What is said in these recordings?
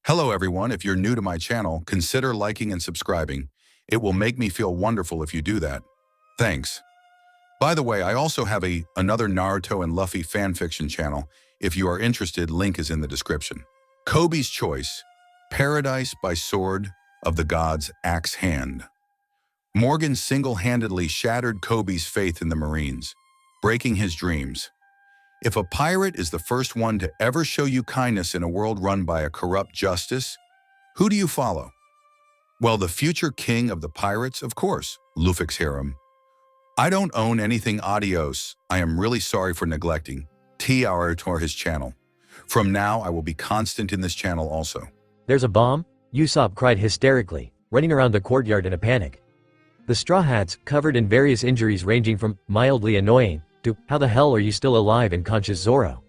Hello everyone, if you're new to my channel, consider liking and subscribing. It will make me feel wonderful if you do that. Thanks. By the way, I also have another Naruto and Luffy fanfiction channel. If you are interested, link is in the description. Koby's Choice, Paradise by Sword of the Gods Axe Hand. Morgan single-handedly shattered Koby's faith in the Marines, breaking his dreams. If a pirate is the first one to ever show you kindness in a world run by a corrupt justice, who do you follow? Well, the future king of the pirates, of course, luffyxharem. I don't own anything. Adios. I am really sorry for neglecting his channel. From now, I will be constant in this channel also. There's a bomb? Usopp cried hysterically, running around the courtyard in a panic. The Straw Hats, covered in various injuries ranging from mildly annoying to "how the hell are you still alive and conscious Zoro?"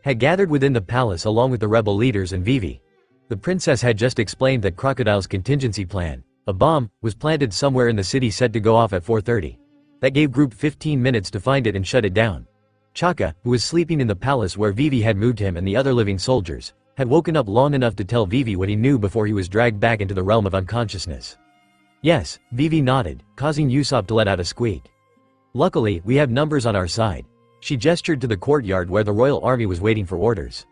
had gathered within the palace along with the rebel leaders and Vivi. The princess had just explained that Crocodile's contingency plan, a bomb, was planted somewhere in the city set to go off at 4:30. That gave group 15 minutes to find it and shut it down. Chaka, who was sleeping in the palace where Vivi had moved him and the other living soldiers, had woken up long enough to tell Vivi what he knew before he was dragged back into the realm of unconsciousness. Yes, Vivi nodded, causing Usopp to let out a squeak. Luckily, we have numbers on our side. She gestured to the courtyard where the royal army was waiting for orders.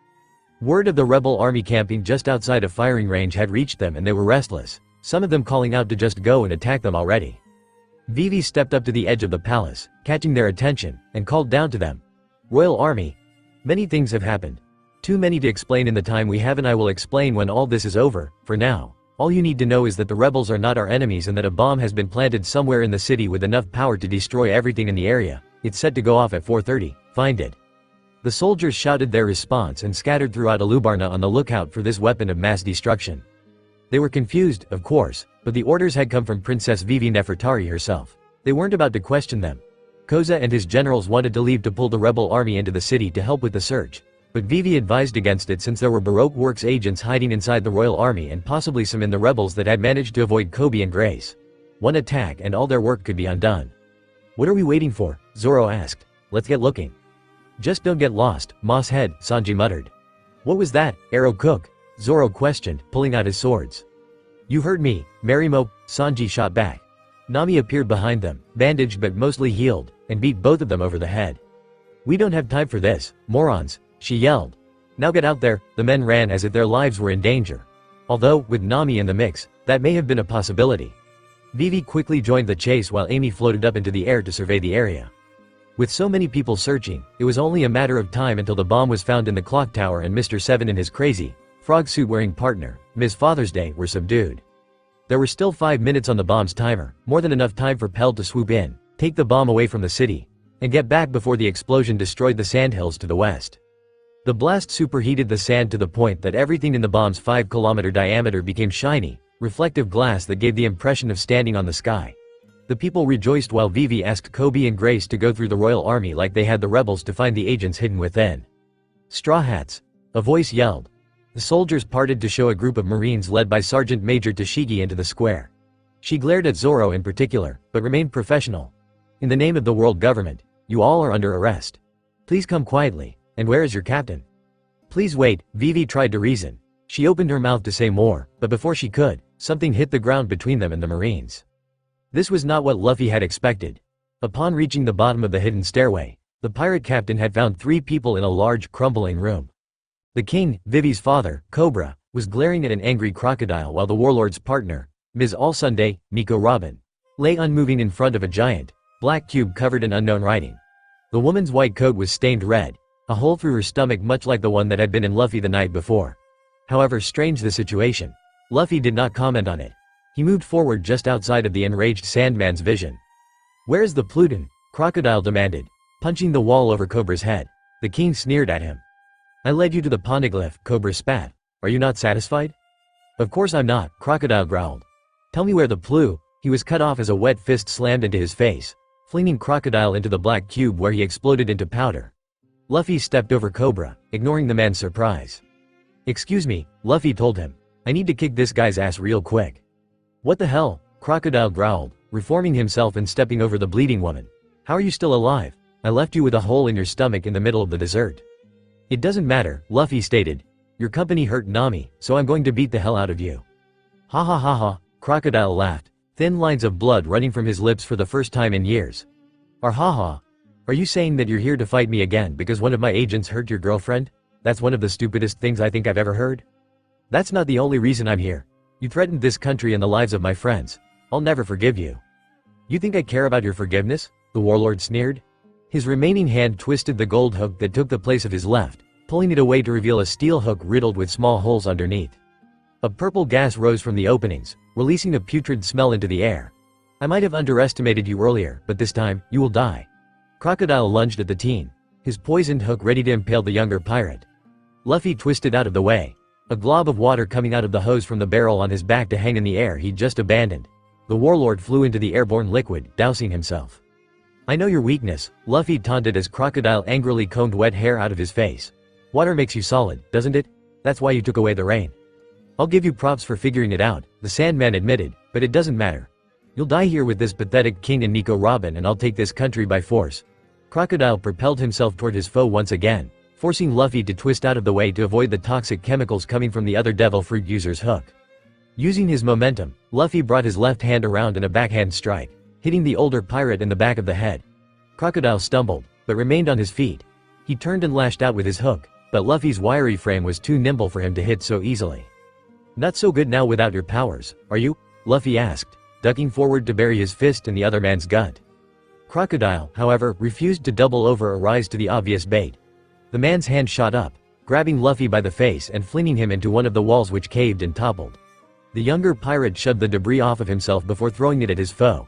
Word of the rebel army camping just outside of firing range had reached them and they were restless, some of them calling out to just go and attack them already. Vivi stepped up to the edge of the palace, catching their attention, and called down to them. "Royal army. Many things have happened. Too many to explain in the time we have, and I will explain when all this is over. For now, all you need to know is that the rebels are not our enemies and that a bomb has been planted somewhere in the city with enough power to destroy everything in the area. It's set to go off at 4:30, find it." The soldiers shouted their response and scattered throughout Alubarna on the lookout for this weapon of mass destruction. They were confused, of course, but the orders had come from Princess Vivi Nefertari herself. They weren't about to question them. Koza and his generals wanted to leave to pull the rebel army into the city to help with the search. But Vivi advised against it since there were Baroque Works agents hiding inside the royal army and possibly some in the rebels that had managed to avoid Coby and Grace. One attack and all their work could be undone. "What are we waiting for?" Zoro asked. "Let's get looking." "Just don't get lost, Moss Head," Sanji muttered. "What was that, Arrow Cook?" Zoro questioned, pulling out his swords. "You heard me, Marimo," Sanji shot back. Nami appeared behind them, bandaged but mostly healed, and beat both of them over the head. "We don't have time for this, morons," she yelled. "Now get out there." The men ran as if their lives were in danger. Although, with Nami in the mix, that may have been a possibility. Vivi quickly joined the chase while Amy floated up into the air to survey the area. With so many people searching, it was only a matter of time until the bomb was found in the clock tower and Mr. Seven and his crazy, frog suit-wearing partner, Ms. Father's Day, were subdued. There were still 5 minutes on the bomb's timer, more than enough time for Pell to swoop in, take the bomb away from the city, and get back before the explosion destroyed the sandhills to the west. The blast superheated the sand to the point that everything in the bomb's 5-kilometer diameter became shiny, reflective glass that gave the impression of standing on the sky. The people rejoiced while Vivi asked Coby and Grace to go through the royal army like they had the rebels to find the agents hidden within. "Straw Hats," a voice yelled. The soldiers parted to show a group of Marines led by Sergeant Major Tashigi into the square. She glared at Zoro in particular, but remained professional. "In the name of the world government, you all are under arrest. Please come quietly, and where is your captain?" "Please wait," Vivi tried to reason. She opened her mouth to say more, but before she could, something hit the ground between them and the Marines. This was not what Luffy had expected. Upon reaching the bottom of the hidden stairway, the pirate captain had found 3 people in a large, crumbling room. The king, Vivi's father, Cobra, was glaring at an angry crocodile while the warlord's partner, Ms. Allsunday, Nico Robin, lay unmoving in front of a giant, black cube covered in unknown writing. The woman's white coat was stained red, a hole through her stomach much like the one that had been in Luffy the night before. However strange the situation, Luffy did not comment on it. He moved forward just outside of the enraged Sandman's vision. "Where is the Pluton?" Crocodile demanded, punching the wall over Cobra's head. The king sneered at him. "I led you to the poneglyph," Cobra spat. "Are you not satisfied?" "Of course I'm not," Crocodile growled. "Tell me where the Plu—" He was cut off as a wet fist slammed into his face, flinging Crocodile into the black cube where he exploded into powder. Luffy stepped over Cobra, ignoring the man's surprise. "Excuse me," Luffy told him. "I need to kick this guy's ass real quick." "What the hell?" Crocodile growled, reforming himself and stepping over the bleeding woman. "How are you still alive? I left you with a hole in your stomach in the middle of the desert." "It doesn't matter," Luffy stated. Your company hurt Nami, so I'm going to beat the hell out of you. Ha ha ha ha, Crocodile laughed, thin lines of blood running from his lips for the first time in years. Ha ha. Are you saying that you're here to fight me again because one of my agents hurt your girlfriend? That's one of the stupidest things I think I've ever heard. That's not the only reason I'm here. You threatened this country and the lives of my friends. I'll never forgive you. You think I care about your forgiveness? The warlord sneered. His remaining hand twisted the gold hook that took the place of his left, pulling it away to reveal a steel hook riddled with small holes underneath. A purple gas rose from the openings, releasing a putrid smell into the air. I might have underestimated you earlier, but this time, you will die. Crocodile lunged at the teen, his poisoned hook ready to impale the younger pirate. Luffy twisted out of the way, a glob of water coming out of the hose from the barrel on his back to hang in the air he'd just abandoned. The warlord flew into the airborne liquid, dousing himself. I know your weakness, Luffy taunted as Crocodile angrily combed wet hair out of his face. Water makes you solid, doesn't it? That's why you took away the rain. I'll give you props for figuring it out, the Sandman admitted, but it doesn't matter. You'll die here with this pathetic king and Nico Robin and I'll take this country by force. Crocodile propelled himself toward his foe once again, forcing Luffy to twist out of the way to avoid the toxic chemicals coming from the other devil fruit user's hook. Using his momentum, Luffy brought his left hand around in a backhand strike, hitting the older pirate in the back of the head. Crocodile stumbled, but remained on his feet. He turned and lashed out with his hook, but Luffy's wiry frame was too nimble for him to hit so easily. Not so good now without your powers, are you? Luffy asked, ducking forward to bury his fist in the other man's gut. Crocodile, however, refused to double over or rise to the obvious bait. The man's hand shot up, grabbing Luffy by the face and flinging him into one of the walls which caved and toppled. The younger pirate shoved the debris off of himself before throwing it at his foe.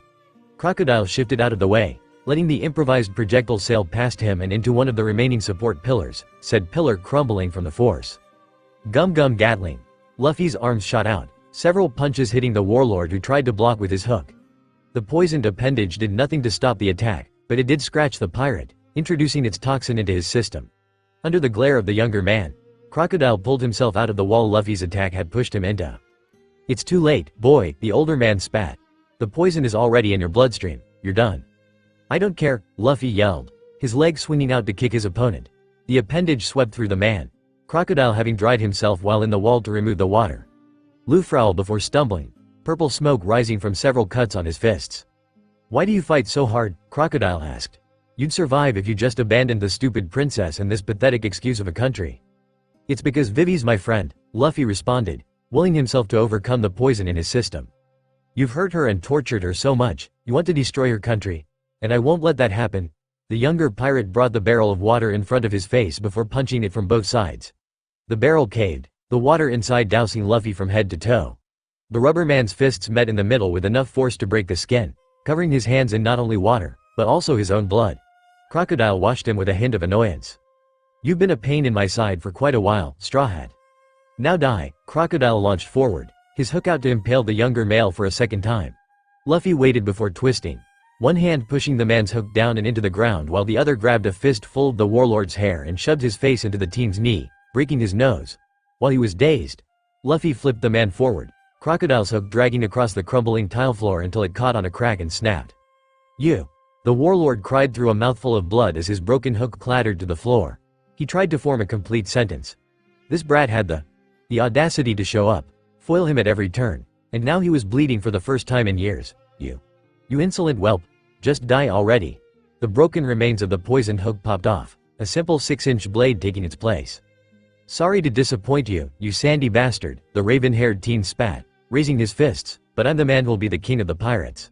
Crocodile shifted out of the way, letting the improvised projectile sail past him and into one of the remaining support pillars, said pillar crumbling from the force. Gum gum Gatling. Luffy's arms shot out, several punches hitting the warlord who tried to block with his hook. The poisoned appendage did nothing to stop the attack, but it did scratch the pirate, introducing its toxin into his system. Under the glare of the younger man, Crocodile pulled himself out of the wall Luffy's attack had pushed him into. It's too late, boy, the older man spat. The poison is already in your bloodstream, you're done. I don't care, Luffy yelled, his leg swinging out to kick his opponent. The appendage swept through the man, Crocodile having dried himself while in the wall to remove the water. Lufrowl before stumbling, purple smoke rising from several cuts on his fists. Why do you fight so hard? Crocodile asked. You'd survive if you just abandoned the stupid princess and this pathetic excuse of a country. It's because Vivi's my friend, Luffy responded, willing himself to overcome the poison in his system. You've hurt her and tortured her so much, you want to destroy her country. And I won't let that happen. The younger pirate brought the barrel of water in front of his face before punching it from both sides. The barrel caved, the water inside dousing Luffy from head to toe. The rubber man's fists met in the middle with enough force to break the skin, covering his hands in not only water, but also his own blood. Crocodile watched him with a hint of annoyance. You've been a pain in my side for quite a while, Straw Hat. Now die. Crocodile launched forward, his hook out to impale the younger male for a second time. Luffy waited before twisting, one hand pushing the man's hook down and into the ground while the other grabbed a fist full of the warlord's hair and shoved his face into the teen's knee, breaking his nose. While he was dazed, Luffy flipped the man forward, Crocodile's hook dragging across the crumbling tile floor until it caught on a crack and snapped. You! The warlord cried through a mouthful of blood as his broken hook clattered to the floor. He tried to form a complete sentence. This brat had the audacity to show up, foil him at every turn, and now he was bleeding for the first time in years. You insolent whelp. Just die already. The broken remains of the poisoned hook popped off, a simple 6-inch blade taking its place. Sorry to disappoint you, you sandy bastard, the raven-haired teen spat, raising his fists, but I'm the man who'll be the king of the pirates.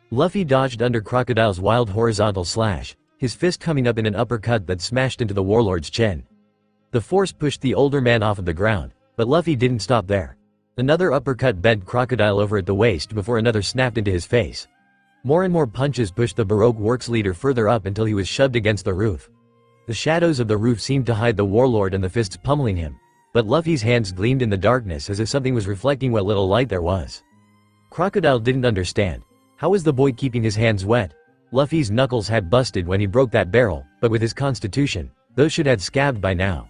Luffy dodged under Crocodile's wild horizontal slash, his fist coming up in an uppercut that smashed into the warlord's chin. The force pushed the older man off of the ground, but Luffy didn't stop there. Another uppercut bent Crocodile over at the waist before another snapped into his face. More and more punches pushed the Baroque works leader further up until he was shoved against the roof. The shadows of the roof seemed to hide the warlord and the fists pummeling him, but Luffy's hands gleamed in the darkness as if something was reflecting what little light there was. Crocodile didn't understand. How was the boy keeping his hands wet? Luffy's knuckles had busted when he broke that barrel, but with his constitution, those should have scabbed by now.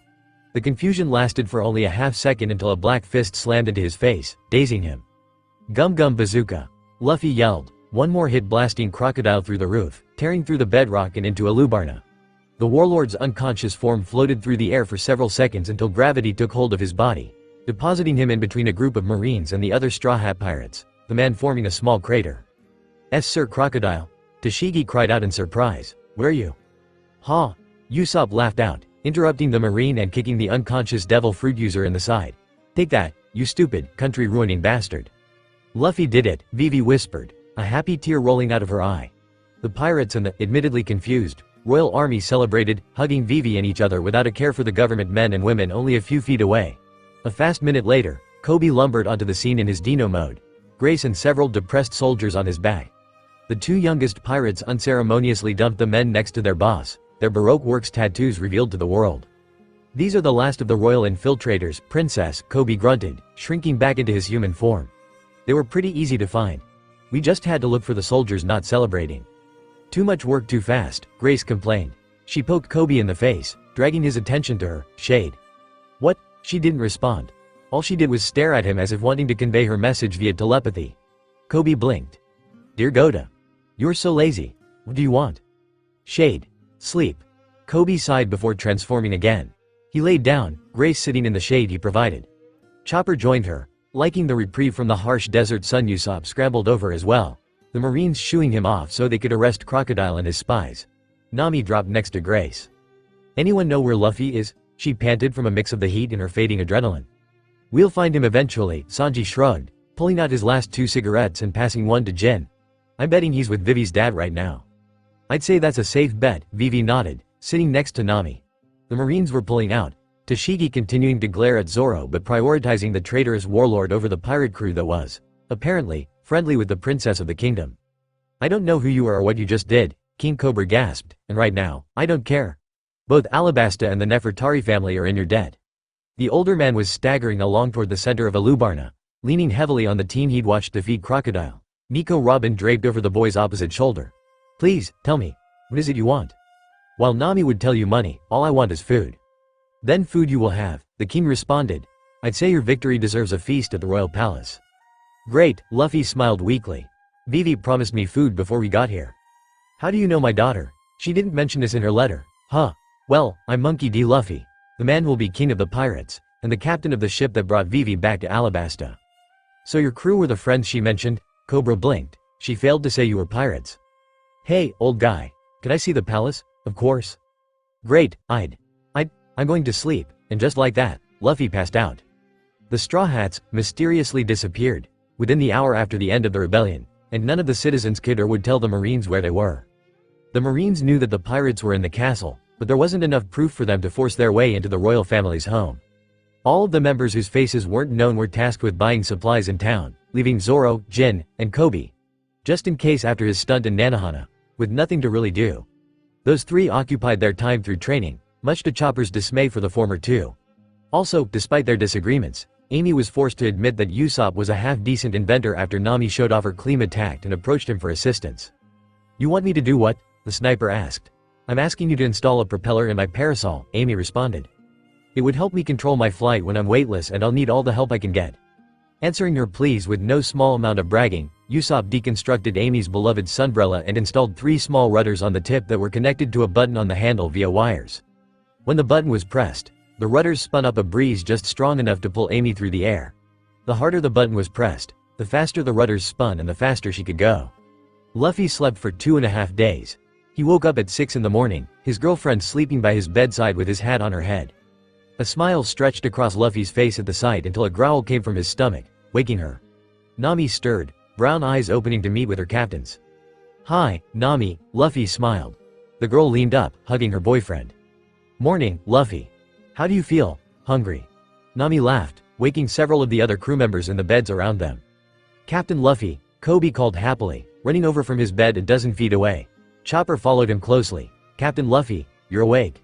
The confusion lasted for only a half second until a black fist slammed into his face, dazing him. Gum gum bazooka! Luffy yelled, one more hit blasting Crocodile through the roof, tearing through the bedrock and into a lubarna. The warlord's unconscious form floated through the air for several seconds until gravity took hold of his body, depositing him in between a group of Marines and the other Straw Hat pirates, the man forming a small crater. Sir Crocodile, Tashigi cried out in surprise. Where are you? Ha! Usopp laughed out, interrupting the Marine and kicking the unconscious devil fruit user in the side. Take that, you stupid, country-ruining bastard. Luffy did it, Vivi whispered, a happy tear rolling out of her eye. The pirates and the, admittedly confused, royal army celebrated, hugging Vivi and each other without a care for the government men and women only a few feet away. A fast minute later, Coby lumbered onto the scene in his Dino mode, Grace and several depressed soldiers on his back. The two youngest pirates unceremoniously dumped the men next to their boss, their Baroque works tattoos revealed to the world. These are the last of the royal infiltrators, Princess, Coby grunted, shrinking back into his human form. They were pretty easy to find. We just had to look for the soldiers not celebrating. Too much work too fast, Grace complained. She poked Coby in the face, dragging his attention to her, Shade. What? She didn't respond. All she did was stare at him as if wanting to convey her message via telepathy. Coby blinked. Dear Goda. You're so lazy. What do you want? Shade. Sleep. Coby sighed before transforming again. He laid down, Grace sitting in the shade he provided. Chopper joined her, liking the reprieve from the harsh desert sun. Usopp scrambled over as well, the Marines shooing him off so they could arrest Crocodile and his spies. Nami dropped next to Grace. Anyone know where Luffy is? She panted from a mix of the heat and her fading adrenaline. We'll find him eventually, Sanji shrugged, pulling out his last 2 cigarettes and passing one to Jin. I'm betting he's with Vivi's dad right now. I'd say that's a safe bet, Vivi nodded, sitting next to Nami. The Marines were pulling out, Tashigi continuing to glare at Zoro but prioritizing the traitorous warlord over the pirate crew that was, apparently, friendly with the princess of the kingdom. I don't know who you are or what you just did, King Cobra gasped, and right now, I don't care. Both Alabasta and the Nefertari family are in your debt. The older man was staggering along toward the center of Alubarna, leaning heavily on the team he'd watched defeat Crocodile. Nico Robin draped over the boy's opposite shoulder. Please, tell me, what is it you want? While Nami would tell you money, all I want is food. Then food you will have, the king responded. I'd say your victory deserves a feast at the royal palace. Great, Luffy smiled weakly. Vivi promised me food before we got here. How do you know my daughter? She didn't mention this in her letter. Huh. Well, I'm Monkey D. Luffy. The man who will be king of the pirates, and the captain of the ship that brought Vivi back to Alabasta. So your crew were the friends she mentioned? Cobra blinked. She failed to say you were pirates. Hey, old guy. Could I see the palace? Of course. Great, I'm going to sleep, and just like that, Luffy passed out. The Straw Hats mysteriously disappeared, within the hour after the end of the rebellion, and none of the citizens could or would tell the Marines where they were. The Marines knew that the pirates were in the castle, but there wasn't enough proof for them to force their way into the royal family's home. All of the members whose faces weren't known were tasked with buying supplies in town, leaving Zoro, Jin, and Coby, just in case after his stunt in Nanohana, with nothing to really do. Those 3 occupied their time through training, much to Chopper's dismay for the former 2. Also, despite their disagreements, Amy was forced to admit that Usopp was a half-decent inventor after Nami showed off her Klima tact and approached him for assistance. You want me to do what? The sniper asked. I'm asking you to install a propeller in my parasol, Amy responded. It would help me control my flight when I'm weightless and I'll need all the help I can get. Answering her pleas with no small amount of bragging, Usopp deconstructed Amy's beloved sunbrella and installed 3 small rudders on the tip that were connected to a button on the handle via wires. When the button was pressed, the rudders spun up a breeze just strong enough to pull Amy through the air. The harder the button was pressed, the faster the rudders spun and the faster she could go. Luffy slept for 2.5 days. He woke up at 6 in the morning, his girlfriend sleeping by his bedside with his hat on her head. A smile stretched across Luffy's face at the sight until a growl came from his stomach, waking her. Nami stirred, brown eyes opening to meet with her captain's. Hi, Nami, Luffy smiled. The girl leaned up, hugging her boyfriend. Morning, Luffy. How do you feel? Hungry? Nami laughed, waking several of the other crew members in the beds around them. Captain Luffy, Coby called happily, running over from his bed a dozen feet away. Chopper followed him closely. Captain Luffy, you're awake.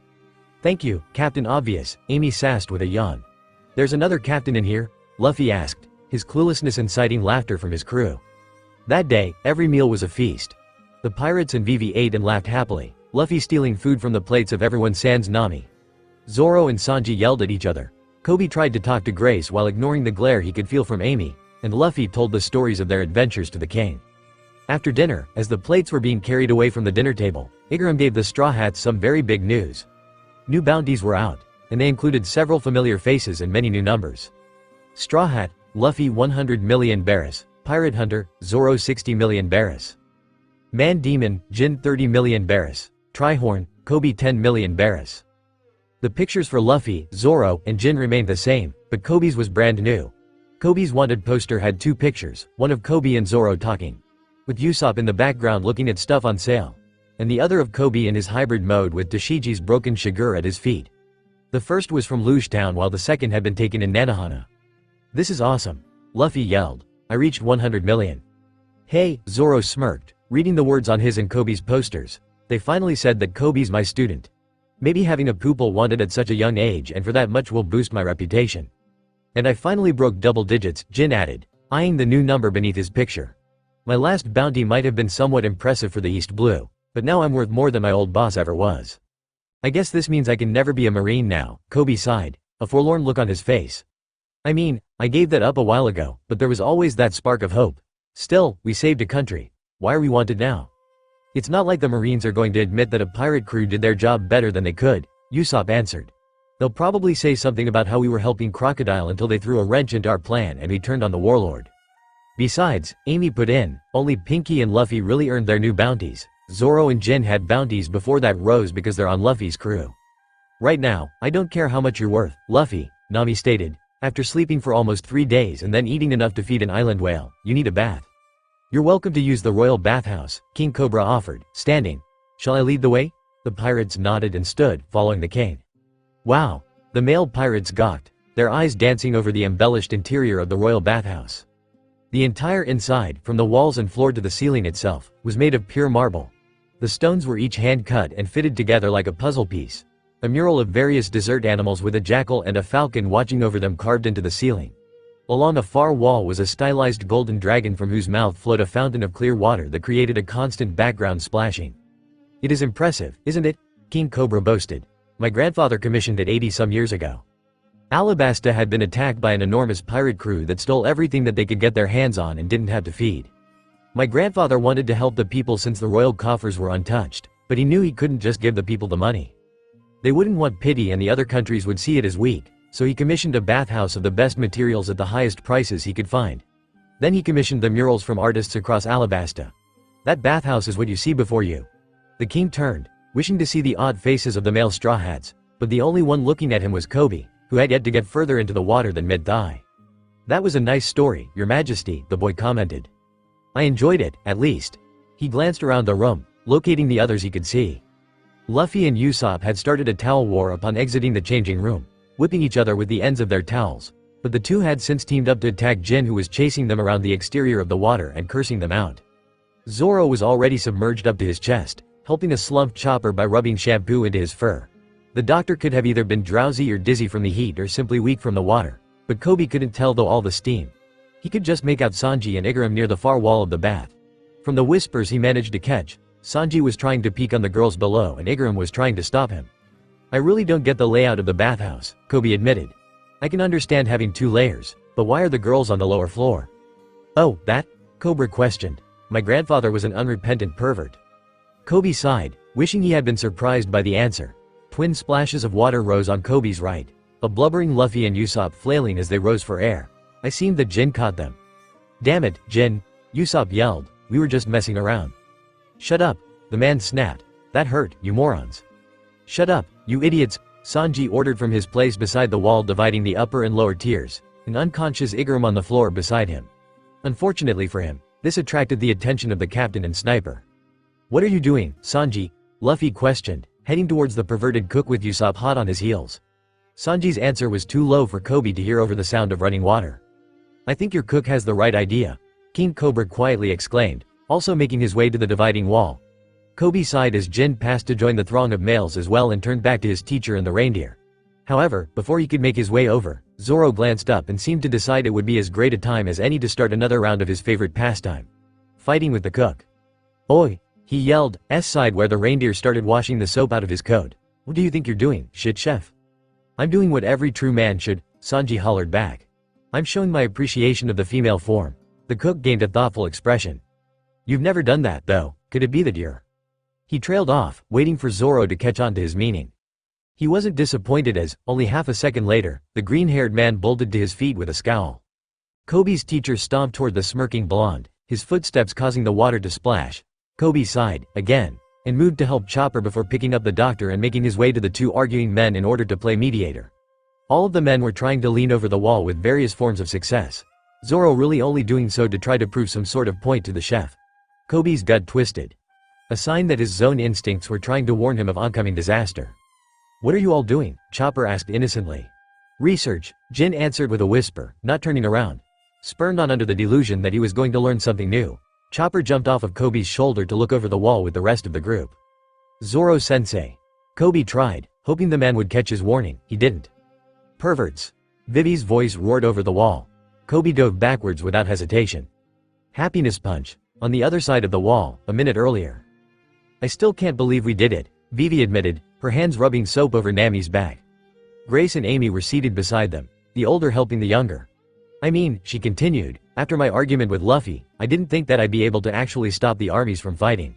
Thank you, Captain Obvious, Amy sassed with a yawn. There's another captain in here? Luffy asked, his cluelessness inciting laughter from his crew. That day, every meal was a feast. The pirates and Vivi ate and laughed happily, Luffy stealing food from the plates of everyone sans Nami. Zoro and Sanji yelled at each other. Coby tried to talk to Grace while ignoring the glare he could feel from Amy, and Luffy told the stories of their adventures to the king. After dinner, as the plates were being carried away from the dinner table, Igaram gave the Straw Hats some very big news. New bounties were out, and they included several familiar faces and many new numbers. Straw Hat, Luffy 100 million Barris, Pirate Hunter, Zoro 60 million Barris. Man Demon, Jin 30 million Barris, Trihorn, Coby 10 million Barris. The pictures for Luffy, Zoro, and Jin remained the same, but Coby's was brand new. Coby's wanted poster had two pictures, one of Coby and Zoro talking, with Usopp in the background looking at stuff on sale, and the other of Coby in his hybrid mode with Tashiji's broken Shigure at his feet. The first was from Luge Town while the second had been taken in Nanohana. "This is awesome," Luffy yelled. "I reached 100 million. "Hey," Zoro smirked, reading the words on his and Coby's posters. "They finally said that Coby's my student. Maybe having a pupil wanted at such a young age and for that much will boost my reputation. And I finally broke double digits," Jin added, eyeing the new number beneath his picture. "My last bounty might have been somewhat impressive for the East Blue, but now I'm worth more than my old boss ever was. I guess this means I can never be a Marine now," Coby sighed, a forlorn look on his face. "I mean, I gave that up a while ago, but there was always that spark of hope. Still, we saved a country. Why are we wanted now?" "It's not like the Marines are going to admit that a pirate crew did their job better than they could," Usopp answered. "They'll probably say something about how we were helping Crocodile until they threw a wrench into our plan and we turned on the warlord. Besides," Amy put in, "only Pinky and Luffy really earned their new bounties. Zoro and Jin had bounties before that rose because they're on Luffy's crew. Right now, I don't care how much you're worth, Luffy," Nami stated. "After sleeping for almost 3 days and then eating enough to feed an island whale, you need a bath." "You're welcome to use the royal bathhouse," King Cobra offered, standing. "Shall I lead the way?" The pirates nodded and stood, following the king. "Wow." The male pirates gawked, their eyes dancing over the embellished interior of the royal bathhouse. The entire inside, from the walls and floor to the ceiling itself, was made of pure marble. The stones were each hand-cut and fitted together like a puzzle piece. A mural of various desert animals with a jackal and a falcon watching over them carved into the ceiling. Along a far wall was a stylized golden dragon from whose mouth flowed a fountain of clear water that created a constant background splashing. "It is impressive, isn't it?" King Cobra boasted. "My grandfather commissioned it 80-some years ago. Alabasta had been attacked by an enormous pirate crew that stole everything that they could get their hands on and didn't have to feed. My grandfather wanted to help the people since the royal coffers were untouched, but he knew he couldn't just give the people the money. They wouldn't want pity and the other countries would see it as weak, so he commissioned a bathhouse of the best materials at the highest prices he could find. Then he commissioned the murals from artists across Alabasta. That bathhouse is what you see before you." The king turned, wishing to see the odd faces of the male Straw Hats, but the only one looking at him was Coby, who had yet to get further into the water than mid-thigh. "That was a nice story, Your Majesty," the boy commented. "I enjoyed it, at least." He glanced around the room, locating the others he could see. Luffy and Usopp had started a towel war upon exiting the changing room, whipping each other with the ends of their towels, but the two had since teamed up to attack Jin, who was chasing them around the exterior of the water and cursing them out. Zoro was already submerged up to his chest, helping a slumped Chopper by rubbing shampoo into his fur. The doctor could have either been drowsy or dizzy from the heat or simply weak from the water, but Coby couldn't tell though all the steam. He could just make out Sanji and Igaram near the far wall of the bath. From the whispers he managed to catch, Sanji was trying to peek on the girls below and Igaram was trying to stop him. "I really don't get the layout of the bathhouse," Coby admitted. "I can understand having 2 layers, but why are the girls on the lower floor?" "Oh, that?" Cobra questioned. "My grandfather was an unrepentant pervert." Coby sighed, wishing he had been surprised by the answer. Twin splashes of water rose on Coby's right, a blubbering Luffy and Usopp flailing as they rose for air. "I seemed that Jin caught them." "Damn it, Jin," Usopp yelled, "we were just messing around." "Shut up," the man snapped. "That hurt, you morons." "Shut up, you idiots," Sanji ordered from his place beside the wall dividing the upper and lower tiers, an unconscious Igaram on the floor beside him. Unfortunately for him, this attracted the attention of the captain and sniper. "What are you doing, Sanji?" Luffy questioned, heading towards the perverted cook with Usopp hot on his heels. Sanji's answer was too low for Coby to hear over the sound of running water. "I think your cook has the right idea," King Cobra quietly exclaimed, also making his way to the dividing wall. Coby sighed as Jin passed to join the throng of males as well and turned back to his teacher and the reindeer. However, before he could make his way over, Zoro glanced up and seemed to decide it would be as great a time as any to start another round of his favorite pastime: fighting with the cook. "Oi!" he yelled, side where the reindeer started washing the soap out of his coat. "What do you think you're doing, shit chef?" "I'm doing what every true man should," Sanji hollered back. "I'm showing my appreciation of the female form." The cook gained a thoughtful expression. "You've never done that, though. Could it be that you're..." He trailed off, waiting for Zoro to catch on to his meaning. He wasn't disappointed as, only half a second later, the green-haired man bolted to his feet with a scowl. Koby's teacher stomped toward the smirking blonde, his footsteps causing the water to splash. Coby sighed, again, and moved to help Chopper before picking up the doctor and making his way to the two arguing men in order to play mediator. All of the men were trying to lean over the wall with various forms of success. Zoro really only doing so to try to prove some sort of point to the chef. Koby's gut twisted. A sign that his zone instincts were trying to warn him of oncoming disaster. "What are you all doing?" Chopper asked innocently. "Research," Jin answered with a whisper, not turning around. Spurned on under the delusion that he was going to learn something new, Chopper jumped off of Koby's shoulder to look over the wall with the rest of the group. "Zoro-sensei." Coby tried, hoping the man would catch his warning. He didn't. "Perverts." Vivi's voice roared over the wall. Coby dove backwards without hesitation. Happiness punch, on the other side of the wall, a minute earlier. "I still can't believe we did it," Vivi admitted, her hands rubbing soap over Nami's back. Grace and Amy were seated beside them, the older helping the younger. "I mean," she continued, "after my argument with Luffy, I didn't think that I'd be able to actually stop the armies from fighting.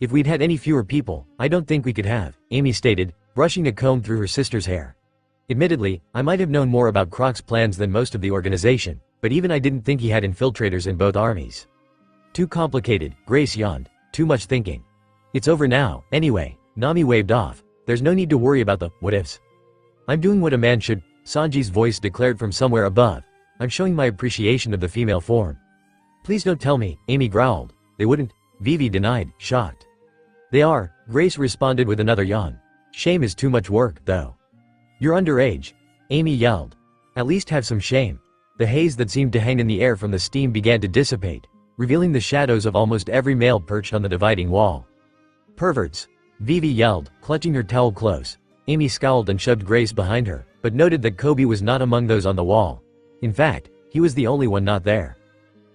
If we'd had any fewer people, I don't think we could have," Amy stated, brushing a comb through her sister's hair. "Admittedly, I might have known more about Croc's plans than most of the organization, but even I didn't think he had infiltrators in both armies." "Too complicated," Grace yawned, "too much thinking. It's over now, anyway," Nami waved off. "There's no need to worry about the what-ifs. I'm doing what a man should," Sanji's voice declared from somewhere above. "I'm showing my appreciation of the female form." "Please don't tell me," Amy growled. "They wouldn't," Vivi denied, shocked. "They are," Grace responded with another yawn. "Shame is too much work, though." "You're underage," Amy yelled. "At least have some shame." The haze that seemed to hang in the air from the steam began to dissipate, revealing the shadows of almost every male perched on the dividing wall. "Perverts," Vivi yelled, clutching her towel close. Amy scowled and shoved Grace behind her, but noted that Coby was not among those on the wall. In fact, he was the only one not there.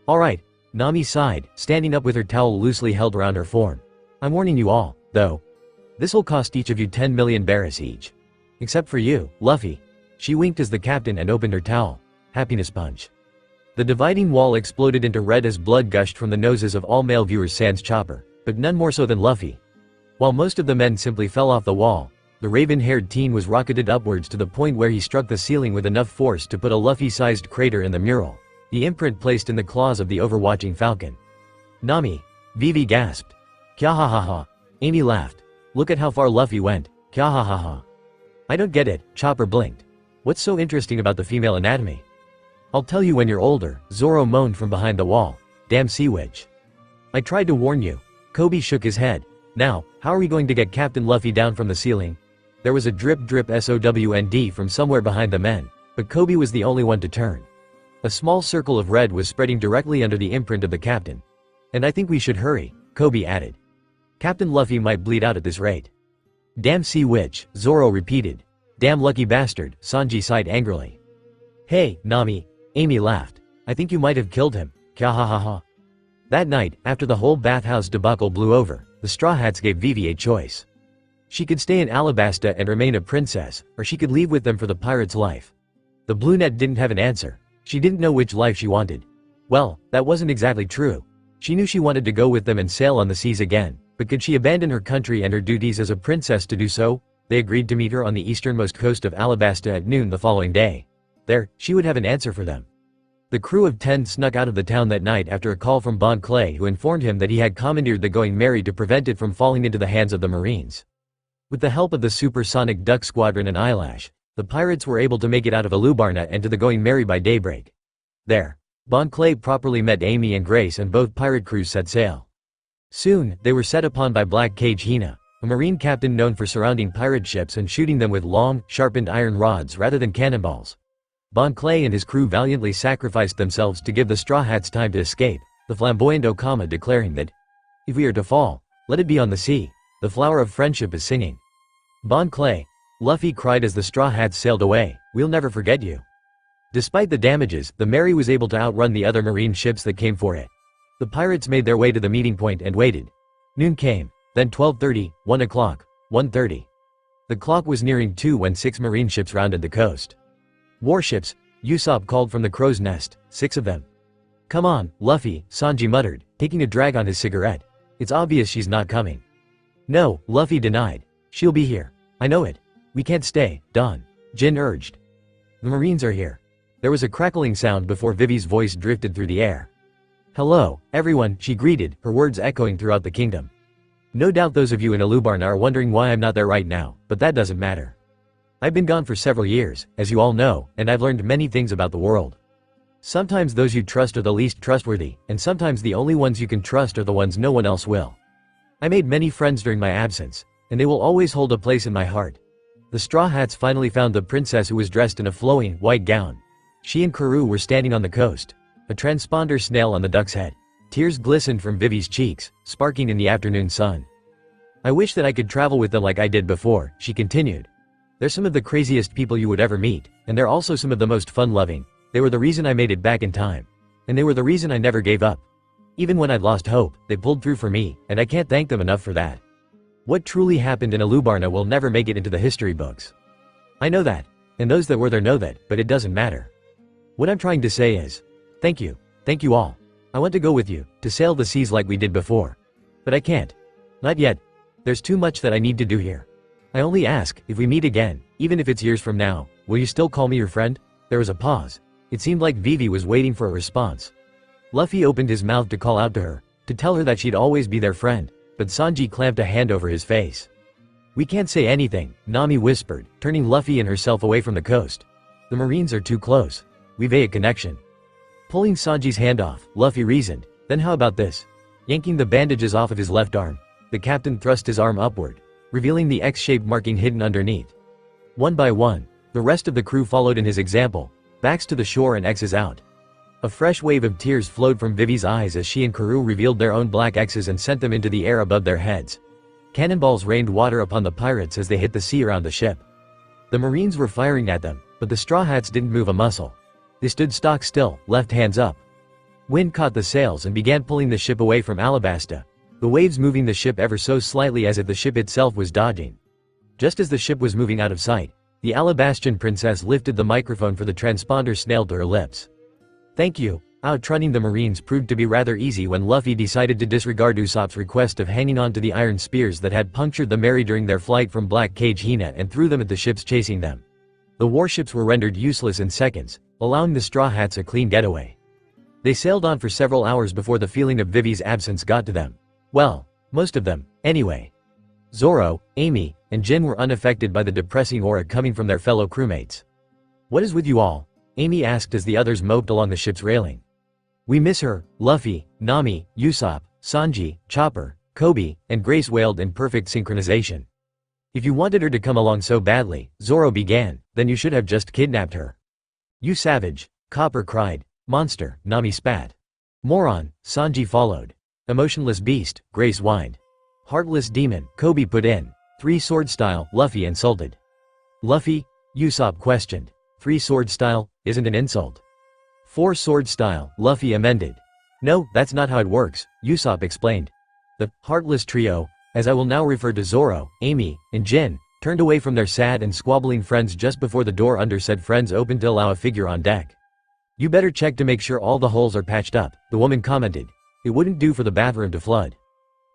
"All right," Nami sighed, standing up with her towel loosely held around her form. "I'm warning you all, though. This'll cost each of you 10 million berries each. Except for you, Luffy." She winked as the captain and opened her towel. Happiness punch. The dividing wall exploded into red as blood gushed from the noses of all male viewers sans Chopper, but none more so than Luffy. While most of the men simply fell off the wall, the raven-haired teen was rocketed upwards to the point where he struck the ceiling with enough force to put a Luffy-sized crater in the mural, the imprint placed in the claws of the overwatching falcon. "Nami," Vivi gasped. "Kya ha ha ha," Amy laughed. "Look at how far Luffy went, kya ha ha ha." "I don't get it," Chopper blinked. "What's so interesting about the female anatomy?" "I'll tell you when you're older," Zoro moaned from behind the wall. "Damn sea witch." "I tried to warn you." Coby shook his head. "Now, how are we going to get Captain Luffy down from the ceiling?" There was a drip-drip SOWND from somewhere behind the men, but Coby was the only one to turn. A small circle of red was spreading directly under the imprint of the captain. "And I think we should hurry," Coby added. "Captain Luffy might bleed out at this rate." "Damn sea witch," Zoro repeated. "Damn lucky bastard," Sanji sighed angrily. "Hey, Nami," Amy laughed. "I think you might have killed him, kya ha ha ha." That night, after the whole bathhouse debacle blew over, the Straw Hats gave Vivi a choice. She could stay in Alabasta and remain a princess, or she could leave with them for the pirate's life. The brunette didn't have an answer. She didn't know which life she wanted. Well, that wasn't exactly true. She knew she wanted to go with them and sail on the seas again, but could she abandon her country and her duties as a princess to do so? They agreed to meet her on the easternmost coast of Alabasta at noon the following day. There, she would have an answer for them. The crew of 10 snuck out of the town that night after a call from Bon Clay, who informed him that he had commandeered the Going Merry to prevent it from falling into the hands of the Marines. With the help of the supersonic Duck Squadron and Eyelash, the pirates were able to make it out of Alubarna and to the Going Merry by daybreak. There, Bon Clay properly met Amy and Grace and both pirate crews set sail. Soon, they were set upon by Black Cage Hina, a marine captain known for surrounding pirate ships and shooting them with long, sharpened iron rods rather than cannonballs. Bon Clay and his crew valiantly sacrificed themselves to give the Straw Hats time to escape, the flamboyant Okama declaring that, "If we are to fall, let it be on the sea, the flower of friendship is singing." "Bon Clay," Luffy cried as the Straw Hats sailed away, "we'll never forget you." Despite the damages, the Merry was able to outrun the other marine ships that came for it. The pirates made their way to the meeting point and waited. Noon came, then 12:30, 1 o'clock, 1:30. The clock was nearing 2 when 6 marine ships rounded the coast. "Warships," Usopp called from the crow's nest, 6 of them. "Come on, Luffy," Sanji muttered, taking a drag on his cigarette. "It's obvious she's not coming." No, Luffy denied. She'll be here. I know it. We can't stay, Don. Jin urged. The Marines are here. There was a crackling sound before Vivi's voice drifted through the air. Hello, everyone, she greeted, her words echoing throughout the kingdom. No doubt those of you in Alubarna are wondering why I'm not there right now, but that doesn't matter. I've been gone for several years, as you all know, and I've learned many things about the world. Sometimes those you trust are the least trustworthy, and sometimes the only ones you can trust are the ones no one else will. I made many friends during my absence, and they will always hold a place in my heart. The Straw Hats finally found the princess who was dressed in a flowing, white gown. She and Karoo were standing on the coast. A transponder snail on the duck's head. Tears glistened from Vivi's cheeks, sparking in the afternoon sun. I wish that I could travel with them like I did before, she continued. They're some of the craziest people you would ever meet, and they're also some of the most fun-loving. They were the reason I made it back in time. And they were the reason I never gave up. Even when I'd lost hope, they pulled through for me, and I can't thank them enough for that. What truly happened in Alubarna will never make it into the history books. I know that, and those that were there know that, but it doesn't matter. What I'm trying to say is, thank you all. I want to go with you, to sail the seas like we did before. But I can't. Not yet. There's too much that I need to do here. I only ask, if we meet again, even if it's years from now, will you still call me your friend? There was a pause. It seemed like Vivi was waiting for a response. Luffy opened his mouth to call out to her, to tell her that she'd always be their friend, but Sanji clamped a hand over his face. We can't say anything, Nami whispered, turning Luffy and herself away from the coast. The Marines are too close. We've a connection. Pulling Sanji's hand off, Luffy reasoned, then how about this? Yanking the bandages off of his left arm, the captain thrust his arm upward, revealing the X-shaped marking hidden underneath. One by one, the rest of the crew followed in his example, backs to the shore and X's out. A fresh wave of tears flowed from Vivi's eyes as she and Karoo revealed their own black X's and sent them into the air above their heads. Cannonballs rained water upon the pirates as they hit the sea around the ship. The Marines were firing at them, but the Straw Hats didn't move a muscle. They stood stock still, left hands up. Wind caught the sails and began pulling the ship away from Alabasta, the waves moving the ship ever so slightly as if the ship itself was dodging. Just as the ship was moving out of sight, the Alabastian princess lifted the microphone for the transponder snail to her lips. Thank you. Outrunning the Marines proved to be rather easy when Luffy decided to disregard Usopp's request of hanging on to the iron spears that had punctured the Mary during their flight from Black Cage Hina and threw them at the ships chasing them. The warships were rendered useless in seconds, allowing the Straw Hats a clean getaway. They sailed on for several hours before the feeling of Vivi's absence got to them. Well, most of them, anyway. Zoro, Amy, and Jin were unaffected by the depressing aura coming from their fellow crewmates. What is with you all? Amy asked as the others moped along the ship's railing. We miss her, Luffy, Nami, Usopp, Sanji, Chopper, Coby, and Grace wailed in perfect synchronization. If you wanted her to come along so badly, Zoro began, then you should have just kidnapped her. You savage, Copper cried. Monster, Nami spat. Moron, Sanji followed. Emotionless beast, Grace whined. Heartless demon, Coby put in. 3 sword style, Luffy insulted. Luffy? Usopp questioned. 3 sword style, isn't an insult. 4 sword style, Luffy amended. No, that's not how it works, Usopp explained. The Heartless Trio, as I will now refer to Zoro, Amy, and Jin, turned away from their sad and squabbling friends just before the door under said friends opened to allow a figure on deck. You better check to make sure all the holes are patched up, the woman commented. It wouldn't do for the bathroom to flood.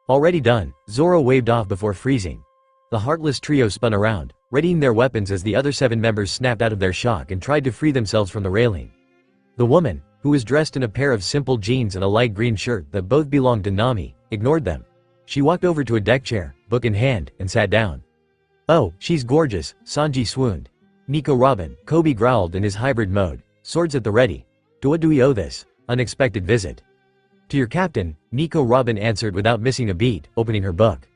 Already done, Zoro waved off before freezing. The Heartless Trio spun around, readying their weapons as the other 7 members snapped out of their shock and tried to free themselves from the railing. The woman, who was dressed in a pair of simple jeans and a light green shirt that both belonged to Nami, ignored them. She walked over to a deck chair, book in hand, and sat down. Oh, she's gorgeous, Sanji swooned. Nico Robin, Coby growled in his hybrid mode, swords at the ready. To what do we owe this unexpected visit? To your captain, Nico Robin answered without missing a beat, opening her book.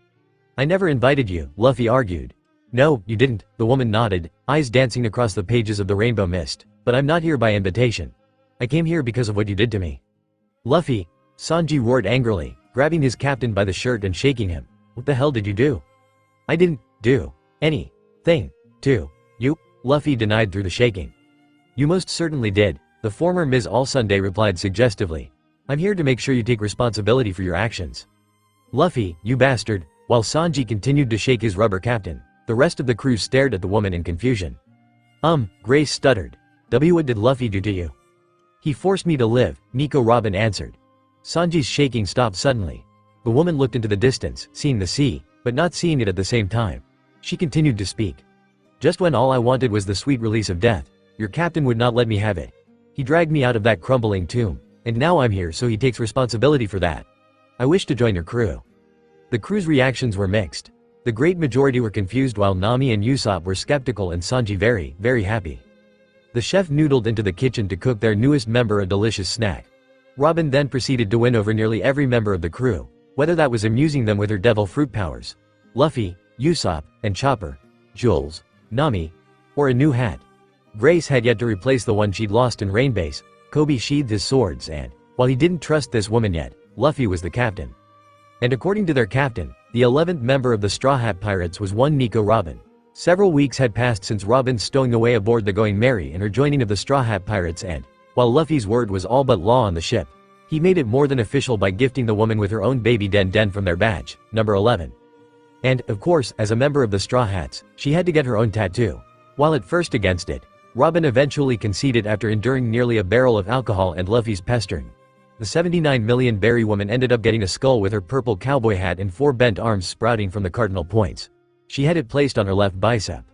I never invited you, Luffy argued. No, you didn't, the woman nodded, eyes dancing across the pages of the rainbow mist, but I'm not here by invitation. I came here because of what you did to me. Luffy, Sanji roared angrily, grabbing his captain by the shirt and shaking him. What the hell did you do? I didn't do anything to you, Luffy denied through the shaking. You most certainly did, the former Ms. Allsunday replied suggestively. I'm here to make sure you take responsibility for your actions. Luffy, you bastard, while Sanji continued to shake his rubber captain, the rest of the crew stared at the woman in confusion. Grace stuttered. What did Luffy do to you? He forced me to live, Nico Robin answered. Sanji's shaking stopped suddenly. The woman looked into the distance, seeing the sea, but not seeing it at the same time. She continued to speak. Just when all I wanted was the sweet release of death, your captain would not let me have it. He dragged me out of that crumbling tomb, and now I'm here, so he takes responsibility for that. I wish to join your crew. The crew's reactions were mixed. The great majority were confused while Nami and Usopp were skeptical and Sanji very, very happy. The chef noodled into the kitchen to cook their newest member a delicious snack. Robin then proceeded to win over nearly every member of the crew, whether that was amusing them with her devil fruit powers. Luffy, Usopp, and Chopper, Jules, Nami, or a new hat. Grace had yet to replace the one she'd lost in Rainbase. Coby sheathed his swords and, while he didn't trust this woman yet, Luffy was the captain. And according to their captain, the 11th member of the Straw Hat Pirates was one Nico Robin. Several weeks had passed since Robin's stowing away aboard the Going Merry and her joining of the Straw Hat Pirates, and, while Luffy's word was all but law on the ship, he made it more than official by gifting the woman with her own baby Den from their badge, number 11. And, of course, as a member of the Straw Hats, she had to get her own tattoo. While at first against it, Robin eventually conceded after enduring nearly a barrel of alcohol and Luffy's pestering. The 79 million berry woman ended up getting a skull with her purple cowboy hat and 4 bent arms sprouting from the cardinal points. She had it placed on her left bicep.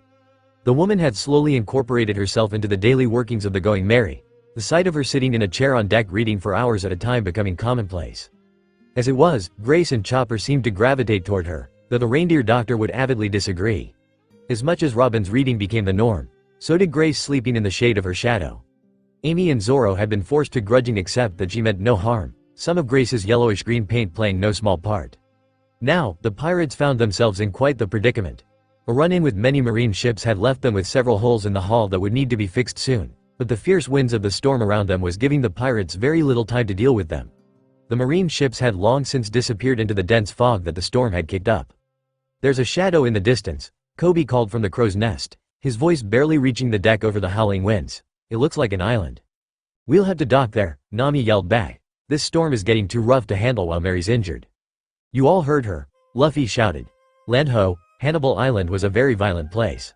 The woman had slowly incorporated herself into the daily workings of the Going Merry, the sight of her sitting in a chair on deck reading for hours at a time becoming commonplace. As it was, Grace and Chopper seemed to gravitate toward her, though the reindeer doctor would avidly disagree. As much as Robin's reading became the norm, so did Grace sleeping in the shade of her shadow. Amy and Zoro had been forced to grudgingly accept that she meant no harm, some of Grace's yellowish-green paint playing no small part. Now, the pirates found themselves in quite the predicament. A run-in with many marine ships had left them with several holes in the hull that would need to be fixed soon, but the fierce winds of the storm around them was giving the pirates very little time to deal with them. The marine ships had long since disappeared into the dense fog that the storm had kicked up. "There's a shadow in the distance," Coby called from the crow's nest, his voice barely reaching the deck over the howling winds. "It looks like an island." "We'll have to dock there," Nami yelled back. "This storm is getting too rough to handle while Mary's injured." "You all heard her," Luffy shouted. Land ho, Hannibal Island was a very violent place.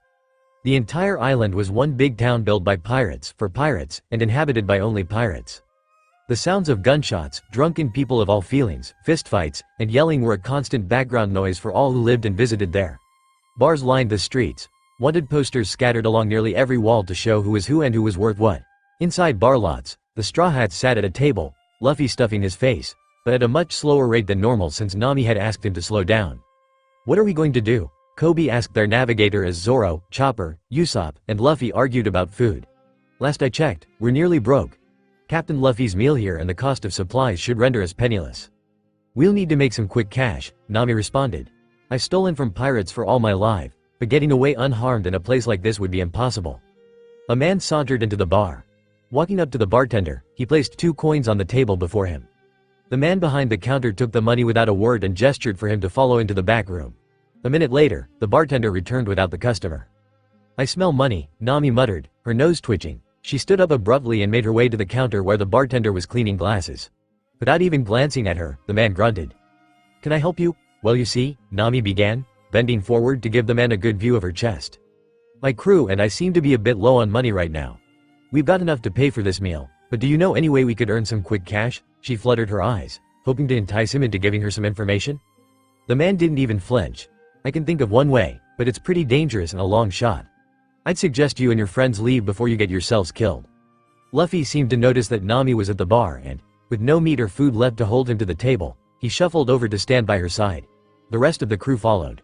The entire island was one big town built by pirates, for pirates, and inhabited by only pirates. The sounds of gunshots, drunken people of all feelings, fistfights, and yelling were a constant background noise for all who lived and visited there. Bars lined the streets. Wanted posters scattered along nearly every wall to show who was who and who was worth what. Inside bar lots, the Straw Hats sat at a table, Luffy stuffing his face, but at a much slower rate than normal since Nami had asked him to slow down. "What are we going to do?" Coby asked their navigator as Zoro, Chopper, Usopp, and Luffy argued about food. "Last I checked, we're nearly broke. Captain Luffy's meal here and the cost of supplies should render us penniless." "We'll need to make some quick cash," Nami responded. "I've stolen from pirates for all my life, but getting away unharmed in a place like this would be impossible." A man sauntered into the bar. Walking up to the bartender, he placed 2 coins on the table before him. The man behind the counter took the money without a word and gestured for him to follow into the back room. A minute later, the bartender returned without the customer. "I smell money," Nami muttered, her nose twitching. She stood up abruptly and made her way to the counter where the bartender was cleaning glasses. Without even glancing at her, the man grunted. "Can I help you?" "Well, you see," Nami began, bending forward to give the man a good view of her chest. "My crew and I seem to be a bit low on money right now. We've got enough to pay for this meal, but do you know any way we could earn some quick cash?" She fluttered her eyes, hoping to entice him into giving her some information. The man didn't even flinch. "I can think of one way, but it's pretty dangerous and a long shot. I'd suggest you and your friends leave before you get yourselves killed." Luffy seemed to notice that Nami was at the bar and, with no meat or food left to hold him to the table, he shuffled over to stand by her side. The rest of the crew followed.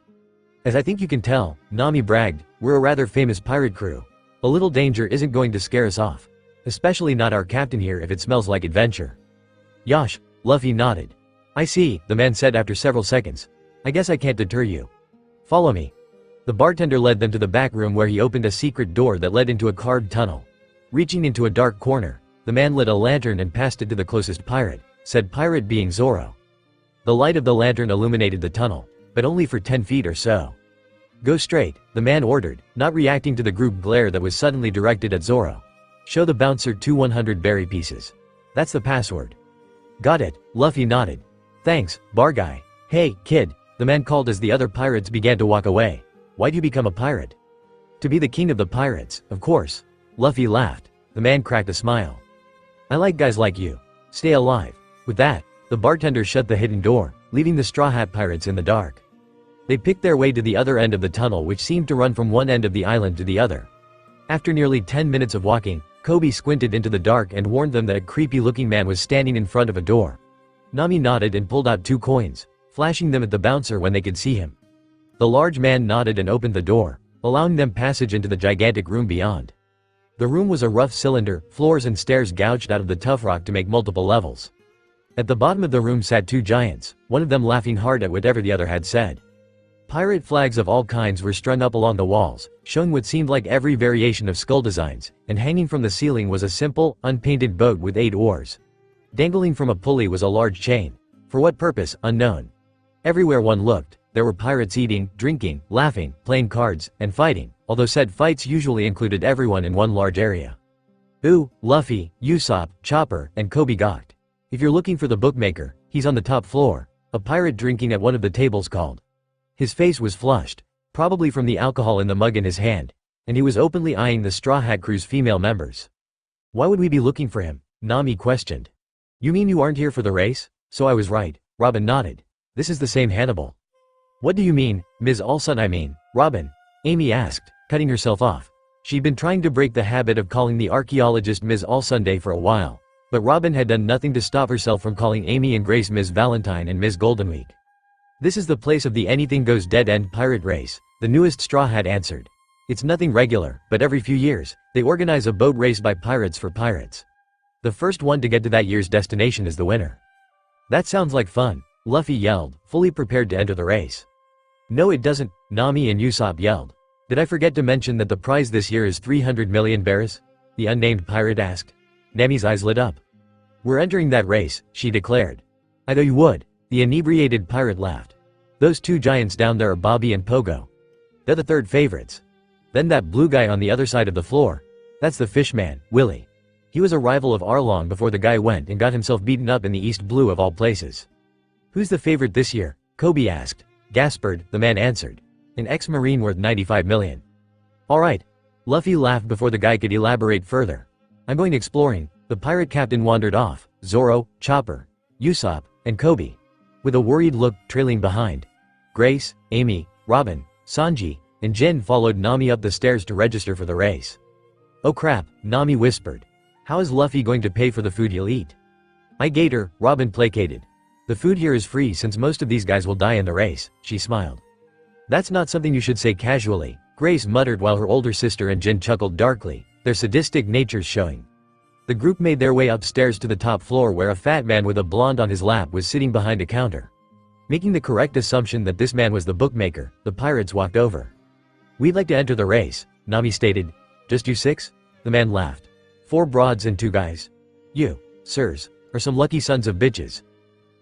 "As I think you can tell," Nami bragged, "we're a rather famous pirate crew. A little danger isn't going to scare us off. Especially not our captain here if it smells like adventure." "Yosh," Luffy nodded. "I see," the man said after several seconds. "I guess I can't deter you. Follow me." The bartender led them to the back room where he opened a secret door that led into a carved tunnel. Reaching into a dark corner, the man lit a lantern and passed it to the closest pirate, said pirate being Zoro. The light of the lantern illuminated the tunnel, but only for 10 feet or so. "Go straight," the man ordered, not reacting to the group glare that was suddenly directed at Zoro. "Show the bouncer 2 100 berry pieces. That's the password." "Got it," Luffy nodded. "Thanks, bar guy." "Hey, kid," the man called as the other pirates began to walk away. "Why'd you become a pirate?" "To be the king of the pirates, of course." Luffy laughed. The man cracked a smile. "I like guys like you. Stay alive." With that, the bartender shut the hidden door, leaving the Straw Hat Pirates in the dark. They picked their way to the other end of the tunnel, which seemed to run from one end of the island to the other. After nearly 10 minutes of walking, Coby squinted into the dark and warned them that a creepy-looking man was standing in front of a door. Nami nodded and pulled out 2 coins, flashing them at the bouncer when they could see him. The large man nodded and opened the door, allowing them passage into the gigantic room beyond. The room was a rough cylinder, floors and stairs gouged out of the tough rock to make multiple levels. At the bottom of the room sat 2 giants, one of them laughing hard at whatever the other had said. Pirate flags of all kinds were strung up along the walls, showing what seemed like every variation of skull designs, and hanging from the ceiling was a simple, unpainted boat with 8 oars. Dangling from a pulley was a large chain. For what purpose, unknown. Everywhere one looked, there were pirates eating, drinking, laughing, playing cards, and fighting, although said fights usually included everyone in one large area. Ooh, Luffy, Usopp, Chopper, and Coby gawked. If you're looking for the bookmaker, he's on the top floor, a pirate drinking at one of the tables called. His face was flushed, probably from the alcohol in the mug in his hand, and he was openly eyeing the Straw Hat Crew's female members. Why would we be looking for him? Nami questioned. You mean you aren't here for the race? So I was right, Robin nodded. This is the same Hannibal. What do you mean, Ms. Olson? I mean, Robin? Amy asked, cutting herself off. She'd been trying to break the habit of calling the archaeologist Ms. Allsunday for a while, but Robin had done nothing to stop herself from calling Amy and Grace Ms. Valentine and Ms. Goldenweek. This is the place of the Anything Goes Dead End pirate race, the newest Straw Hat answered. It's nothing regular, but every few years, they organize a boat race by pirates for pirates. The first one to get to that year's destination is the winner. That sounds like fun, Luffy yelled, fully prepared to enter the race. No it doesn't, Nami and Usopp yelled. Did I forget to mention that the prize this year is 300 million bears? The unnamed pirate asked. Nami's eyes lit up. We're entering that race, she declared. I thought you would. The inebriated pirate laughed. Those 2 giants down there are Bobby and Pogo. They're the 3rd favorites. Then that blue guy on the other side of the floor. That's the fishman, Willie. He was a rival of Arlong before the guy went and got himself beaten up in the East Blue of all places. Who's the favorite this year? Coby asked. Gaspard, the man answered. An ex-marine worth 95 million. Alright. Luffy laughed before the guy could elaborate further. I'm going exploring. The pirate captain wandered off. Zoro, Chopper, Usopp, and Coby. With a worried look trailing behind. Grace, Amy, Robin, Sanji, and Jin followed Nami up the stairs to register for the race. Oh crap, Nami whispered. How is Luffy going to pay for the food he'll eat? I Gator, Robin placated. The food here is free since most of these guys will die in the race, she smiled. That's not something you should say casually, Grace muttered while her older sister and Jin chuckled darkly, their sadistic natures showing. The group made their way upstairs to the top floor where a fat man with a blonde on his lap was sitting behind a counter. Making the correct assumption that this man was the bookmaker, the pirates walked over. We'd like to enter the race, Nami stated. Just you 6? The man laughed. 4 broads and 2 guys. You, sirs, are some lucky sons of bitches.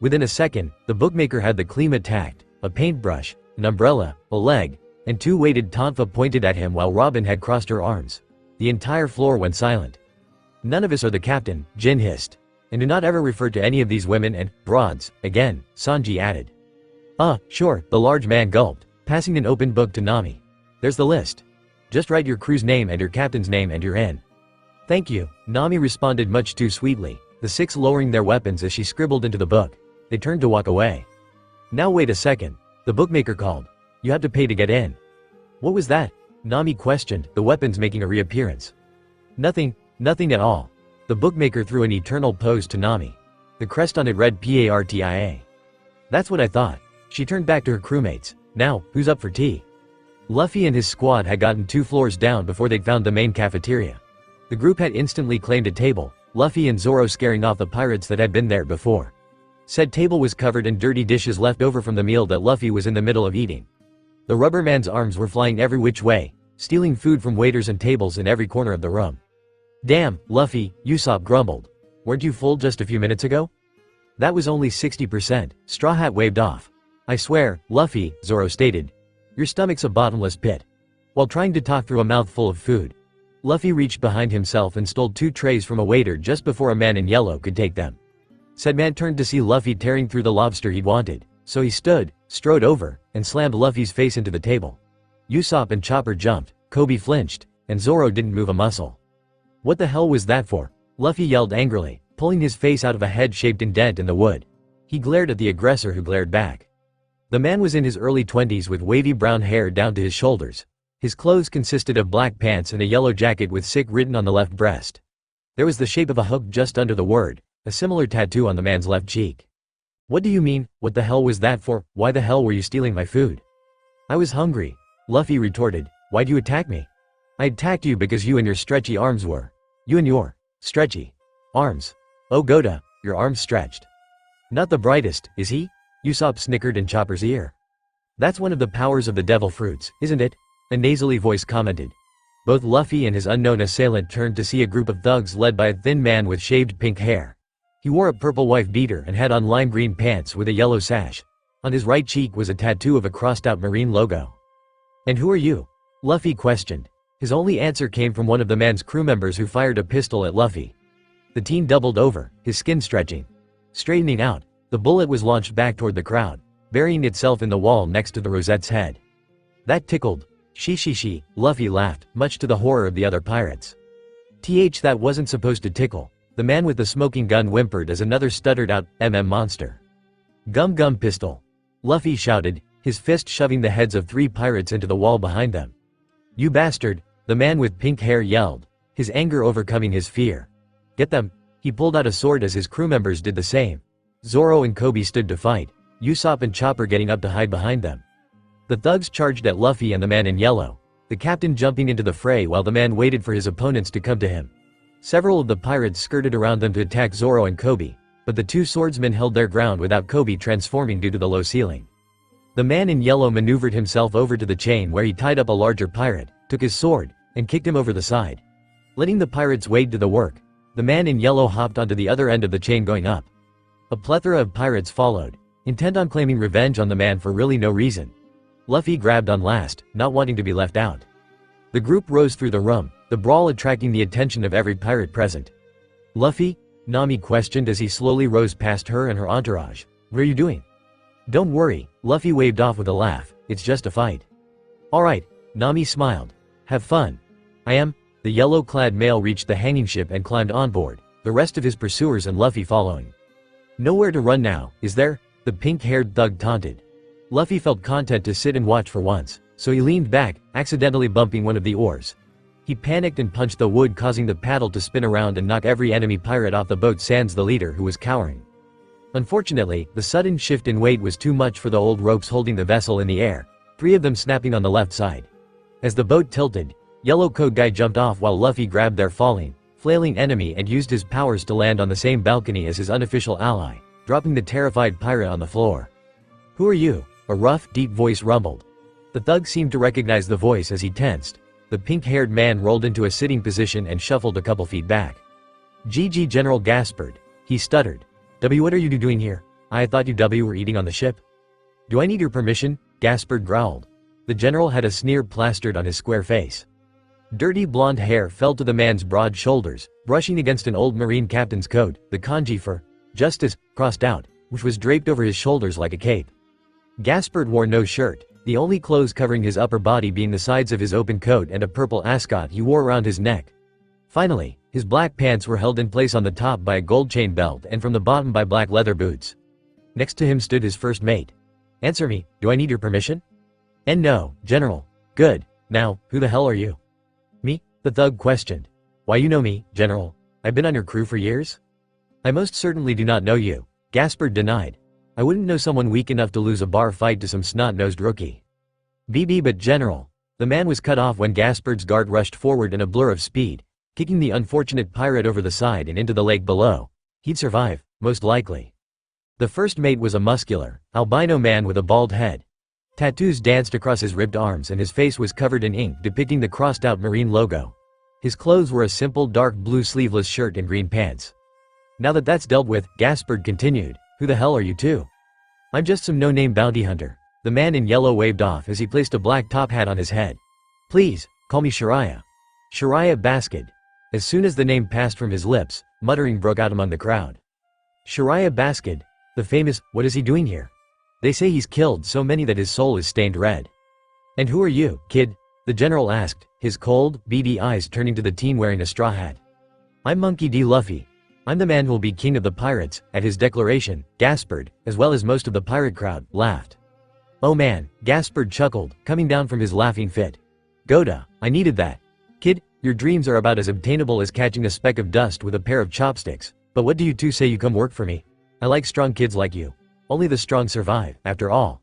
Within a second, the bookmaker had the Klima tacked, a paintbrush, an umbrella, a leg, and 2 weighted tonfa pointed at him while Robin had crossed her arms. The entire floor went silent. None of us are the captain, Jin hissed. And do not ever refer to any of these women and broads again, Sanji added. Sure, the large man gulped, passing an open book to Nami. There's the list. Just write your crew's name and your captain's name and you're in. Thank you, Nami responded much too sweetly, the 6 lowering their weapons as she scribbled into the book. They turned to walk away. Now wait a second, the bookmaker called. You have to pay to get in. What was that? Nami questioned, the weapons making a reappearance. Nothing at all. The bookmaker threw an eternal pose to Nami. The crest on it read PARTIA. That's what I thought. She turned back to her crewmates. Now, who's up for tea? Luffy and his squad had gotten 2 floors down before they'd found the main cafeteria. The group had instantly claimed a table, Luffy and Zoro scaring off the pirates that had been there before. Said table was covered in dirty dishes left over from the meal that Luffy was in the middle of eating. The rubber man's arms were flying every which way, stealing food from waiters and tables in every corner of the room. Damn, Luffy, Usopp grumbled. Weren't you full just a few minutes ago? That was only 60%, Straw Hat waved off. I swear, Luffy, Zoro stated. Your stomach's a bottomless pit. While trying to talk through a mouthful of food, Luffy reached behind himself and stole 2 trays from a waiter just before a man in yellow could take them. Said man turned to see Luffy tearing through the lobster he'd wanted, so he strode over, and slammed Luffy's face into the table. Usopp and Chopper jumped, Coby flinched, and Zoro didn't move a muscle. What the hell was that for? Luffy yelled angrily, pulling his face out of a head-shaped indent in the wood. He glared at the aggressor who glared back. The man was in his early 20s with wavy brown hair down to his shoulders. His clothes consisted of black pants and a yellow jacket with sick written on the left breast. There was the shape of a hook just under the word, a similar tattoo on the man's left cheek. What do you mean? What the hell was that for? Why the hell were you stealing my food? I was hungry, Luffy retorted. Why'd you attack me? I attacked you because you and your stretchy arms were. You and your stretchy arms. Oh Goda, your arms stretched. Not the brightest, is he? Usopp snickered in Chopper's ear. That's one of the powers of the devil fruits, isn't it? A nasally voice commented. Both Luffy and his unknown assailant turned to see a group of thugs led by a thin man with shaved pink hair. He wore a purple wife beater and had on lime green pants with a yellow sash. On his right cheek was a tattoo of a crossed-out marine logo. And who are you? Luffy questioned. His only answer came from one of the man's crew members who fired a pistol at Luffy. The teen doubled over, his skin stretching. Straightening out, the bullet was launched back toward the crowd, burying itself in the wall next to the Rosette's head. That tickled. She, Luffy laughed, much to the horror of the other pirates. That wasn't supposed to tickle. The man with the smoking gun whimpered as another stuttered out, monster. Gum pistol. Luffy shouted, his fist shoving the heads of 3 pirates into the wall behind them. You bastard, the man with pink hair yelled, his anger overcoming his fear. Get them. He pulled out a sword as his crew members did the same. Zoro and Coby stood to fight, Usopp and Chopper getting up to hide behind them. The thugs charged at Luffy and the man in yellow, the captain jumping into the fray while the man waited for his opponents to come to him. Several of the pirates skirted around them to attack Zoro and Coby, but the 2 swordsmen held their ground without Coby transforming due to the low ceiling. The man in yellow maneuvered himself over to the chain where he tied up a larger pirate, took his sword, and kicked him over the side. Letting the pirates wade to the work, the man in yellow hopped onto the other end of the chain going up. A plethora of pirates followed, intent on claiming revenge on the man for really no reason. Luffy grabbed on last, not wanting to be left out. The group rose through the room, the brawl attracting the attention of every pirate present. Luffy? Nami questioned as he slowly rose past her and her entourage. What are you doing? Don't worry, Luffy waved off with a laugh, it's just a fight. Alright, Nami smiled. Have fun. I am. The yellow-clad male reached the hanging ship and climbed on board, the rest of his pursuers and Luffy following. Nowhere to run now, is there? The pink-haired thug taunted. Luffy felt content to sit and watch for once, so he leaned back, accidentally bumping one of the oars. He panicked and punched the wood, causing the paddle to spin around and knock every enemy pirate off the boat sans the leader, who was cowering. Unfortunately, the sudden shift in weight was too much for the old ropes holding the vessel in the air, 3 of them snapping on the left side. As the boat tilted, Yellow Coat Guy jumped off while Luffy grabbed their falling, flailing enemy and used his powers to land on the same balcony as his unofficial ally, dropping the terrified pirate on the floor. Who are you? A rough, deep voice rumbled. The thug seemed to recognize the voice as he tensed. The pink-haired man rolled into a sitting position and shuffled a couple feet back. GG General Gaspard, he stuttered. What are you doing here? I thought you were eating on the ship. Do I need your permission? Gaspard growled. The general had a sneer plastered on his square face. Dirty blonde hair fell to the man's broad shoulders, brushing against an old marine captain's coat, the kanji for justice, crossed out, which was draped over his shoulders like a cape. Gaspard wore no shirt, the only clothes covering his upper body being the sides of his open coat and a purple ascot he wore around his neck. Finally, his black pants were held in place on the top by a gold chain belt and from the bottom by black leather boots. Next to him stood his first mate. Answer me, do I need your permission? And no, General. Good. Now, who the hell are you? Me? The thug questioned. Why, you know me, General. I've been on your crew for years. I most certainly do not know you, Gaspard denied. I wouldn't know someone weak enough to lose a bar fight to some snot-nosed rookie. But General. The man was cut off when Gaspard's guard rushed forward in a blur of speed, kicking the unfortunate pirate over the side and into the lake below. He'd survive, most likely. The first mate was a muscular, albino man with a bald head. Tattoos danced across his ripped arms and his face was covered in ink depicting the crossed-out marine logo. His clothes were a simple dark blue sleeveless shirt and green pants. Now that that's dealt with, Gaspard continued, who the hell are you two? I'm just some no-name bounty hunter. The man in yellow waved off as he placed a black top hat on his head. Please, call me Shiraya. Shiraya Baskid. As soon as the name passed from his lips, muttering broke out among the crowd. Shiraya Baskid, the famous, what is he doing here? They say he's killed so many that his soul is stained red. And who are you, kid? The general asked, his cold, beady eyes turning to the teen wearing a straw hat. I'm Monkey D. Luffy. I'm the man who'll be king of the pirates. At his declaration, Gaspard, as well as most of the pirate crowd, laughed. "Oh man," Gaspard chuckled, coming down from his laughing fit. "Goda, I needed that. Kid, your dreams are about as obtainable as catching a speck of dust with a pair of chopsticks, but what do you two say you come work for me? I like strong kids like you. Only the strong survive, after all."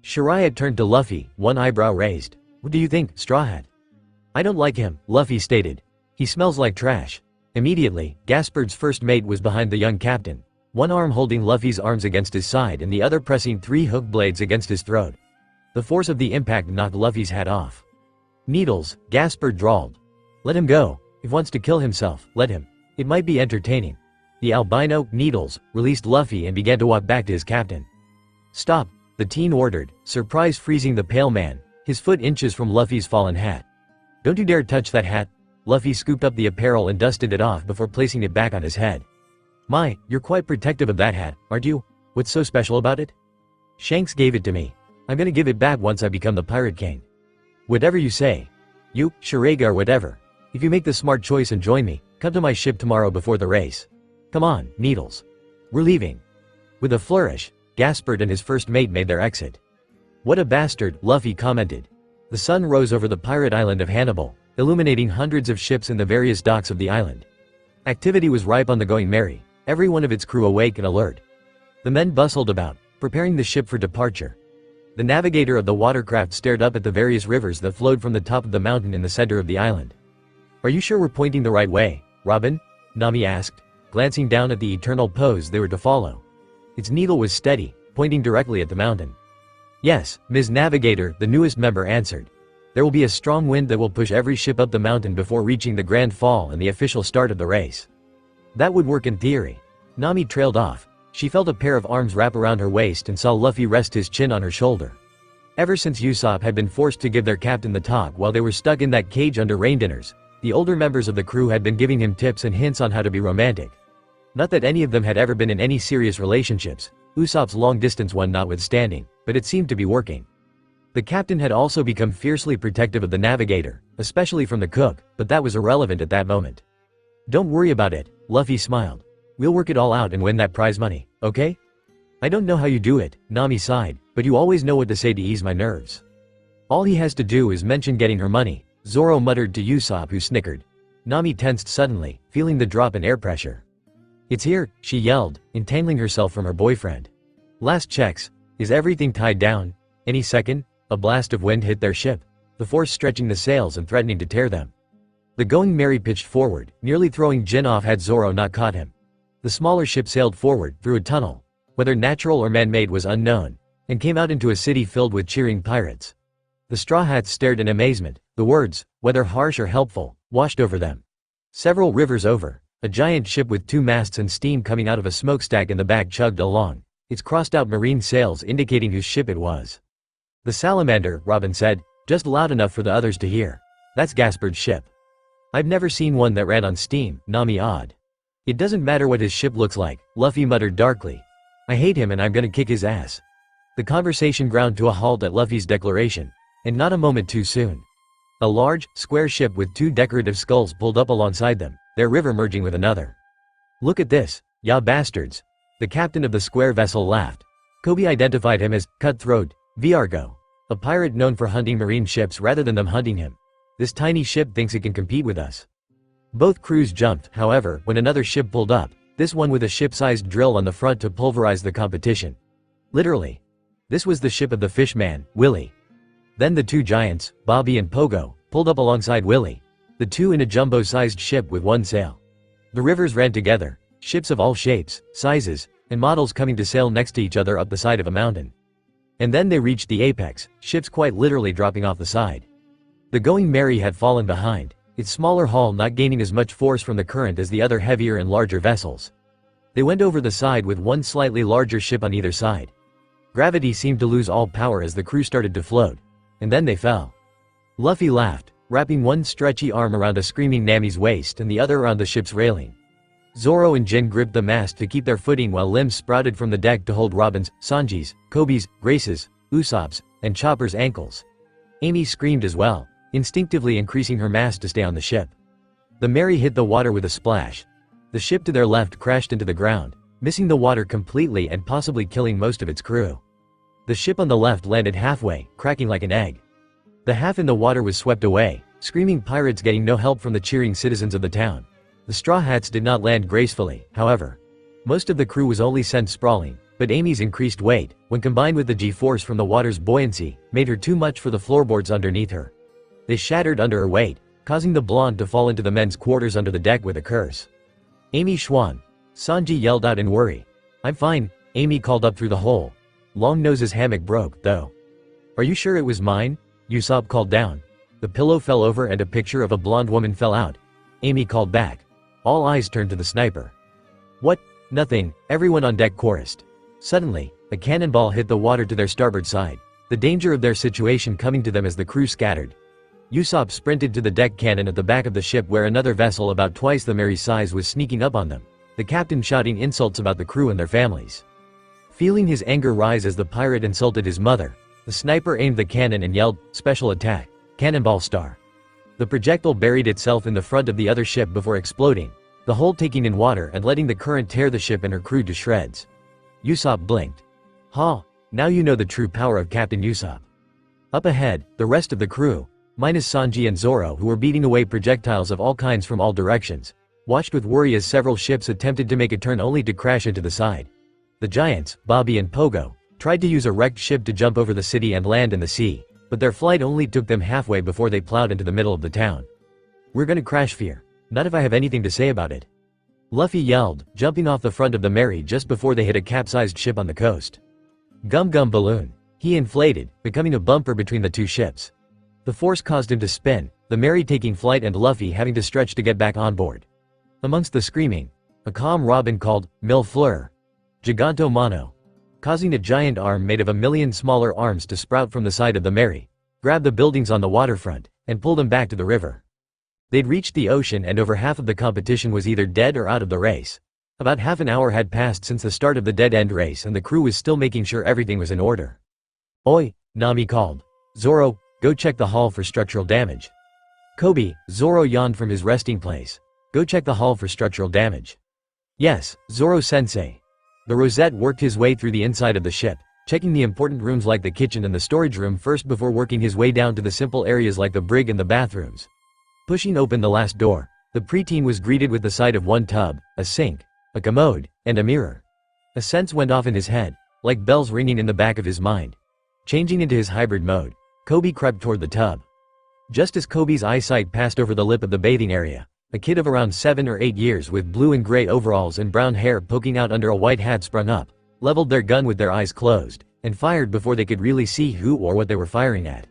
Shariah turned to Luffy, one eyebrow raised. "What do you think, Straw Hat?" "I don't like him," Luffy stated. "He smells like trash." Immediately, Gaspard's first mate was behind the young captain, one arm holding Luffy's arms against his side and the other pressing 3 hook blades against his throat. The force of the impact knocked Luffy's hat off. "Needles," Gaspard drawled. "Let him go. If wants to kill himself, let him. It might be entertaining." The albino, Needles, released Luffy and began to walk back to his captain. "Stop," the teen ordered, surprise freezing the pale man, his foot inches from Luffy's fallen hat. "Don't you dare touch that hat." Luffy scooped up the apparel and dusted it off before placing it back on his head. "My, you're quite protective of that hat, aren't you? What's so special about it?" "Shanks gave it to me. I'm gonna give it back once I become the Pirate King." "Whatever you say. You, Shirega or whatever. If you make the smart choice and join me, come to my ship tomorrow before the race. Come on, Needles. We're leaving." With a flourish, Gaspard and his first mate made their exit. "What a bastard," Luffy commented. The sun rose over the pirate island of Hannibal, illuminating hundreds of ships in the various docks of the island. Activity was ripe on the Going Merry, every one of its crew awake and alert. The men bustled about, preparing the ship for departure. The navigator of the watercraft stared up at the various rivers that flowed from the top of the mountain in the center of the island. "Are you sure we're pointing the right way, Robin?" Nami asked, glancing down at the eternal pose they were to follow. Its needle was steady, pointing directly at the mountain. "Yes, Ms. Navigator," the newest member answered. "There will be a strong wind that will push every ship up the mountain before reaching the Grand Fall and the official start of the race." "That would work in theory." Nami trailed off. She felt a pair of arms wrap around her waist and saw Luffy rest his chin on her shoulder. Ever since Usopp had been forced to give their captain the talk while they were stuck in that cage under rain dinners, the older members of the crew had been giving him tips and hints on how to be romantic. Not that any of them had ever been in any serious relationships, Usopp's long-distance one notwithstanding, but it seemed to be working. The captain had also become fiercely protective of the navigator, especially from the cook, but that was irrelevant at that moment. "Don't worry about it," Luffy smiled. "We'll work it all out and win that prize money, okay?" "I don't know how you do it," Nami sighed, "but you always know what to say to ease my nerves." "All he has to do is mention getting her money," Zoro muttered to Usopp, who snickered. Nami tensed suddenly, feeling the drop in air pressure. "It's here," she yelled, entangling herself from her boyfriend. "Last checks. Is everything tied down? Any second?" A blast of wind hit their ship, the force stretching the sails and threatening to tear them. The Going Merry pitched forward, nearly throwing Jin off had Zoro not caught him. The smaller ship sailed forward, through a tunnel, whether natural or man-made was unknown, and came out into a city filled with cheering pirates. The Straw Hats stared in amazement, the words, whether harsh or helpful, washed over them. Several rivers over, a giant ship with 2 masts and steam coming out of a smokestack in the back chugged along, its crossed-out marine sails indicating whose ship it was. "The Salamander," Robin said, just loud enough for the others to hear. "That's Gaspard's ship." "I've never seen one that ran on steam," Nami awed. "It doesn't matter what his ship looks like," Luffy muttered darkly. "I hate him and I'm gonna kick his ass." The conversation ground to a halt at Luffy's declaration, and not a moment too soon. A large, square ship with 2 decorative skulls pulled up alongside them, their river merging with another. "Look at this, ya bastards." The captain of the square vessel laughed. Coby identified him as Cutthroat Viargo, a pirate known for hunting marine ships rather than them hunting him. "This tiny ship thinks it can compete with us." Both crews jumped, however, when another ship pulled up, this one with a ship-sized drill on the front to pulverize the competition. Literally. This was the ship of the Fishman, Willy. Then the 2 giants, Bobby and Pogo, pulled up alongside Willy, the 2 in a jumbo-sized ship with 1 sail. The rivers ran together, ships of all shapes, sizes, and models coming to sail next to each other up the side of a mountain. And then they reached the apex, ships quite literally dropping off the side. The Going Merry had fallen behind, its smaller hull not gaining as much force from the current as the other heavier and larger vessels. They went over the side with 1 slightly larger ship on either side. Gravity seemed to lose all power as the crew started to float, and then they fell. Luffy laughed, wrapping 1 stretchy arm around a screaming Nami's waist and the other around the ship's railing. Zoro and Jin gripped the mast to keep their footing while limbs sprouted from the deck to hold Robin's, Sanji's, Koby's, Grace's, Usopp's, and Chopper's ankles. Amy screamed as well, instinctively increasing her mast to stay on the ship. The Merry hit the water with a splash. The ship to their left crashed into the ground, missing the water completely and possibly killing most of its crew. The ship on the left landed halfway, cracking like an egg. The half in the water was swept away, screaming pirates getting no help from the cheering citizens of the town. The Straw Hats did not land gracefully, however. Most of the crew was only sent sprawling, but Amy's increased weight, when combined with the G-force from the water's buoyancy, made her too much for the floorboards underneath her. They shattered under her weight, causing the blonde to fall into the men's quarters under the deck with a curse. Amy Schwan. Sanji yelled out in worry. I'm fine, Amy called up through the hole. Longnose's hammock broke, though. Are you sure it was mine? Usopp called down. The pillow fell over and a picture of a blonde woman fell out. Amy called back. All eyes turned to the sniper. What? Nothing, everyone on deck chorused. Suddenly, a cannonball hit the water to their starboard side, the danger of their situation coming to them as the crew scattered. Usopp sprinted to the deck cannon at the back of the ship where another vessel about twice the Mary's size was sneaking up on them, the captain shouting insults about the crew and their families. Feeling his anger rise as the pirate insulted his mother, the sniper aimed the cannon and yelled, "Special attack, cannonball star." The projectile buried itself in the front of the other ship before exploding, the hull taking in water and letting the current tear the ship and her crew to shreds. Usopp blinked. Ha! Now you know the true power of Captain Usopp. Up ahead, the rest of the crew, minus Sanji and Zoro who were beating away projectiles of all kinds from all directions, watched with worry as several ships attempted to make a turn only to crash into the side. The giants, Bobby and Pogo, tried to use a wrecked ship to jump over the city and land in the sea, but their flight only took them halfway before they plowed into the middle of the town. We're gonna crash, Fear. Not if I have anything to say about it. Luffy yelled, jumping off the front of the Mary just before they hit a capsized ship on the coast. Gum Gum Balloon. He inflated, becoming a bumper between the two ships. The force caused him to spin, the Mary taking flight and Luffy having to stretch to get back on board. Amongst the screaming, a calm Robin called, Mille Fleur. Giganto Mano. Causing a giant arm made of a million smaller arms to sprout from the side of the Mary, grab the buildings on the waterfront, and pull them back to the river. They'd reached the ocean and over half of the competition was either dead or out of the race. About half an hour had passed since the start of the dead-end race and the crew was still making sure everything was in order. Oi, Nami called. Zoro, go check the hull for structural damage. Coby, Zoro yawned from his resting place. Go check the hull for structural damage. Yes, Zoro-sensei. The Rosette worked his way through the inside of the ship, checking the important rooms like the kitchen and the storage room first before working his way down to the simple areas like the brig and the bathrooms. Pushing open the last door, the preteen was greeted with the sight of one tub, a sink, a commode, and a mirror. A sense went off in his head, like bells ringing in the back of his mind. Changing into his hybrid mode, Coby crept toward the tub. Just as Coby's eyesight passed over the lip of the bathing area, a kid of around 7 or 8 years with blue and gray overalls and brown hair poking out under a white hat sprung up, leveled their gun with their eyes closed, and fired before they could really see who or what they were firing at.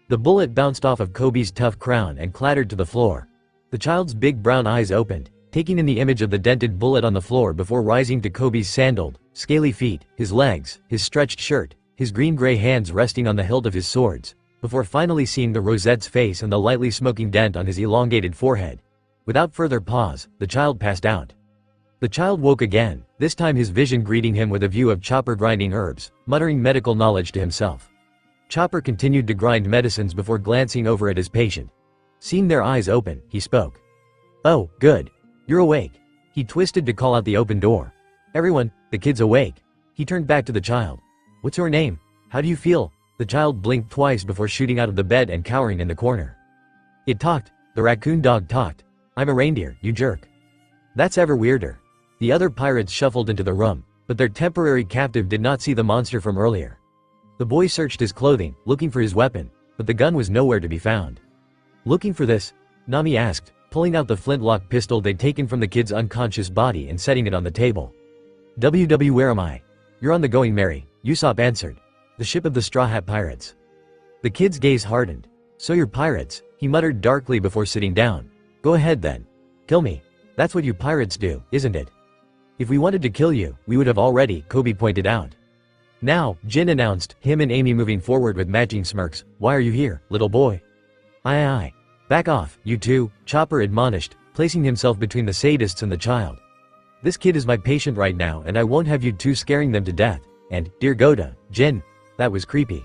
The bullet bounced off of Coby's tough crown and clattered to the floor. The child's big brown eyes opened, taking in the image of the dented bullet on the floor before rising to Coby's sandaled, scaly feet, his legs, his stretched shirt, his green-gray hands resting on the hilt of his swords, before finally seeing the Rosette's face and the lightly smoking dent on his elongated forehead. Without further pause, the child passed out. The child woke again, this time his vision greeting him with a view of Chopper grinding herbs, muttering medical knowledge to himself. Chopper continued to grind medicines before glancing over at his patient. Seeing their eyes open, he spoke. Oh, good. You're awake. He twisted to call out the open door. Everyone, the kid's awake. He turned back to the child. What's your name? How do you feel? The child blinked twice before shooting out of the bed and cowering in the corner. It talked. The raccoon dog talked. I'm a reindeer, you jerk. That's ever weirder. The other pirates shuffled into the room, but their temporary captive did not see the monster from earlier. The boy searched his clothing, looking for his weapon, but the gun was nowhere to be found. Looking for this? Nami asked, pulling out the flintlock pistol they'd taken from the kid's unconscious body and setting it on the table. WW, where am I? You're on the Going Merry, Usopp answered. The ship of the Straw Hat Pirates. The kid's gaze hardened. So you're pirates, he muttered darkly before sitting down. Go ahead then. Kill me. That's what you pirates do, isn't it? If we wanted to kill you, we would have already, Coby pointed out. Now, Jin announced, him and Amy moving forward with matching smirks. Why are you here, little boy? Aye. Back off, you two, Chopper admonished, placing himself between the sadists and the child. This kid is my patient right now and I won't have you two scaring them to death. And, dear Goda, Jin. That was creepy.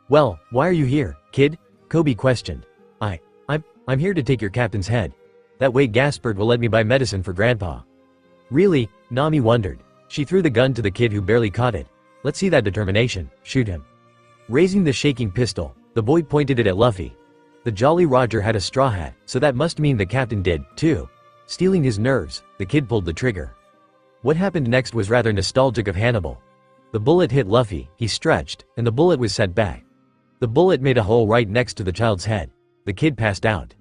Well, why are you here, kid? Coby questioned. I'm here to take your captain's head. That way Gaspard will let me buy medicine for Grandpa. Really? Nami wondered. She threw the gun to the kid who barely caught it. Let's see that determination, shoot him. Raising the shaking pistol, the boy pointed it at Luffy. The Jolly Roger had a straw hat, so that must mean the captain did, too. Stealing his nerves, the kid pulled the trigger. What happened next was rather nostalgic of Hannibal. The bullet hit Luffy, he stretched, and the bullet was sent back. The bullet made a hole right next to the child's head. The kid passed out.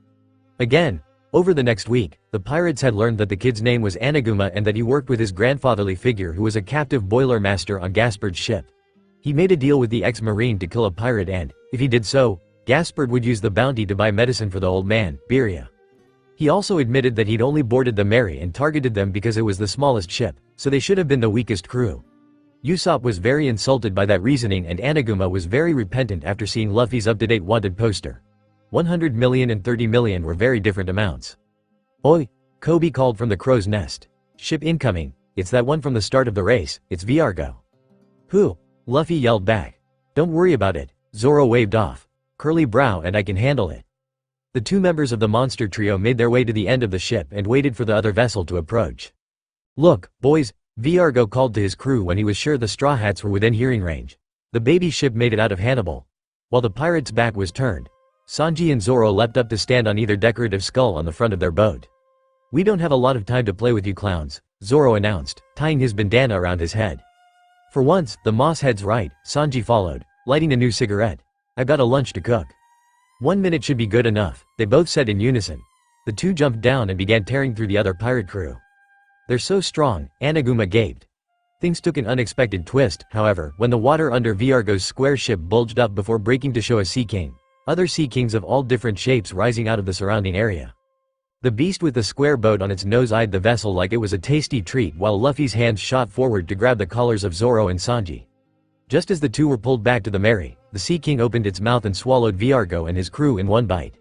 Again, over the next week, the pirates had learned that the kid's name was Anaguma and that he worked with his grandfatherly figure who was a captive boiler master on Gaspard's ship. He made a deal with the ex-marine to kill a pirate and, if he did so, Gaspard would use the bounty to buy medicine for the old man, Beria. He also admitted that he'd only boarded the Mary and targeted them because it was the smallest ship, so they should have been the weakest crew. Usopp was very insulted by that reasoning and Anaguma was very repentant after seeing Luffy's up-to-date wanted poster. 100 million and 30 million were very different amounts. Oi! Coby called from the crow's nest. Ship incoming, it's that one from the start of the race, it's Viargo. Who? Luffy yelled back. Don't worry about it, Zoro waved off. Curly brow and I can handle it. The two members of the monster trio made their way to the end of the ship and waited for the other vessel to approach. Look, boys, Viargo called to his crew when he was sure the Straw Hats were within hearing range. The baby ship made it out of Hannibal. While the pirate's back was turned, Sanji and Zoro leapt up to stand on either decorative skull on the front of their boat. We don't have a lot of time to play with you clowns, Zoro announced, tying his bandana around his head. For once, the moss head's right, Sanji followed, lighting a new cigarette. I've got a lunch to cook. 1 minute should be good enough, they both said in unison. The two jumped down and began tearing through the other pirate crew. They're so strong, Anaguma gaped. Things took an unexpected twist, however, when the water under Viargo's square ship bulged up before breaking to show a sea king. Other sea kings of all different shapes rising out of the surrounding area. The beast with the square boat on its nose eyed the vessel like it was a tasty treat while Luffy's hands shot forward to grab the collars of Zoro and Sanji. Just as the two were pulled back to the Mary, the Sea King opened its mouth and swallowed Viargo and his crew in one bite.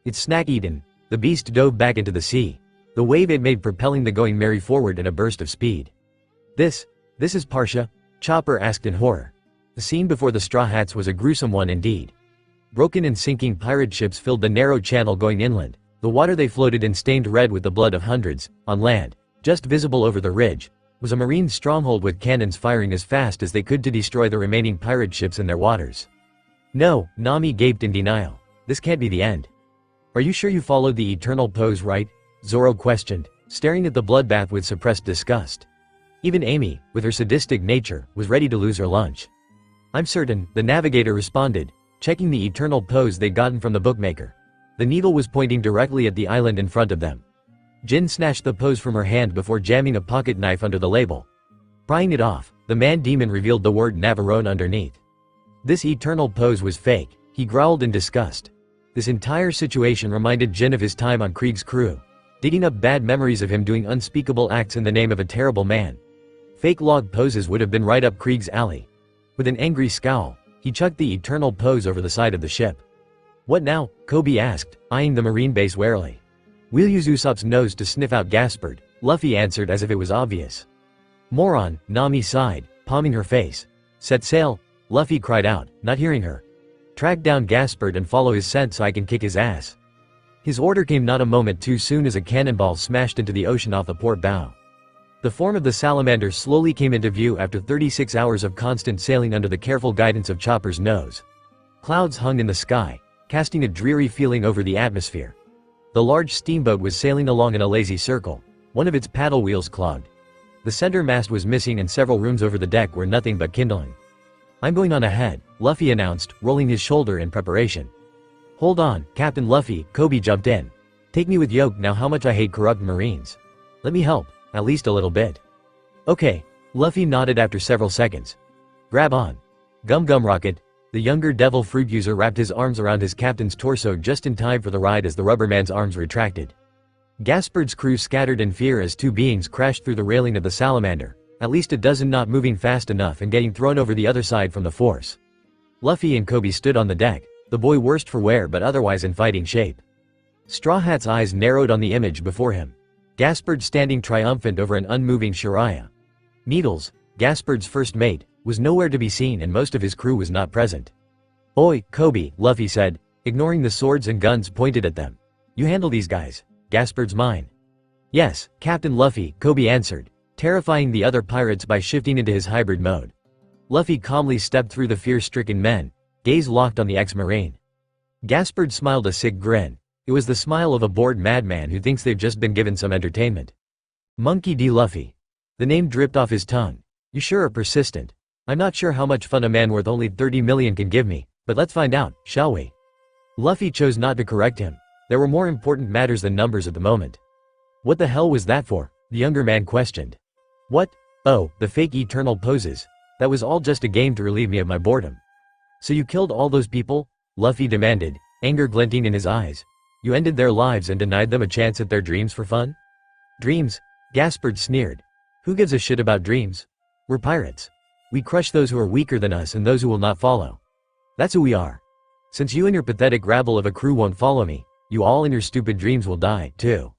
Its snack eaten, the beast dove back into the sea. The wave it made propelling the going Mary forward in a burst of speed. This is Parsha? Chopper asked in horror. The scene before the Straw Hats was a gruesome one indeed. Broken and sinking pirate ships filled the narrow channel going inland. The water they floated in stained red with the blood of hundreds. On land, just visible over the ridge, was a marine stronghold with cannons firing as fast as they could to destroy the remaining pirate ships in their waters. No, Nami gaped in denial. This can't be the end. Are you sure you followed the eternal pose right? Zoro questioned, staring at the bloodbath with suppressed disgust. Even Amy, with her sadistic nature, was ready to lose her lunch. I'm certain, the navigator responded, checking the eternal pose they'd gotten from the bookmaker. The needle was pointing directly at the island in front of them. Jin snatched the pose from her hand before jamming a pocket knife under the label. Prying it off, the man-demon revealed the word Navarone underneath. This eternal pose was fake, he growled in disgust. This entire situation reminded Jin of his time on Krieg's crew, digging up bad memories of him doing unspeakable acts in the name of a terrible man. Fake log poses would have been right up Krieg's alley. With an angry scowl, he chucked the eternal pose over the side of the ship. What now? Coby asked, eyeing the marine base warily. We'll use Usopp's nose to sniff out Gaspard, Luffy answered as if it was obvious. Moron, Nami sighed, palming her face. Set sail, Luffy cried out, not hearing her. Track down Gaspard and follow his scent so I can kick his ass. His order came not a moment too soon as a cannonball smashed into the ocean off the port bow. The form of the salamander slowly came into view after 36 hours of constant sailing under the careful guidance of Chopper's nose. Clouds hung in the sky, casting a dreary feeling over the atmosphere. The large steamboat was sailing along in a lazy circle, one of its paddle wheels clogged. The center mast was missing and several rooms over the deck were nothing but kindling. I'm going on ahead, Luffy announced, rolling his shoulder in preparation. Hold on, Captain Luffy, Coby jumped in. Take me with yoke now how much I hate corrupt marines. Let me help, at least a little bit. Okay, Luffy nodded after several seconds. Grab on. Gum Gum Rocket. The younger devil fruit user wrapped his arms around his captain's torso just in time for the ride as the rubberman's arms retracted. Gaspard's crew scattered in fear as two beings crashed through the railing of the salamander, at least a dozen not moving fast enough and getting thrown over the other side from the force. Luffy and Coby stood on the deck, the boy worst for wear but otherwise in fighting shape. Straw Hat's eyes narrowed on the image before him. Gaspard standing triumphant over an unmoving Shiraya. Needles, Gaspard's first mate, was nowhere to be seen and most of his crew was not present. Oi, Coby, Luffy said, ignoring the swords and guns pointed at them. You handle these guys. Gaspard's mine. Yes, Captain Luffy, Coby answered, terrifying the other pirates by shifting into his hybrid mode. Luffy calmly stepped through the fear-stricken men, gaze locked on the ex-marine. Gaspard smiled a sick grin. It was the smile of a bored madman who thinks they've just been given some entertainment. Monkey D. Luffy. The name dripped off his tongue. You sure are persistent. I'm not sure how much fun a man worth only 30 million can give me, but let's find out, shall we? Luffy chose not to correct him. There were more important matters than numbers at the moment. What the hell was that for? The younger man questioned. What? Oh, the fake eternal poses. That was all just a game to relieve me of my boredom. So you killed all those people? Luffy demanded, anger glinting in his eyes. You ended their lives and denied them a chance at their dreams for fun? Dreams? Gaspard sneered. Who gives a shit about dreams? We're pirates. We crush those who are weaker than us and those who will not follow. That's who we are. Since you and your pathetic rabble of a crew won't follow me, you all in your stupid dreams will die, too.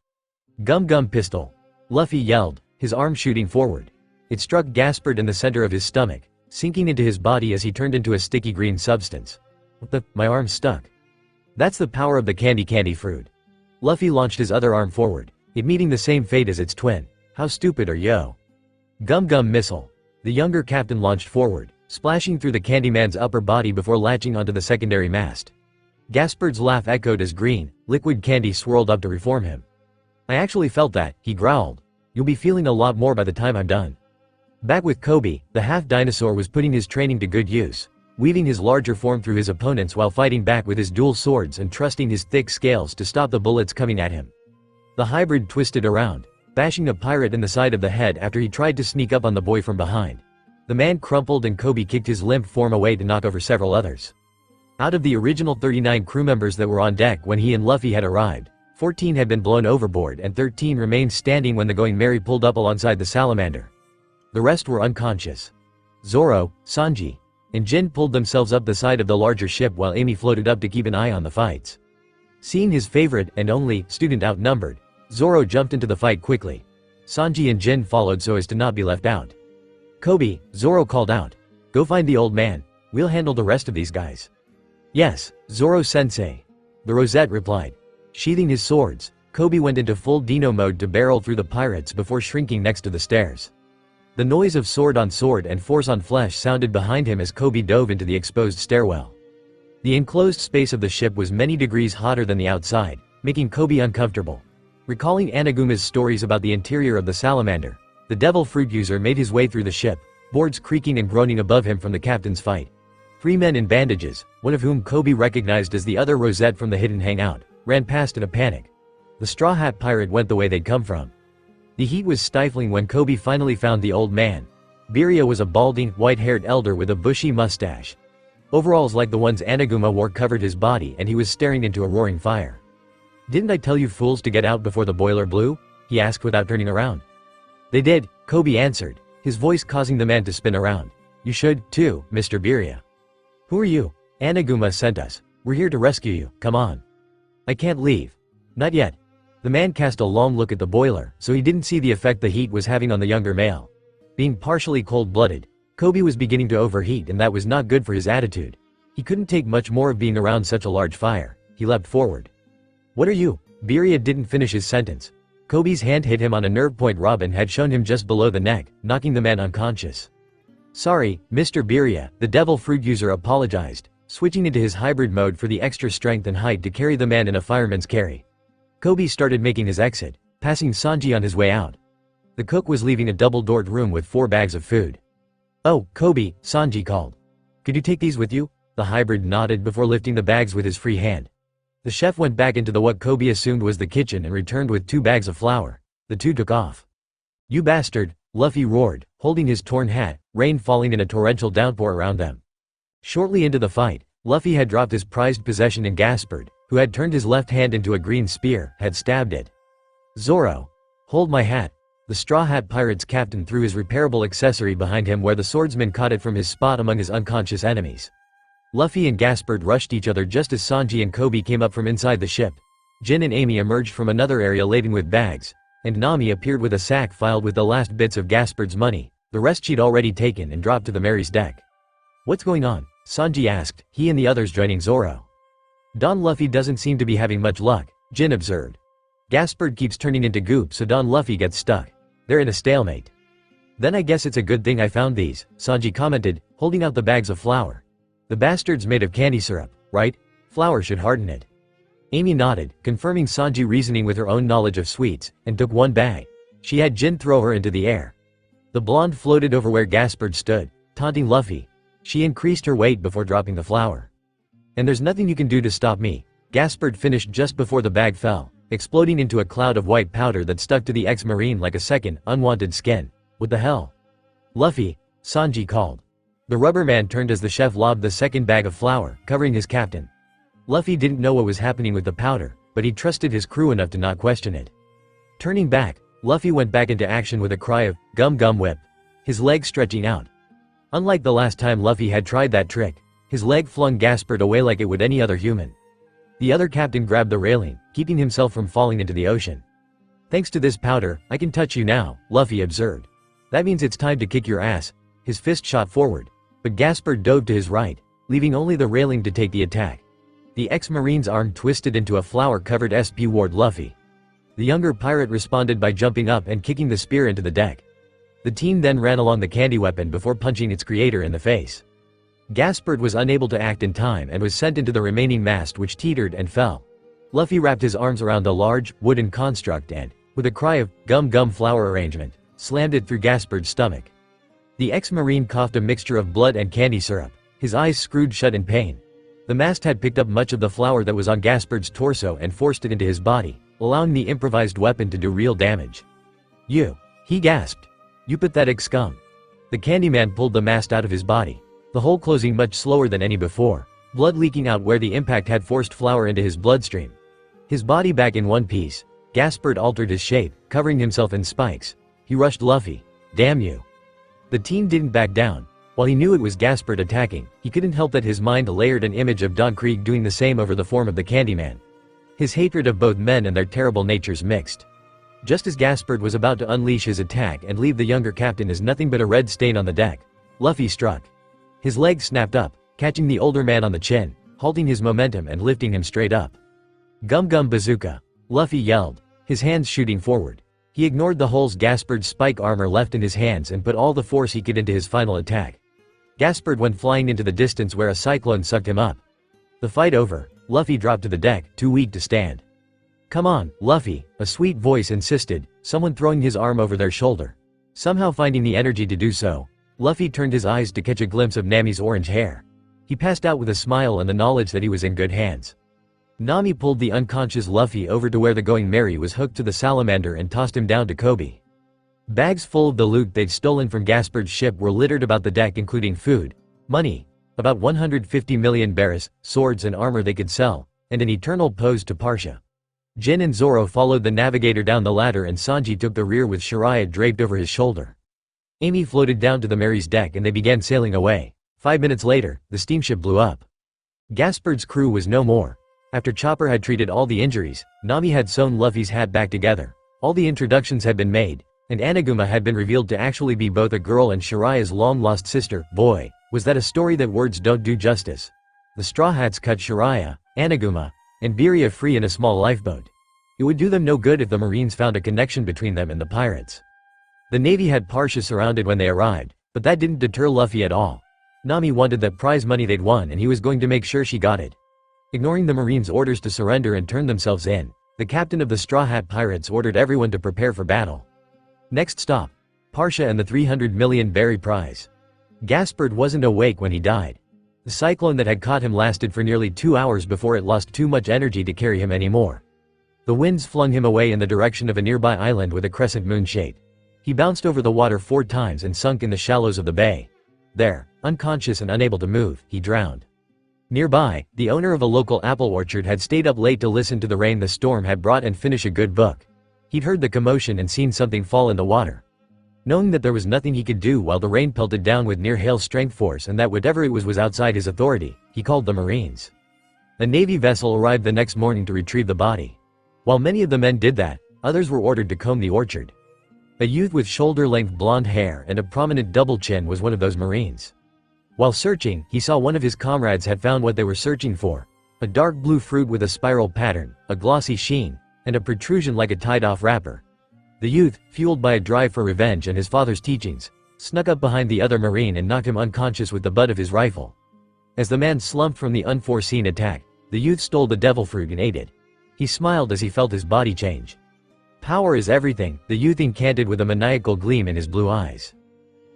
Gum gum pistol. Luffy yelled, his arm shooting forward. It struck Gaspard in the center of his stomach, sinking into his body as he turned into a sticky green substance. My arm's stuck. That's the power of the candy fruit. Luffy launched his other arm forward, it meeting the same fate as its twin. How stupid are yo? Gum gum missile. The younger captain launched forward, splashing through the Candyman's upper body before latching onto the secondary mast. Gaspard's laugh echoed as green, liquid candy swirled up to reform him. I actually felt that, he growled. You'll be feeling a lot more by the time I'm done. Back with Coby, the half-dinosaur was putting his training to good use, weaving his larger form through his opponents while fighting back with his dual swords and trusting his thick scales to stop the bullets coming at him. The hybrid twisted around, bashing the pirate in the side of the head after he tried to sneak up on the boy from behind. The man crumpled and Coby kicked his limp form away to knock over several others. Out of the original 39 crew members that were on deck when he and Luffy had arrived, 14 had been blown overboard and 13 remained standing when the Going Merry pulled up alongside the salamander. The rest were unconscious. Zoro, Sanji, and Jin pulled themselves up the side of the larger ship while Amy floated up to keep an eye on the fights. Seeing his favorite and only student outnumbered, Zoro jumped into the fight quickly. Sanji and Jin followed so as to not be left out. Coby, Zoro called out. Go find the old man. We'll handle the rest of these guys. Yes, Zoro-sensei. The Rosette replied. Sheathing his swords, Coby went into full Dino mode to barrel through the pirates before shrinking next to the stairs. The noise of sword on sword and force on flesh sounded behind him as Coby dove into the exposed stairwell. The enclosed space of the ship was many degrees hotter than the outside, making Coby uncomfortable. Recalling Anaguma's stories about the interior of the salamander, the devil fruit user made his way through the ship, boards creaking and groaning above him from the captain's fight. 3 men in bandages, one of whom Coby recognized as the other Rosette from the hidden hangout, ran past in a panic. The Straw Hat Pirate went the way they'd come from. The heat was stifling when Coby finally found the old man. Birya was a balding, white-haired elder with a bushy mustache. Overalls like the ones Anaguma wore covered his body and he was staring into a roaring fire. Didn't I tell you fools to get out before the boiler blew? He asked without turning around. They did, Coby answered, his voice causing the man to spin around. You should, too, Mr. Birya. Who are you? Anaguma sent us. We're here to rescue you, come on. I can't leave. Not yet. The man cast a long look at the boiler, so he didn't see the effect the heat was having on the younger male. Being partially cold-blooded, Coby was beginning to overheat and that was not good for his attitude. He couldn't take much more of being around such a large fire. He leapt forward. What are you? Birya didn't finish his sentence. Coby's hand hit him on a nerve point Robin had shown him just below the neck, knocking the man unconscious. Sorry, Mr. Birya, the devil fruit user apologized, switching into his hybrid mode for the extra strength and height to carry the man in a fireman's carry. Coby started making his exit, passing Sanji on his way out. The cook was leaving a double-doored room with 4 bags of food. Oh, Coby, Sanji called. Could you take these with you? The hybrid nodded before lifting the bags with his free hand. The chef went back into what Coby assumed was the kitchen and returned with 2 bags of flour. The two took off. You bastard, Luffy roared, holding his torn hat, rain falling in a torrential downpour around them. Shortly into the fight, Luffy had dropped his prized possession and Gaspard, who had turned his left hand into a green spear, had stabbed it. Zoro. Hold my hat. The Straw Hat Pirate's captain threw his repairable accessory behind him where the swordsman caught it from his spot among his unconscious enemies. Luffy and Gaspard rushed each other just as Sanji and Coby came up from inside the ship. Jin and Amy emerged from another area laden with bags, and Nami appeared with a sack filed with the last bits of Gaspard's money, the rest she'd already taken and dropped to the Mary's deck. What's going on? Sanji asked, he and the others joining Zoro. Don Luffy doesn't seem to be having much luck, Jin observed. Gaspard keeps turning into goop so Don Luffy gets stuck. They're in a stalemate. Then I guess it's a good thing I found these, Sanji commented, holding out the bags of flour. "The bastard's made of candy syrup, right? Flour should harden it." Amy nodded, confirming Sanji's reasoning with her own knowledge of sweets, and took one bag. She had Jin throw her into the air. The blonde floated over where Gaspard stood, taunting Luffy. She increased her weight before dropping the flour. "And there's nothing you can do to stop me." Gaspard finished just before the bag fell, exploding into a cloud of white powder that stuck to the ex-marine like a second, unwanted skin. "What the hell?" "Luffy," Sanji called. The rubber man turned as the chef lobbed the second bag of flour, covering his captain. Luffy didn't know what was happening with the powder, but he trusted his crew enough to not question it. Turning back, Luffy went back into action with a cry of, "Gum Gum Whip," his leg stretching out. Unlike the last time Luffy had tried that trick, his leg flung Gaspard away like it would any other human. The other captain grabbed the railing, keeping himself from falling into the ocean. "Thanks to this powder, I can touch you now," Luffy observed. "That means it's time to kick your ass." His fist shot forward, but Gaspard dove to his right, leaving only the railing to take the attack. The ex-marine's arm twisted into a flour-covered SP toward Luffy. The younger pirate responded by jumping up and kicking the spear into the deck. The team then ran along the candy weapon before punching its creator in the face. Gaspard was unable to act in time and was sent into the remaining mast, which teetered and fell. Luffy wrapped his arms around the large, wooden construct and, with a cry of, "Gum Gum flour arrangement," slammed it through Gaspard's stomach. The ex-marine coughed a mixture of blood and candy syrup, his eyes screwed shut in pain. The mast had picked up much of the flour that was on Gaspard's torso and forced it into his body, allowing the improvised weapon to do real damage. "You," he gasped. "You pathetic scum." The Candyman pulled the mast out of his body, the hole closing much slower than any before, blood leaking out where the impact had forced flour into his bloodstream. His body back in one piece, Gaspard altered his shape, covering himself in spikes. He rushed Luffy. "Damn you." The team didn't back down. While he knew it was Gaspard attacking, he couldn't help that his mind layered an image of Don Krieg doing the same over the form of the Candyman. His hatred of both men and their terrible natures mixed. Just as Gaspard was about to unleash his attack and leave the younger captain as nothing but a red stain on the deck, Luffy struck. His leg snapped up, catching the older man on the chin, halting his momentum and lifting him straight up. "Gum Gum Bazooka," Luffy yelled, his hands shooting forward. He ignored the holes Gaspard's spike armor left in his hands and put all the force he could into his final attack. Gaspard went flying into the distance where a cyclone sucked him up. The fight over, Luffy dropped to the deck, too weak to stand. "Come on, Luffy," a sweet voice insisted, someone throwing his arm over their shoulder. Somehow finding the energy to do so, Luffy turned his eyes to catch a glimpse of Nami's orange hair. He passed out with a smile and the knowledge that he was in good hands. Nami pulled the unconscious Luffy over to where the Going Merry was hooked to the salamander and tossed him down to Coby. Bags full of the loot they'd stolen from Gaspard's ship were littered about the deck, including food, money, about 150 million berries, swords and armor they could sell, and an eternal pose to Parsha. Jin and Zoro followed the navigator down the ladder and Sanji took the rear with Shiraya draped over his shoulder. Amy floated down to the Mary's deck and they began sailing away. 5 minutes later, the steamship blew up. Gaspard's crew was no more. After Chopper had treated all the injuries, Nami had sewn Luffy's hat back together, all the introductions had been made, and Anaguma had been revealed to actually be both a girl and Shiraya's long-lost sister. Boy, was that a story that words don't do justice. The Straw Hats cut Shiraya, Anaguma, and Beria free in a small lifeboat. It would do them no good if the Marines found a connection between them and the pirates. The Navy had Parsha surrounded when they arrived, but that didn't deter Luffy at all. Nami wanted that prize money they'd won and he was going to make sure she got it. Ignoring the Marines' orders to surrender and turn themselves in, the captain of the Straw Hat Pirates ordered everyone to prepare for battle. Next stop, Parsha and the 300 million berry prize. Gaspard wasn't awake when he died. The cyclone that had caught him lasted for nearly 2 hours before it lost too much energy to carry him anymore. The winds flung him away in the direction of a nearby island with a crescent moon shade. He bounced over the water 4 times and sunk in the shallows of the bay. There, unconscious and unable to move, he drowned. Nearby, the owner of a local apple orchard had stayed up late to listen to the rain the storm had brought and finish a good book. He'd heard the commotion and seen something fall in the water. Knowing that there was nothing he could do while the rain pelted down with near hail strength force and that whatever it was outside his authority, he called the Marines. A Navy vessel arrived the next morning to retrieve the body. While many of the men did that, others were ordered to comb the orchard. A youth with shoulder-length blonde hair and a prominent double chin was one of those Marines. While searching, he saw one of his comrades had found what they were searching for: a dark blue fruit with a spiral pattern, a glossy sheen, and a protrusion like a tied-off wrapper. The youth, fueled by a drive for revenge and his father's teachings, snuck up behind the other marine and knocked him unconscious with the butt of his rifle. As the man slumped from the unforeseen attack, the youth stole the devil fruit and ate it. He smiled as he felt his body change. Power is everything, the youth incanted with a maniacal gleam in his blue eyes.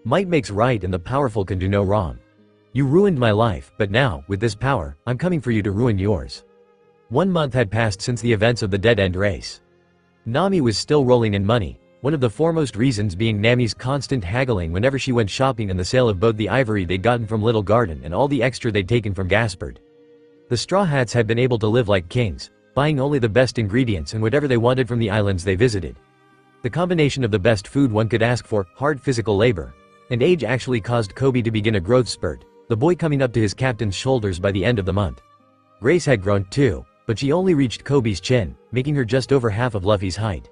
Might makes right and the powerful can do no wrong. You ruined my life, but now, with this power, I'm coming for you to ruin yours. 1 month had passed since the events of the dead-end race. Nami was still rolling in money, one of the foremost reasons being Nami's constant haggling whenever she went shopping and the sale of both the ivory they'd gotten from Little Garden and all the extra they'd taken from Gaspard. The Straw Hats had been able to live like kings, buying only the best ingredients and whatever they wanted from the islands they visited. The combination of the best food one could ask for, hard physical labor, and age actually caused Coby to begin a growth spurt, the boy coming up to his captain's shoulders by the end of the month. Grace had grown too, but she only reached Coby's chin, making her just over half of Luffy's height.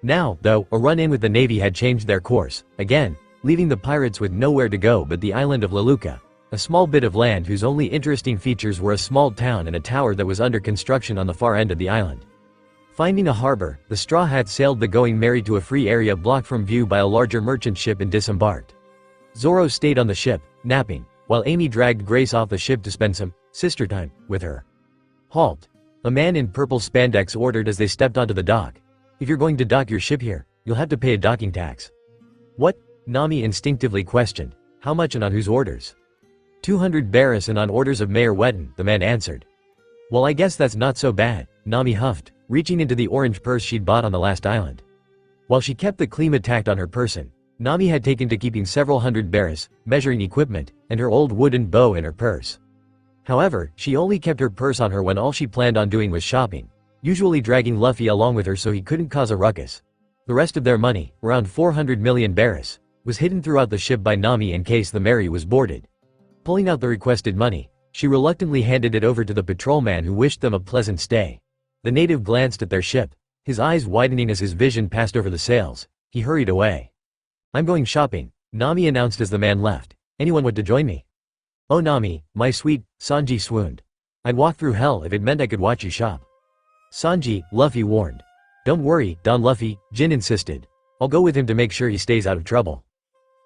Now, though, a run-in with the Navy had changed their course, again, leaving the pirates with nowhere to go but the island of Leluca, a small bit of land whose only interesting features were a small town and a tower that was under construction on the far end of the island. Finding a harbor, the Straw Hats sailed the Going Merry to a free area blocked from view by a larger merchant ship and disembarked. Zoro stayed on the ship, napping, while Amy dragged Grace off the ship to spend some sister time with her. Halt! A man in purple spandex ordered as they stepped onto the dock. If you're going to dock your ship here, you'll have to pay a docking tax. What? Nami instinctively questioned. How much and on whose orders? 200 barris and on orders of Mayor Wetton, the man answered. Well, I guess that's not so bad, Nami huffed, reaching into the orange purse she'd bought on the last island. While she kept the klima tacked on her person, Nami had taken to keeping several hundred barris, measuring equipment, and her old wooden bow in her purse. However, she only kept her purse on her when all she planned on doing was shopping, usually dragging Luffy along with her so he couldn't cause a ruckus. The rest of their money, around 400 million barris, was hidden throughout the ship by Nami in case the Merry was boarded. Pulling out the requested money, she reluctantly handed it over to the patrolman who wished them a pleasant stay. The native glanced at their ship, his eyes widening as his vision passed over the sails. He hurried away. I'm going shopping, Nami announced as the man left. Anyone want to join me? Oh Nami, my sweet, Sanji swooned. I'd walk through hell if it meant I could watch you shop. Sanji, Luffy warned. Don't worry, Don Luffy, Jin insisted. I'll go with him to make sure he stays out of trouble.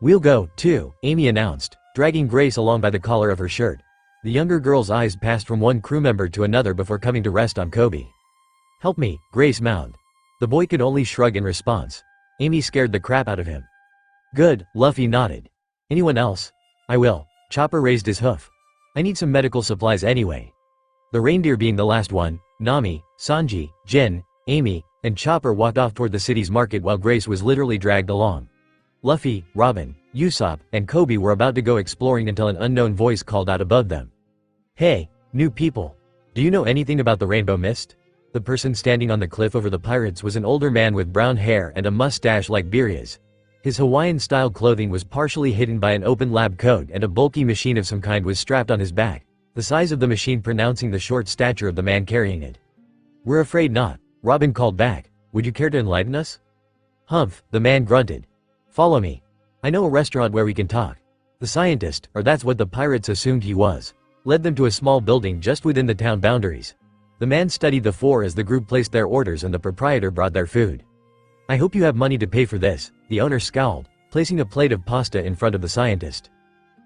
We'll go, too, Amy announced, dragging Grace along by the collar of her shirt. The younger girl's eyes passed from one crew member to another before coming to rest on Coby. Help me, Grace moaned. The boy could only shrug in response. Amy scared the crap out of him. Good, Luffy nodded. Anyone else? I will. Chopper raised his hoof. I need some medical supplies anyway. The reindeer being the last one, Nami, Sanji, Jin, Amy, and Chopper walked off toward the city's market while Grace was literally dragged along. Luffy, Robin, Usopp, and Coby were about to go exploring until an unknown voice called out above them. Hey, new people. Do you know anything about the Rainbow Mist? The person standing on the cliff over the pirates was an older man with brown hair and a mustache like Beria's. His Hawaiian-style clothing was partially hidden by an open lab coat and a bulky machine of some kind was strapped on his back, the size of the machine pronouncing the short stature of the man carrying it. We're afraid not, Robin called back. Would you care to enlighten us? Humph, the man grunted. Follow me. I know a restaurant where we can talk. The scientist, or that's what the pirates assumed he was, led them to a small building just within the town boundaries. The man studied the four as the group placed their orders and the proprietor brought their food. I hope you have money to pay for this, the owner scowled, placing a plate of pasta in front of the scientist.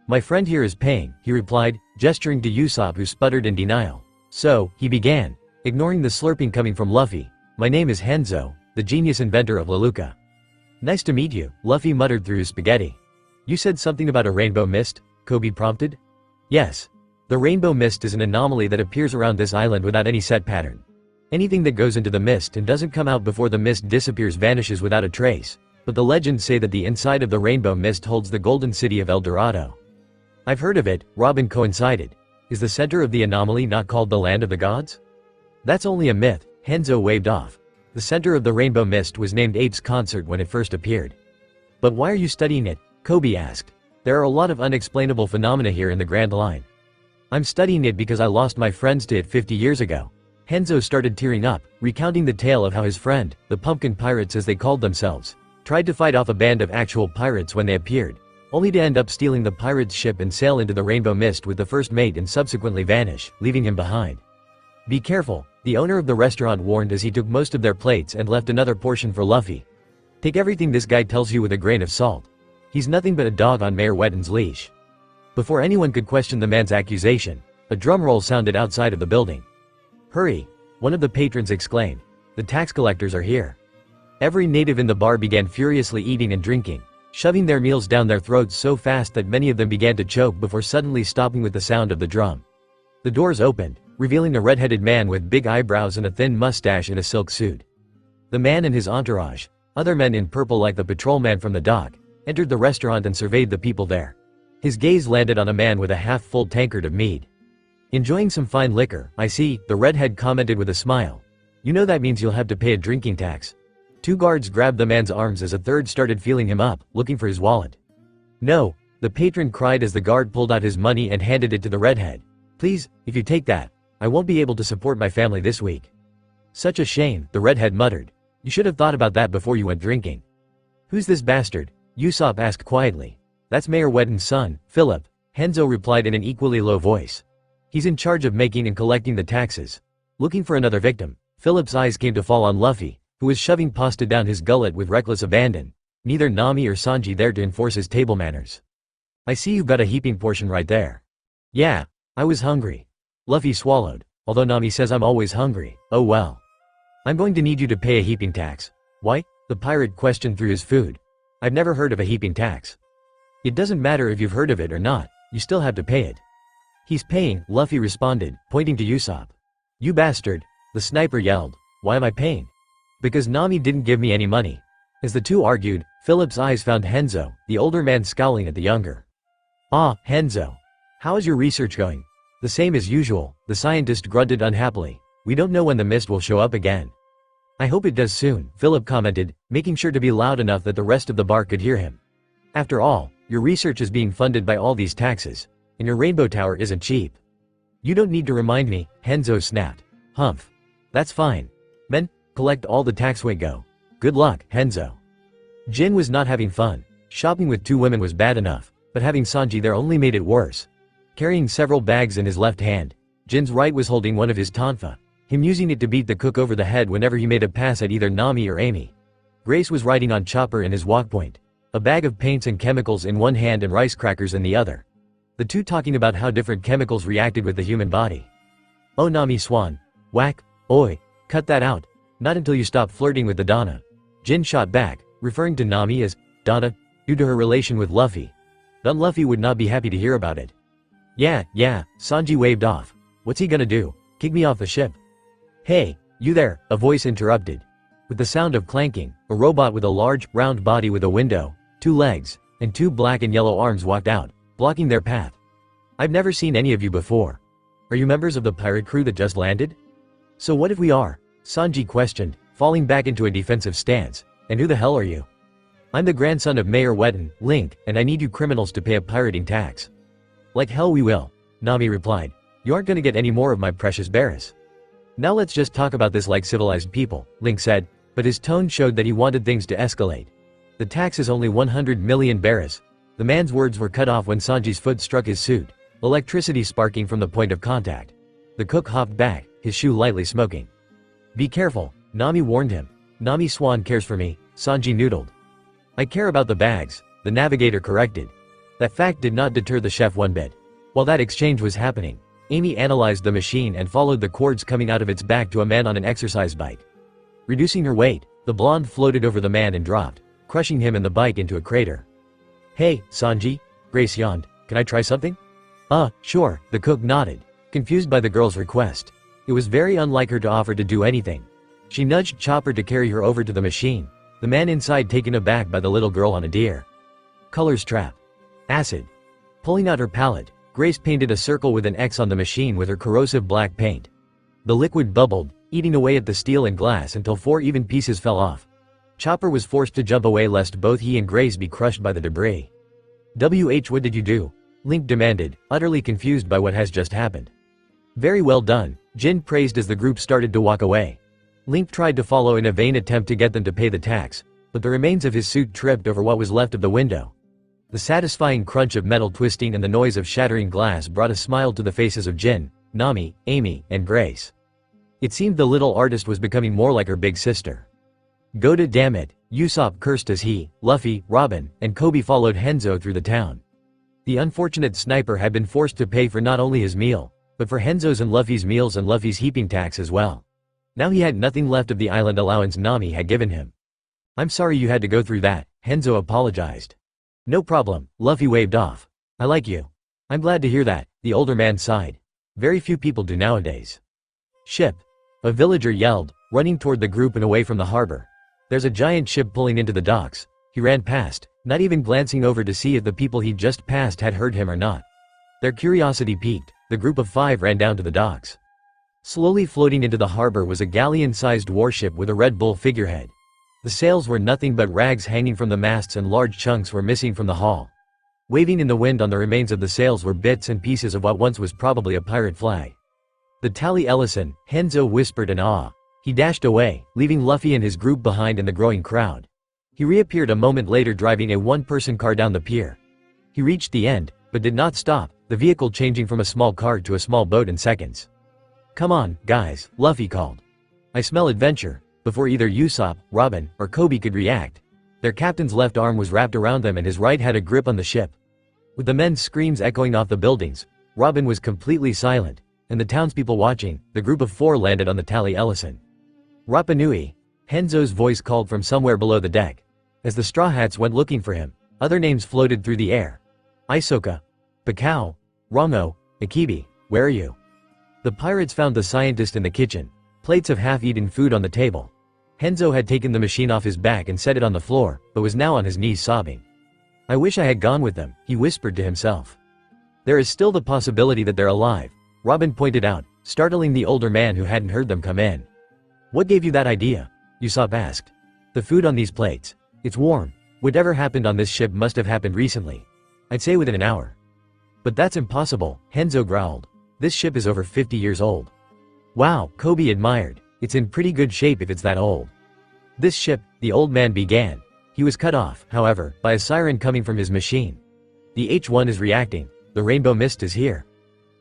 My friend here is paying, he replied, gesturing to Usopp who sputtered in denial. So, he began, ignoring the slurping coming from Luffy. My name is Henzo, the genius inventor of Leluca. Nice to meet you, Luffy muttered through his spaghetti. You said something about a rainbow mist? Coby prompted. Yes. The rainbow mist is an anomaly that appears around this island without any set pattern. Anything that goes into the mist and doesn't come out before the mist disappears vanishes without a trace, but the legends say that the inside of the rainbow mist holds the golden city of El Dorado. I've heard of it, Robin coincided. Is the center of the anomaly not called the land of the gods? That's only a myth, Henzo waved off. The center of the rainbow mist was named Ape's Concert when it first appeared. But why are you studying it? Coby asked. There are a lot of unexplainable phenomena here in the Grand Line. I'm studying it because I lost my friends to it 50 years ago. Henzo started tearing up, recounting the tale of how his friend, the Pumpkin Pirates as they called themselves, tried to fight off a band of actual pirates when they appeared, only to end up stealing the pirate's ship and sail into the rainbow mist with the first mate and subsequently vanish, leaving him behind. Be careful, the owner of the restaurant warned as he took most of their plates and left another portion for Luffy. Take everything this guy tells you with a grain of salt. He's nothing but a dog on Mayor Wetton's leash. Before anyone could question the man's accusation, a drum roll sounded outside of the building. "Hurry!" one of the patrons exclaimed. "The tax collectors are here." Every native in the bar began furiously eating and drinking, shoving their meals down their throats so fast that many of them began to choke before suddenly stopping with the sound of the drum. The doors opened, revealing a red-headed man with big eyebrows and a thin mustache in a silk suit. The man and his entourage, other men in purple like the patrolman from the dock, entered the restaurant and surveyed the people there. His gaze landed on a man with a half-full tankard of mead. "Enjoying some fine liquor, I see," the redhead commented with a smile. "You know that means you'll have to pay a drinking tax." Two guards grabbed the man's arms as a third started feeling him up, looking for his wallet. "No," the patron cried as the guard pulled out his money and handed it to the redhead. "Please, if you take that, I won't be able to support my family this week." "Such a shame," the redhead muttered. "You should have thought about that before you went drinking." "Who's this bastard?" Usopp asked quietly. "That's Mayor Wetton's son, Philip," Henzo replied in an equally low voice. "He's in charge of making and collecting the taxes." Looking for another victim, Philip's eyes came to fall on Luffy, who was shoving pasta down his gullet with reckless abandon. Neither Nami or Sanji there to enforce his table manners. "I see you've got a heaping portion right there." "Yeah, I was hungry." Luffy swallowed. "Although Nami says I'm always hungry, oh well." "I'm going to need you to pay a heaping tax." "Why?" the pirate questioned through his food. "I've never heard of a heaping tax." "It doesn't matter if you've heard of it or not, you still have to pay it." "He's paying," Luffy responded, pointing to Usopp. "You bastard," the sniper yelled. "Why am I paying?" "Because Nami didn't give me any money." As the two argued, Philip's eyes found Henzo, the older man scowling at the younger. "Ah, Henzo. How is your research going?" "The same as usual," the scientist grunted unhappily. "We don't know when the mist will show up again." "I hope it does soon," Philip commented, making sure to be loud enough that the rest of the bar could hear him. "After all, your research is being funded by all these taxes, and your rainbow tower isn't cheap." "You don't need to remind me," Henzo snapped. "Humph. That's fine. Men, collect all the tax we go. Good luck, Henzo." Jin was not having fun. Shopping with two women was bad enough, but having Sanji there only made it worse. Carrying several bags in his left hand, Jin's right was holding one of his tonfa, him using it to beat the cook over the head whenever he made a pass at either Nami or Amy. Grace was riding on Chopper in his walk point, a bag of paints and chemicals in one hand and rice crackers in the other. The two talking about how different chemicals reacted with the human body. "Oh Nami Swan. Whack, oi, cut that out. Not until you stop flirting with the Donna." Jin shot back, referring to Nami as Donna, due to her relation with Luffy. But Luffy would not be happy to hear about it. Yeah, Sanji waved off. "What's he gonna do? Kick me off the ship?" "Hey, you there," a voice interrupted. With the sound of clanking, a robot with a large, round body with a window, two legs, and two black and yellow arms walked out, blocking their path. "I've never seen any of you before. Are you members of the pirate crew that just landed?" "So what if we are?" Sanji questioned, falling back into a defensive stance. "And who the hell are you?" "I'm the grandson of Mayor Wetton, Link, and I need you criminals to pay a pirating tax." "Like hell we will," Nami replied. "You aren't gonna get any more of my precious berries." "Now let's just talk about this like civilized people," Link said, but his tone showed that he wanted things to escalate. "The tax is only 100 million berries." The man's words were cut off when Sanji's foot struck his suit, electricity sparking from the point of contact. The cook hopped back, his shoe lightly smoking. "Be careful," Nami warned him. "Nami Swan cares for me," Sanji noodled. "I care about the bags," the navigator corrected. That fact did not deter the chef one bit. While that exchange was happening, Amy analyzed the machine and followed the cords coming out of its back to a man on an exercise bike. Reducing her weight, the blonde floated over the man and dropped, crushing him and the bike into a crater. "Hey, Sanji," Grace yawned, "can I try something?" Sure," the cook nodded, confused by the girl's request. It was very unlike her to offer to do anything. She nudged Chopper to carry her over to the machine, the man inside taken aback by the little girl on a deer. Colors trap. Acid. Pulling out her palette, Grace painted a circle with an X on the machine with her corrosive black paint. The liquid bubbled, eating away at the steel and glass until 4 even pieces fell off. Chopper was forced to jump away lest both he and Grace be crushed by the debris. What did you do?" Link demanded, utterly confused by what has just happened. "Very well done," Jin praised as the group started to walk away. Link tried to follow in a vain attempt to get them to pay the tax, but the remains of his suit tripped over what was left of the window. The satisfying crunch of metal twisting and the noise of shattering glass brought a smile to the faces of Jin, Nami, Amy, and Grace. It seemed the little artist was becoming more like her big sister. "Go to damn it, Usopp cursed as he, Luffy, Robin, and Coby followed Henzo through the town. The unfortunate sniper had been forced to pay for not only his meal, but for Henzo's and Luffy's meals and Luffy's heaping tax as well. Now he had nothing left of the island allowance Nami had given him. "I'm sorry you had to go through that," Henzo apologized. "No problem," Luffy waved off. "I like you." "I'm glad to hear that," the older man sighed. "Very few people do nowadays." "Ship!" a villager yelled, running toward the group and away from the harbor. "There's a giant ship pulling into the docks." He ran past, not even glancing over to see if the people he'd just passed had heard him or not. Their curiosity piqued, the group of 5 ran down to the docks. Slowly floating into the harbor was a galleon-sized warship with a Red Bull figurehead. The sails were nothing but rags hanging from the masts and large chunks were missing from the hull. Waving in the wind on the remains of the sails were bits and pieces of what once was probably a pirate flag. "The Tally Ellison," Henzo whispered in awe. He dashed away, leaving Luffy and his group behind in the growing crowd. He reappeared a moment later driving a one-person car down the pier. He reached the end, but did not stop, the vehicle changing from a small car to a small boat in seconds. "Come on, guys," Luffy called. "I smell adventure." Before either Usopp, Robin, or Coby could react, their captain's left arm was wrapped around them and his right had a grip on the ship. With the men's screams echoing off the buildings, Robin was completely silent, and the townspeople watching, the group of 4 landed on the Tally Ellison. "Rapa Nui," Henzo's voice called from somewhere below the deck. As the Straw Hats went looking for him, other names floated through the air. "Isoka. Pakao. Rango. Akibi, where are you?" The pirates found the scientist in the kitchen, plates of half-eaten food on the table. Henzo had taken the machine off his back and set it on the floor, but was now on his knees sobbing. "I wish I had gone with them," he whispered to himself. "There is still the possibility that they're alive," Robin pointed out, startling the older man who hadn't heard them come in. "What gave you that idea?" Usopp asked. "The food on these plates. It's warm. Whatever happened on this ship must have happened recently. I'd say within an hour." "But that's impossible," Henzo growled. "This ship is over 50 years old." "Wow," Coby admired. "It's in pretty good shape if it's that old." "This ship," the old man began. He was cut off, however, by a siren coming from his machine. "The H1 is reacting. The rainbow mist is here."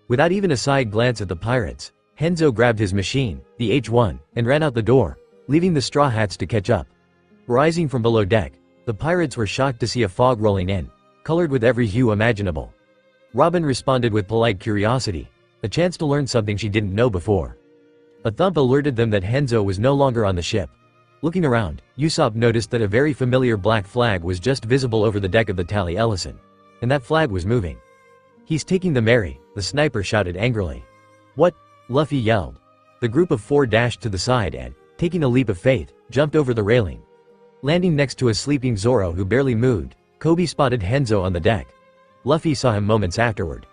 Without even a side glance at the pirates, Henzo grabbed his machine, the H1, and ran out the door, leaving the Straw Hats to catch up. Rising from below deck, the pirates were shocked to see a fog rolling in, colored with every hue imaginable. Robin responded with polite curiosity, a chance to learn something she didn't know before. A thump alerted them that Henzo was no longer on the ship. Looking around, Usopp noticed that a very familiar black flag was just visible over the deck of the Tally Ellison. And that flag was moving. "He's taking the Mary," the sniper shouted angrily. "What?" Luffy yelled. The group of 4 dashed to the side and, taking a leap of faith, jumped over the railing. Landing next to a sleeping Zoro who barely moved, Coby spotted Henzo on the deck. Luffy saw him moments afterward.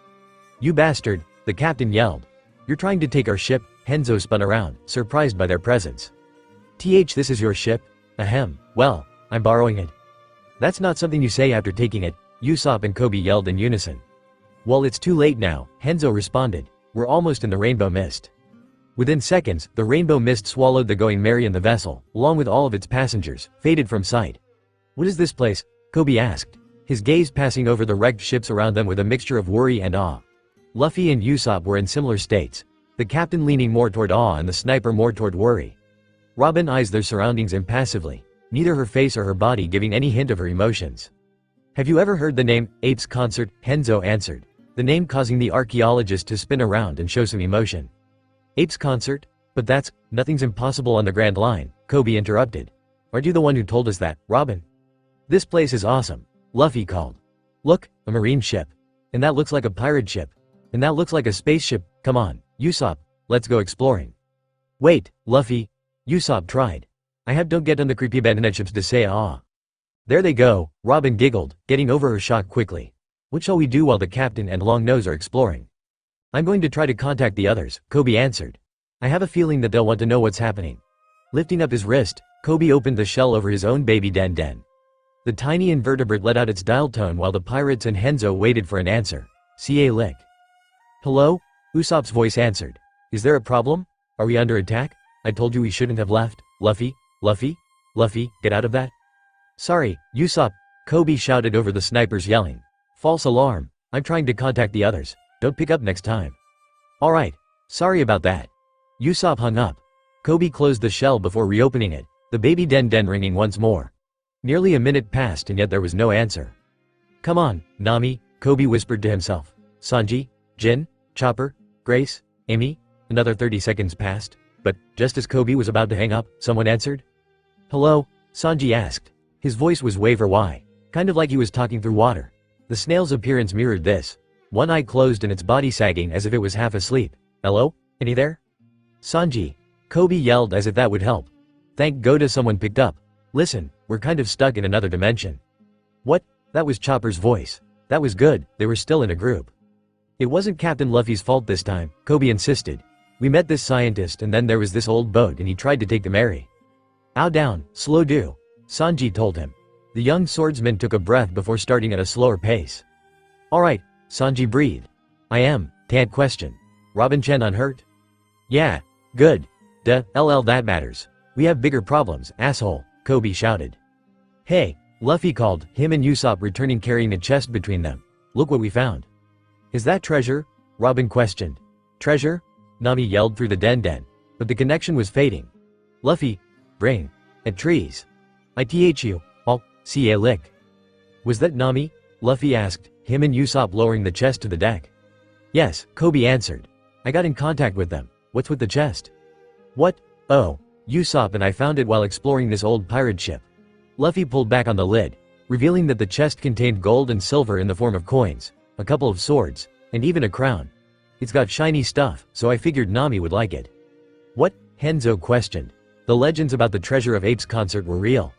"You bastard," the captain yelled. "You're trying to take our ship?" Henzo spun around, surprised by their presence. This is your ship? Ahem, well, I'm borrowing it." "That's not something you say after taking it," Usopp and Coby yelled in unison. "Well, it's too late now," Henzo responded. "We're almost in the rainbow mist." Within seconds, the rainbow mist swallowed the Going Merry and the vessel, along with all of its passengers, faded from sight. "What is this place?" Coby asked, his gaze passing over the wrecked ships around them with a mixture of worry and awe. Luffy and Usopp were in similar states, the captain leaning more toward awe and the sniper more toward worry. Robin eyes their surroundings impassively, neither her face or her body giving any hint of her emotions. "Have you ever heard the name, Apes Concert?" Henzo answered, the name causing the archaeologist to spin around and show some emotion. "Apes Concert? But nothing's impossible on the Grand Line," Coby interrupted. "Aren't you the one who told us that, Robin?" "This place is awesome," Luffy called. "Look, a marine ship. And that looks like a pirate ship. And that looks like a spaceship. Come on, Usopp, let's go exploring." "Wait, Luffy," Usopp tried. Don't get on the creepy abandoned ships to say ah." "There they go," Robin giggled, getting over her shock quickly. "What shall we do while the captain and Longnose are exploring?" "I'm going to try to contact the others," Coby answered. "I have a feeling that they'll want to know what's happening." Lifting up his wrist, Coby opened the shell over his own baby Den. The tiny invertebrate let out its dial tone while the pirates and Henzo waited for an answer. "Ca lick." "Hello?" Usopp's voice answered. "Is there a problem? Are we under attack? I told you we shouldn't have left. Luffy, get out of that." "Sorry, Usopp," Coby shouted over the snipers yelling. "False alarm. I'm trying to contact the others. Don't pick up next time." "Alright. Sorry about that." Usopp hung up. Coby closed the shell before reopening it, the baby Den ringing once more. Nearly a minute passed and yet there was no answer. "Come on, Nami," Coby whispered to himself. "Sanji, Jin, Chopper, Grace, Amy." Another 30 seconds passed, but just as Coby was about to hang up, someone answered. "Hello?" Sanji asked. His voice was why, kind of like he was talking through water. The snail's appearance mirrored this. One eye closed and its body sagging as if it was half asleep. "Hello? Any there?" "Sanji," Coby yelled as if that would help. Thank God someone picked up. "Listen, we're kind of stuck in another dimension." "What?" That was Chopper's voice. That was good, they were still in a group. "It wasn't Captain Luffy's fault this time," Coby insisted. "We met this scientist and then there was this old boat and he tried to take the Mary." "Ow down, slow do," Sanji told him. The young swordsman took a breath before starting at a slower pace. "Alright," Sanji breathed. "I am, can't question. Robin-chan unhurt?" "Yeah, good. Duh, LL that matters. We have bigger problems, asshole," Coby shouted. "Hey," Luffy called, him and Usopp returning carrying a chest between them. "Look what we found." "Is that treasure?" Robin questioned. "Treasure?" Nami yelled through the den, but the connection was fading. "Luffy, bring at trees. I'll see ya lick." "Was that Nami?" Luffy asked, him and Usopp lowering the chest to the deck. "Yes," Coby answered. "I got in contact with them. What's with the chest?" "What? Oh, Usopp and I found it while exploring this old pirate ship." Luffy pulled back on the lid, revealing that the chest contained gold and silver in the form of coins, a couple of swords, and even a crown. "It's got shiny stuff, so I figured Nami would like it." "What?" Henzo questioned. The legends about the Treasure of Apes concert were real.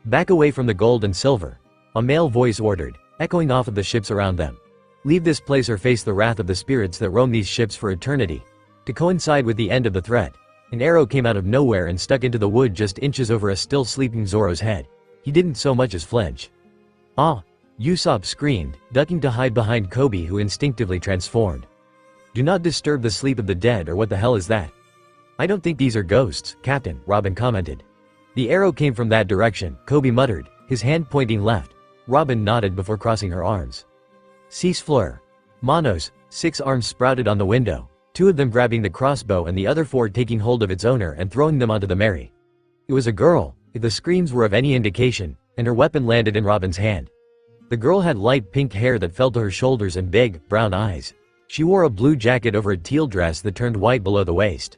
"Back away from the gold and silver," a male voice ordered, echoing off of the ships around them. "Leave this place or face the wrath of the spirits that roam these ships for eternity." To coincide with the end of the threat, an arrow came out of nowhere and stuck into the wood just inches over a still sleeping Zoro's head. He didn't so much as flinch. "Ah!" Usopp screamed, ducking to hide behind Coby who instinctively transformed. "Do not disturb the sleep of the dead, or what the hell is that?" "I don't think these are ghosts, Captain," Robin commented. "The arrow came from that direction," Coby muttered, his hand pointing left. Robin nodded before crossing her arms. "Cease fleur." Monos, 6 arms sprouted on the window, 2 of them grabbing the crossbow and the other 4 taking hold of its owner and throwing them onto the Mary. It was a girl, if the screams were of any indication, and her weapon landed in Robin's hand. The girl had light pink hair that fell to her shoulders and big, brown eyes. She wore a blue jacket over a teal dress that turned white below the waist.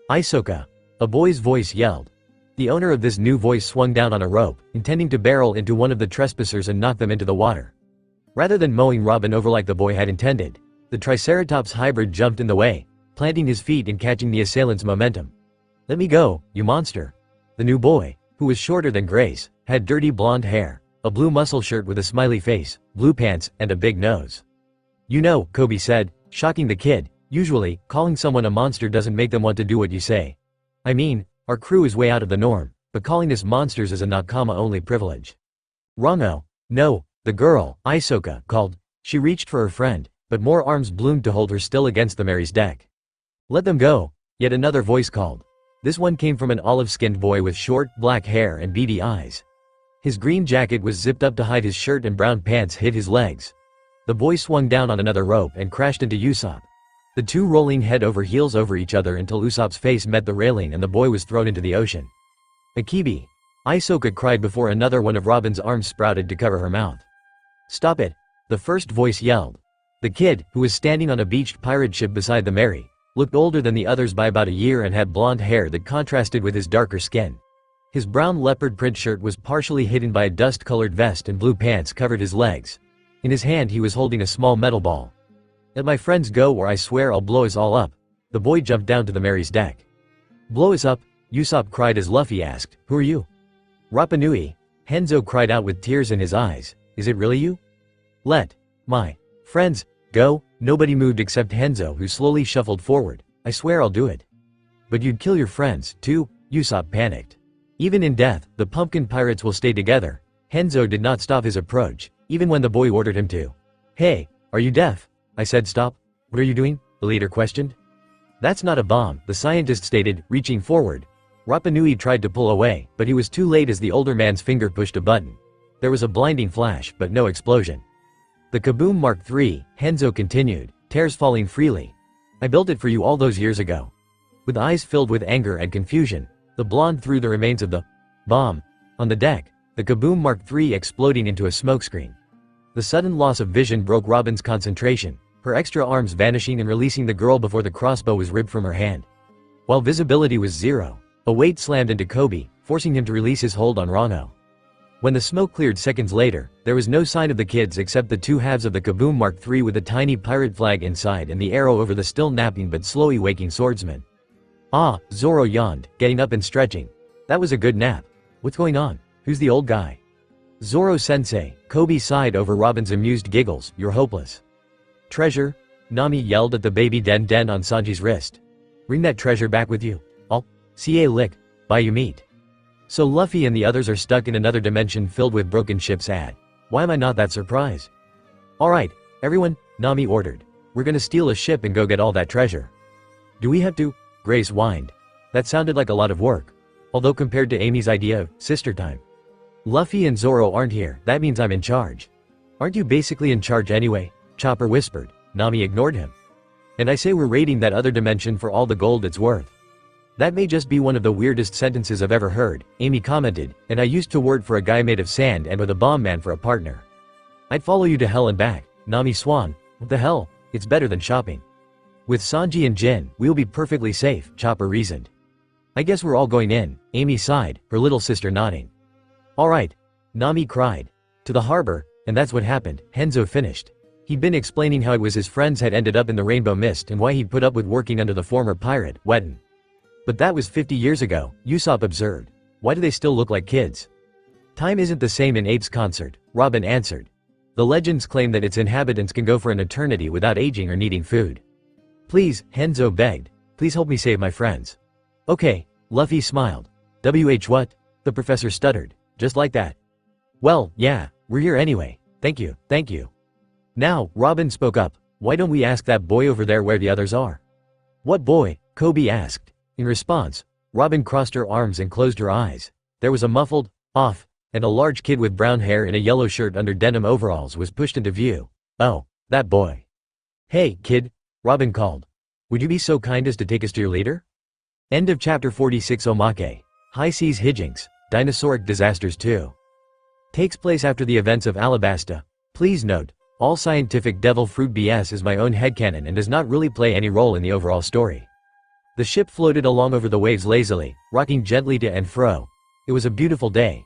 "Isoka," a boy's voice yelled. The owner of this new voice swung down on a rope, intending to barrel into one of the trespassers and knock them into the water. Rather than mowing Robin over like the boy had intended, the Triceratops hybrid jumped in the way, planting his feet and catching the assailant's momentum. "Let me go, you monster." The new boy, who was shorter than Grace, had dirty blonde hair, a blue muscle shirt with a smiley face, blue pants, and a big nose. "You know," Coby said, shocking the kid, "usually, calling someone a monster doesn't make them want to do what you say. I mean, our crew is way out of the norm, but calling us monsters is a Nakama-only privilege." "Wrongo." "No," the girl, Isoka, called. She reached for her friend, but more arms bloomed to hold her still against the Mary's deck. "Let them go," yet another voice called. This one came from an olive-skinned boy with short, black hair and beady eyes. His green jacket was zipped up to hide his shirt and brown pants hid his legs. The boy swung down on another rope and crashed into Usopp. The two rolling head over heels over each other until Usopp's face met the railing and the boy was thrown into the ocean. "Akibi," Isoka cried before another one of Robin's arms sprouted to cover her mouth. "Stop it," the first voice yelled. The kid, who was standing on a beached pirate ship beside the Mary, looked older than the others by about a year and had blonde hair that contrasted with his darker skin. His brown leopard print shirt was partially hidden by a dust-colored vest and blue pants covered his legs. In his hand he was holding a small metal ball. "Let my friends go or I swear I'll blow us all up." The boy jumped down to the Mary's deck. "Blow us up?" Usopp cried as Luffy asked, "Who are you?" "Rapa Nui," Henzo cried out with tears in his eyes. "Is it really you?" "Let my friends go." Nobody moved except Henzo, who slowly shuffled forward. "I swear I'll do it." "But you'd kill your friends, too," Usopp panicked. "Even in death, the pumpkin pirates will stay together." Henzo did not stop his approach, even when the boy ordered him to. "Hey, are you deaf?" I said stop. "What are you doing?" the leader questioned. "That's not a bomb," the scientist stated, reaching forward. Rapa Nui tried to pull away, but he was too late as the older man's finger pushed a button. There was a blinding flash, but no explosion. "The Kaboom Mark III, Henzo continued, tears falling freely. "I built it for you all those years ago." With eyes filled with anger and confusion, the blonde threw the remains of the bomb on the deck. the Kaboom Mark III exploding into a smokescreen. The sudden loss of vision broke Robin's concentration, her extra arms vanishing and releasing the girl before the crossbow was ripped from her hand. While visibility was zero, a weight slammed into Coby, forcing him to release his hold on Rano. When the smoke cleared seconds later, there was no sign of the kids except the two halves of the Kaboom Mark III with a tiny pirate flag inside and the arrow over the still napping but slowly waking swordsman. Ah, Zoro yawned, getting up and stretching. That was a good nap. What's going on? Who's the old guy? Zoro-sensei, Coby sighed over Robin's amused giggles, you're hopeless. Treasure? Nami yelled at the baby den on Sanji's wrist. Bring that treasure back with you. I'll see a lick, buy you meat. So Luffy and the others are stuck in another dimension filled with broken ships. Why am I not that surprised? Alright, everyone, Nami ordered. We're gonna steal a ship and go get all that treasure. Do we have to? Grace whined. That sounded like a lot of work. Although compared to Amy's idea of sister time. Luffy and Zoro aren't here, that means I'm in charge. Aren't you basically in charge anyway? Chopper whispered. Nami ignored him. And I say we're raiding that other dimension for all the gold it's worth. That may just be one of the weirdest sentences I've ever heard, Amy commented, and I used to work for a guy made of sand and with a bomb man for a partner. I'd follow you to hell and back, Nami swung. What the hell, it's better than shopping. With Sanji and Jin, we'll be perfectly safe, Chopper reasoned. I guess we're all going in, Amy sighed, her little sister nodding. Alright, Nami cried. To the harbor, and that's what happened, Henzo finished. He'd been explaining how it was his friends had ended up in the rainbow mist and why he'd put up with working under the former pirate, Weten. But that was 50 years ago, Usopp observed. Why do they still look like kids? Time isn't the same in Ape's concert, Robin answered. The legends claim that its inhabitants can go for an eternity without aging or needing food. Please, Henzo begged. Please help me save my friends. Okay, Luffy smiled. What? The professor stuttered. Just like that. Well, yeah, we're here anyway. Thank you, thank you. Now, Robin spoke up. Why don't we ask that boy over there where the others are? What boy? Coby asked. In response, Robin crossed her arms and closed her eyes. There was a muffled, off, and a large kid with brown hair in a yellow shirt under denim overalls was pushed into view. Oh, that boy. Hey, kid, Robin called. Would you be so kind as to take us to your leader? End of chapter 46. Omake. High Seas Hijinks, Dinosauric Disasters 2. Takes place after the events of Alabasta. Please note, all scientific devil fruit BS is my own headcanon and does not really play any role in the overall story. The ship floated along over the waves lazily, rocking gently to and fro. It was a beautiful day.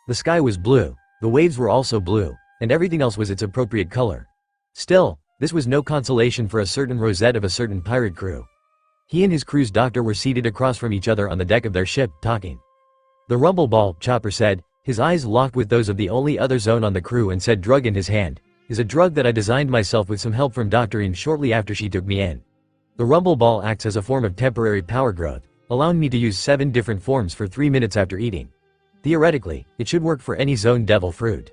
The sky was blue, the waves were also blue, and everything else was its appropriate color. Still, this was no consolation for a certain Rosette of a certain pirate crew. He and his crew's doctor were seated across from each other on the deck of their ship, talking. The rumble ball, Chopper said, his eyes locked with those of the only other zone on the crew and said drug in his hand, is a drug that I designed myself with some help from Dr. In shortly after she took me in. The rumble ball acts as a form of temporary power growth, allowing me to use 7 different forms for 3 minutes after eating. Theoretically, it should work for any zone devil fruit.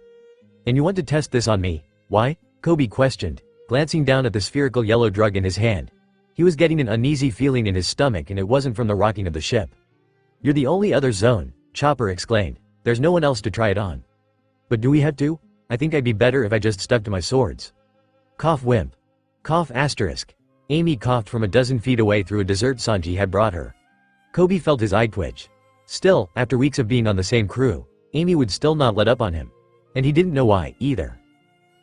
And you want to test this on me? Why? Coby questioned, glancing down at the spherical yellow drug in his hand. He was getting an uneasy feeling in his stomach and it wasn't from the rocking of the ship. You're the only other zone, Chopper exclaimed. There's no one else to try it on. But do we have to? I think I'd be better if I just stuck to my swords. Cough wimp. Cough asterisk. Amy coughed from a dozen feet away through a dessert Sanji had brought her. Coby felt his eye twitch. Still, after weeks of being on the same crew, Amy would still not let up on him. And he didn't know why, either.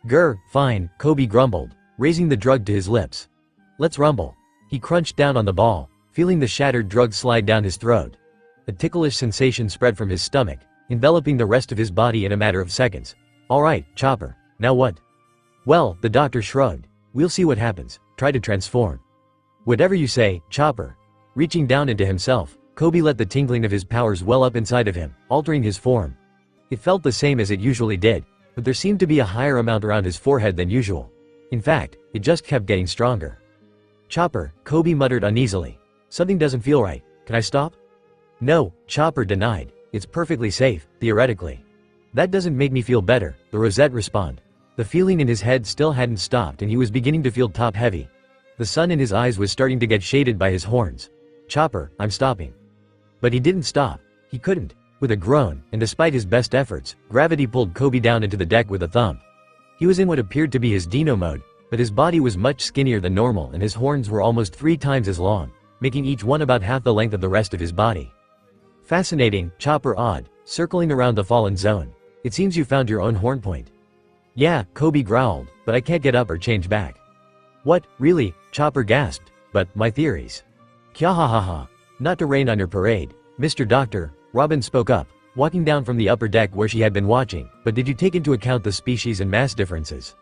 Grr, fine, Coby grumbled, raising the drug to his lips. Let's rumble. He crunched down on the ball, feeling the shattered drug slide down his throat. A ticklish sensation spread from his stomach, enveloping the rest of his body in a matter of seconds. Alright, Chopper, now what? Well, the doctor shrugged. We'll see what happens. Try to transform. Whatever you say, Chopper. Reaching down into himself, Coby let the tingling of his powers well up inside of him, altering his form. It felt the same as it usually did, but there seemed to be a higher amount around his forehead than usual. In fact, it just kept getting stronger. Chopper, Coby muttered uneasily. Something doesn't feel right. Can I stop? No, Chopper denied. It's perfectly safe, theoretically. That doesn't make me feel better, the Rosette responded. The feeling in his head still hadn't stopped and he was beginning to feel top-heavy. The sun in his eyes was starting to get shaded by his horns. Chopper, I'm stopping. But he didn't stop. He couldn't. With a groan, and despite his best efforts, gravity pulled Coby down into the deck with a thump. He was in what appeared to be his Dino mode, but his body was much skinnier than normal and his horns were almost 3 times as long, making each one about half the length of the rest of his body. Fascinating, Chopper awed, circling around the fallen zone. It seems you found your own horn point. Yeah, Coby growled, but I can't get up or change back. What, really? Chopper gasped. But, my theories. Kya ha ha ha. Not to rain on your parade, Mr. Doctor, Robin spoke up, walking down from the upper deck where she had been watching, but did you take into account the species and mass differences?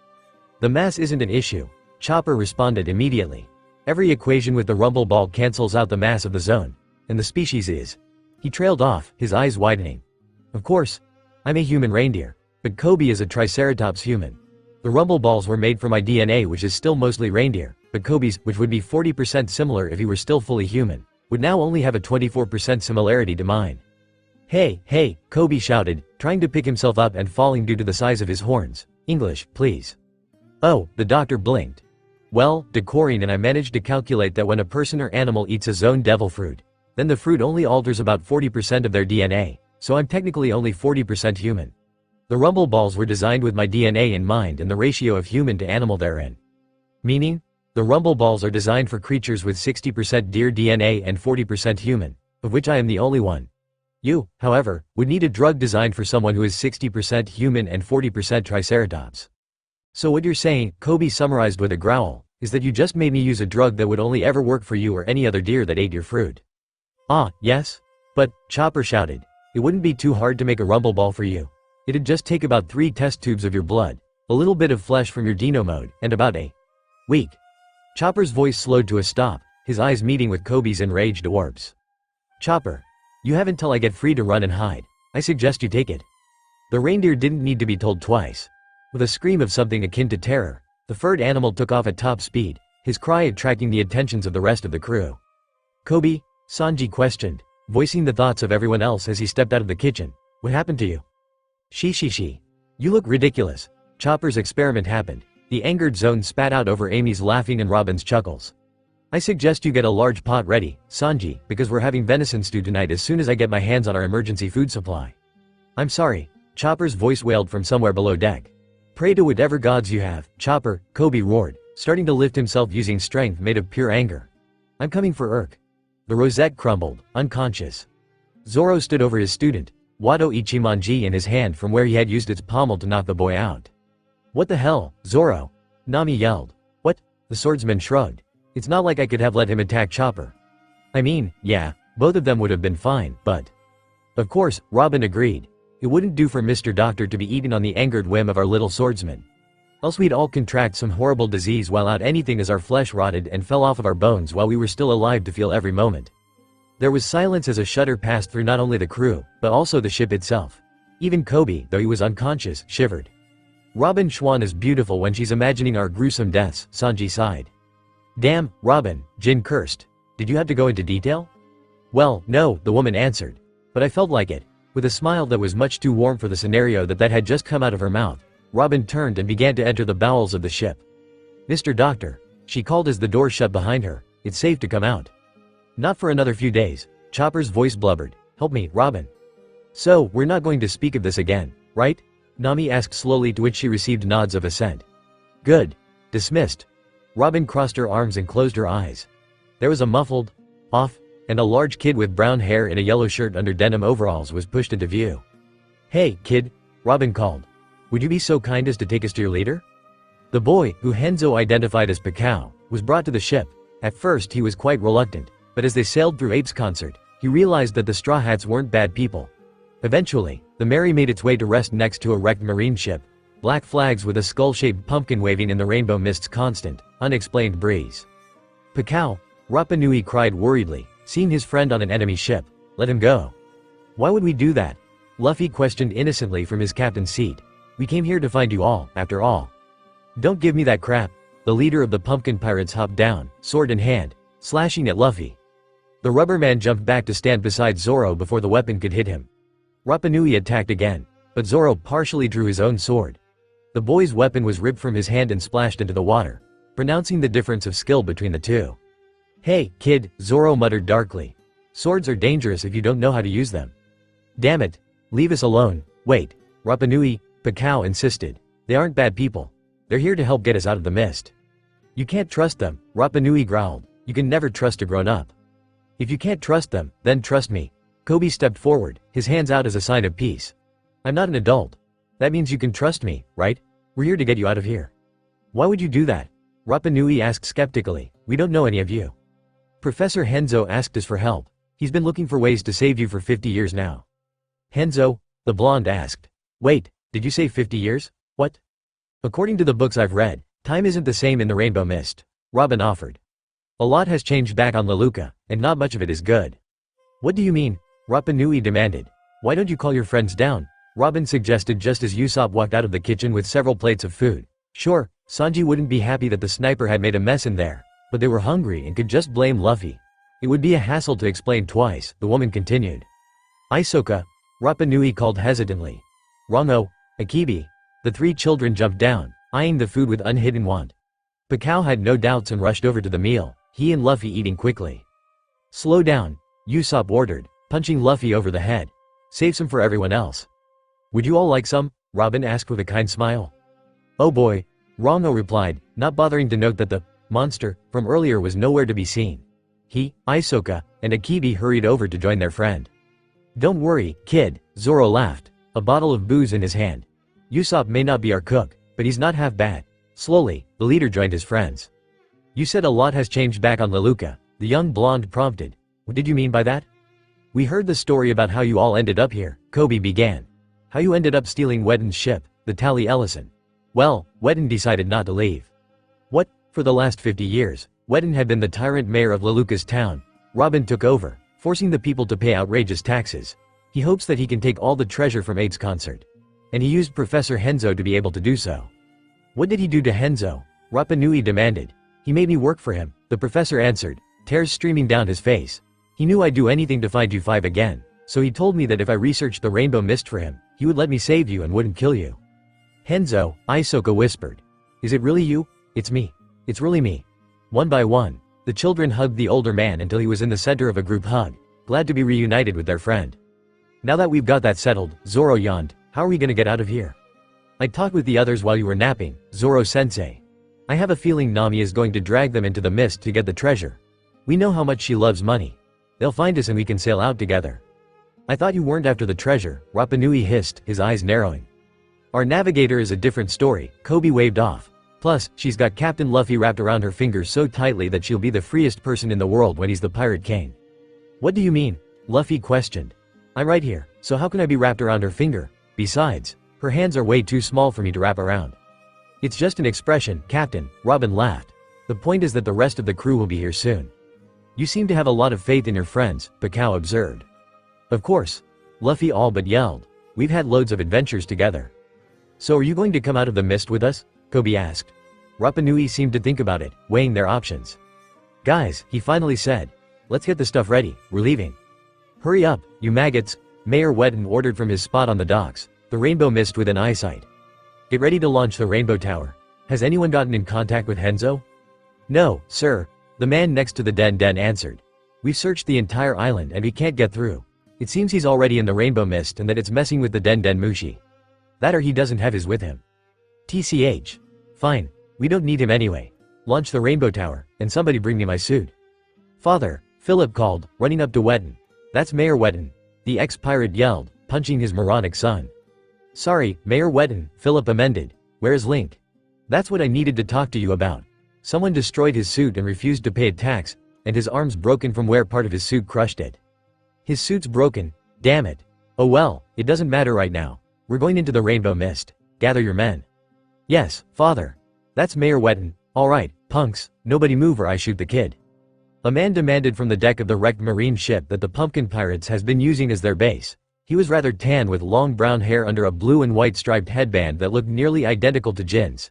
The mass isn't an issue, Chopper responded immediately. Every equation with the rumble ball cancels out the mass of the zone, and the species is. He trailed off, his eyes widening. Of course, I'm a human reindeer, but Coby is a triceratops human. The rumble balls were made from my DNA, which is still mostly reindeer, but Coby's, which would be 40% similar if he were still fully human, would now only have a 24% similarity to mine. Hey, hey, Coby shouted, trying to pick himself up and falling due to the size of his horns. English, please. Oh, the doctor blinked. Well, Decorine and I managed to calculate that when a person or animal eats a zone devil fruit, then the fruit only alters about 40% of their DNA, so I'm technically only 40% human. The rumble balls were designed with my DNA in mind and the ratio of human to animal therein. Meaning? The rumble balls are designed for creatures with 60% deer DNA and 40% human, of which I am the only one. You, however, would need a drug designed for someone who is 60% human and 40% triceratops. So what you're saying, Coby summarized with a growl, is that you just made me use a drug that would only ever work for you or any other deer that ate your fruit. Ah, yes? But, Chopper shouted, it wouldn't be too hard to make a rumble ball for you. It'd just take about 3 test tubes of your blood, a little bit of flesh from your dino mode, and about a week. Chopper's voice slowed to a stop, his eyes meeting with Coby's enraged orbs. Chopper, you have until I get free to run and hide. I suggest you take it. The reindeer didn't need to be told twice. With a scream of something akin to terror, the furred animal took off at top speed, his cry attracting the attentions of the rest of the crew. Coby, Sanji questioned, voicing the thoughts of everyone else as he stepped out of the kitchen. What happened to you? She. You look ridiculous. Chopper's experiment happened. The angered zone spat out over Amy's laughing and Robin's chuckles. I suggest you get a large pot ready, Sanji, because we're having venison stew tonight as soon as I get my hands on our emergency food supply. I'm sorry, Chopper's voice wailed from somewhere below deck. Pray to whatever gods you have, Chopper, Coby roared, starting to lift himself using strength made of pure anger. I'm coming for Urk. The rosette crumbled, unconscious. Zoro stood over his student, Wado Ichimonji in his hand from where he had used its pommel to knock the boy out. What the hell, Zoro? Nami yelled. What? The swordsman shrugged. It's not like I could have let him attack Chopper. I mean, yeah, both of them would have been fine, but… Of course, Robin agreed. It wouldn't do for Mr. Doctor to be eaten on the angered whim of our little swordsman. Else we'd all contract some horrible disease while out anything as our flesh rotted and fell off of our bones while we were still alive to feel every moment. There was silence as a shudder passed through not only the crew, but also the ship itself. Even Coby, though he was unconscious, shivered. Robin Schwan is beautiful when she's imagining our gruesome deaths, Sanji sighed. Damn, Robin, Jin cursed. Did you have to go into detail? Well, no, the woman answered. But I felt like it. With a smile that was much too warm for the scenario that had just come out of her mouth, Robin turned and began to enter the bowels of the ship. Mr. Doctor, she called as the door shut behind her, it's safe to come out. Not for another few days, Chopper's voice blubbered. Help me, Robin. So, we're not going to speak of this again, right? Nami asked slowly, to which she received nods of assent. Good. Dismissed. Robin crossed her arms and closed her eyes. There was a muffled, off, and a large kid with brown hair in a yellow shirt under denim overalls was pushed into view. Hey, kid, Robin called. Would you be so kind as to take us to your leader? The boy, who Henzo identified as Picao, was brought to the ship. At first he was quite reluctant, but as they sailed through Ape's concert, he realized that the Straw Hats weren't bad people. Eventually, the Mary made its way to rest next to a wrecked marine ship, black flags with a skull-shaped pumpkin waving in the rainbow mist's constant, unexplained breeze. Picao, Rapa Nui cried worriedly, seeing his friend on an enemy ship. Let him go. Why would we do that? Luffy questioned innocently from his captain's seat. We came here to find you all, after all. Don't give me that crap. The leader of the pumpkin pirates hopped down, sword in hand, slashing at Luffy. The rubber man jumped back to stand beside Zoro before the weapon could hit him. Rapa Nui attacked again, but Zoro partially drew his own sword. The boy's weapon was ripped from his hand and splashed into the water, pronouncing the difference of skill between the two. Hey, kid, Zoro muttered darkly. Swords are dangerous if you don't know how to use them. Damn it. Leave us alone. Wait. Rapa Nui, Picao insisted. They aren't bad people. They're here to help get us out of the mist. You can't trust them, Rapa Nui growled. You can never trust a grown-up. If you can't trust them, then trust me. Coby stepped forward, his hands out as a sign of peace. I'm not an adult. That means you can trust me, right? We're here to get you out of here. Why would you do that? Rapa Nui asked skeptically. We don't know any of you. Professor Henzo asked us for help. He's been looking for ways to save you for 50 years now. Henzo? The blonde asked. Wait, did you say 50 years? What? According to the books I've read, time isn't the same in the Rainbow Mist. Robin offered. A lot has changed back on Leluca, and not much of it is good. What do you mean? Rapa Nui demanded. Why don't you call your friends down? Robin suggested just as Usopp walked out of the kitchen with several plates of food. Sure, Sanji wouldn't be happy that the sniper had made a mess in there, but they were hungry and could just blame Luffy. It would be a hassle to explain twice, the woman continued. Isoka, Rapa Nui called hesitantly. Rango, Akibi. The three children jumped down, eyeing the food with unhidden want. Pakao had no doubts and rushed over to the meal, he and Luffy eating quickly. Slow down, Usopp ordered, punching Luffy over the head. Save some for everyone else. Would you all like some? Robin asked with a kind smile. Oh boy, Rango replied, not bothering to note that the monster from earlier was nowhere to be seen. He, Isoka, and Akibi hurried over to join their friend. Don't worry, kid, Zoro laughed, a bottle of booze in his hand. Usopp may not be our cook, but he's not half bad. Slowly, the leader joined his friends. You said a lot has changed back on Leluca, the young blonde prompted. What did you mean by that? We heard the story about how you all ended up here, Coby began. How you ended up stealing Wedden's ship, the Tally Ellison. Well, Wedden decided not to leave. What? For the last 50 years, Wedden had been the tyrant mayor of Leluca's town. Robin took over, forcing the people to pay outrageous taxes. He hopes that he can take all the treasure from Abe's concert. And he used Professor Henzo to be able to do so. What did he do to Henzo? Rapa Nui demanded. He made me work for him, the professor answered, tears streaming down his face. He knew I'd do anything to find you five again, so he told me that if I researched the Rainbow Mist for him, he would let me save you and wouldn't kill you. Henzo, Isoka whispered. Is it really you? It's me. It's really me. One by one, the children hugged the older man until he was in the center of a group hug, glad to be reunited with their friend. Now that we've got that settled, Zoro yawned, how are we gonna get out of here? I talked with the others while you were napping, Zoro-sensei. I have a feeling Nami is going to drag them into the mist to get the treasure. We know how much she loves money. They'll find us and we can sail out together. I thought you weren't after the treasure, Rapa Nui hissed, his eyes narrowing. Our navigator is a different story, Coby waved off. Plus, she's got Captain Luffy wrapped around her finger so tightly that she'll be the freest person in the world when he's the pirate king. What do you mean? Luffy questioned. I'm right here, so how can I be wrapped around her finger? Besides, her hands are way too small for me to wrap around. It's just an expression, Captain, Robin laughed. The point is that the rest of the crew will be here soon. You seem to have a lot of faith in your friends, Pakao observed. Of course. Luffy all but yelled. We've had loads of adventures together. So are you going to come out of the mist with us? Coby asked. Rapa Nui seemed to think about it, weighing their options. Guys, he finally said. Let's get the stuff ready, we're leaving. Hurry up, you maggots, Mayor Wedden ordered from his spot on the docks, the Rainbow Mist within eyesight. Get ready to launch the Rainbow Tower. Has anyone gotten in contact with Henzo? No, sir, the man next to the den answered. We've searched the entire island and we can't get through. It seems he's already in the Rainbow Mist and that it's messing with the den Mushi. That or he doesn't have his with him. TCH. Fine, we don't need him anyway. Launch the Rainbow Tower, and somebody bring me my suit. Father, Philip called, running up to Wedden. That's Mayor Wedden, the ex-pirate yelled, punching his moronic son. Sorry, Mayor Wedden, Philip amended. Where's Link? That's what I needed to talk to you about. Someone destroyed his suit and refused to pay a tax, and his arm's broken from where part of his suit crushed it. His suit's broken, damn it. Oh well, it doesn't matter right now. We're going into the Rainbow Mist. Gather your men. Yes, father. That's Mayor Wedden. Alright, punks, nobody move or I shoot the kid. A man demanded from the deck of the wrecked marine ship that the Pumpkin Pirates has been using as their base. He was rather tan with long brown hair under a blue and white striped headband that looked nearly identical to Jin's.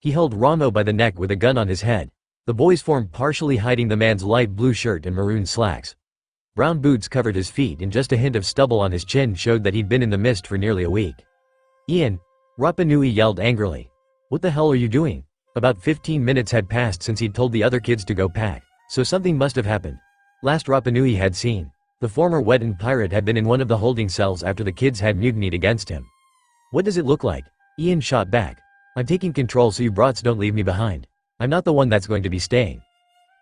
He held Ramo by the neck with a gun on his head. The boys formed partially hiding the man's light blue shirt and maroon slacks. Brown boots covered his feet and just a hint of stubble on his chin showed that he'd been in the mist for nearly a week. Ian, Rapa Nui yelled angrily. What the hell are you doing? About 15 minutes had passed since he'd told the other kids to go pack, so something must have happened. Last Rapa Nui had seen, the former Wedden pirate had been in one of the holding cells after the kids had mutinied against him. What does it look like? Ian shot back. I'm taking control so you brats don't leave me behind. I'm not the one that's going to be staying.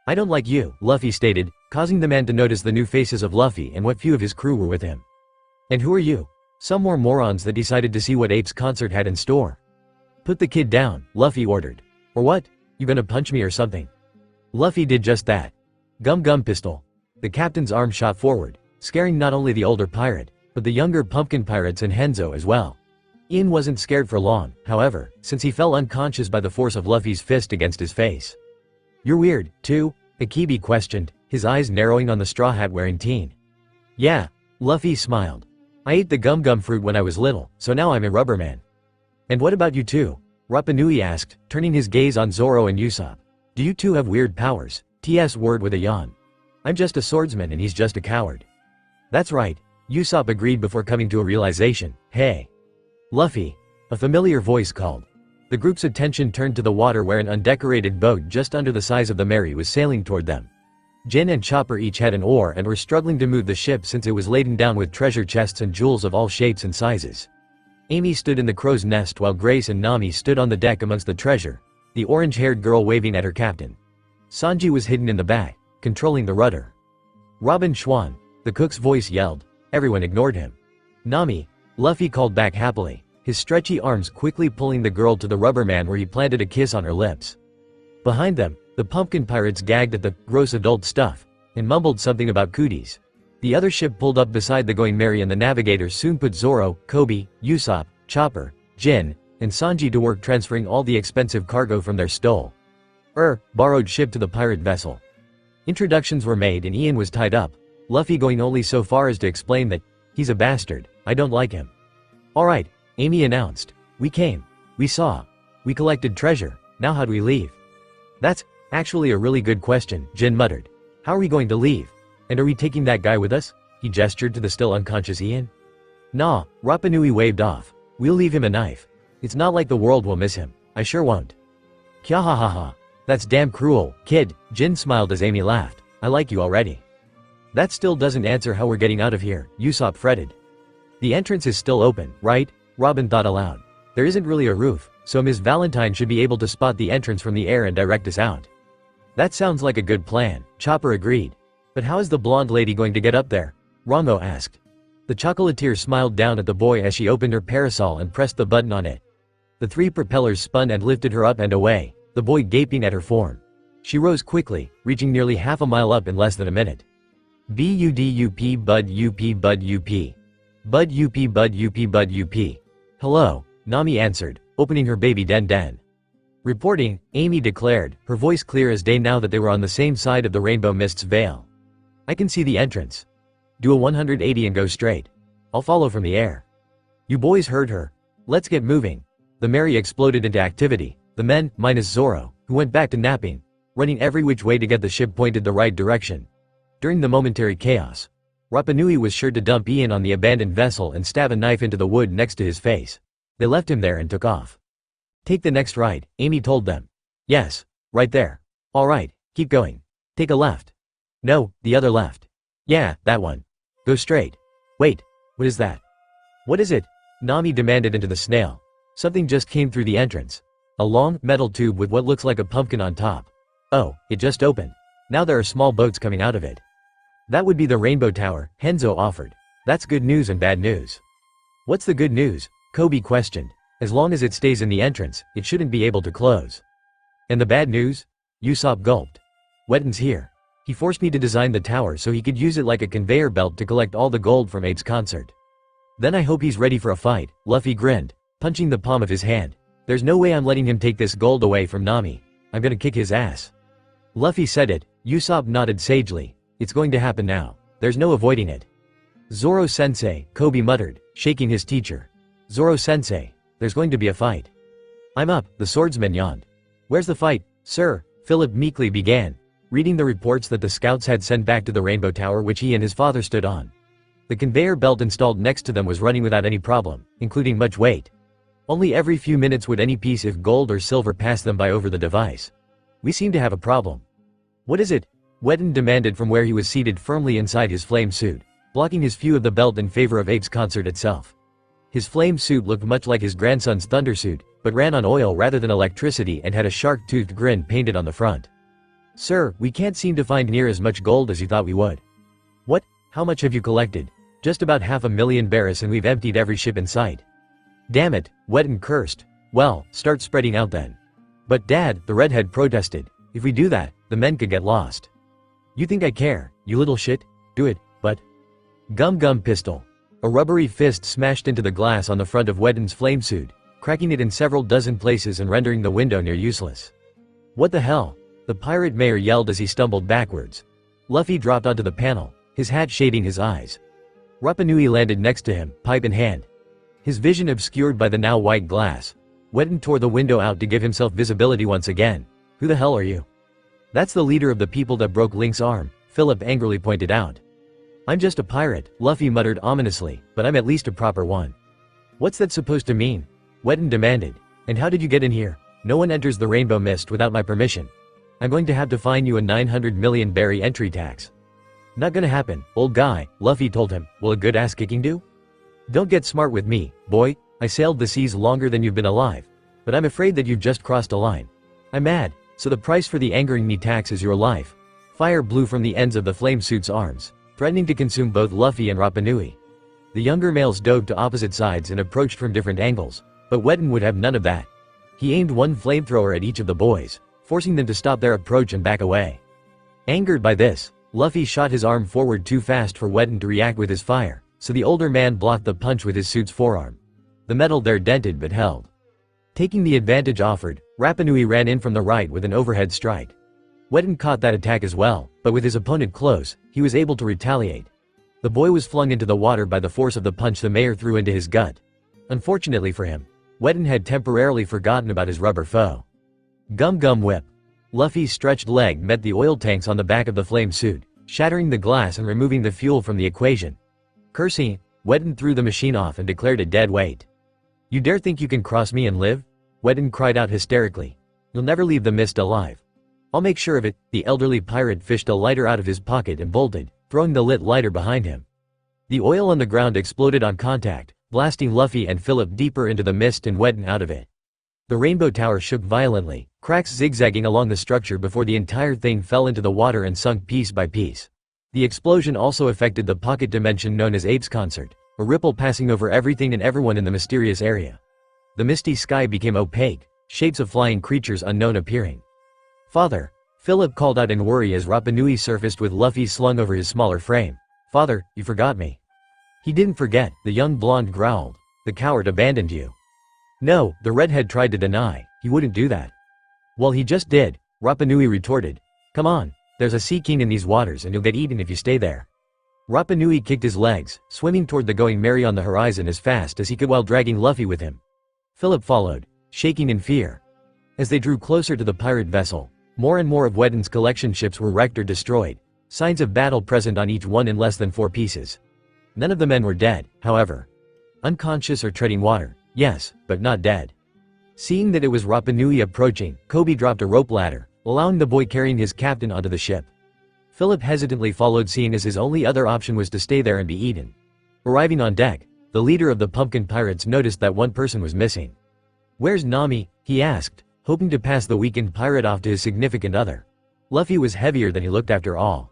I don't like you, Luffy stated, causing the man to notice the new faces of Luffy and what few of his crew were with him. And who are you? Some more morons that decided to see what Ape's concert had in store. Put the kid down, Luffy ordered. Or what? You gonna punch me or something? Luffy did just that. Gum pistol. The captain's arm shot forward, scaring not only the older pirate, but the younger pumpkin pirates and Henzo as well. Ian wasn't scared for long, however, since he fell unconscious by the force of Luffy's fist against his face. You're weird, too? Koby questioned, his eyes narrowing on the straw hat wearing teen. Yeah, Luffy smiled. I ate the gum fruit when I was little, so now I'm a rubber man. And what about you two? Rapa Nui asked, turning his gaze on Zoro and Usopp. Do you two have weird powers? TS word with a yawn. I'm just a swordsman and he's just a coward. That's right, Usopp agreed before coming to a realization. Hey. Luffy. A familiar voice called. The group's attention turned to the water where an undecorated boat just under the size of the Mary was sailing toward them. Jin and Chopper each had an oar and were struggling to move the ship since it was laden down with treasure chests and jewels of all shapes and sizes. Amy stood in the crow's nest while Grace and Nami stood on the deck amongst the treasure, the orange-haired girl waving at her captain. Sanji was hidden in the back, controlling the rudder. Robin Schwan, the cook's voice yelled. Everyone ignored him. Nami, Luffy called back happily, his stretchy arms quickly pulling the girl to the rubber man where he planted a kiss on her lips. Behind them, the pumpkin pirates gagged at the gross adult stuff and mumbled something about cooties. The other ship pulled up beside the Going Merry and the navigators soon put Zoro, Coby, Usopp, Chopper, Jin, and Sanji to work transferring all the expensive cargo from their borrowed ship to the pirate vessel. Introductions were made and Ian was tied up, Luffy going only so far as to explain that, he's a bastard, I don't like him. Alright, Amy announced. We came. We saw. We collected treasure, now how do we leave? That's actually a really good question, Jin muttered. How are we going to leave? And are we taking that guy with us? He gestured to the still unconscious Ian. Nah, Rapa Nui waved off. We'll leave him a knife. It's not like the world will miss him. I sure won't. Kya ha ha ha. That's damn cruel, kid, Jin smiled as Amy laughed. I like you already. That still doesn't answer how we're getting out of here, Usopp fretted. The entrance is still open, right? Robin thought aloud. There isn't really a roof, so Ms. Valentine should be able to spot the entrance from the air and direct us out. That sounds like a good plan, Chopper agreed. But how is the blonde lady going to get up there? Rongo asked. The chocolatier smiled down at the boy as she opened her parasol and pressed the button on it. The three propellers spun and lifted her up and away, the boy gaping at her form. She rose quickly, reaching nearly half a mile up in less than a minute. B-U-D-U-P bud U-P bud U-P. Bud U-P bud U-P bud U-P. Hello, Nami answered, opening her baby den. Reporting, Amy declared, her voice clear as day now that they were on the same side of the rainbow mist's veil. I can see the entrance. Do a 180 and go straight. I'll follow from the air. You boys heard her. Let's get moving. The Mary exploded into activity, the men, minus Zoro, who went back to napping, running every which way to get the ship pointed the right direction. During the momentary chaos, Rapa Nui was sure to dump Ian on the abandoned vessel and stab a knife into the wood next to his face. They left him there and took off. Take the next right, Amy told them. Yes, right there. Alright, keep going. Take a left. No, the other left. Yeah, that one. Go straight. Wait, what is that? What is it? Nami demanded into the snail. Something just came through the entrance. A long, metal tube with what looks like a pumpkin on top. Oh, it just opened. Now there are small boats coming out of it. That would be the Rainbow Tower, Henzo offered. That's good news and bad news. What's the good news? Coby questioned. As long as it stays in the entrance, it shouldn't be able to close. And the bad news? Usopp gulped. Wetten's here. He forced me to design the tower so he could use it like a conveyor belt to collect all the gold from Abe's concert. Then I hope he's ready for a fight, Luffy grinned, punching the palm of his hand. There's no way I'm letting him take this gold away from Nami. I'm gonna kick his ass. Luffy said it, Usopp nodded sagely. It's going to happen now. There's no avoiding it. Zoro-sensei, Coby muttered, shaking his teacher. Zoro-sensei, there's going to be a fight. I'm up, the swordsman yawned. Where's the fight, sir? Philip meekly began, reading the reports that the scouts had sent back to the Rainbow Tower which he and his father stood on. The conveyor belt installed next to them was running without any problem, including much weight. Only every few minutes would any piece of gold or silver pass them by over the device. We seem to have a problem. What is it? Wetten demanded from where he was seated firmly inside his flame suit, blocking his view of the belt in favor of Abe's concert itself. His flame suit looked much like his grandson's thunder suit, but ran on oil rather than electricity and had a shark-toothed grin painted on the front. Sir, we can't seem to find near as much gold as you thought we would. What? How much have you collected? Just about 500,000 barrels and we've emptied every ship in sight. Damn it, Wedden cursed. Well, start spreading out then. But Dad, the redhead protested, if we do that, the men could get lost. You think I care, you little shit? Do it, but… Gum pistol. A rubbery fist smashed into the glass on the front of Wedden's flame suit, cracking it in several dozen places and rendering the window near useless. What the hell? The pirate mayor yelled as he stumbled backwards. Luffy dropped onto the panel, his hat shading his eyes. Rapa Nui landed next to him, pipe in hand. His vision obscured by the now white glass. Wedden tore the window out to give himself visibility once again. Who the hell are you? That's the leader of the people that broke Link's arm, Philip angrily pointed out. I'm just a pirate, Luffy muttered ominously, but I'm at least a proper one. What's that supposed to mean? Wedden demanded. And how did you get in here? No one enters the rainbow mist without my permission. I'm going to have to fine you a 900 million berry entry tax. Not gonna happen, old guy, Luffy told him. Will a good ass kicking do? Don't get smart with me, boy. I sailed the seas longer than you've been alive. But I'm afraid that you've just crossed a line. I'm mad, so the price for the angering me tax is your life. Fire blew from the ends of the flame suit's arms, threatening to consume both Luffy and Rapa Nui. The younger males dove to opposite sides and approached from different angles, but Wedden would have none of that. He aimed one flamethrower at each of the boys, forcing them to stop their approach and back away. Angered by this, Luffy shot his arm forward too fast for Wedden to react with his fire, so the older man blocked the punch with his suit's forearm. The metal there dented but held. Taking the advantage offered, Rapa Nui ran in from the right with an overhead strike. Wedden caught that attack as well, but with his opponent close, he was able to retaliate. The boy was flung into the water by the force of the punch the mayor threw into his gut. Unfortunately for him, Wedden had temporarily forgotten about his rubber foe. Gum whip. Luffy's stretched leg met the oil tanks on the back of the flame suit, shattering the glass and removing the fuel from the equation. Cursing, Wedden threw the machine off and declared it dead weight. You dare think you can cross me and live? Wedden cried out hysterically. You'll never leave the mist alive. I'll make sure of it. The elderly pirate fished a lighter out of his pocket and bolted, throwing the lit lighter behind him. The oil on the ground exploded on contact, blasting Luffy and Philip deeper into the mist and Wedden out of it. The rainbow tower shook violently, cracks zigzagging along the structure before the entire thing fell into the water and sunk piece by piece. The explosion also affected the pocket dimension known as Abe's Concert, a ripple passing over everything and everyone in the mysterious area. The misty sky became opaque, shapes of flying creatures unknown appearing. Father, Philip called out in worry as Rapa Nui surfaced with Luffy slung over his smaller frame. Father, you forgot me. He didn't forget, the young blonde growled. The coward abandoned you. No, the redhead tried to deny, he wouldn't do that. Well, he just did, Rapa Nui retorted. Come on, there's a sea king in these waters and you'll get eaten if you stay there. Rapa Nui kicked his legs, swimming toward the going merry on the horizon as fast as he could while dragging Luffy with him. Philip followed, shaking in fear. As they drew closer to the pirate vessel, more and more of Wedden's collection ships were wrecked or destroyed, signs of battle present on each one in less than 4 pieces. None of the men were dead, however. Unconscious or treading water, yes, but not dead. Seeing that it was Rapa Nui approaching, Coby dropped a rope ladder, allowing the boy carrying his captain onto the ship. Philip hesitantly followed, seeing as his only other option was to stay there and be eaten. Arriving on deck, the leader of the pumpkin pirates noticed that one person was missing. Where's Nami? He asked, hoping to pass the weakened pirate off to his significant other. Luffy was heavier than he looked after all.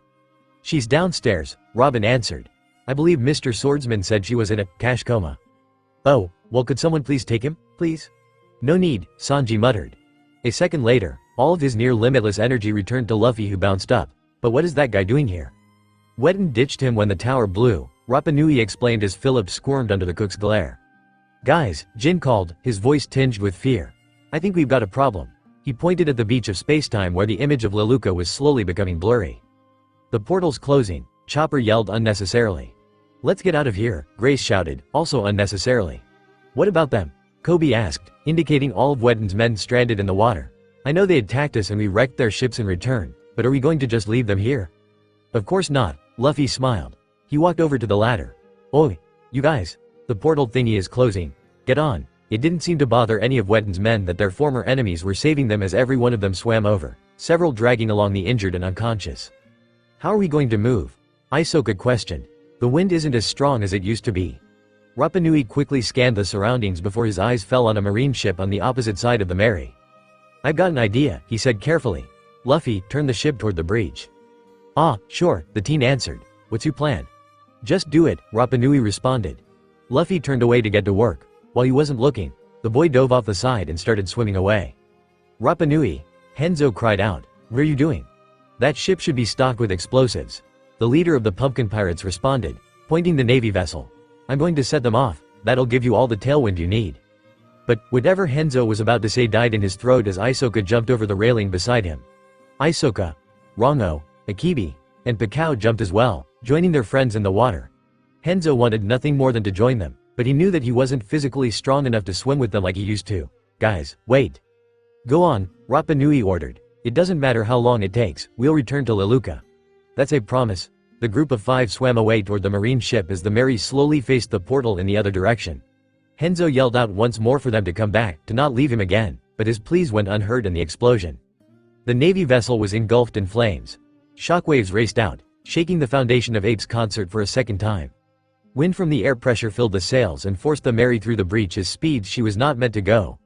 She's downstairs, Robin answered. I believe Mr. Swordsman said she was in a cash coma. Oh, well, could someone please take him, please? No need, Sanji muttered. A second later, all of his near-limitless energy returned to Luffy, who bounced up. But what is that guy doing here? Wedden ditched him when the tower blew, Rapa Nui explained as Philip squirmed under the cook's glare. Guys, Jin called, his voice tinged with fear. I think we've got a problem. He pointed at the beach of spacetime where the image of Lelouka was slowly becoming blurry. The portal's closing, Chopper yelled unnecessarily. Let's get out of here, Grace shouted, also unnecessarily. What about them? Coby asked, indicating all of Wedden's men stranded in the water. I know they attacked us and we wrecked their ships in return, but are we going to just leave them here? Of course not, Luffy smiled. He walked over to the ladder. Oi, you guys, the portal thingy is closing. Get on. It didn't seem to bother any of Wedden's men that their former enemies were saving them as every one of them swam over, several dragging along the injured and unconscious. How are we going to move? Isoka questioned. The wind isn't as strong as it used to be. Rapa Nui quickly scanned the surroundings before his eyes fell on a marine ship on the opposite side of the Mary. I've got an idea, he said carefully. Luffy turned the ship toward the breach. "Ah, sure," the teen answered. "What's your plan?" "Just do it," Rapa Nui responded. Luffy turned away to get to work. While he wasn't looking, the boy dove off the side and started swimming away. "Rapa Nui," Henzo cried out. "What are you doing?" "That ship should be stocked with explosives." The leader of the pumpkin pirates responded, pointing the navy vessel. "I'm going to set them off, that'll give you all the tailwind you need." But whatever Henzo was about to say died in his throat as Isoka jumped over the railing beside him. Isoka, Rongo, Akibi, and Pakao jumped as well, joining their friends in the water. Henzo wanted nothing more than to join them, but he knew that he wasn't physically strong enough to swim with them like he used to. "Guys, wait." "Go on," Rapa Nui ordered. "It doesn't matter how long it takes, we'll return to Leluca." "That's a promise." The group of 5 swam away toward the marine ship as the Mary slowly faced the portal in the other direction. Henzo yelled out once more for them to come back, to not leave him again, but his pleas went unheard in the explosion. The navy vessel was engulfed in flames. Shockwaves raced out, shaking the foundation of Ape's concert for a second time. Wind from the air pressure filled the sails and forced the Mary through the breach at speeds she was not meant to go.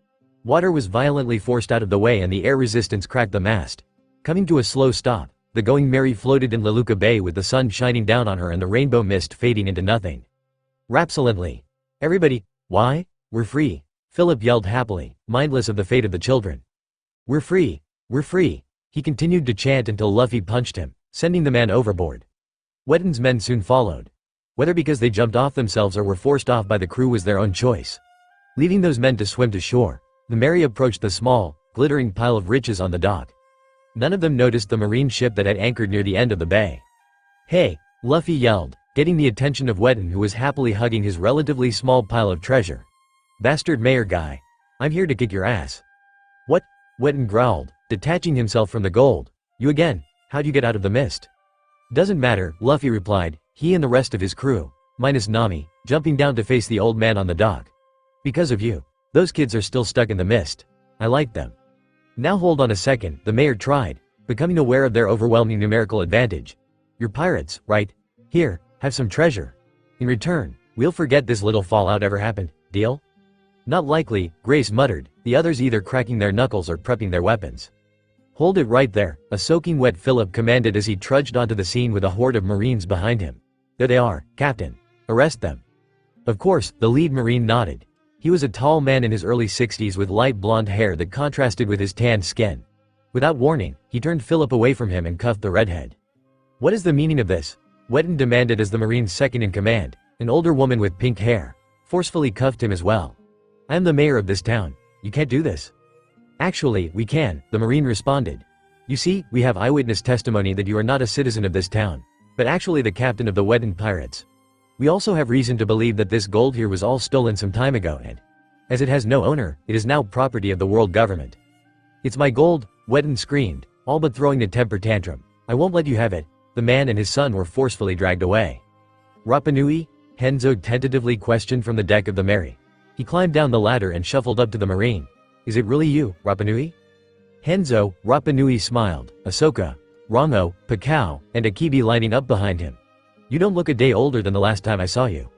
Water was violently forced out of the way and the air resistance cracked the mast. Coming to a slow stop, the Going Mary floated in Leluca Bay with the sun shining down on her and the rainbow mist fading into nothing. Rapsolently. "Everybody, why? We're free," Philip yelled happily, mindless of the fate of the children. "We're free, we're free," he continued to chant until Luffy punched him, sending the man overboard. Wedden's men soon followed. Whether because they jumped off themselves or were forced off by the crew was their own choice. Leaving those men to swim to shore, the Mary approached the small, glittering pile of riches on the dock. None of them noticed the marine ship that had anchored near the end of the bay. "Hey," Luffy yelled, getting the attention of Wedden, who was happily hugging his relatively small pile of treasure. "Bastard mayor guy. I'm here to kick your ass." "What?" Wedden growled, detaching himself from the gold. "You again? How'd you get out of the mist?" "Doesn't matter," Luffy replied, he and the rest of his crew, minus Nami, jumping down to face the old man on the dock. "Because of you. Those kids are still stuck in the mist. I like them." "Now hold on a second," the mayor tried, becoming aware of their overwhelming numerical advantage. "You're pirates, right? Here, have some treasure. In return, we'll forget this little fallout ever happened, deal?" "Not likely," Grace muttered, the others either cracking their knuckles or prepping their weapons. "Hold it right there," a soaking wet Philip commanded as he trudged onto the scene with a horde of Marines behind him. "There they are, Captain. Arrest them." Of course, the lead Marine nodded. He was a tall man in his early 60s with light blonde hair that contrasted with his tanned skin. Without warning, he turned Philip away from him and cuffed the redhead. "What is the meaning of this?" Wedden demanded as the Marine's second in command, an older woman with pink hair, forcefully cuffed him as well. "I am the mayor of this town. You can't do this." "Actually, we can," the Marine responded. "You see, we have eyewitness testimony that you are not a citizen of this town, but actually the captain of the Wedden pirates. We also have reason to believe that this gold here was all stolen some time ago and, as it has no owner, it is now property of the world government." "It's my gold," Wedden screamed, all but throwing a temper tantrum. "I won't let you have it." The man and his son were forcefully dragged away. "Rapa Nui?" Henzo tentatively questioned from the deck of the Mary. He climbed down the ladder and shuffled up to the Marine. "Is it really you, Rapa Nui?" Henzo, Rapa Nui smiled, Ahsoka, Rongo, Pakao, and Akibi lining up behind him. "You don't look a day older than the last time I saw you."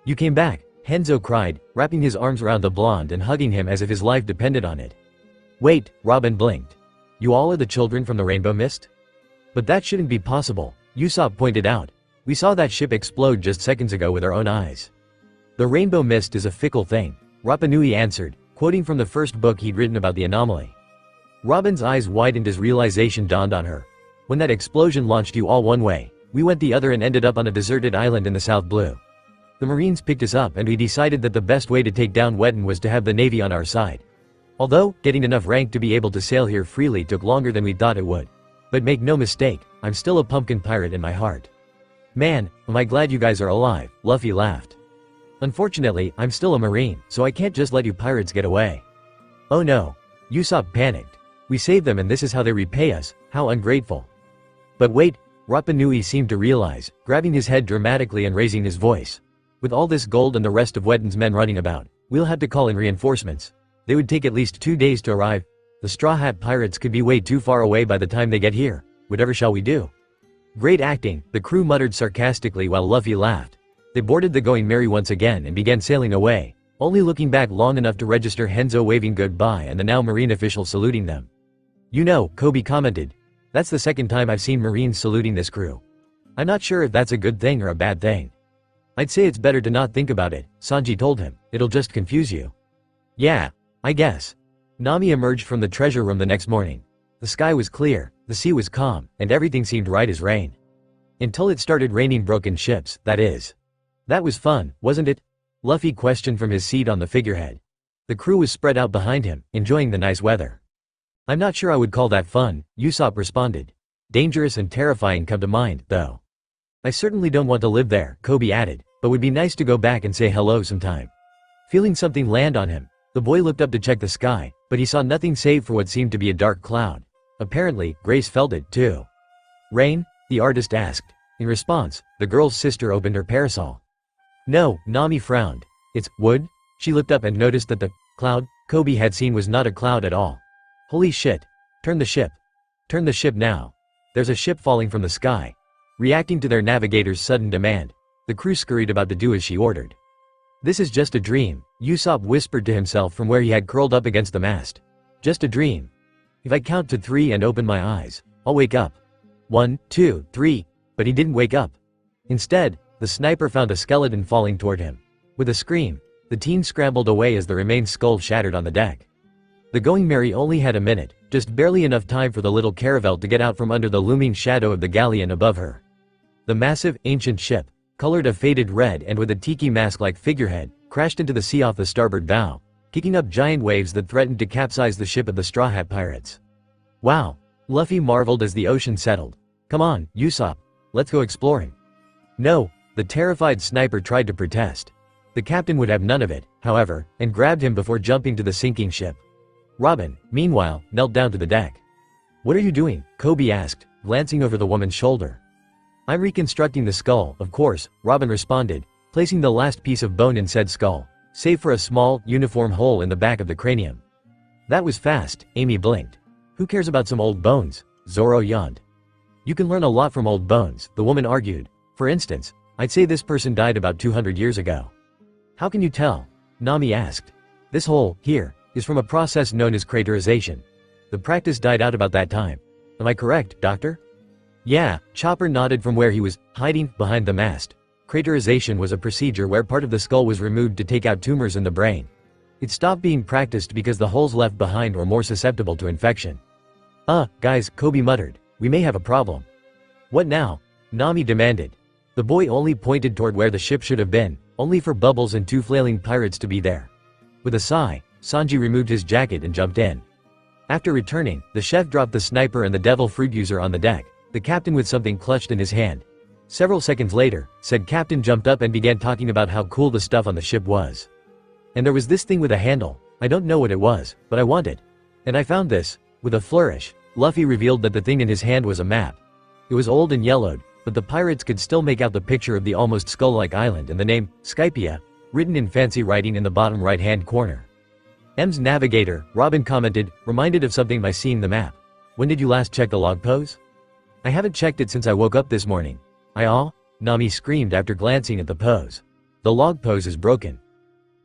"You came back," Henzo cried, wrapping his arms around the blonde and hugging him as if his life depended on it. "Wait," Robin blinked. "You all are the children from the Rainbow Mist?" "But that shouldn't be possible," Usopp pointed out. "We saw that ship explode just seconds ago with our own eyes." "The Rainbow Mist is a fickle thing," Rapa Nui answered, quoting from the first book he'd written about the anomaly. Robin's eyes widened as realization dawned on her. "When that explosion launched you all one way, we went the other and ended up on a deserted island in the South Blue. The Marines picked us up and we decided that the best way to take down Wedden was to have the Navy on our side. Although, getting enough rank to be able to sail here freely took longer than we thought it would. But make no mistake, I'm still a pumpkin pirate in my heart." "Man, am I glad you guys are alive," Luffy laughed. "Unfortunately, I'm still a Marine, so I can't just let you pirates get away." "Oh no." Usopp panicked. "We saved them and this is how they repay us, how ungrateful." "But wait," Rapa Nui seemed to realize, grabbing his head dramatically and raising his voice. "With all this gold and the rest of Wedden's men running about, we'll have to call in reinforcements. They would take at least 2 days to arrive. The Straw Hat Pirates could be way too far away by the time they get here. Whatever shall we do?" "Great acting," the crew muttered sarcastically while Luffy laughed. They boarded the Going Merry once again and began sailing away, only looking back long enough to register Henzo waving goodbye and the now Marine official saluting them. "You know," Coby commented, That's the second time I've seen Marines saluting this crew. I'm not sure if that's a good thing or a bad thing. I'd say it's better to not think about it, Sanji told him, it'll just confuse you. Yeah, I guess. Nami emerged from the treasure room the next morning. The sky was clear, the sea was calm, and everything seemed right as rain. Until it started raining broken ships, that is. That was fun, wasn't it? Luffy questioned from his seat on the figurehead. The crew was spread out behind him, enjoying the nice weather. I'm not sure I would call that fun, Usopp responded. Dangerous and terrifying come to mind, though. I certainly don't want to live there, Coby added, but would be nice to go back and say hello sometime. Feeling something land on him, the boy looked up to check the sky, but he saw nothing save for what seemed to be a dark cloud. Apparently, Grace felt it, too. Rain? The artist asked. In response, the girl's sister opened her parasol. No, Nami frowned. It's wood? She looked up and noticed that the cloud Coby had seen was not a cloud at all. Holy shit. Turn the ship. Turn the ship now. There's a ship falling from the sky. Reacting to their navigator's sudden demand, the crew scurried about to do as she ordered. This is just a dream, Usopp whispered to himself from where he had curled up against the mast. Just a dream. If I count to 3 and open my eyes, I'll wake up. 1, 2, 3, but he didn't wake up. Instead, the sniper found a skeleton falling toward him. With a scream, the teen scrambled away as the remained skull shattered on the deck. The Going Merry only had a minute, just barely enough time for the little caravel to get out from under the looming shadow of the galleon above her. The massive, ancient ship, colored a faded red and with a tiki mask-like figurehead, crashed into the sea off the starboard bow, kicking up giant waves that threatened to capsize the ship of the Straw Hat Pirates. Wow! Luffy marveled as the ocean settled. Come on, Usopp, let's go exploring. No, the terrified sniper tried to protest. The captain would have none of it, however, and grabbed him before jumping to the sinking ship. Robin, meanwhile, knelt down to the deck. What are you doing? Coby asked, glancing over the woman's shoulder. I'm reconstructing the skull, of course, Robin responded, placing the last piece of bone in said skull, save for a small, uniform hole in the back of the cranium. That was fast, Amy blinked. Who cares about some old bones? Zoro yawned. You can learn a lot from old bones, the woman argued. For instance, I'd say this person died about 200 years ago. How can you tell? Nami asked. This hole, here, is from a process known as craterization. The practice died out about that time. Am I correct, Doctor? Yeah, Chopper nodded from where he was, hiding behind the mast. Craterization was a procedure where part of the skull was removed to take out tumors in the brain. It stopped being practiced because the holes left behind were more susceptible to infection. Guys, Coby muttered. We may have a problem. What now? Nami demanded. The boy only pointed toward where the ship should have been, only for Bubbles and 2 flailing pirates to be there. With a sigh, Sanji removed his jacket and jumped in. After returning, the chef dropped the sniper and the devil fruit user on the deck, the captain with something clutched in his hand. Several seconds later, said captain jumped up and began talking about how cool the stuff on the ship was. And there was this thing with a handle, I don't know what it was, but I want it. And I found this. With a flourish, Luffy revealed that the thing in his hand was a map. It was old and yellowed, but the pirates could still make out the picture of the almost skull-like island and the name, Skypia, written in fancy writing in the bottom right-hand corner. M's navigator, Robin commented, reminded of something by seeing the map. When did you last check the log pose? I haven't checked it since I woke up this morning. Nami screamed after glancing at the pose. The log pose is broken.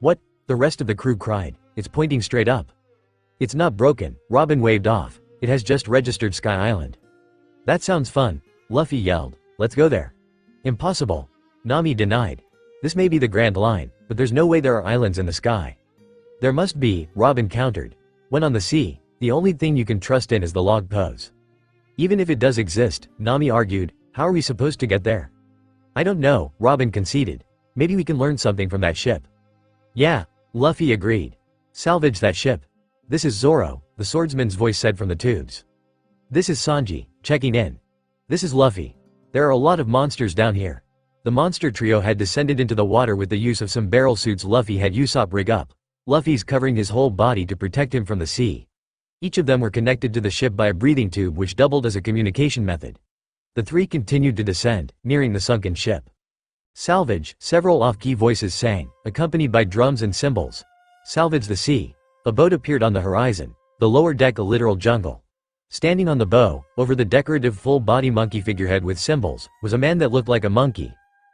What? The rest of the crew cried. It's pointing straight up. It's not broken, Robin waved off. It has just registered Sky Island. That sounds fun, Luffy yelled. Let's go there. Impossible. Nami denied. This may be the Grand Line, but there's no way there are islands in the sky. There must be, Robin countered. When on the sea, the only thing you can trust in is the log pose. Even if it does exist, Nami argued, how are we supposed to get there? I don't know, Robin conceded. Maybe we can learn something from that ship. Yeah, Luffy agreed. Salvage that ship. This is Zoro, the swordsman's voice said from the tubes. This is Sanji, checking in. This is Luffy. There are a lot of monsters down here. The monster trio had descended into the water with the use of some barrel suits Luffy had Usopp rig up. Luffy's covering his whole body to protect him from the sea. Each of them were connected to the ship by a breathing tube which doubled as a communication method. The 3 continued to descend, nearing the sunken ship. Salvage, several off-key voices sang, accompanied by drums and cymbals. Salvage the sea. A boat appeared on the horizon, the lower deck a literal jungle. Standing on the bow, over the decorative full-body monkey figurehead with symbols, was a man that looked like a monkey.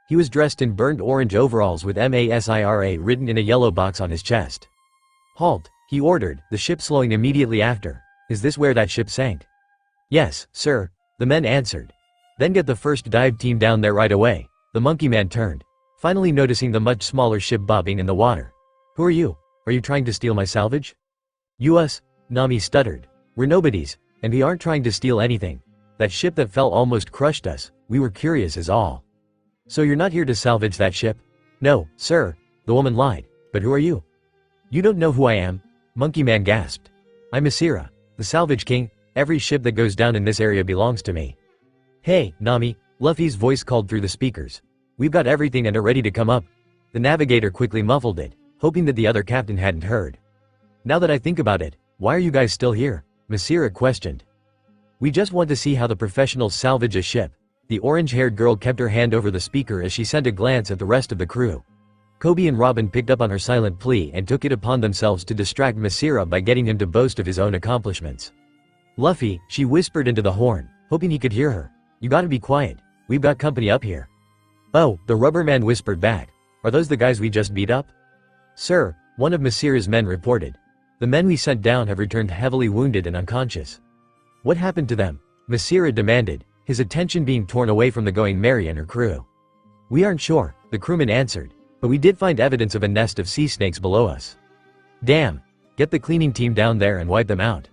He was dressed in burnt orange overalls with MASIRA written in a yellow box on his chest. Halt, he ordered, the ship slowing immediately after. Is this where that ship sank? Yes, sir, the men answered. Then get the first dive team down there right away. The monkey man turned, finally noticing the much smaller ship bobbing in the water. Who are you? Are you trying to steal my salvage? Us? Nami stuttered. We're nobodies, and we aren't trying to steal anything. That ship that fell almost crushed us. We were curious is all. So you're not here to salvage that ship? No, sir, the woman lied. But who are you? You don't know who I am? Monkey man gasped. I'm Asira, the salvage king. Every ship that goes down in this area belongs to me. Hey, Nami, Luffy's voice called through the speakers. We've got everything and are ready to come up. The navigator quickly muffled it, hoping that the other captain hadn't heard. Now that I think about it, why are you guys still here? Masira questioned. We just want to see how the professionals salvage a ship. The orange-haired girl kept her hand over the speaker as she sent a glance at the rest of the crew. Coby and Robin picked up on her silent plea and took it upon themselves to distract Masira by getting him to boast of his own accomplishments. Luffy, she whispered into the horn, hoping he could hear her. You gotta be quiet. We've got company up here. Oh, the rubber man whispered back. Are those the guys we just beat up? Sir, one of Masira's men reported. The men we sent down have returned heavily wounded and unconscious. What happened to them? Masira demanded, his attention being torn away from the Going Merry and her crew. We aren't sure, the crewman answered, but we did find evidence of a nest of sea snakes below us. Damn, get the cleaning team down there and wipe them out.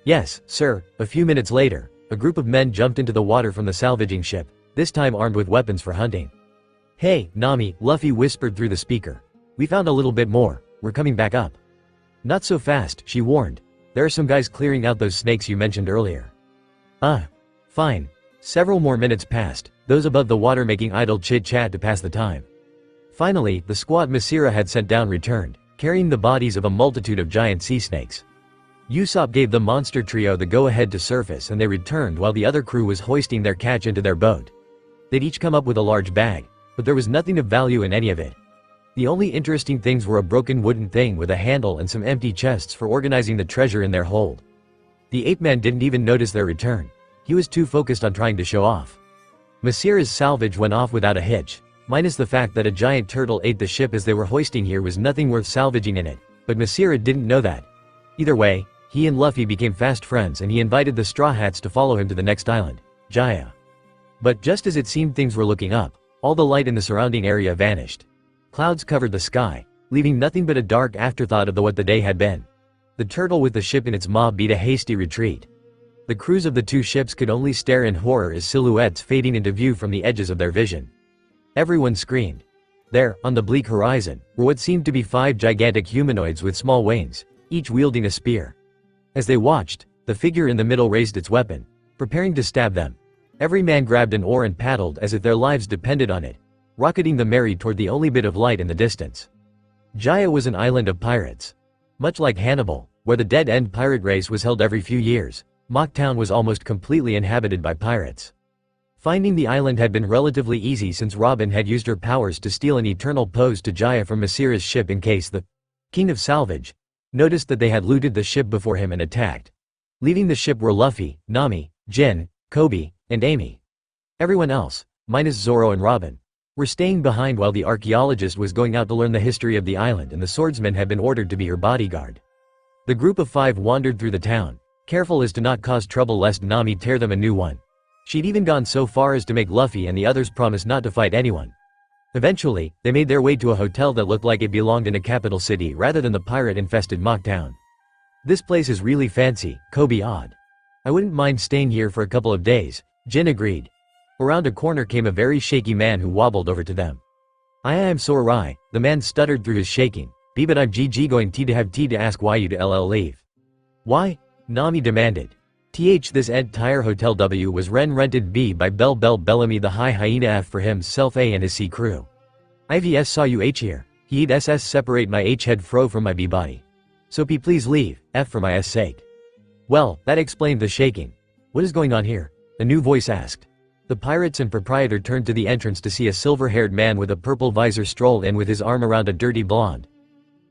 Yes, sir. A few minutes later, a group of men jumped into the water from the salvaging ship, this time armed with weapons for hunting. Hey, Nami, Luffy whispered through the speaker. We found a little bit more, we're coming back up. Not so fast, she warned. There are some guys clearing out those snakes you mentioned earlier. Fine. Several more minutes passed, those above the water making idle chit-chat to pass the time. Finally, the squad Masira had sent down returned, carrying the bodies of a multitude of giant sea snakes. Usopp gave the monster trio the go-ahead to surface and they returned while the other crew was hoisting their catch into their boat. They'd each come up with a large bag, but there was nothing of value in any of it. The only interesting things were a broken wooden thing with a handle and some empty chests for organizing the treasure in their hold. The ape-man didn't even notice their return. He was too focused on trying to show off. Masira's salvage went off without a hitch, minus the fact that a giant turtle ate the ship as they were hoisting here was nothing worth salvaging in it, but Masira didn't know that. Either way, he and Luffy became fast friends and he invited the Straw Hats to follow him to the next island, Jaya. But just as it seemed things were looking up, all the light in the surrounding area vanished. Clouds covered the sky, leaving nothing but a dark afterthought of what the day had been. The turtle with the ship in its maw beat a hasty retreat. The crews of the two ships could only stare in horror as silhouettes fading into view from the edges of their vision. Everyone screamed. There, on the bleak horizon, were what seemed to be 5 gigantic humanoids with small wings, each wielding a spear. As they watched, the figure in the middle raised its weapon, preparing to stab them. Every man grabbed an oar and paddled as if their lives depended on it, rocketing the Merry toward the only bit of light in the distance. Jaya was an island of pirates. Much like Hannibal, where the dead-end pirate race was held every few years, Mocktown was almost completely inhabited by pirates. Finding the island had been relatively easy since Robin had used her powers to steal an eternal pose to Jaya from Masira's ship in case the King of Salvage noticed that they had looted the ship before him and attacked. Leaving the ship were Luffy, Nami, Jin, Coby, and Amy. Everyone else, minus Zoro and Robin, were staying behind while the archaeologist was going out to learn the history of the island and the swordsman had been ordered to be her bodyguard. The group of 5 wandered through the town, careful as to not cause trouble lest Nami tear them a new one. She'd even gone so far as to make Luffy and the others promise not to fight anyone. Eventually, they made their way to a hotel that looked like it belonged in a capital city rather than the pirate-infested Mocktown. This place is really fancy, Coby awed. I wouldn't mind staying here for a couple of days, Jin agreed. Around a corner came a very shaky man who wobbled over to them. I am so awry, the man stuttered through his shaking. But I'm going to have tea to ask why you to leave. Why? Nami demanded. This entire hotel W was rented B by Bellamy the High Hyena F for himself A and his C crew. IVS saw you H here. He'd SS separate my H head fro from my B body. So P please leave, F for my S sake. Well, that explained the shaking. What is going on here? A new voice asked. The pirates and proprietor turned to the entrance to see a silver-haired man with a purple visor stroll in with his arm around a dirty blonde.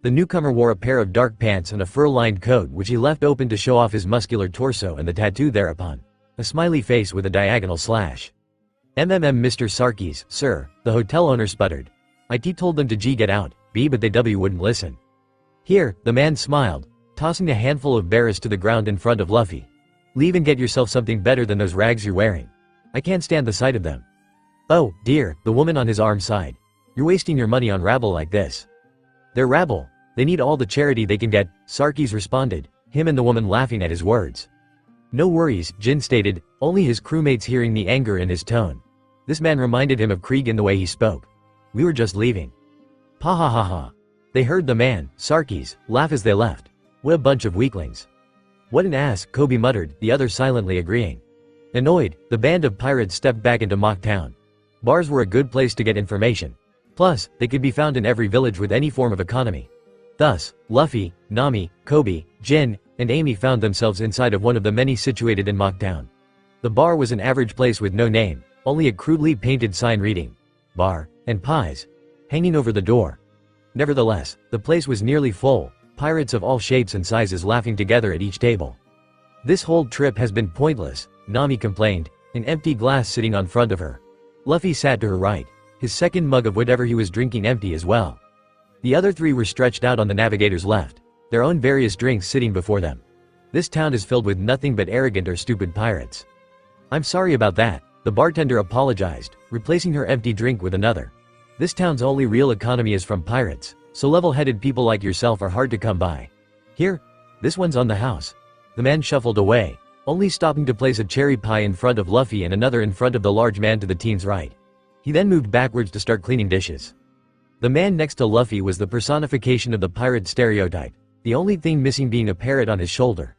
The newcomer wore a pair of dark pants and a fur-lined coat which he left open to show off his muscular torso and the tattoo thereupon. A smiley face with a diagonal slash. Mr. Sarkis, sir, the hotel owner sputtered. IT told them to G get out, B but they W wouldn't listen. Here, the man smiled, tossing a handful of berries to the ground in front of Luffy. Leave and get yourself something better than those rags you're wearing. I can't stand the sight of them." "Oh, dear," the woman on his arm sighed. "You're wasting your money on rabble like this." "They're rabble. They need all the charity they can get," Sarkis responded, him and the woman laughing at his words. "No worries," Jin stated, only his crewmates hearing the anger in his tone. This man reminded him of Krieg in the way he spoke. "We were just leaving." "Pa ha ha ha." They heard the man, Sarkis, laugh as they left. "What a bunch of weaklings." "What an ass," Coby muttered, the other silently agreeing. Annoyed, the band of pirates stepped back into Mock Town. Bars were a good place to get information. Plus, they could be found in every village with any form of economy. Thus, Luffy, Nami, Coby, Jin, and Amy found themselves inside of one of the many situated in Mock Town. The bar was an average place with no name, only a crudely painted sign reading, "Bar and Pies," hanging over the door. Nevertheless, the place was nearly full, pirates of all shapes and sizes laughing together at each table. "This whole trip has been pointless," Nami complained, an empty glass sitting on front of her. Luffy sat to her right, his second mug of whatever he was drinking empty as well. The other three were stretched out on the navigator's left, their own various drinks sitting before them. This town is filled with nothing but arrogant or stupid pirates. "I'm sorry about that," the bartender apologized, replacing her empty drink with another. "This town's only real economy is from pirates, so level-headed people like yourself are hard to come by. Here, this one's on the house." The man shuffled away, only stopping to place a cherry pie in front of Luffy and another in front of the large man to the teen's right. He then moved backwards to start cleaning dishes. The man next to Luffy was the personification of the pirate stereotype, the only thing missing being a parrot on his shoulder.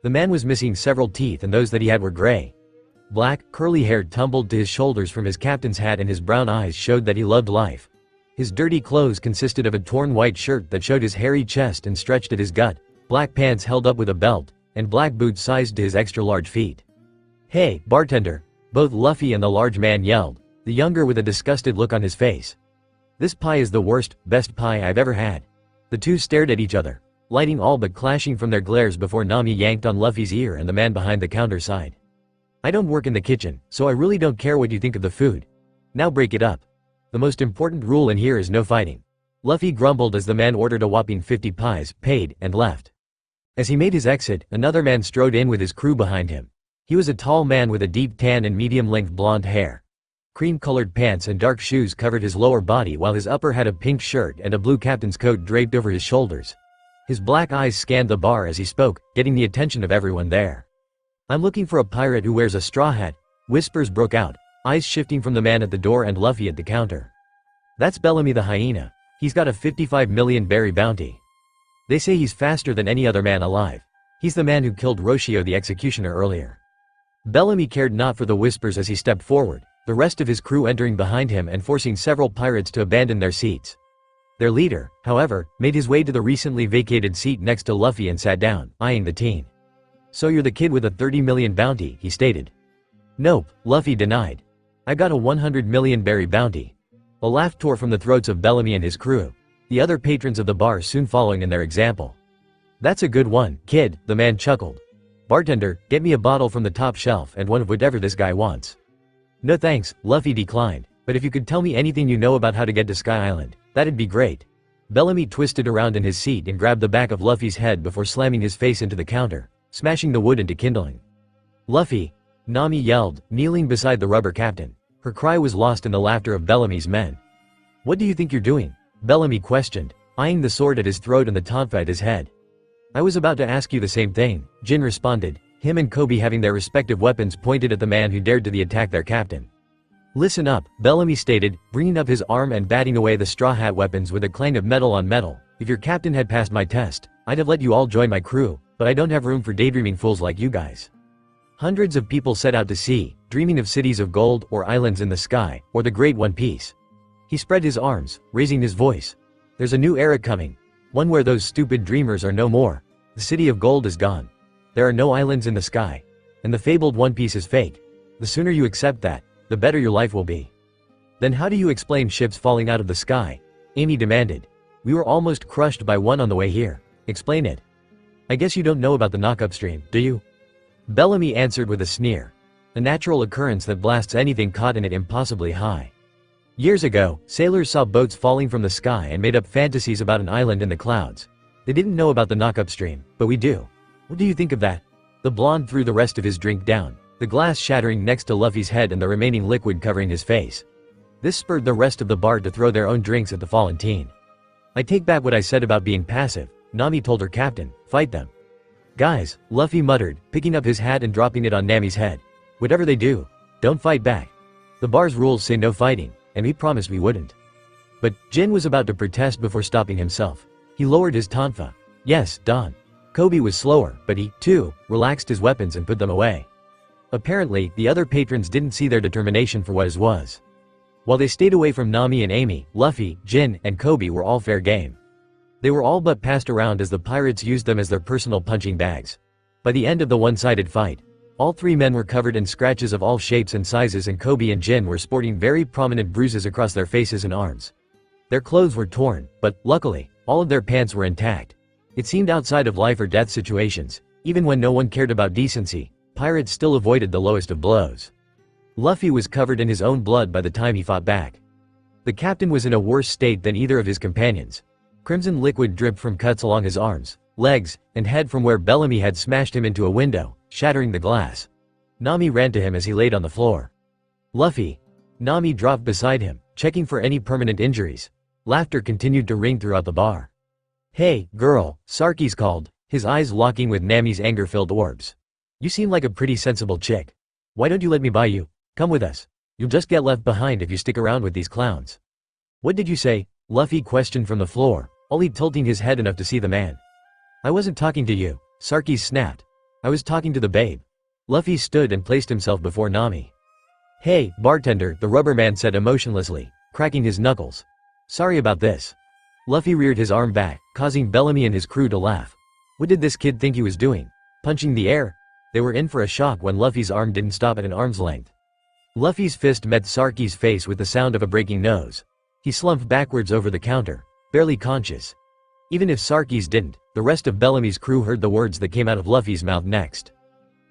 The man was missing several teeth and those that he had were gray. Black, curly hair tumbled to his shoulders from his captain's hat and his brown eyes showed that he loved life. His dirty clothes consisted of a torn white shirt that showed his hairy chest and stretched at his gut, black pants held up with a belt, and black boots sized to his extra-large feet. "Hey, bartender!" Both Luffy and the large man yelled, the younger with a disgusted look on his face. "This pie is the worst, best pie I've ever had." The two stared at each other, lighting all but clashing from their glares before Nami yanked on Luffy's ear and the man behind the counter sighed. "I don't work in the kitchen, so I really don't care what you think of the food. Now break it up. The most important rule in here is no fighting." Luffy grumbled as the man ordered a whopping 50 pies, paid, and left. As he made his exit, another man strode in with his crew behind him. He was a tall man with a deep tan and medium-length blonde hair. Cream-colored pants and dark shoes covered his lower body while his upper had a pink shirt and a blue captain's coat draped over his shoulders. His black eyes scanned the bar as he spoke, getting the attention of everyone there. "I'm looking for a pirate who wears a straw hat," whispers broke out, eyes shifting from the man at the door and Luffy at the counter. "That's Bellamy the hyena. He's got a 55 million berry bounty. They say he's faster than any other man alive. He's the man who killed Roshio the executioner earlier." Bellamy cared not for the whispers as he stepped forward, the rest of his crew entering behind him and forcing several pirates to abandon their seats. Their leader, however, made his way to the recently vacated seat next to Luffy and sat down, eyeing the teen. "So you're the kid with a 30 million bounty," he stated. "Nope," Luffy denied. "I got a 100 million berry bounty." A laugh tore from the throats of Bellamy and his crew, the other patrons of the bar soon following in their example. "That's a good one, kid," the man chuckled. "Bartender, get me a bottle from the top shelf and one of whatever this guy wants." "No thanks," Luffy declined, "but if you could tell me anything you know about how to get to Sky Island, that'd be great." Bellamy twisted around in his seat and grabbed the back of Luffy's head before slamming his face into the counter, smashing the wood into kindling. "Luffy!" Nami yelled, kneeling beside the rubber captain. Her cry was lost in the laughter of Bellamy's men. "What do you think you're doing?" Bellamy questioned, eyeing the sword at his throat and the tonfa at his head. "I was about to ask you the same thing," Jin responded, him and Coby having their respective weapons pointed at the man who dared to attack their captain. "Listen up," Bellamy stated, bringing up his arm and batting away the straw hat weapons with a clang of metal on metal. "If your captain had passed my test, I'd have let you all join my crew, but I don't have room for daydreaming fools like you guys." Hundreds of people set out to sea, dreaming of cities of gold or islands in the sky, or the Great One Piece. He spread his arms, raising his voice. "There's a new era coming. One where those stupid dreamers are no more. The city of gold is gone. There are no islands in the sky. And the fabled One Piece is fake. The sooner you accept that, the better your life will be." "Then how do you explain ships falling out of the sky?" Amy demanded. "We were almost crushed by one on the way here. Explain it." "I guess you don't know about the knock-up stream, do you?" Bellamy answered with a sneer. "A natural occurrence that blasts anything caught in it impossibly high. Years ago, sailors saw boats falling from the sky and made up fantasies about an island in the clouds. They didn't know about the knock-up stream, but we do. What do you think of that?" The blonde threw the rest of his drink down, the glass shattering next to Luffy's head and the remaining liquid covering his face. This spurred the rest of the bar to throw their own drinks at the fallen teen. I take back what I said about being passive, Nami told her captain, fight them. Guys, Luffy muttered, picking up his hat and dropping it on Nami's head. Whatever they do, don't fight back. The bar's rules say no fighting, and we promised we wouldn't. But Jin was about to protest before stopping himself. He lowered his tonfa. Yes, Don. Coby was slower, but he, too, relaxed his weapons and put them away. Apparently, the other patrons didn't see their determination for what it was. While they stayed away from Nami and Amy, Luffy, Jin, and Coby were all fair game. They were all but passed around as the pirates used them as their personal punching bags. By the end of the one-sided fight, all three men were covered in scratches of all shapes and sizes, and Coby and Jin were sporting very prominent bruises across their faces and arms. Their clothes were torn, but, luckily, all of their pants were intact. It seemed outside of life or death situations, even when no one cared about decency, pirates still avoided the lowest of blows. Luffy was covered in his own blood by the time he fought back. The captain was in a worse state than either of his companions. Crimson liquid dripped from cuts along his arms, legs, and head from where Bellamy had smashed him into a window, shattering the glass. Nami ran to him as he laid on the floor. Luffy. Nami dropped beside him, checking for any permanent injuries. Laughter continued to ring throughout the bar. Hey, girl, Sarkis called, his eyes locking with Nami's anger-filled orbs. You seem like a pretty sensible chick. Why don't you let me buy you? Come with us. You'll just get left behind if you stick around with these clowns. What did you say? Luffy questioned from the floor, only tilting his head enough to see the man. I wasn't talking to you, Sarkis snapped. I was talking to the babe. Luffy stood and placed himself before Nami. Hey, bartender, the rubber man said emotionlessly, cracking his knuckles. Sorry about this. Luffy reared his arm back, causing Bellamy and his crew to laugh. What did this kid think he was doing? Punching the air? They were in for a shock when Luffy's arm didn't stop at an arm's length. Luffy's fist met Sarkis' face with the sound of a breaking nose. He slumped backwards over the counter, barely conscious. Even if Sarkis didn't, the rest of Bellamy's crew heard the words that came out of Luffy's mouth next.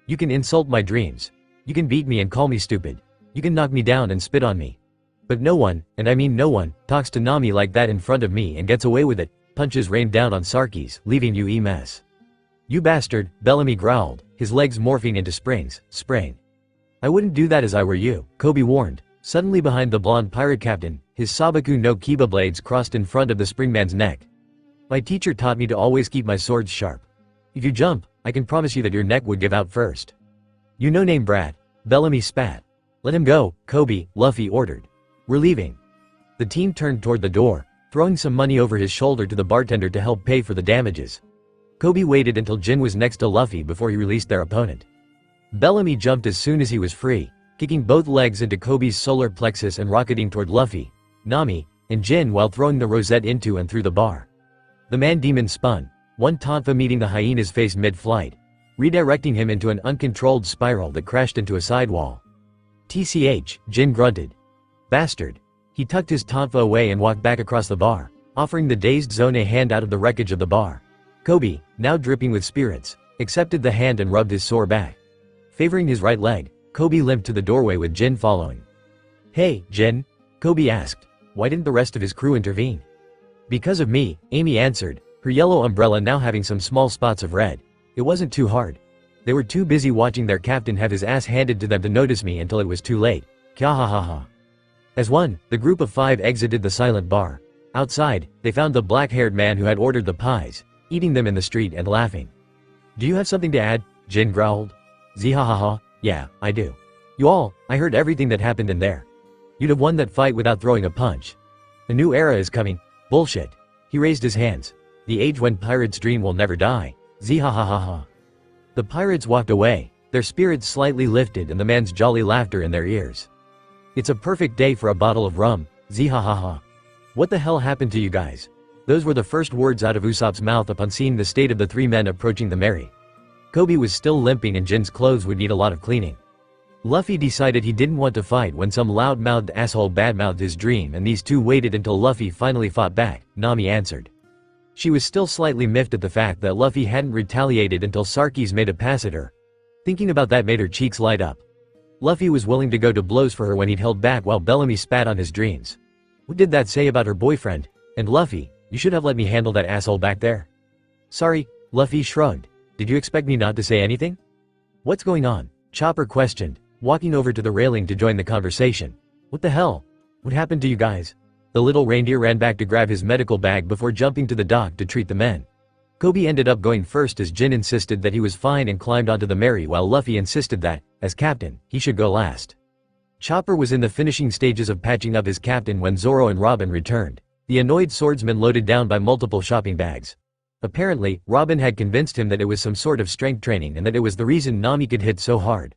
You can insult my dreams. You can beat me and call me stupid. You can knock me down and spit on me. But no one, and I mean no one, talks to Nami like that in front of me and gets away with it. Punches rained down on Sarkis, leaving you a mess. You bastard, Bellamy growled, his legs morphing into springs. Sprain. I wouldn't do that as I were you, Coby warned. Suddenly behind the blonde pirate captain, his Sabaku no Kiba blades crossed in front of the springman's neck. My teacher taught me to always keep my swords sharp. If you jump, I can promise you that your neck would give out first. You no-name brat, Bellamy spat. Let him go, Coby, Luffy ordered. We're leaving. The team turned toward the door, throwing some money over his shoulder to the bartender to help pay for the damages. Coby waited until Jin was next to Luffy before he released their opponent. Bellamy jumped as soon as he was free, kicking both legs into Koby's solar plexus and rocketing toward Luffy, Nami, and Jin while throwing the rosette into and through the bar. The man-demon spun, one tonfa meeting the hyena's face mid-flight, redirecting him into an uncontrolled spiral that crashed into a sidewall. TCH, Jin grunted. Bastard. He tucked his tonfa away and walked back across the bar, offering the dazed Zone a hand out of the wreckage of the bar. Coby, now dripping with spirits, accepted the hand and rubbed his sore back. Favoring his right leg, Coby limped to the doorway with Jin following. Hey, Jin? Coby asked. Why didn't the rest of his crew intervene? Because of me, Amy answered, her yellow umbrella now having some small spots of red. It wasn't too hard. They were too busy watching their captain have his ass handed to them to notice me until it was too late. Kya-ha-ha-ha. As one, the group of five exited the silent bar. Outside, they found the black-haired man who had ordered the pies, eating them in the street and laughing. Do you have something to add? Jin growled. Zee-ha-ha-ha, yeah, I do. You all, I heard everything that happened in there. You'd have won that fight without throwing a punch. A new era is coming. Bullshit. He raised his hands. The age when pirates dream will never die. Zee-ha-ha-ha-ha. The pirates walked away, their spirits slightly lifted and the man's jolly laughter in their ears. It's a perfect day for a bottle of rum. Zee-ha-ha-ha. What the hell happened to you guys? Those were the first words out of Usopp's mouth upon seeing the state of the three men approaching the Mary. Coby was still limping and Jin's clothes would need a lot of cleaning. Luffy decided he didn't want to fight when some loud-mouthed asshole badmouthed his dream, and these two waited until Luffy finally fought back, Nami answered. She was still slightly miffed at the fact that Luffy hadn't retaliated until Sarkis made a pass at her. Thinking about that made her cheeks light up. Luffy was willing to go to blows for her when he'd held back while Bellamy spat on his dreams. What did that say about her boyfriend? And Luffy, you should have let me handle that asshole back there. Sorry, Luffy shrugged. Did you expect me not to say anything? What's going on? Chopper questioned, walking over to the railing to join the conversation. What the hell? What happened to you guys? The little reindeer ran back to grab his medical bag before jumping to the dock to treat the men. Coby ended up going first as Jin insisted that he was fine and climbed onto the Mary, while Luffy insisted that, as captain, he should go last. Chopper was in the finishing stages of patching up his captain when Zoro and Robin returned. The annoyed swordsman loaded down by multiple shopping bags. Apparently, Robin had convinced him that it was some sort of strength training and that it was the reason Nami could hit so hard.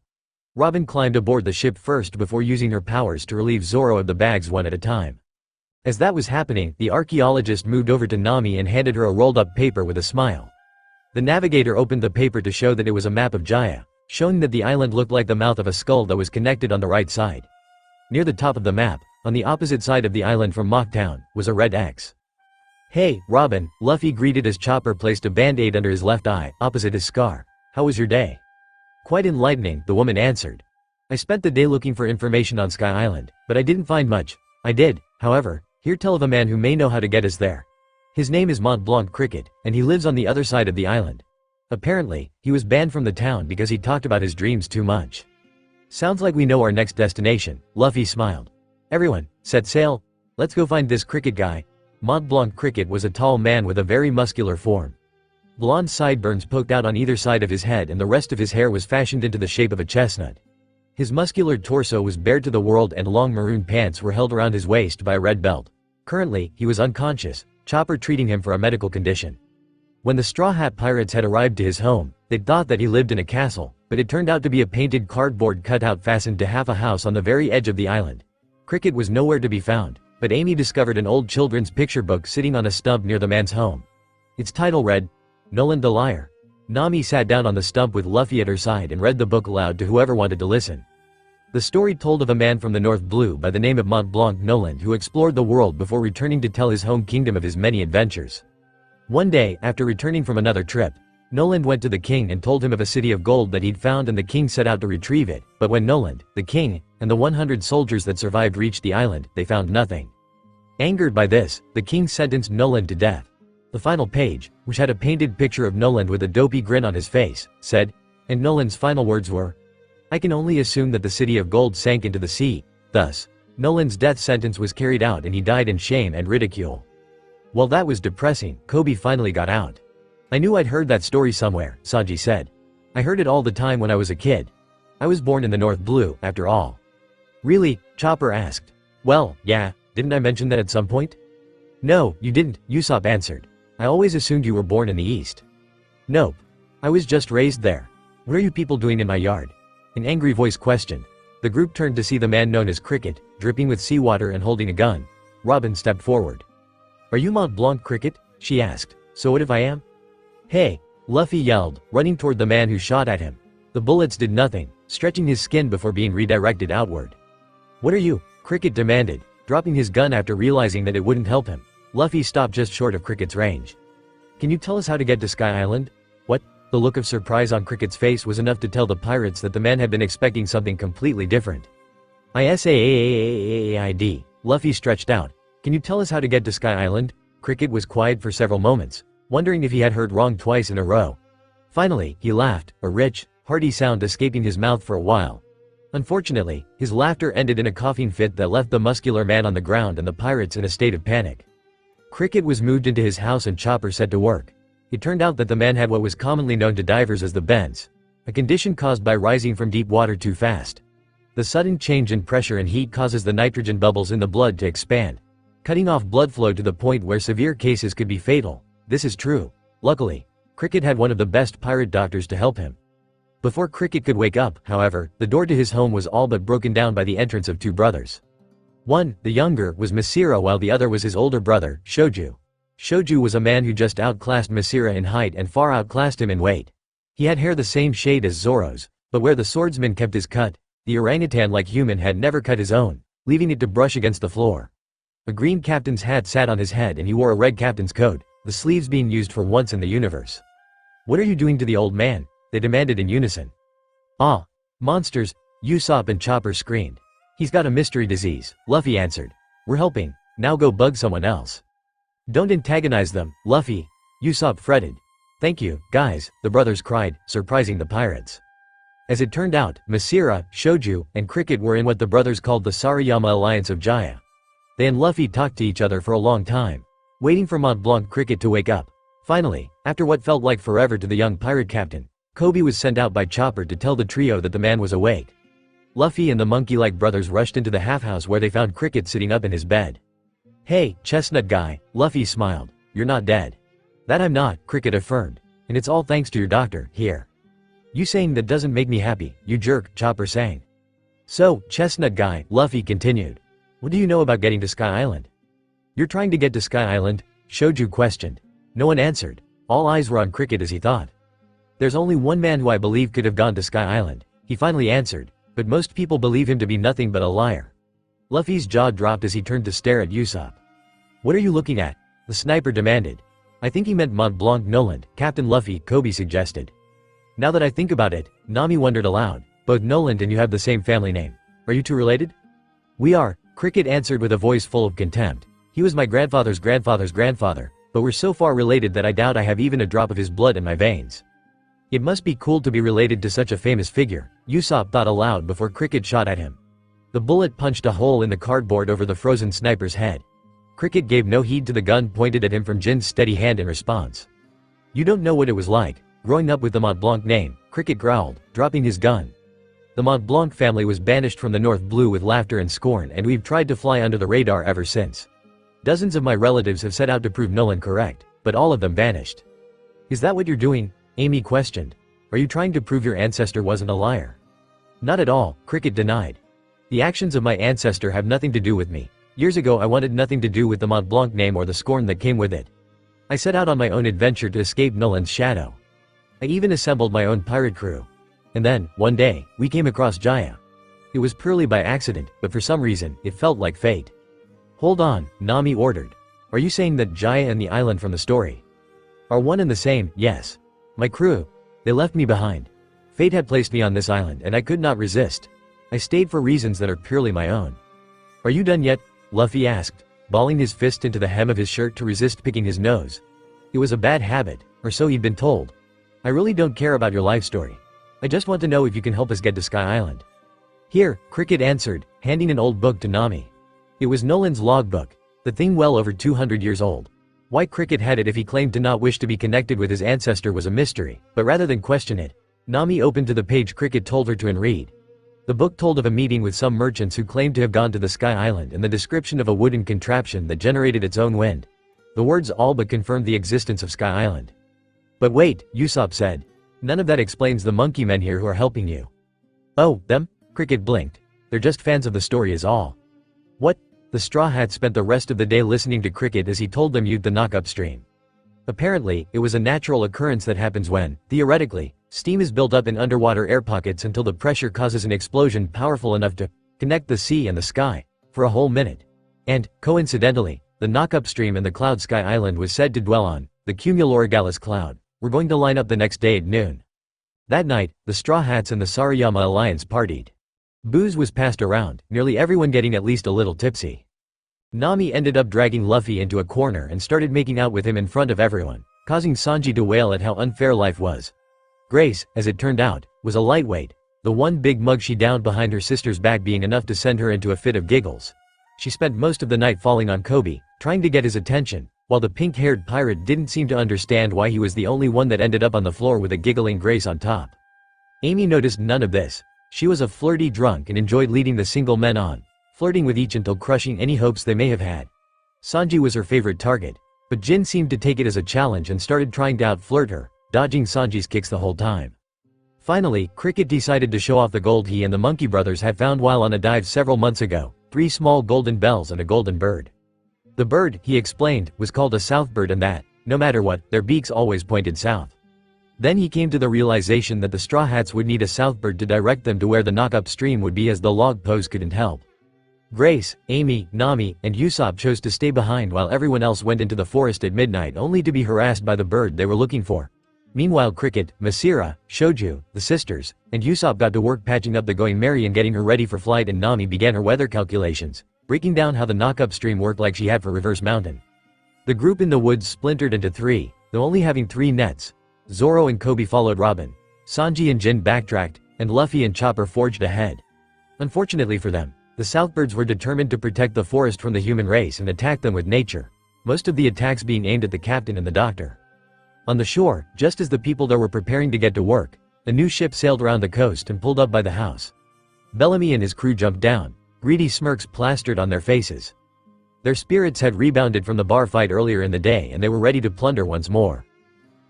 Robin climbed aboard the ship first before using her powers to relieve Zoro of the bags one at a time. As that was happening, the archaeologist moved over to Nami and handed her a rolled-up paper with a smile. The navigator opened the paper to show that it was a map of Jaya, showing that the island looked like the mouth of a skull that was connected on the right side. Near the top of the map, on the opposite side of the island from Mock Town, was a red X. "Hey, Robin," Luffy greeted as Chopper placed a band-aid under his left eye, opposite his scar. "How was your day?" "Quite enlightening," the woman answered. "I spent the day looking for information on Sky Island, but I didn't find much. I did, however, hear tell of a man who may know how to get us there. His name is Mont Blanc Cricket, and he lives on the other side of the island. Apparently, he was banned from the town because he talked about his dreams too much." "Sounds like we know our next destination," Luffy smiled. "Everyone, set sail. Let's go find this Cricket guy." Mont Blanc Cricket was a tall man with a very muscular form. Blonde sideburns poked out on either side of his head and the rest of his hair was fashioned into the shape of a chestnut. His muscular torso was bared to the world and long maroon pants were held around his waist by a red belt. Currently, he was unconscious, Chopper treating him for a medical condition. When the Straw Hat Pirates had arrived to his home, they'd thought that he lived in a castle, but it turned out to be a painted cardboard cutout fastened to half a house on the very edge of the island. Cricket was nowhere to be found, but Amy discovered an old children's picture book sitting on a stump near the man's home. Its title read, "Nolan the Liar." Nami sat down on the stump with Luffy at her side and read the book aloud to whoever wanted to listen. The story told of a man from the North Blue by the name of Mont Blanc Nolan who explored the world before returning to tell his home kingdom of his many adventures. One day, after returning from another trip, Nolan went to the king and told him of a city of gold that he'd found and the king set out to retrieve it, but when Nolan, the king, and the 100 soldiers that survived reached the island, they found nothing. Angered by this, the king sentenced Nolan to death. The final page, which had a painted picture of Nolan with a dopey grin on his face, said, and Nolan's final words were, "I can only assume that the city of gold sank into the sea." Thus, Nolan's death sentence was carried out and he died in shame and ridicule. While that was depressing, Coby finally got out. "I knew I'd heard that story somewhere," Sanji said. "I heard it all the time when I was a kid. I was born in the North Blue, after all." "Really?" Chopper asked. "Well, yeah, didn't I mention that at some point?" "No, you didn't," Usopp answered. "I always assumed you were born in the East." "Nope. I was just raised there. What are you people doing in my yard?" An angry voice questioned. The group turned to see the man known as Cricket, dripping with seawater and holding a gun. Robin stepped forward. "Are you Mont Blanc Cricket?" she asked. "So what if I am?" "Hey!" Luffy yelled, running toward the man who shot at him. The bullets did nothing, stretching his skin before being redirected outward. "What are you?" Cricket demanded, dropping his gun after realizing that it wouldn't help him. Luffy stopped just short of Cricket's range. "Can you tell us how to get to Sky Island?" "What?" The look of surprise on Cricket's face was enough to tell the pirates that the man had been expecting something completely different. "ISAAAAAID." Luffy stretched out. "Can you tell us how to get to Sky Island?" Cricket was quiet for several moments, wondering if he had heard wrong twice in a row. Finally, he laughed, a rich, hearty sound escaping his mouth for a while. Unfortunately, his laughter ended in a coughing fit that left the muscular man on the ground and the pirates in a state of panic. Cricket was moved into his house and Chopper set to work. It turned out that the man had what was commonly known to divers as the bends, a condition caused by rising from deep water too fast. The sudden change in pressure and heat causes the nitrogen bubbles in the blood to expand, cutting off blood flow to the point where severe cases could be fatal. This is true. Luckily, Cricket had one of the best pirate doctors to help him. Before Cricket could wake up, however, the door to his home was all but broken down by the entrance of two brothers. One, the younger, was Masira while the other was his older brother, Shoju. Shoju was a man who just outclassed Masira in height and far outclassed him in weight. He had hair the same shade as Zoro's, but where the swordsman kept his cut, the orangutan-like human had never cut his own, leaving it to brush against the floor. A green captain's hat sat on his head and he wore a red captain's coat, the sleeves being used for once in the universe. "What are you doing to the old man?" they demanded in unison. "Ah, monsters," Usopp and Chopper screamed. "He's got a mystery disease," Luffy answered. "We're helping, now go bug someone else." "Don't antagonize them, Luffy," Usopp fretted. "Thank you, guys," the brothers cried, surprising the pirates. As it turned out, Masira, Shoju, and Cricket were in what the brothers called the Sarayama Alliance of Jaya. They and Luffy talked to each other for a long time, waiting for Mont Blanc Cricket to wake up. Finally, after what felt like forever to the young pirate captain, Coby was sent out by Chopper to tell the trio that the man was awake. Luffy and the monkey-like brothers rushed into the half-house where they found Cricket sitting up in his bed. "Hey, chestnut guy," Luffy smiled. "You're not dead." "That I'm not," Cricket affirmed. "And it's all thanks to your doctor, here." "You saying that doesn't make me happy, you jerk," Chopper sang. "So, chestnut guy," Luffy continued. "What do you know about getting to Sky Island?" "You're trying to get to Sky Island?" Shoju questioned. No one answered. All eyes were on Cricket as he thought. "There's only one man who I believe could have gone to Sky Island," he finally answered, "but most people believe him to be nothing but a liar." Luffy's jaw dropped as he turned to stare at Usopp. "What are you looking at?" the sniper demanded. "I think he meant Mont Blanc Noland," Captain Luffy, Coby suggested. "Now that I think about it," Nami wondered aloud, "both Noland and you have the same family name. Are you two related?" "We are," Cricket answered with a voice full of contempt. "He was my grandfather's grandfather's grandfather, but we're so far related that I doubt I have even a drop of his blood in my veins." "It must be cool to be related to such a famous figure," Usopp thought aloud before Cricket shot at him. The bullet punched a hole in the cardboard over the frozen sniper's head. Cricket gave no heed to the gun pointed at him from Jin's steady hand in response. "You don't know what it was like, growing up with the Mont Blanc name," Cricket growled, dropping his gun. "The Mont Blanc family was banished from the North Blue with laughter and scorn, and we've tried to fly under the radar ever since. Dozens of my relatives have set out to prove Nolan correct, but all of them vanished." "Is that what you're doing?" Amy questioned. "Are you trying to prove your ancestor wasn't a liar?" "Not at all," Cricket denied. "The actions of my ancestor have nothing to do with me. Years ago I wanted nothing to do with the Mont Blanc name or the scorn that came with it. I set out on my own adventure to escape Nolan's shadow. I even assembled my own pirate crew. And then, one day, we came across Jaya. It was purely by accident, but for some reason, it felt like fate." "Hold on," Nami ordered. "Are you saying that Jaya and the island from the story are one and the same?" "Yes. My crew. They left me behind. Fate had placed me on this island and I could not resist. I stayed for reasons that are purely my own." "Are you done yet?" Luffy asked, balling his fist into the hem of his shirt to resist picking his nose. It was a bad habit, or so he'd been told. "I really don't care about your life story. I just want to know if you can help us get to Sky Island." "Here," Cricket answered, handing an old book to Nami. It was Nolan's logbook, the thing well over 200 years old. Why Cricket had it if he claimed to not wish to be connected with his ancestor was a mystery, but rather than question it, Nami opened to the page Cricket told her to and read. The book told of a meeting with some merchants who claimed to have gone to the Sky Island and the description of a wooden contraption that generated its own wind. The words all but confirmed the existence of Sky Island. "But wait," Usopp said. "None of that explains the monkey men here who are helping you." "Oh, them?" Cricket blinked. "They're just fans of the story is all." "What?" The Straw Hats spent the rest of the day listening to Cricket as he told them you'd the knock upstream. Apparently, it was a natural occurrence that happens when, theoretically, steam is built up in underwater air pockets until the pressure causes an explosion powerful enough to connect the sea and the sky for a whole minute. And, coincidentally, the knock-up stream and the cloud Sky Island was said to dwell on, the Cumulorigallus cloud. We're going to line up the next day at noon. That night, the Straw Hats and the Sarayama Alliance partied. Booze was passed around, nearly everyone getting at least a little tipsy. Nami ended up dragging Luffy into a corner and started making out with him in front of everyone, causing Sanji to wail at how unfair life was. Grace, as it turned out, was a lightweight, the one big mug she downed behind her sister's back being enough to send her into a fit of giggles. She spent most of the night falling on Coby, trying to get his attention, while the pink-haired pirate didn't seem to understand why he was the only one that ended up on the floor with a giggling Grace on top. Amy noticed none of this. She was a flirty drunk and enjoyed leading the single men on, flirting with each until crushing any hopes they may have had. Sanji was her favorite target, but Jin seemed to take it as a challenge and started trying to out-flirt her, dodging Sanji's kicks the whole time. Finally, Cricket decided to show off the gold he and the Monkey Brothers had found while on a dive several months ago, 3 small golden bells and a golden bird. The bird, he explained, was called a southbird and that, no matter what, their beaks always pointed south. Then he came to the realization that the Straw Hats would need a southbird to direct them to where the knock-up stream would be as the log pose couldn't help. Grace, Amy, Nami, and Usopp chose to stay behind while everyone else went into the forest at midnight only to be harassed by the bird they were looking for. Meanwhile Cricket, Masira, Shoju, the sisters, and Usopp got to work patching up the Going Merry and getting her ready for flight, and Nami began her weather calculations, breaking down how the knock-up stream worked like she had for Reverse Mountain. The group in the woods splintered into 3, though only having 3 nets. Zoro and Coby followed Robin. Sanji and Jin backtracked, and Luffy and Chopper forged ahead. Unfortunately for them, the Southbirds were determined to protect the forest from the human race and attack them with nature, most of the attacks being aimed at the captain and the doctor. On the shore, just as the people there were preparing to get to work, a new ship sailed around the coast and pulled up by the house. Bellamy and his crew jumped down, greedy smirks plastered on their faces. Their spirits had rebounded from the bar fight earlier in the day and they were ready to plunder once more.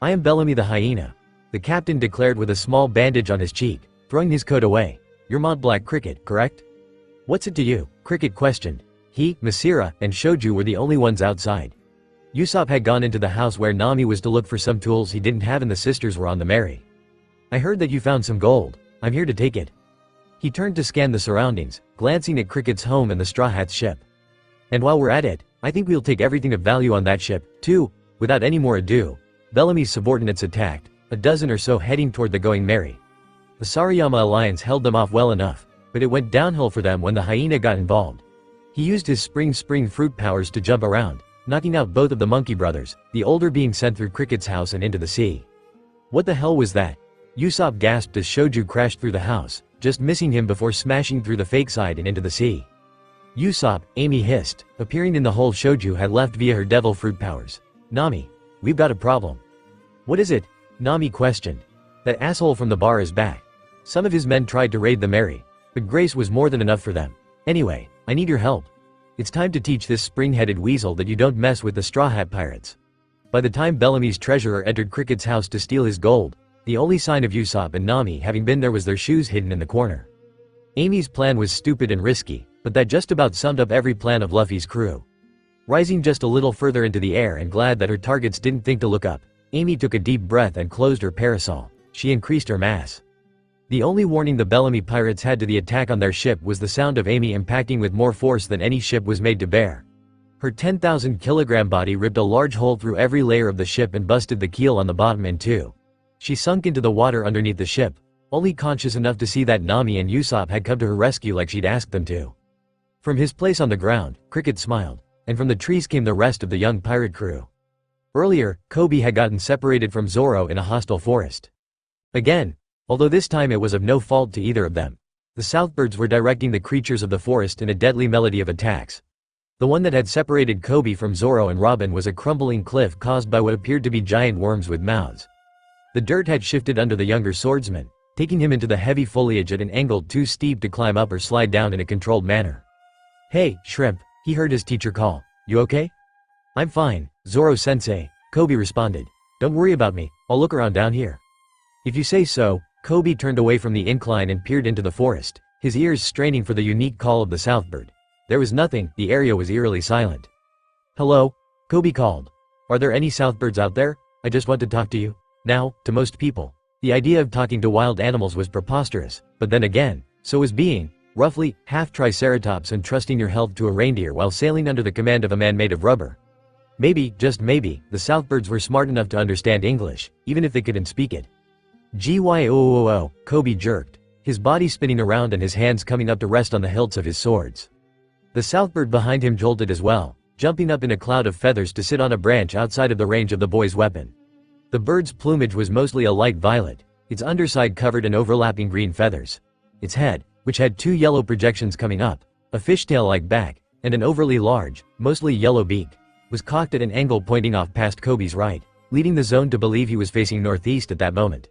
"I am Bellamy the hyena," the captain declared with a small bandage on his cheek, throwing his coat away. "You're Mod Black Cricket, correct?" "What's it to you?" Cricket questioned. He, Masira, and Shoju were the only ones outside. Usopp had gone into the house where Nami was to look for some tools he didn't have and the sisters were on the merry. "I heard that you found some gold. I'm here to take it." He turned to scan the surroundings, glancing at Cricket's home and the Straw Hats' ship. "And while we're at it, I think we'll take everything of value on that ship, too." Without any more ado, Bellamy's subordinates attacked, a dozen or so heading toward the Going Merry. The Sarayama alliance held them off well enough, but it went downhill for them when the hyena got involved. He used his spring fruit powers to jump around, knocking out both of the monkey brothers, the older being sent through Cricket's house and into the sea. "What the hell was that?" Usopp gasped as Shoju crashed through the house, just missing him before smashing through the fake side and into the sea. "Usopp," Amy hissed, appearing in the hole Shoju had left via her devil fruit powers. "Nami, we've got a problem." "What is it?" Nami questioned. "That asshole from the bar is back. Some of his men tried to raid the Merry, but grace was more than enough for them. Anyway, I need your help. It's time to teach this spring-headed weasel that you don't mess with the Straw Hat Pirates." By the time Bellamy's treasurer entered Cricket's house to steal his gold, the only sign of Usopp and Nami having been there was their shoes hidden in the corner. Amy's plan was stupid and risky, but that just about summed up every plan of Luffy's crew. Rising just a little further into the air and glad that her targets didn't think to look up, Amy took a deep breath and closed her parasol. She increased her mass. The only warning the Bellamy pirates had to the attack on their ship was the sound of Amy impacting with more force than any ship was made to bear. Her 10,000-kilogram body ripped a large hole through every layer of the ship and busted the keel on the bottom in two. She sunk into the water underneath the ship, only conscious enough to see that Nami and Usopp had come to her rescue like she'd asked them to. From his place on the ground, Cricket smiled, and from the trees came the rest of the young pirate crew. Earlier, Coby had gotten separated from Zoro in a hostile forest. Again, although this time it was of no fault to either of them, the Southbirds were directing the creatures of the forest in a deadly melody of attacks. The one that had separated Coby from Zoro and Robin was a crumbling cliff caused by what appeared to be giant worms with mouths. The dirt had shifted under the younger swordsman, taking him into the heavy foliage at an angle too steep to climb up or slide down in a controlled manner. "Hey, Shrimp," he heard his teacher call. "You okay?" "I'm fine, Zoro-sensei," Coby responded. "Don't worry about me, I'll look around down here." "If you say so." Coby turned away from the incline and peered into the forest, his ears straining for the unique call of the Southbird. There was nothing, the area was eerily silent. "Hello?" Coby called. "Are there any Southbirds out there? I just want to talk to you." Now, to most people, the idea of talking to wild animals was preposterous, but then again, so was being, roughly, half triceratops and trusting your health to a reindeer while sailing under the command of a man made of rubber. Maybe, just maybe, the Southbirds were smart enough to understand English, even if they couldn't speak it. "Gyoo," Coby jerked, his body spinning around and his hands coming up to rest on the hilts of his swords. The Southbird behind him jolted as well, jumping up in a cloud of feathers to sit on a branch outside of the range of the boy's weapon. The bird's plumage was mostly a light violet, its underside covered in overlapping green feathers. Its head, which had two yellow projections coming up, a fishtail-like back, and an overly large, mostly yellow beak, was cocked at an angle pointing off past Coby's right, leading the zone to believe he was facing northeast at that moment.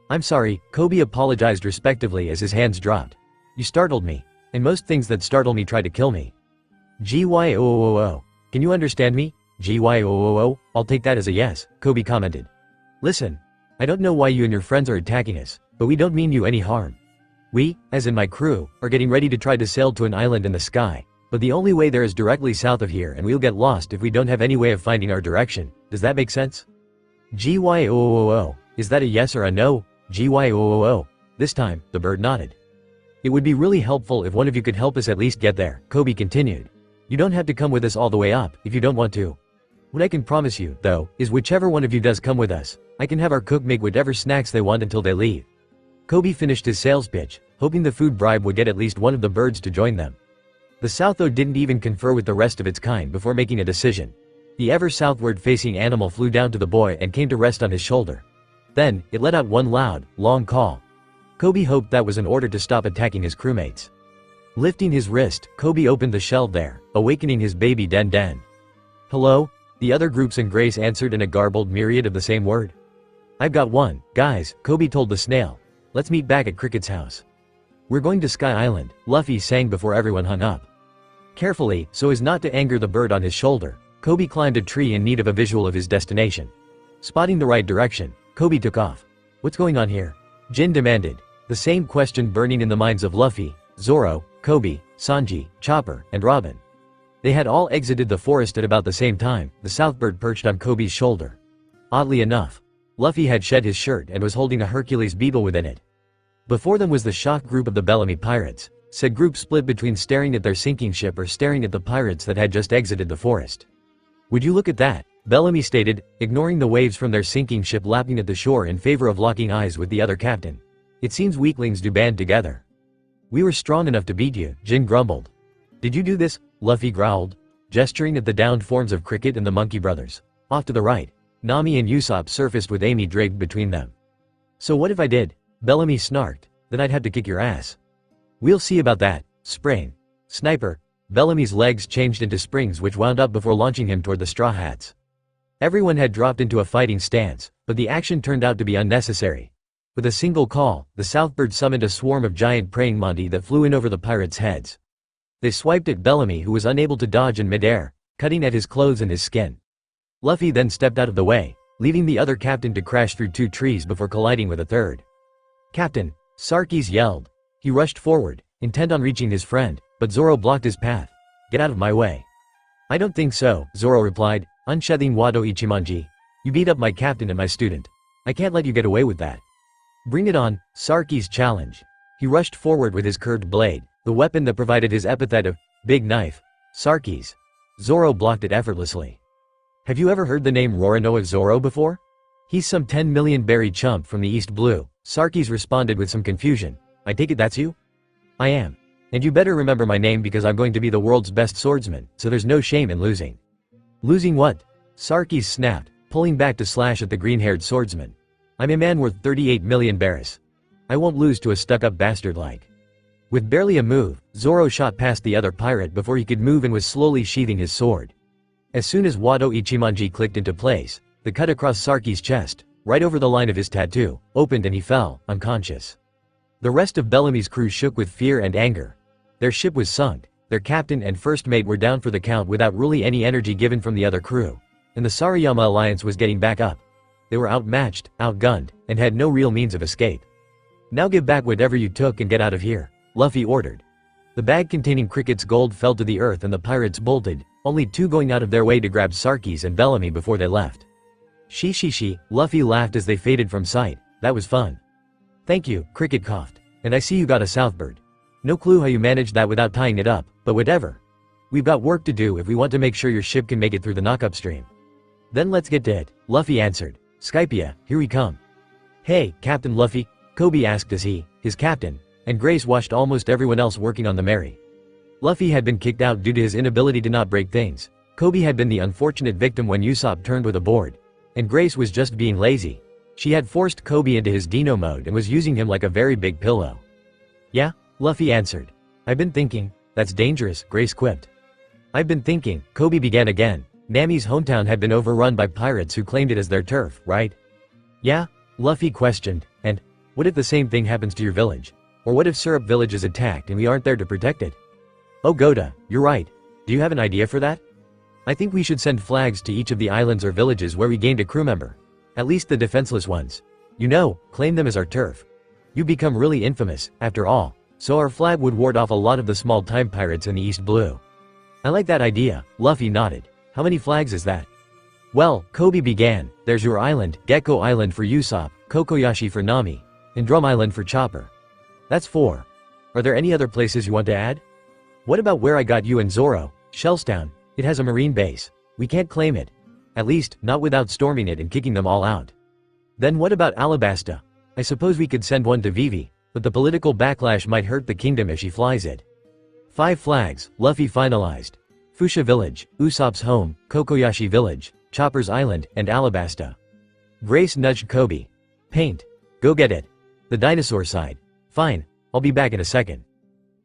"I'm sorry," Coby apologized respectively as his hands dropped. "You startled me, and most things that startle me try to kill me." "Gyoo. Can you understand me?" "Gyoo. I'll take that as a yes," Coby commented. "Listen, I don't know why you and your friends are attacking us, but we don't mean you any harm. We, as in my crew, are getting ready to try to sail to an island in the sky, but the only way there is directly south of here and we'll get lost if we don't have any way of finding our direction. Does that make sense?" "Gyoo. Is that a yes or a no?" "Gyoo. This time, the bird nodded. "It would be really helpful if one of you could help us at least get there," Coby continued. "You don't have to come with us all the way up, if you don't want to. What I can promise you, though, is whichever one of you does come with us, I can have our cook make whatever snacks they want until they leave." Coby finished his sales pitch, hoping the food bribe would get at least one of the birds to join them. The South though didn't even confer with the rest of its kind before making a decision. The ever southward-facing animal flew down to the boy and came to rest on his shoulder. Then, it let out one loud, long call. Coby hoped that was an order to stop attacking his crewmates. Lifting his wrist, Coby opened the shell there, awakening his baby Den Den. "Hello?" The other groups and Grace answered in a garbled myriad of the same word. "I've got one, guys," Coby told the snail. "Let's meet back at Cricket's house." "We're going to Sky Island," Luffy sang before everyone hung up. Carefully, so as not to anger the bird on his shoulder, Coby climbed a tree in need of a visual of his destination. Spotting the right direction, Coby took off. "What's going on here?" Jin demanded, the same question burning in the minds of Luffy, Zoro, Coby, Sanji, Chopper, and Robin. They had all exited the forest at about the same time, the Southbird perched on Koby's shoulder. Oddly enough, Luffy had shed his shirt and was holding a Hercules beetle within it. Before them was the shock group of the Bellamy pirates, said group split between staring at their sinking ship or staring at the pirates that had just exited the forest. "Would you look at that?" Bellamy stated, ignoring the waves from their sinking ship lapping at the shore in favor of locking eyes with the other captain. "It seems weaklings do band together." "We were strong enough to beat you," Jin grumbled. "Did you do this?" Luffy growled, gesturing at the downed forms of Cricket and the Monkey Brothers. Off to the right, Nami and Usopp surfaced with Amy draped between them. "So what if I did?" Bellamy snarked. "Then I'd have to kick your ass." "We'll see about that." Spring. Sniper. Bellamy's legs changed into springs which wound up before launching him toward the Straw Hats. Everyone had dropped into a fighting stance, but the action turned out to be unnecessary. With a single call, the Southbird summoned a swarm of giant praying mantis that flew in over the pirates' heads. They swiped at Bellamy, who was unable to dodge in midair, cutting at his clothes and his skin. Luffy then stepped out of the way, leaving the other captain to crash through 2 trees before colliding with a third. "Captain!" Sarkis yelled. He rushed forward, intent on reaching his friend, but Zoro blocked his path. "Get out of my way." "I don't think so," Zoro replied, unsheathing Wado Ichimonji. "You beat up my captain and my student. I can't let you get away with that." "Bring it on," Sarkis challenged. He rushed forward with his curved blade, the weapon that provided his epithet of Big Knife. Sarkis. Zoro blocked it effortlessly. "Have you ever heard the name Roronoa Zoro before?" "He's some 10 million berry chump from the East Blue," Sarkis responded with some confusion. "I take it that's you?" "I am. And you better remember my name because I'm going to be the world's best swordsman, so there's no shame in losing." "Losing what?" Sarkis snapped, pulling back to slash at the green-haired swordsman. "I'm a man worth 38 million berries. I won't lose to a stuck-up bastard like." With barely a move, Zoro shot past the other pirate before he could move and was slowly sheathing his sword. As soon as Wado Ichimonji clicked into place, the cut across Sarkis' chest, right over the line of his tattoo, opened and he fell, unconscious. The rest of Bellamy's crew shook with fear and anger. Their ship was sunk, their captain and first mate were down for the count without really any energy given from the other crew, and the Sarayama alliance was getting back up. They were outmatched, outgunned, and had no real means of escape. "Now give back whatever you took and get out of here," Luffy ordered. The bag containing Cricket's gold fell to the earth and the pirates bolted, only 2 going out of their way to grab Sarkis and Bellamy before they left. She, Luffy laughed as they faded from sight. "That was fun." "Thank you," Cricket coughed. "And I see you got a Southbird. No clue how you managed that without tying it up, but whatever. We've got work to do if we want to make sure your ship can make it through the knockup stream." "Then let's get to it," Luffy answered. "Skypia, here we come." "Hey, Captain Luffy," Coby asked as he, his captain, and Grace watched almost everyone else working on the Mary. Luffy had been kicked out due to his inability to not break things. Coby had been the unfortunate victim when Usopp turned with a board. And Grace was just being lazy. She had forced Coby into his Dino mode and was using him like a very big pillow. "Yeah?" Luffy answered. "I've been thinking." "That's dangerous," Grace quipped. "I've been thinking," Coby began again. "Nami's hometown had been overrun by pirates who claimed it as their turf, right?" "Yeah?" Luffy questioned. "And what if the same thing happens to your village? Or what if Syrup Village is attacked and we aren't there to protect it?" "Oh Goda, you're right. Do you have an idea for that?" "I think we should send flags to each of the islands or villages where we gained a crew member. At least the defenseless ones. You know, claim them as our turf. You become really infamous, after all, so our flag would ward off a lot of the small-time pirates in the East Blue." "I like that idea," Luffy nodded. "How many flags is that?" "Well," Coby began, "there's your island, Gecko Island for Usopp, Kokoyashi for Nami, and Drum Island for Chopper. That's 4. Are there any other places you want to add?" "What about where I got you and Zoro, Shellstown? It has a marine base. We can't claim it. At least, not without storming it and kicking them all out." "Then what about Alabasta? I suppose we could send one to Vivi, but the political backlash might hurt the kingdom if she flies it." 5 flags, Luffy finalized. Fuchsia Village, Usopp's home, Kokoyashi Village, Chopper's Island, and Alabasta. Grace nudged Coby. "Paint. Go get it. The dinosaur side. Fine, I'll be back in a second.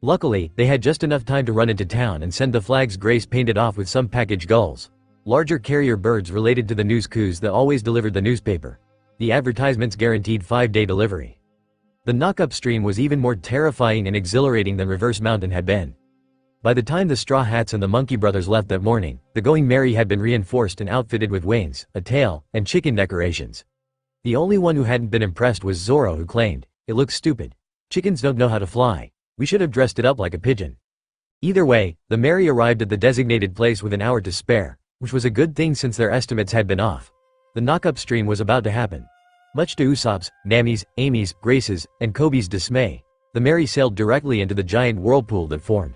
Luckily, they had just enough time to run into town and send the flag's grace painted off with some package gulls. Larger carrier birds related to the news coups that always delivered the newspaper. The advertisements guaranteed 5-day delivery. The knock-up stream was even more terrifying and exhilarating than Reverse Mountain had been. By the time the Straw Hats and the Monkey Brothers left that morning, the Going Merry had been reinforced and outfitted with wings, a tail, and chicken decorations. The only one who hadn't been impressed was Zoro, who claimed, "It looks stupid. Chickens don't know how to fly. We should have dressed it up like a pigeon." Either way, the Merry arrived at the designated place with an hour to spare, which was a good thing since their estimates had been off. The knock-up stream was about to happen. Much to Usopp's, Nami's, Amy's, Grace's, and Koby's dismay, the Merry sailed directly into the giant whirlpool that formed.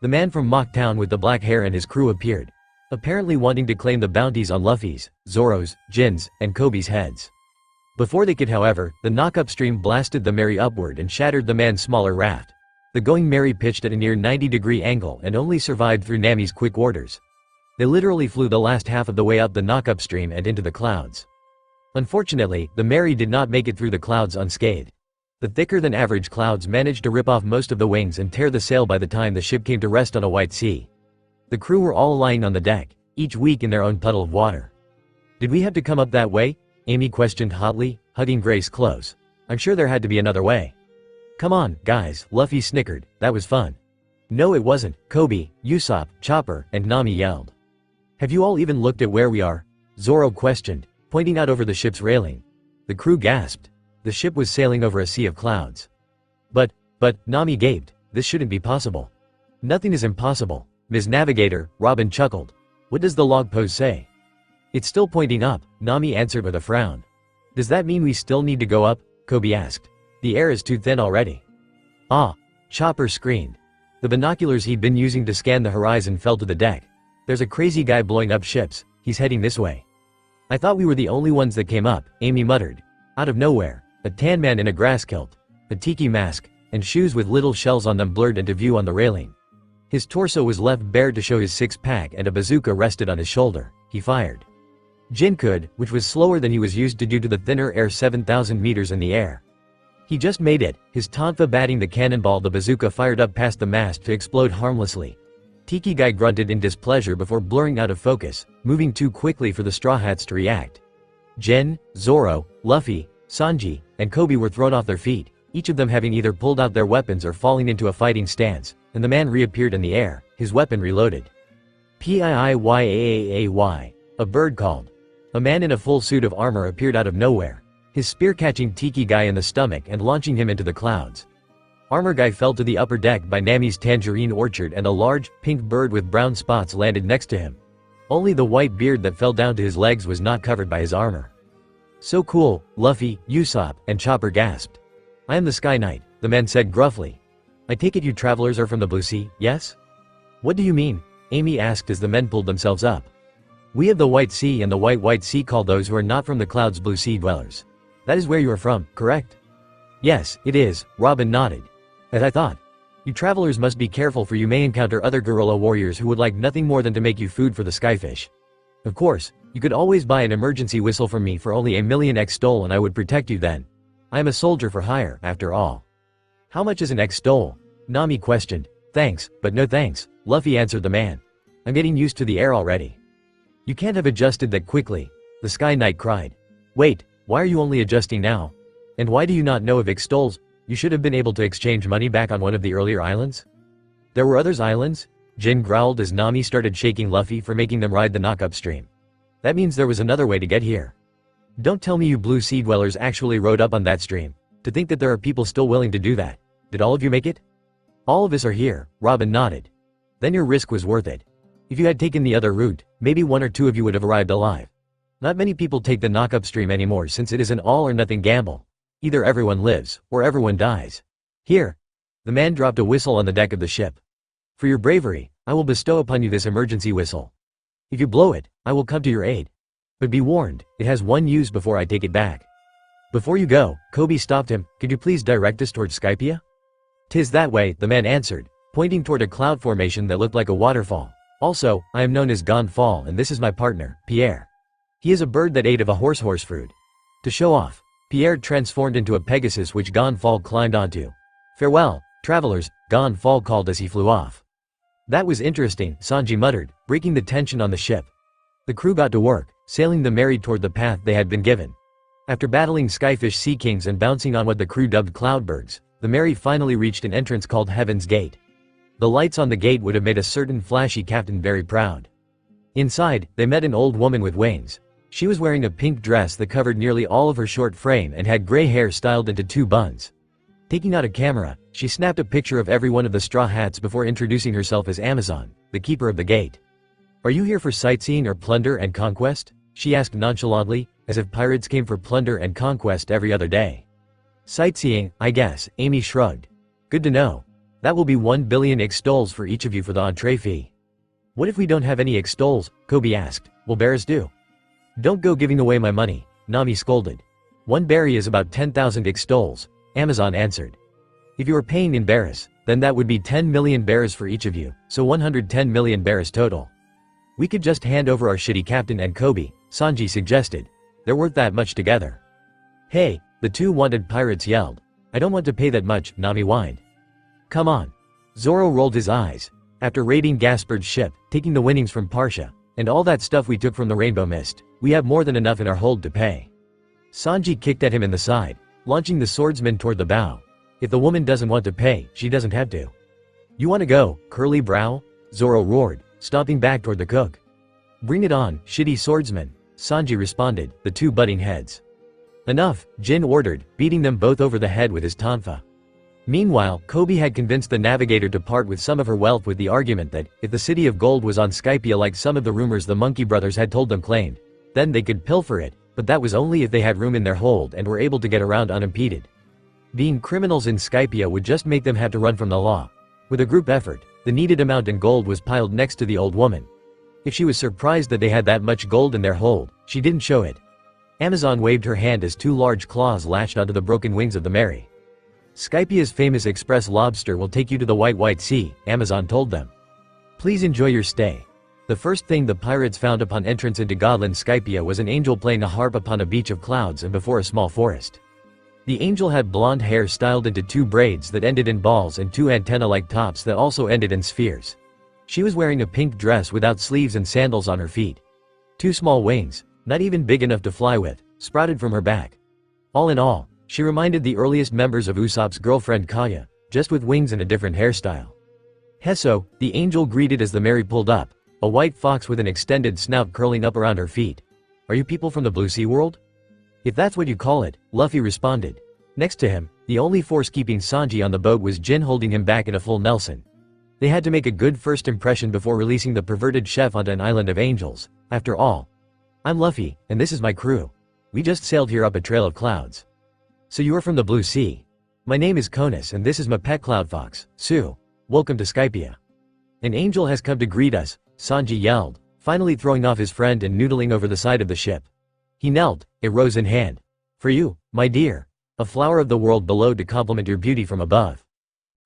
The man from Mock Town with the black hair and his crew appeared, apparently wanting to claim the bounties on Luffy's, Zoro's, Jin's, and Koby's heads. Before they could, however, the knock-up stream blasted the Merry upward and shattered the man's smaller raft. The Going Merry pitched at a near 90-degree angle and only survived through Nami's quick orders. They literally flew the last half of the way up the knock-up stream and into the clouds. Unfortunately, the Merry did not make it through the clouds unscathed. The thicker-than-average clouds managed to rip off most of the wings and tear the sail by the time the ship came to rest on a white sea. The crew were all lying on the deck, each weak in their own puddle of water. "Did we have to come up that way?" Amy questioned hotly, hugging Grace close. "I'm sure there had to be another way." "Come on, guys," Luffy snickered, "that was fun." "No it wasn't," Koby, Usopp, Chopper, and Nami yelled. "Have you all even looked at where we are?" Zoro questioned, pointing out over the ship's railing. The crew gasped. The ship was sailing over a sea of clouds. But, Nami gaped, "This shouldn't be possible." "Nothing is impossible, Ms. Navigator," Robin chuckled. "What does the log post say?" "It's still pointing up," Nami answered with a frown. "Does that mean we still need to go up?" Koby asked. "The air is too thin already." "Ah!" Chopper screamed. The binoculars he'd been using to scan the horizon fell to the deck. "There's a crazy guy blowing up ships, he's heading this way." "I thought we were the only ones that came up," Amy muttered. Out of nowhere, a tan man in a grass kilt, a tiki mask, and shoes with little shells on them blurred into view on the railing. His torso was left bare to show his six-pack and a bazooka rested on his shoulder. He fired. Jin could, which was slower than he was used to due to the thinner air 7,000 meters in the air. He just made it, his tonfa batting the cannonball the bazooka fired up past the mast to explode harmlessly. Tiki Guy grunted in displeasure before blurring out of focus, moving too quickly for the Straw Hats to react. Jin, Zoro, Luffy, Sanji, and Koby were thrown off their feet, each of them having either pulled out their weapons or falling into a fighting stance, and the man reappeared in the air, his weapon reloaded. "Piiyaay," a bird called. A man in a full suit of armor appeared out of nowhere, his spear catching Tiki Guy in the stomach and launching him into the clouds. Armor Guy fell to the upper deck by Nami's tangerine orchard and a large, pink bird with brown spots landed next to him. Only the white beard that fell down to his legs was not covered by his armor. "So cool," Luffy, Usopp, and Chopper gasped. "I am the Sky Knight," the man said gruffly. "I take it you travelers are from the Blue Sea, yes?" "What do you mean?" Amy asked as the men pulled themselves up. "We have the White Sea and the White Sea call those who are not from the clouds Blue Sea dwellers. That is where you are from, correct?" "Yes, it is," Robin nodded. "As I thought. You travelers must be careful, for you may encounter other guerrilla warriors who would like nothing more than to make you food for the skyfish. Of course, you could always buy an emergency whistle from me for only 1,000,000 XTOL and I would protect you then. I am a soldier for hire, after all." "How much is an XTOL?" Nami questioned. "Thanks, but no thanks," Luffy answered the man. "I'm getting used to the air already." "You can't have adjusted that quickly," the Sky Knight cried. "Wait, why are you only adjusting now? And why do you not know of XTOLs? You should have been able to exchange money back on one of the earlier islands." "There were others islands?" Jin growled as Nami started shaking Luffy for making them ride the knock-up stream. "That means there was another way to get here. Don't tell me you Blue Sea dwellers actually rode up on that stream. To think that there are people still willing to do that. Did all of you make it?" "All of us are here," Robin nodded. "Then your risk was worth it. If you had taken the other route, maybe one or two of you would have arrived alive. Not many people take the knock-up stream anymore since it is an all-or-nothing gamble. Either everyone lives, or everyone dies. Here." The man dropped a whistle on the deck of the ship. "For your bravery, I will bestow upon you this emergency whistle. If you blow it, I will come to your aid. But be warned, it has one use before I take it back." "Before you go," Koby stopped him, "could you please direct us towards Skypiea?" "'Tis that way," the man answered, pointing toward a cloud formation that looked like a waterfall. "Also, I am known as Gonfall and this is my partner, Pierre. He is a bird that ate of a horse fruit." To show off, Pierre transformed into a Pegasus which Gonfall climbed onto, "Farewell, travelers," Gon Fall called as he flew off. "That was interesting," Sanji muttered, breaking the tension on the ship. The crew got to work, sailing the Merry toward the path they had been given. After battling Skyfish Sea Kings and bouncing on what the crew dubbed Cloudbergs, the Merry finally reached an entrance called Heaven's Gate. The lights on the gate would have made a certain flashy captain very proud. Inside, they met an old woman with wings. She was wearing a pink dress that covered nearly all of her short frame and had gray hair styled into 2 buns. Taking out a camera, she snapped a picture of every one of the Straw Hats before introducing herself as Amazon, the keeper of the gate. "Are you here for sightseeing or plunder and conquest?" she asked nonchalantly, as if pirates came for plunder and conquest every other day. "Sightseeing, I guess," Amy shrugged. "Good to know. That will be 1 billion extols for each of you for the entree fee." "What if we don't have any extols?" Coby asked. "Will bears do?" "Don't go giving away my money," Nami scolded. "1 berry is about 10,000 extols," Amazon answered. "If you are paying in bears, then that would be 10 million bears for each of you, so 110 million bears total." "We could just hand over our shitty captain and Coby," Sanji suggested. "They're worth that much together." "Hey," the 2 wanted pirates yelled. "I don't want to pay that much," Nami whined. "Come on." Zoro rolled his eyes. "After raiding Gasper's ship, taking the winnings from Parsha, and all that stuff we took from the Rainbow Mist, we have more than enough in our hold to pay." Sanji kicked at him in the side, launching the swordsman toward the bow. "If the woman doesn't want to pay, she doesn't have to." "You want to go, curly brow?" Zoro roared, stomping back toward the cook. "Bring it on, shitty swordsman," Sanji responded, the 2 butting heads. "Enough," Jin ordered, beating them both over the head with his tonfa. Meanwhile, Coby had convinced the navigator to part with some of her wealth with the argument that, if the city of gold was on Skypia like some of the rumors the Monkey Brothers had told them claimed, then they could pilfer it, but that was only if they had room in their hold and were able to get around unimpeded. Being criminals in Skypia would just make them have to run from the law. With a group effort, the needed amount in gold was piled next to the old woman. If she was surprised that they had that much gold in their hold, she didn't show it. Amazon waved her hand as 2 large claws lashed onto the broken wings of the Merry. "Skypia's famous express lobster will take you to the White Sea," Amazon told them. "Please enjoy your stay." The first thing the pirates found upon entrance into Godland Skypia was an angel playing a harp upon a beach of clouds and before a small forest. The angel had blonde hair styled into 2 braids that ended in balls and 2 antenna-like tops that also ended in spheres. She was wearing a pink dress without sleeves and sandals on her feet. 2 small wings, not even big enough to fly with, sprouted from her back. All in all, she reminded the earliest members of Usopp's girlfriend Kaya, just with wings and a different hairstyle. "Hesso," the angel greeted as the Merry pulled up, a white fox with an extended snout curling up around her feet. "Are you people from the Blue Sea world?" "If that's what you call it," Luffy responded. Next to him, the only force keeping Sanji on the boat was Jin holding him back in a full Nelson. They had to make a good first impression before releasing the perverted chef onto an island of angels. After all, "I'm Luffy, and this is my crew. We just sailed here up a trail of clouds." "So you are from the Blue Sea?" "My name is Conus and this is my pet Cloudfox, Sue. Welcome to Skypia." "An angel has come to greet us," Sanji yelled, finally throwing off his friend and noodling over the side of the ship. He knelt, a rose in hand. "For you, my dear. A flower of the world below to compliment your beauty from above."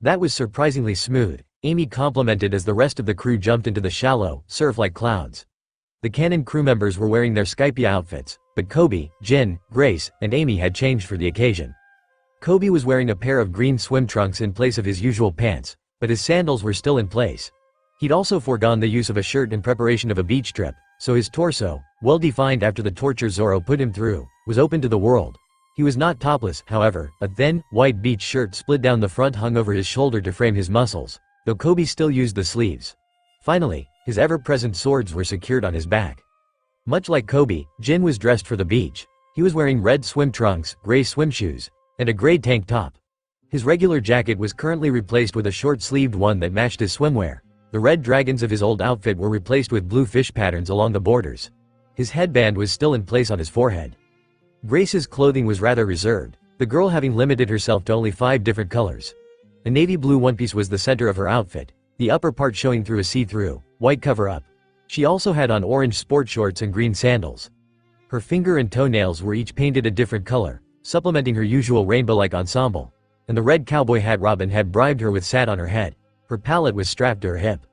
"That was surprisingly smooth," Amy complimented as the rest of the crew jumped into the shallow, surf-like clouds. The Canon crew members were wearing their Skypia outfits, but Coby, Jin, Grace, and Amy had changed for the occasion. Coby was wearing a pair of green swim trunks in place of his usual pants, but his sandals were still in place. He'd also foregone the use of a shirt in preparation of a beach trip, so his torso, well defined after the torture Zoro put him through, was open to the world. He was not topless, however. A thin, white beach shirt split down the front hung over his shoulder to frame his muscles, though Coby still used the sleeves. Finally, his ever-present swords were secured on his back. Much like Coby, Jin was dressed for the beach. He was wearing red swim trunks, gray swim shoes, and a gray tank top. His regular jacket was currently replaced with a short-sleeved one that matched his swimwear. The red dragons of his old outfit were replaced with blue fish patterns along the borders. His headband was still in place on his forehead. Grace's clothing was rather reserved, the girl having limited herself to only 5 different colors. A navy blue one-piece was the center of her outfit, the upper part showing through a see-through, white cover-up. She also had on orange sport shorts and green sandals. Her finger and toenails were each painted a different color, supplementing her usual rainbow-like ensemble. And the red cowboy hat Robin had bribed her with sat on her head. Her palette was strapped to her hip.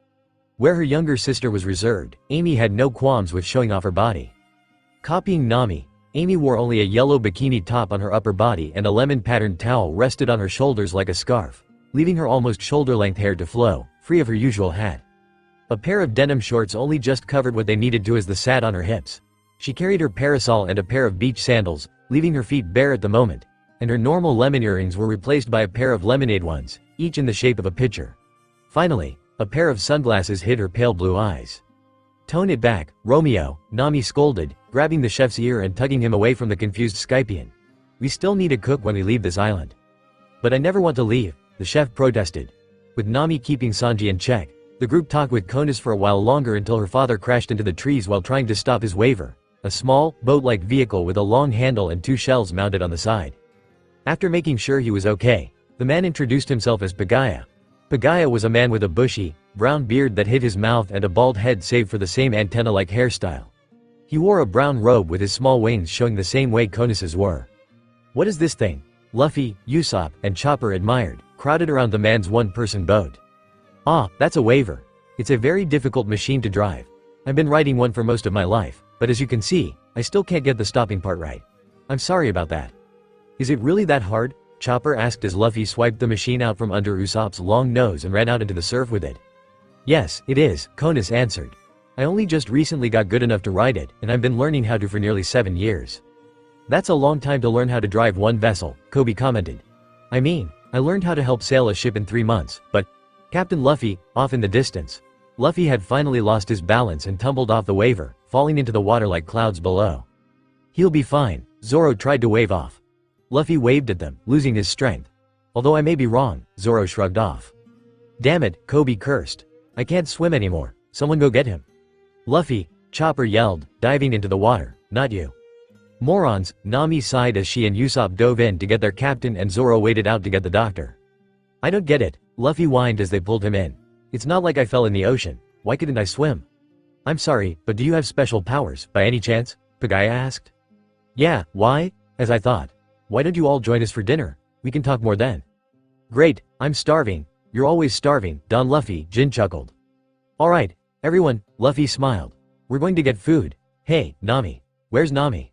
Where her younger sister was reserved, Amy had no qualms with showing off her body. Copying Nami, Amy wore only a yellow bikini top on her upper body and a lemon-patterned towel rested on her shoulders like a scarf. leaving her almost shoulder-length hair to flow, free of her usual hat. A pair of denim shorts only just covered what they needed to as the sat on her hips. She carried her parasol and a pair of beach sandals, leaving her feet bare at the moment, and her normal lemon earrings were replaced by a pair of lemonade ones, each in the shape of a pitcher. Finally, a pair of sunglasses hid her pale blue eyes. "Tone it back, Romeo," Nami scolded, grabbing the chef's ear and tugging him away from the confused Skypian. "We still need a cook when we leave this island." "But I never want to leave," the chef protested. With Nami keeping Sanji in check, the group talked with Konis for a while longer until her father crashed into the trees while trying to stop his waver, a small, boat-like vehicle with a long handle and 2 shells mounted on the side. After making sure he was okay, the man introduced himself as Pagaya. Pagaya was a man with a bushy, brown beard that hid his mouth and a bald head save for the same antenna-like hairstyle. He wore a brown robe with his small wings showing the same way Konis's were. "What is this thing?" Luffy, Usopp, and Chopper admired, crowded around the man's one-person boat. "Ah, that's a waver. It's a very difficult machine to drive. I've been riding one for most of my life, but as you can see, I still can't get the stopping part right. I'm sorry about that." "Is it really that hard?" Chopper asked as Luffy swiped the machine out from under Usopp's long nose and ran out into the surf with it. "Yes, it is," Konis answered. "I only just recently got good enough to ride it, and I've been learning how to for nearly 7 years." "That's a long time to learn how to drive one vessel," Coby commented. "I mean, I learned how to help sail a ship in 3 months, but—" Captain Luffy, off in the distance. Luffy had finally lost his balance and tumbled off the waver, falling into the water like clouds below. "He'll be fine," Zoro tried to wave off. Luffy waved at them, losing his strength. "Although I may be wrong," Zoro shrugged off. "Damn it," Coby cursed. "I can't swim anymore. Someone go get him." "Luffy," Chopper yelled, diving into the water, "not you." "Morons," Nami sighed as she and Usopp dove in to get their captain and Zoro waded out to get the doctor. "I don't get it," Luffy whined as they pulled him in. "It's not like I fell in the ocean. Why couldn't I swim?" "I'm sorry, but do you have special powers, by any chance?" Pagaya asked. "Yeah, why? As I thought. Why don't you all join us for dinner? We can talk more then." "Great, I'm starving." "You're always starving, Don Luffy," Jin chuckled. "Alright, everyone," Luffy smiled. "We're going to get food. Hey, Nami. Where's Nami?"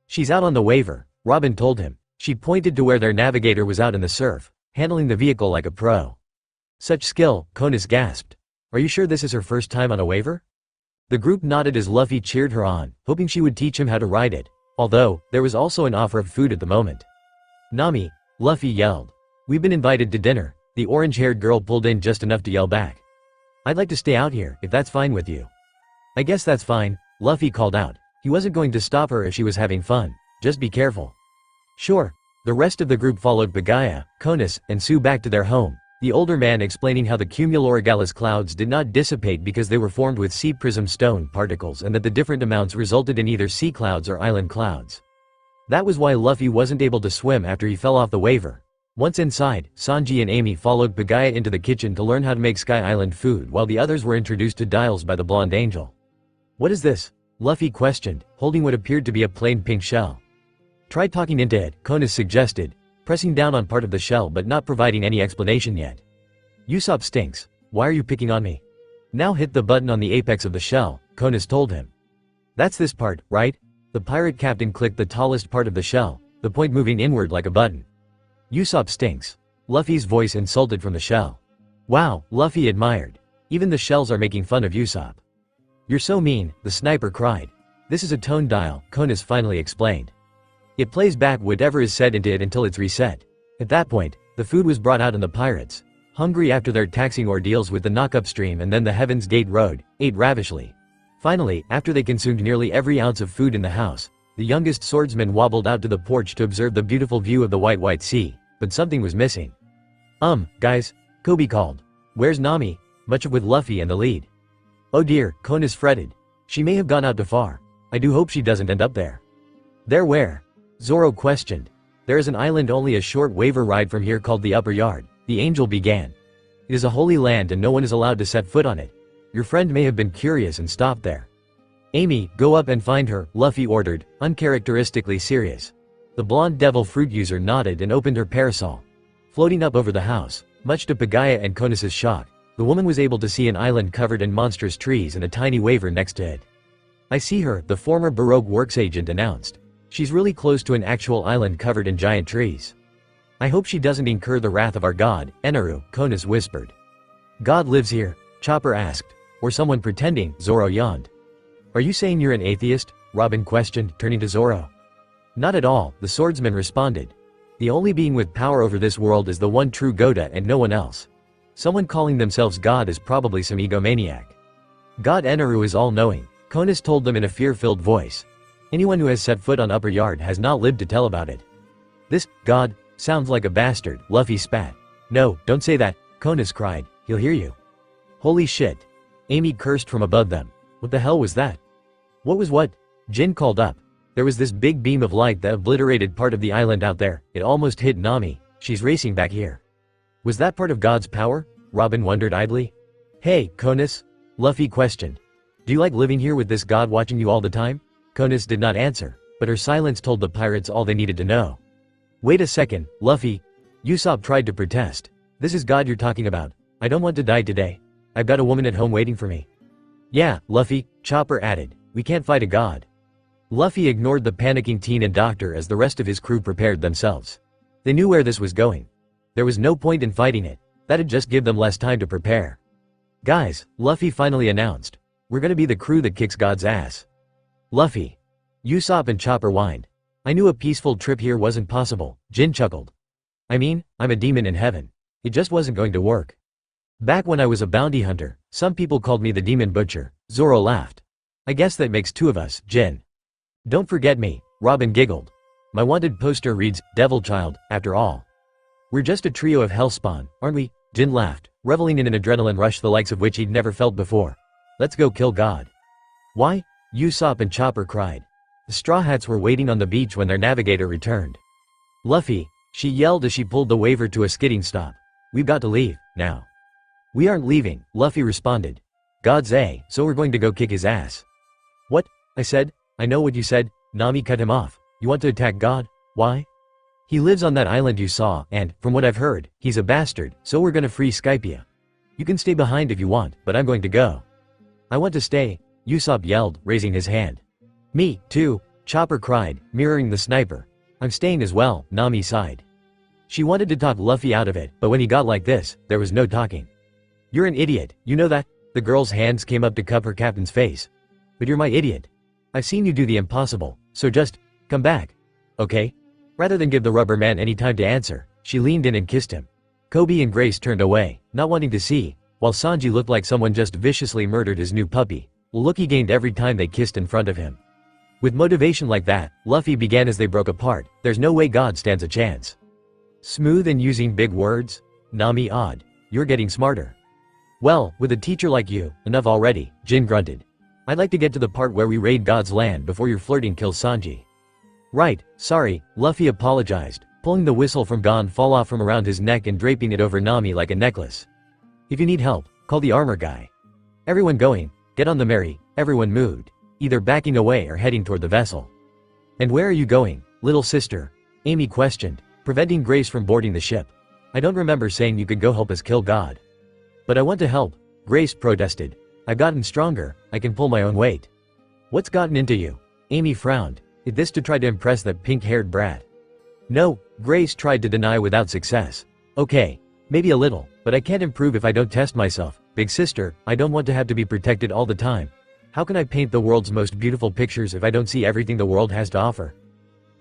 "She's out on the waver," Robin told him. She pointed to where their navigator was out in the surf, handling the vehicle like a pro. "Such skill," Konis gasped. "Are you sure this is her first time on a waver?" The group nodded as Luffy cheered her on, hoping she would teach him how to ride it, although, there was also an offer of food at the moment. "Nami," Luffy yelled. "We've been invited to dinner." The orange-haired girl pulled in just enough to yell back. "I'd like to stay out here, if that's fine with you." "I guess that's fine," Luffy called out. He wasn't going to stop her if she was having fun. Just be careful. "Sure." The rest of the group followed Pagaya, Konis, and Sue back to their home, the older man explaining how the cumulonimbus clouds did not dissipate because they were formed with sea prism stone particles and that the different amounts resulted in either sea clouds or island clouds. That was why Luffy wasn't able to swim after he fell off the waver. Once inside, Sanji and Amy followed Pagaya into the kitchen to learn how to make Sky Island food while the others were introduced to Dials by the blonde angel. "What is this?" Luffy questioned, holding what appeared to be a plain pink shell. "Try talking into it," Konis suggested, pressing down on part of the shell but not providing any explanation yet. "Usopp stinks. Why are you picking on me?" "Now hit the button on the apex of the shell," Konis told him. "That's this part, right?" The pirate captain clicked the tallest part of the shell, the point moving inward like a button. "Usopp stinks." Luffy's voice insulted from the shell. "Wow," Luffy admired. "Even the shells are making fun of Usopp." "You're so mean," the sniper cried. "This is a tone dial," Konis finally explained. "It plays back whatever is said into it until it's reset." At that point, the food was brought out and the pirates, hungry after their taxing ordeals with the knock-up stream and then the Heaven's Gate Road, ate ravishly. Finally, after they consumed nearly every ounce of food in the house, the youngest swordsman wobbled out to the porch to observe the beautiful view of the white sea, but something was missing. Guys," Coby called. "Where's Nami?" Much with Luffy in the lead. "Oh dear," Konis fretted. "She may have gone out too far. I do hope she doesn't end up there." "There where?" Zoro questioned. "There is an island only a short waver ride from here called the Upper Yard," the angel began. "It is a holy land and no one is allowed to set foot on it. Your friend may have been curious and stopped there." "Amy, go up and find her," Luffy ordered, uncharacteristically serious. The blonde devil fruit user nodded and opened her parasol. Floating up over the house, much to Pagaya and Konis's shock, the woman was able to see an island covered in monstrous trees and a tiny waver next to it. "I see her," the former Baroque works agent announced. "She's really close to an actual island covered in giant trees." I hope she doesn't incur the wrath of our god, Eneru, Konas whispered. God lives here? Chopper asked. Or someone pretending, Zoro yawned. Are you saying you're an atheist? Robin questioned, turning to Zoro. Not at all, the swordsman responded. The only being with power over this world is the one true Goda and no one else. Someone calling themselves God is probably some egomaniac. God Eneru is all-knowing, Konas told them in a fear-filled voice. Anyone who has set foot on Upper Yard has not lived to tell about it. This God sounds like a bastard, Luffy spat. No, don't say that, Konas cried, he'll hear you. Holy shit. Amy cursed from above them. What the hell was that? What was what? Jin called up. There was this big beam of light that obliterated part of the island out there. It almost hit Nami. She's racing back here. Was that part of God's power? Robin wondered idly. Hey, Konas? Luffy questioned. Do you like living here with this God watching you all the time? Konas did not answer, but her silence told the pirates all they needed to know. Wait a second, Luffy. Usopp tried to protest. This is God you're talking about. I don't want to die today. I've got a woman at home waiting for me. Yeah, Luffy, Chopper added. We can't fight a god. Luffy ignored the panicking teen and doctor as the rest of his crew prepared themselves. They knew where this was going. There was no point in fighting it. That'd just give them less time to prepare. Guys, Luffy finally announced. We're gonna be the crew that kicks God's ass. Luffy. Usopp and Chopper whined. I knew a peaceful trip here wasn't possible, Jin chuckled. I mean, I'm a demon in heaven. It just wasn't going to work. Back when I was a bounty hunter, some people called me the demon butcher, Zoro laughed. I guess that makes two of us, Jin. Don't forget me, Robin giggled. My wanted poster reads, Devil Child, after all. We're just a trio of hellspawn, aren't we? Jin laughed, reveling in an adrenaline rush the likes of which he'd never felt before. Let's go kill God. Why? Usopp and Chopper cried. The Straw Hats were waiting on the beach when their navigator returned. Luffy, she yelled as she pulled the waver to a skidding stop. We've got to leave, now. We aren't leaving, Luffy responded. God's A, so we're going to go kick his ass. What? I said, I know what you said, Nami cut him off. You want to attack God? Why? He lives on that island you saw, and, from what I've heard, he's a bastard, so we're gonna free Skypia. You can stay behind if you want, but I'm going to go. I want to stay, Usopp yelled, raising his hand. Me, too, Chopper cried, mirroring the sniper. I'm staying as well, Nami sighed. She wanted to talk Luffy out of it, but when he got like this, there was no talking. You're an idiot, you know that? The girl's hands came up to cup her captain's face. But you're my idiot. I've seen you do the impossible, so just, come back. Okay? Rather than give the rubber man any time to answer, she leaned in and kissed him. Coby and Grace turned away, not wanting to see, while Sanji looked like someone just viciously murdered his new puppy, a look he gained every time they kissed in front of him. With motivation like that, Luffy began as they broke apart. There's no way God stands a chance. Smooth and using big words? Nami odd. You're getting smarter. Well, with a teacher like you, enough already, Jin grunted. I'd like to get to the part where we raid God's land before your flirting kills Sanji. Right, sorry, Luffy apologized, pulling the whistle from Gon fall off from around his neck and draping it over Nami like a necklace. If you need help, call the armor guy. Everyone going, get on the merry, everyone moved, either backing away or heading toward the vessel. And where are you going, little sister? Amy questioned, preventing Grace from boarding the ship. I don't remember saying you could go help us kill God. But I want to help, Grace protested. I've gotten stronger, I can pull my own weight. What's gotten into you? Amy frowned. Is this to try to impress that pink-haired brat? No, Grace tried to deny without success. Okay, maybe a little, but I can't improve if I don't test myself. Big sister, I don't want to have to be protected all the time. How can I paint the world's most beautiful pictures if I don't see everything the world has to offer?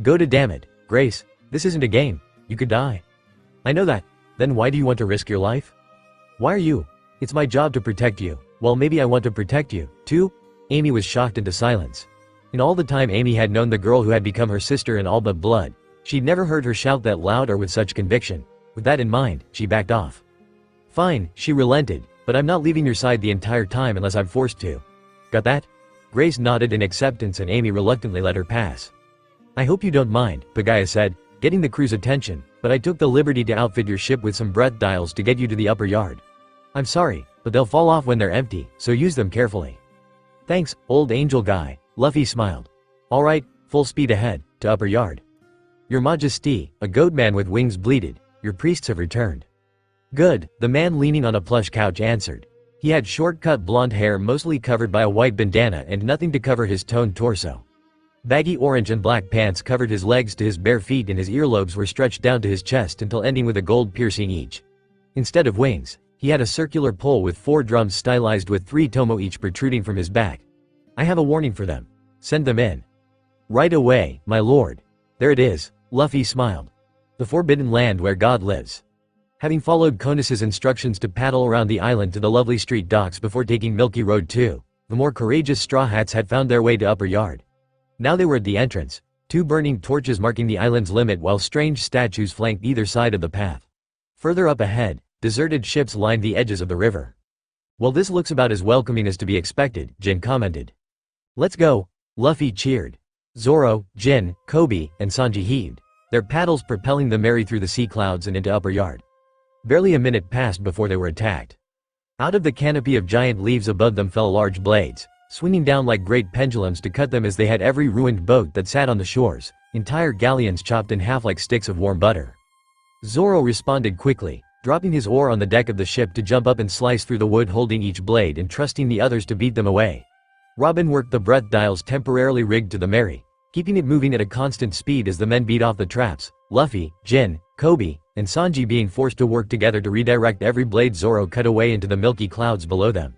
Go to damn it, Grace, this isn't a game. You could die. I know that. Then why do you want to risk your life? Why are you? It's my job to protect you. Well, maybe I want to protect you, too? Amy was shocked into silence. In all the time Amy had known the girl who had become her sister in all but blood, she'd never heard her shout that loud or with such conviction. With that in mind, she backed off. Fine, she relented, but I'm not leaving your side the entire time unless I'm forced to. Got that? Grace nodded in acceptance and Amy reluctantly let her pass. I hope you don't mind, Pagaya said, getting the crew's attention, but I took the liberty to outfit your ship with some breath dials to get you to the upper yard. I'm sorry, but they'll fall off when they're empty, so use them carefully. Thanks, old angel guy, Luffy smiled. Alright, full speed ahead, to upper yard. Your Majesty, a goat man with wings bleated, your priests have returned. Good, the man leaning on a plush couch answered. He had short-cut blonde hair mostly covered by a white bandana and nothing to cover his toned torso. Baggy orange and black pants covered his legs to his bare feet and his earlobes were stretched down to his chest until ending with a gold piercing each. Instead of wings, he had a circular pole with 4 drums stylized with 3 tomo each protruding from his back. I have a warning for them. Send them in. Right away, my lord. There it is, Luffy smiled. The forbidden land where God lives. Having followed Konus's instructions to paddle around the island to the lovely street docks before taking Milky Road 2, the more courageous Straw Hats had found their way to Upper Yard. Now they were at the entrance, 2 burning torches marking the island's limit while strange statues flanked either side of the path. Further up ahead, deserted ships lined the edges of the river. Well, this looks about as welcoming as to be expected, Jin commented. Let's go, Luffy cheered. Zoro, Jin, Coby, and Sanji heaved, their paddles propelling them merry through the sea clouds and into Upper Yard. Barely a minute passed before they were attacked. Out of the canopy of giant leaves above them fell large blades, swinging down like great pendulums to cut them as they had every ruined boat that sat on the shores, entire galleons chopped in half like sticks of warm butter. Zoro responded quickly, dropping his oar on the deck of the ship to jump up and slice through the wood holding each blade and trusting the others to beat them away. Robin worked the breath dials temporarily rigged to the Mary, keeping it moving at a constant speed as the men beat off the traps, Luffy, Jin, Coby, and Sanji being forced to work together to redirect every blade Zoro cut away into the milky clouds below them.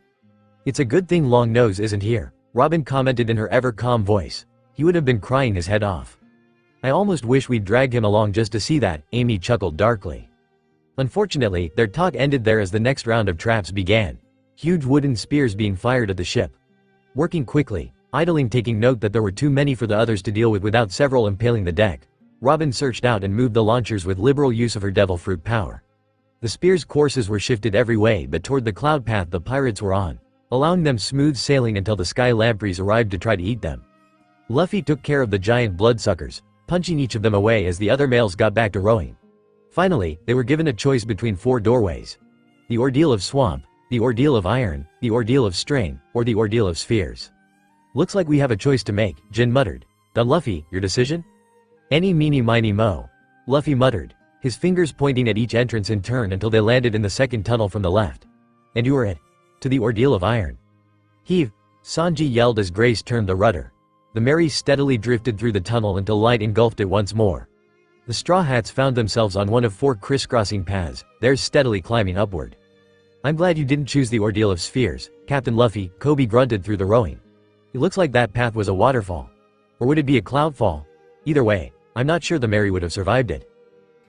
It's a good thing Long Nose isn't here, Robin commented in her ever-calm voice. He would have been crying his head off. I almost wish we'd dragged him along just to see that, Amy chuckled darkly. Unfortunately, their talk ended there as the next round of traps began, huge wooden spears being fired at the ship. Working quickly, idling taking note that there were too many for the others to deal with without several impaling the deck, Robin searched out and moved the launchers with liberal use of her devil fruit power. The spears' courses were shifted every way but toward the cloud path the pirates were on, allowing them smooth sailing until the sky lampreys arrived to try to eat them. Luffy took care of the giant bloodsuckers, punching each of them away as the other males got back to rowing. Finally, they were given a choice between 4 doorways. The ordeal of swamp, the ordeal of iron, the ordeal of string, or the ordeal of spheres. Looks like we have a choice to make, Jin muttered. Done Luffy, your decision? Any meeny miny mo. Luffy muttered, his fingers pointing at each entrance in turn until they landed in the second tunnel from the left. And you are it. To the ordeal of iron. Heave, Sanji yelled as Grace turned the rudder. The Mary steadily drifted through the tunnel until light engulfed it once more. The Straw Hats found themselves on one of 4 crisscrossing paths, theirs steadily climbing upward. I'm glad you didn't choose the ordeal of spheres, Captain Luffy, Coby grunted through the rowing. It looks like that path was a waterfall. Or would it be a cloudfall? Either way, I'm not sure the Mary would have survived it.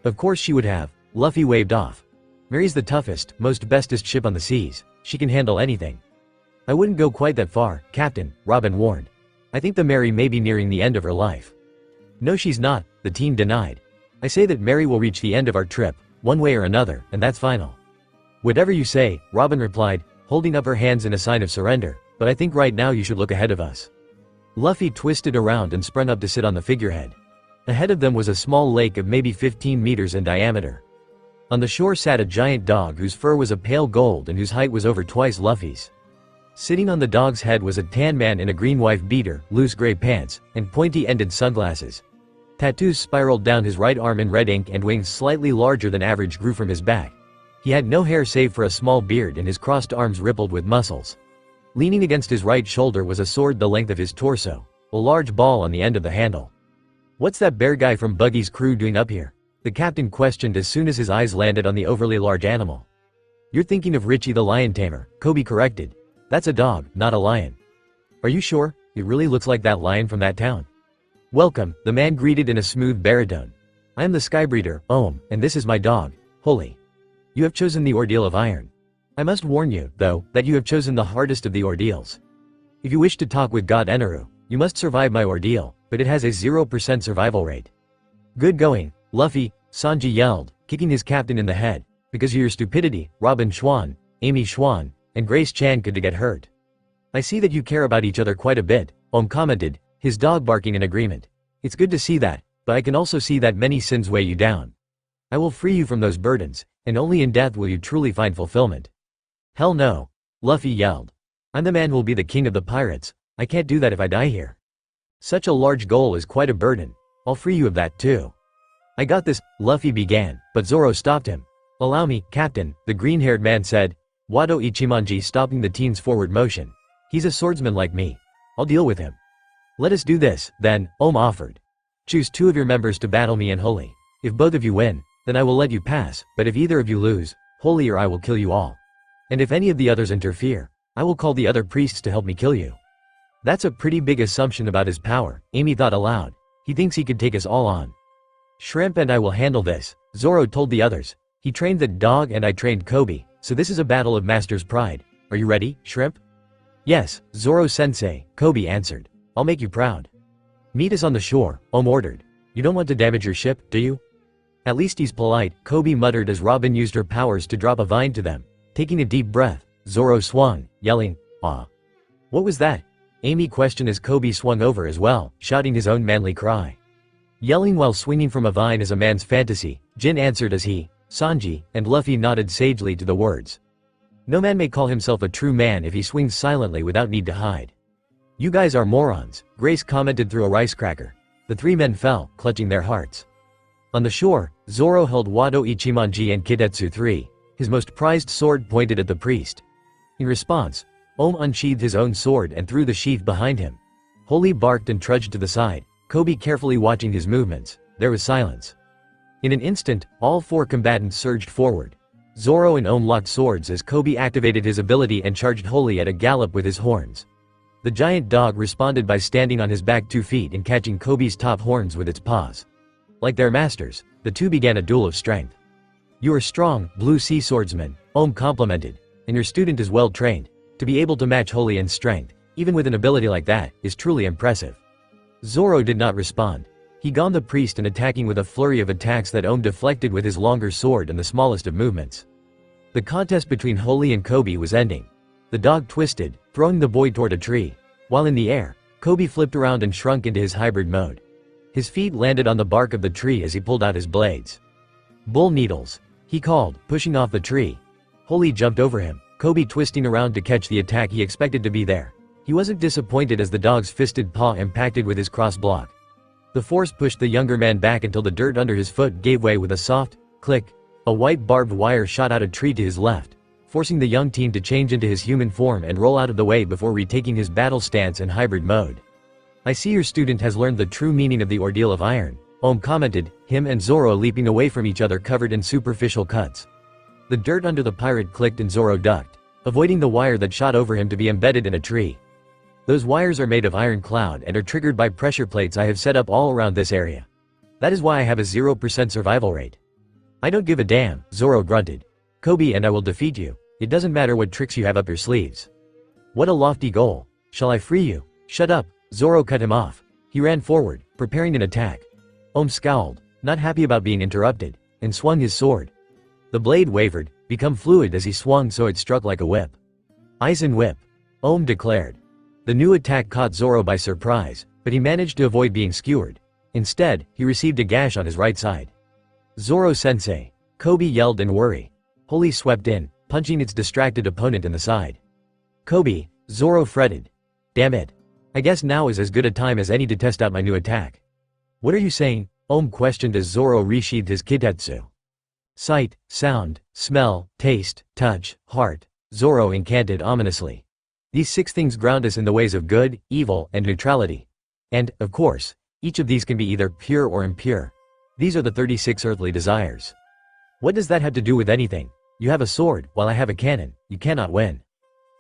Of course she would have, Luffy waved off. Mary's the toughest, most bestest ship on the seas, she can handle anything. I wouldn't go quite that far, Captain, Robin warned. I think the Mary may be nearing the end of her life. No she's not, the team denied. I say that Mary will reach the end of our trip, one way or another, and that's final. Whatever you say, Robin replied, holding up her hands in a sign of surrender, but I think right now you should look ahead of us. Luffy twisted around and sprung up to sit on the figurehead. Ahead of them was a small lake of maybe 15 meters in diameter. On the shore sat a giant dog whose fur was a pale gold and whose height was over twice Luffy's. Sitting on the dog's head was a tan man in a green wife beater, loose gray pants, and pointy-ended sunglasses. Tattoos spiraled down his right arm in red ink and wings slightly larger than average grew from his back. He had no hair save for a small beard and his crossed arms rippled with muscles. Leaning against his right shoulder was a sword the length of his torso, a large ball on the end of the handle. What's that bear guy from Buggy's crew doing up here? The captain questioned as soon as his eyes landed on the overly large animal. You're thinking of Richie the lion tamer, Coby corrected. That's a dog, not a lion. Are you sure? It really looks like that lion from that town. Welcome, the man greeted in a smooth baritone. I am the Skybreeder, Ohm, and this is my dog, Holy. You have chosen the ordeal of iron. I must warn you, though, that you have chosen the hardest of the ordeals. If you wish to talk with God Eneru, you must survive my ordeal, but it has a 0% survival rate. Good going, Luffy, Sanji yelled, kicking his captain in the head. Because of your stupidity, Robin Schwan, Amy Schwan, and Grace Chan could get hurt. I see that you care about each other quite a bit, Ohm commented, his dog barking in agreement. It's good to see that, but I can also see that many sins weigh you down. I will free you from those burdens, and only in death will you truly find fulfillment. Hell no, Luffy yelled. I'm the man who will be the king of the pirates, I can't do that if I die here. Such a large goal is quite a burden, I'll free you of that too. I got this, Luffy began, but Zoro stopped him. Allow me, Captain, the green-haired man said, Wado Ichimonji stopping the teen's forward motion. He's a swordsman like me. I'll deal with him. Let us do this, then, offered. Choose 2 of your members to battle me and Holy. If both of you win, then I will let you pass, but if either of you lose, Holy or I will kill you all. And if any of the others interfere, I will call the other priests to help me kill you. That's a pretty big assumption about his power, Amy thought aloud. He thinks he could take us all on. Shrimp and I will handle this, Zoro told the others. He trained the dog and I trained Koby, so this is a battle of master's pride. Are you ready, Shrimp? Yes, Zoro-sensei, Koby answered. I'll make you proud. Meet us on the shore, ordered. You don't want to damage your ship, do you? At least he's polite, Koby muttered as Robin used her powers to drop a vine to them. Taking a deep breath, Zoro swung, yelling, "Ah!" What was that? Amy questioned as Koby swung over as well, shouting his own manly cry. Yelling while swinging from a vine is a man's fantasy, Jin answered as he, Sanji, and Luffy nodded sagely to the words. No man may call himself a true man if he swings silently without need to hide. You guys are morons, Grace commented through a rice cracker. The 3 men fell, clutching their hearts. On the shore, Zoro held Wado Ichimonji and Kidetsu 3, his most prized sword pointed at the priest. In response, unsheathed his own sword and threw the sheath behind him. Holy barked and trudged to the side, Koby carefully watching his movements. There was silence. In an instant, all 4 combatants surged forward. Zoro and locked swords as Koby activated his ability and charged Holy at a gallop with his horns. The giant dog responded by standing on his back 2 feet and catching Koby's top horns with its paws. Like their masters, the 2 began a duel of strength. You are strong, Blue Sea Swordsman, complimented, and your student is well trained. To be able to match Holy in strength, even with an ability like that, is truly impressive. Zoro did not respond. He gone the priest and attacking with a flurry of attacks that deflected with his longer sword and the smallest of movements. The contest between Holy and Koby was ending. The dog twisted, throwing the boy toward a tree. While in the air, Koby flipped around and shrunk into his hybrid mode. His feet landed on the bark of the tree as he pulled out his blades. Bull needles, he called, pushing off the tree. Holy jumped over him, Koby twisting around to catch the attack he expected to be there. He wasn't disappointed as the dog's fisted paw impacted with his cross block. The force pushed the younger man back until the dirt under his foot gave way with a soft click. A white barbed wire shot out a tree to his left, forcing the young teen to change into his human form and roll out of the way before retaking his battle stance in hybrid mode. I see your student has learned the true meaning of the ordeal of iron, commented, him and Zoro leaping away from each other covered in superficial cuts. The dirt under the pirate clicked and Zoro ducked, avoiding the wire that shot over him to be embedded in a tree. Those wires are made of iron cloud and are triggered by pressure plates I have set up all around this area. That is why I have a 0% survival rate. I don't give a damn, Zoro grunted. Koby and I will defeat you. It doesn't matter what tricks you have up your sleeves. What a lofty goal. Shall I free you? Shut up, Zoro cut him off. He ran forward, preparing an attack. Scowled, not happy about being interrupted, and swung his sword. The blade wavered, become fluid as he swung so it struck like a whip. Aizen whip, declared. The new attack caught Zoro by surprise, but he managed to avoid being skewered. Instead, he received a gash on his right side. Zoro-sensei, Koby yelled in worry. Holy swept in, punching its distracted opponent in the side. Koby, Zoro fretted. Damn it. I guess now is as good a time as any to test out my new attack. What are you saying? Questioned as Zoro resheathed his kitetsu. Sight, sound, smell, taste, touch, heart, Zoro incanted ominously. These 6 things ground us in the ways of good, evil, and neutrality. And, of course, each of these can be either pure or impure. These are the 36 earthly desires. What does that have to do with anything? You have a sword, while I have a cannon. You cannot win.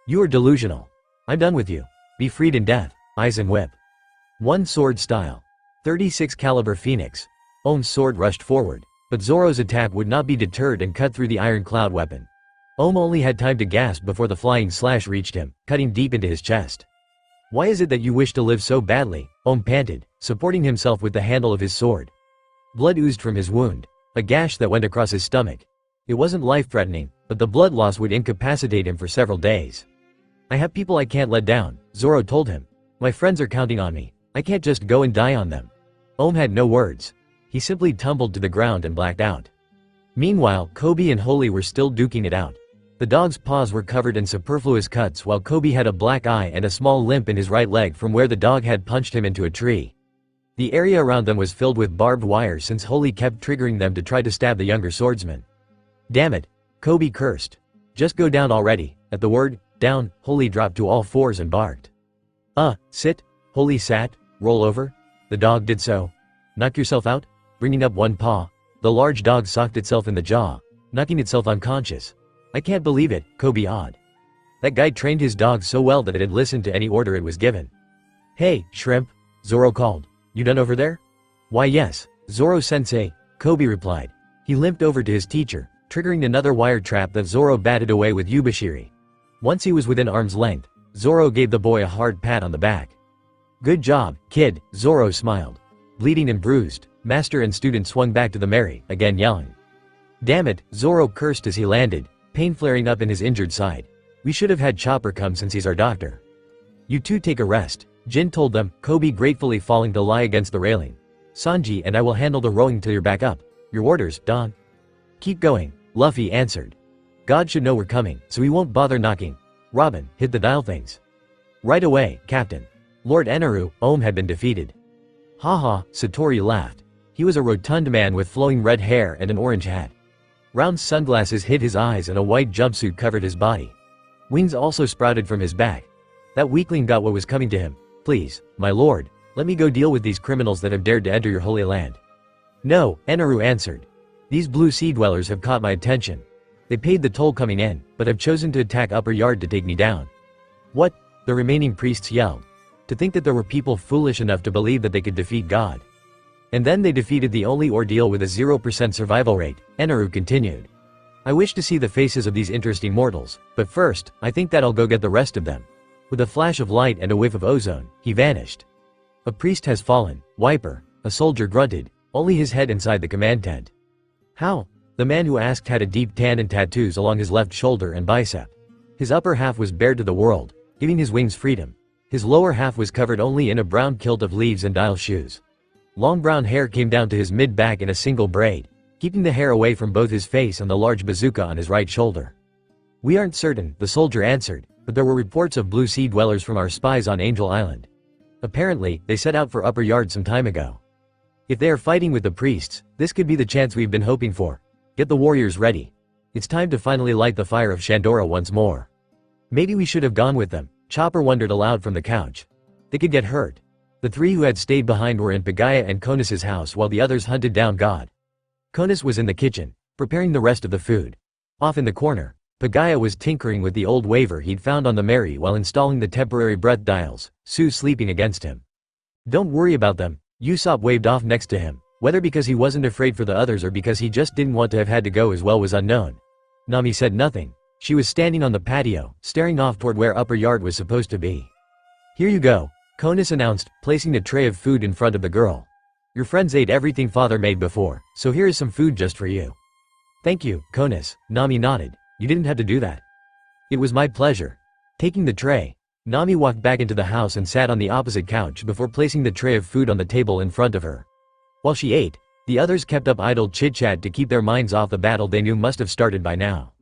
You are delusional. I'm done with you. Be freed in death, Aizen whip. One sword style. 36 caliber phoenix. Sword rushed forward, but Zoro's attack would not be deterred and cut through the iron cloud weapon. Only had time to gasp before the flying slash reached him, cutting deep into his chest. Why is it that you wish to live so badly? Panted, supporting himself with the handle of his sword. Blood oozed from his wound, a gash that went across his stomach. It wasn't life-threatening, but the blood loss would incapacitate him for several days. I have people I can't let down, Zoro told him. My friends are counting on me. I can't just go and die on them. Had no words. He simply tumbled to the ground and blacked out. Meanwhile, Koby and Holy were still duking it out. The dog's paws were covered in superfluous cuts while Koby had a black eye and a small limp in his right leg from where the dog had punched him into a tree. The area around them was filled with barbed wire since Holy kept triggering them to try to stab the younger swordsman. Damn it, Koby cursed. Just go down already. At the word, down, Holy dropped to all fours and barked. Sit, Holy sat, Roll over? The dog did so. Knock yourself out? Bringing up one paw, the large dog socked itself in the jaw, knocking itself unconscious. I can't believe it, Coby awed. That guy trained his dog so well that it had listened to any order it was given. Hey, shrimp, Zoro called. You done over there? Why yes, Zoro-sensei, Coby replied. He limped over to his teacher, triggering another wire trap that Zoro batted away with Yubashiri. Once he was within arm's length, Zoro gave the boy a hard pat on the back. Good job, kid, Zoro smiled. Bleeding and bruised, master and student swung back to the Mary, again yelling. Damn it, Zoro cursed as he landed, pain flaring up in his injured side. We should have had Chopper come since he's our doctor. You two take a rest, Jin told them, Coby gratefully falling to lie against the railing. Sanji and I will handle the rowing till you're back up. Your orders, Don. Keep going, Luffy answered. God should know we're coming, so he won't bother knocking. Robin, hit the dial things. Right away, Captain. Lord Eneru, had been defeated. Haha, Satori laughed. He was a rotund man with flowing red hair and an orange hat. Round sunglasses hid his eyes and a white jumpsuit covered his body. Wings also sprouted from his back. That weakling got what was coming to him. Please, my lord, let me go deal with these criminals that have dared to enter your holy land. No, Eneru answered. These blue sea dwellers have caught my attention. They paid the toll coming in, but have chosen to attack Upper Yard to take me down. What? The remaining priests yelled. To think that there were people foolish enough to believe that they could defeat God. And then they defeated the only ordeal with a 0% survival rate, Eneru continued. I wish to see the faces of these interesting mortals, but first, I think that I'll go get the rest of them. With a flash of light and a whiff of ozone, he vanished. A priest has fallen, Wiper, a soldier grunted, only his head inside the command tent. How? The man who asked had a deep tan and tattoos along his left shoulder and bicep. His upper half was bare to the world, giving his wings freedom. His lower half was covered only in a brown kilt of leaves and dial shoes. Long brown hair came down to his mid-back in a single braid, keeping the hair away from both his face and the large bazooka on his right shoulder. We aren't certain, the soldier answered, but there were reports of blue sea dwellers from our spies on Angel Island. Apparently, they set out for Upper Yard some time ago. If they are fighting with the priests, this could be the chance we've been hoping for. Get the warriors ready. It's time to finally light the fire of Shandora once more. Maybe we should have gone with them, Chopper wondered aloud from the couch. They could get hurt. The three who had stayed behind were in Pagaya and Konus's house while the others hunted down God. Konus was in the kitchen, preparing the rest of the food. Off in the corner, Pagaya was tinkering with the old waver he'd found on the Mary while installing the temporary breath dials, Sue sleeping against him. Don't worry about them, Usopp waved off next to him, whether because he wasn't afraid for the others or because he just didn't want to have had to go as well was unknown. Nami said nothing. She was standing on the patio, staring off toward where Upper Yard was supposed to be. Here you go, Konus announced, placing a tray of food in front of the girl. Your friends ate everything father made before, so here is some food just for you. Thank you, Konus, Nami nodded. You didn't have to do that. It was my pleasure. Taking the tray, Nami walked back into the house and sat on the opposite couch before placing the tray of food on the table in front of her. While she ate, the others kept up idle chit-chat to keep their minds off the battle they knew must have started by now.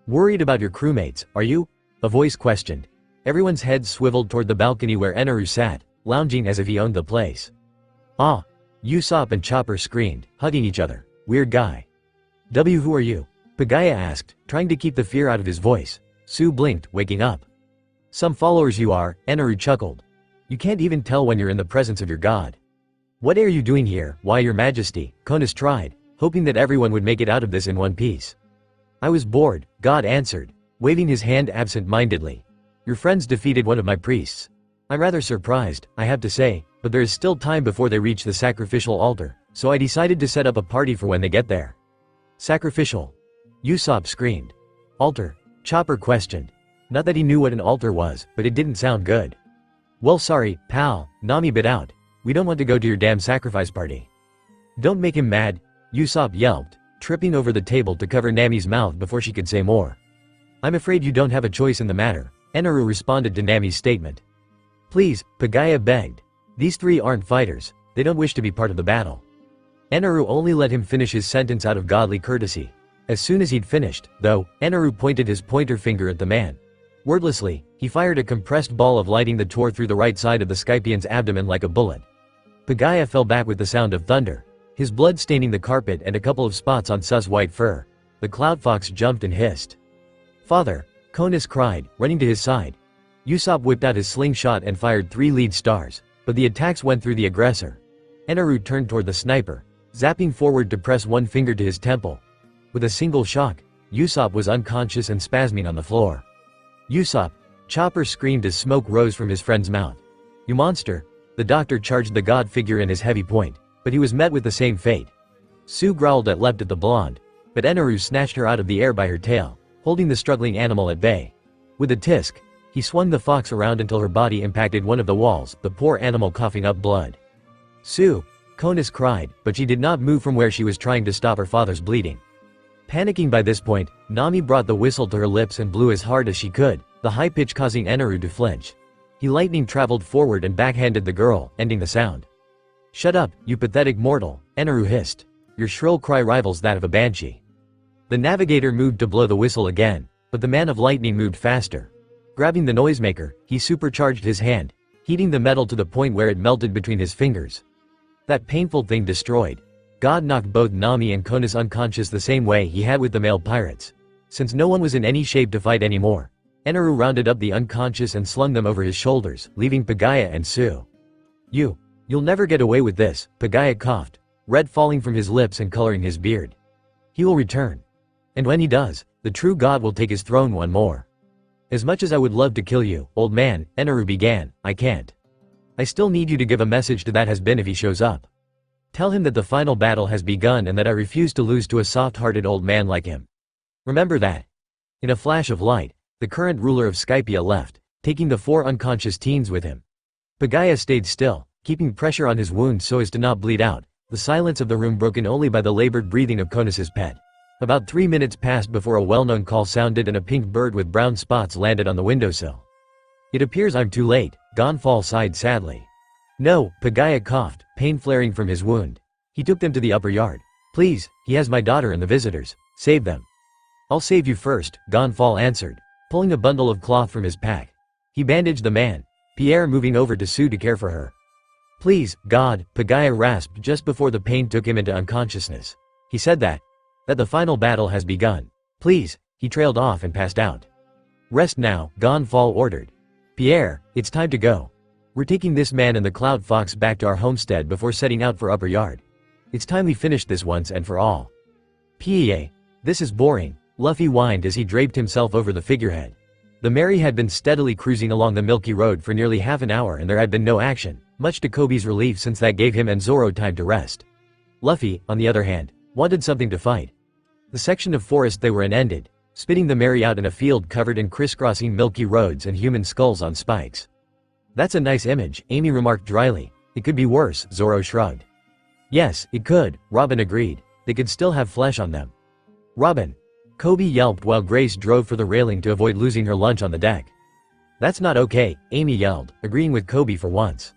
Worried about your crewmates, are you? A voice questioned. Everyone's heads swiveled toward the balcony where Eneru sat, lounging as if he owned the place. Ah! Usopp and Chopper screamed, hugging each other. Weird guy. Who are you? Pagaya asked, trying to keep the fear out of his voice. Sue blinked, waking up. Some followers you are, Eneru chuckled. You can't even tell when you're in the presence of your god. What are you doing here, why your majesty? Konus tried, hoping that everyone would make it out of this in one piece. I was bored, God answered, waving his hand absent-mindedly. Your friends defeated one of my priests. I'm rather surprised, I have to say, but there is still time before they reach the sacrificial altar, so I decided to set up a party for when they get there. Sacrificial? Usopp screamed. Altar? Chopper questioned. Not that he knew what an altar was, but it didn't sound good. Well sorry, pal, Nami bit out. We don't want to go to your damn sacrifice party. Don't make him mad, Usopp yelped, tripping over the table to cover Nami's mouth before she could say more. I'm afraid you don't have a choice in the matter, Eneru responded to Nami's statement. Please, Pagaya begged. These three aren't fighters, they don't wish to be part of the battle. Eneru only let him finish his sentence out of godly courtesy. As soon as he'd finished, though, Eneru pointed his pointer finger at the man. Wordlessly, he fired a compressed ball of lighting that tore through the right side of the Scypion's abdomen like a bullet. Pagaya fell back with the sound of thunder, his blood staining the carpet and a couple of spots on Sus' white fur. The Cloud Fox jumped and hissed. Father! Konus cried, running to his side. Usopp whipped out his slingshot and fired 3 lead stars, but the attacks went through the aggressor. Enaru turned toward the sniper, zapping forward to press one finger to his temple. With a single shock, Usopp was unconscious and spasming on the floor. "Usopp!" Chopper screamed as smoke rose from his friend's mouth. "You monster!" The doctor charged the god figure in his heavy point, but he was met with the same fate. Sue growled and leapt at the blonde, but Enaru snatched her out of the air by her tail, holding the struggling animal at bay. With a tisk, he swung the fox around until her body impacted one of the walls, the poor animal coughing up blood. "Sue!" Conus cried, but she did not move from where she was trying to stop her father's bleeding. Panicking by this point, Nami brought the whistle to her lips and blew as hard as she could, the high pitch causing Enaru to flinch. He lightning traveled forward and backhanded the girl, ending the sound. "Shut up, you pathetic mortal," Enaru hissed. "Your shrill cry rivals that of a banshee." The navigator moved to blow the whistle again, but the man of lightning moved faster. Grabbing the noisemaker, he supercharged his hand, heating the metal to the point where it melted between his fingers. That painful thing destroyed. God knocked both Nami and Conus unconscious the same way he had with the male pirates. Since no one was in any shape to fight anymore, Enaru rounded up the unconscious and slung them over his shoulders, leaving Pagaya and Sue. You'll never get away with this," Pagaya coughed, red falling from his lips and coloring his beard. "He will return. And when he does, the true god will take his throne one more. As much as I would love to kill you, old man," Enaru began, "I can't. I still need you to give a message to that has-been if he shows up. Tell him that the final battle has begun and that I refuse to lose to a soft-hearted old man like him. Remember that." In a flash of light, the current ruler of Skypia left, taking the 4 unconscious teens with him. Pagaya stayed still, keeping pressure on his wound so as to not bleed out, the silence of the room broken only by the labored breathing of Conus's pet. About 3 minutes passed before a well-known call sounded and a pink bird with brown spots landed on the windowsill. "It appears I'm too late," Gonfall sighed sadly. "No," Pagaya coughed, pain flaring from his wound. "He took them to the upper yard. Please, he has my daughter and the visitors. Save them." "I'll save you first," Gonfall answered, pulling a bundle of cloth from his pack. He bandaged the man, Pierre moving over to Sue to care for her. "Please, God," Pagaya rasped just before the pain took him into unconsciousness. He said that the final battle has begun. "Please," he trailed off and passed out. "Rest now," Gonfall ordered. "Pierre, it's time to go. We're taking this man and the Cloud Fox back to our homestead before setting out for Upper Yard. It's time we finished this once and for all." "Pie, this is boring," Luffy whined as he draped himself over the figurehead. The Mary had been steadily cruising along the Milky Road for nearly half an hour and there had been no action, much to Koby's relief since that gave him and Zoro time to rest. Luffy, on the other hand, wanted something to fight. The section of forest they were in ended, spitting the Mary out in a field covered in crisscrossing milky roads and human skulls on spikes. "That's a nice image," Amy remarked dryly. "It could be worse," Zoro shrugged. "Yes, it could," Robin agreed. "They could still have flesh on them." "Robin!" Koby yelped while Grace drove for the railing to avoid losing her lunch on the deck. "That's not okay," Amy yelled, agreeing with Koby for once.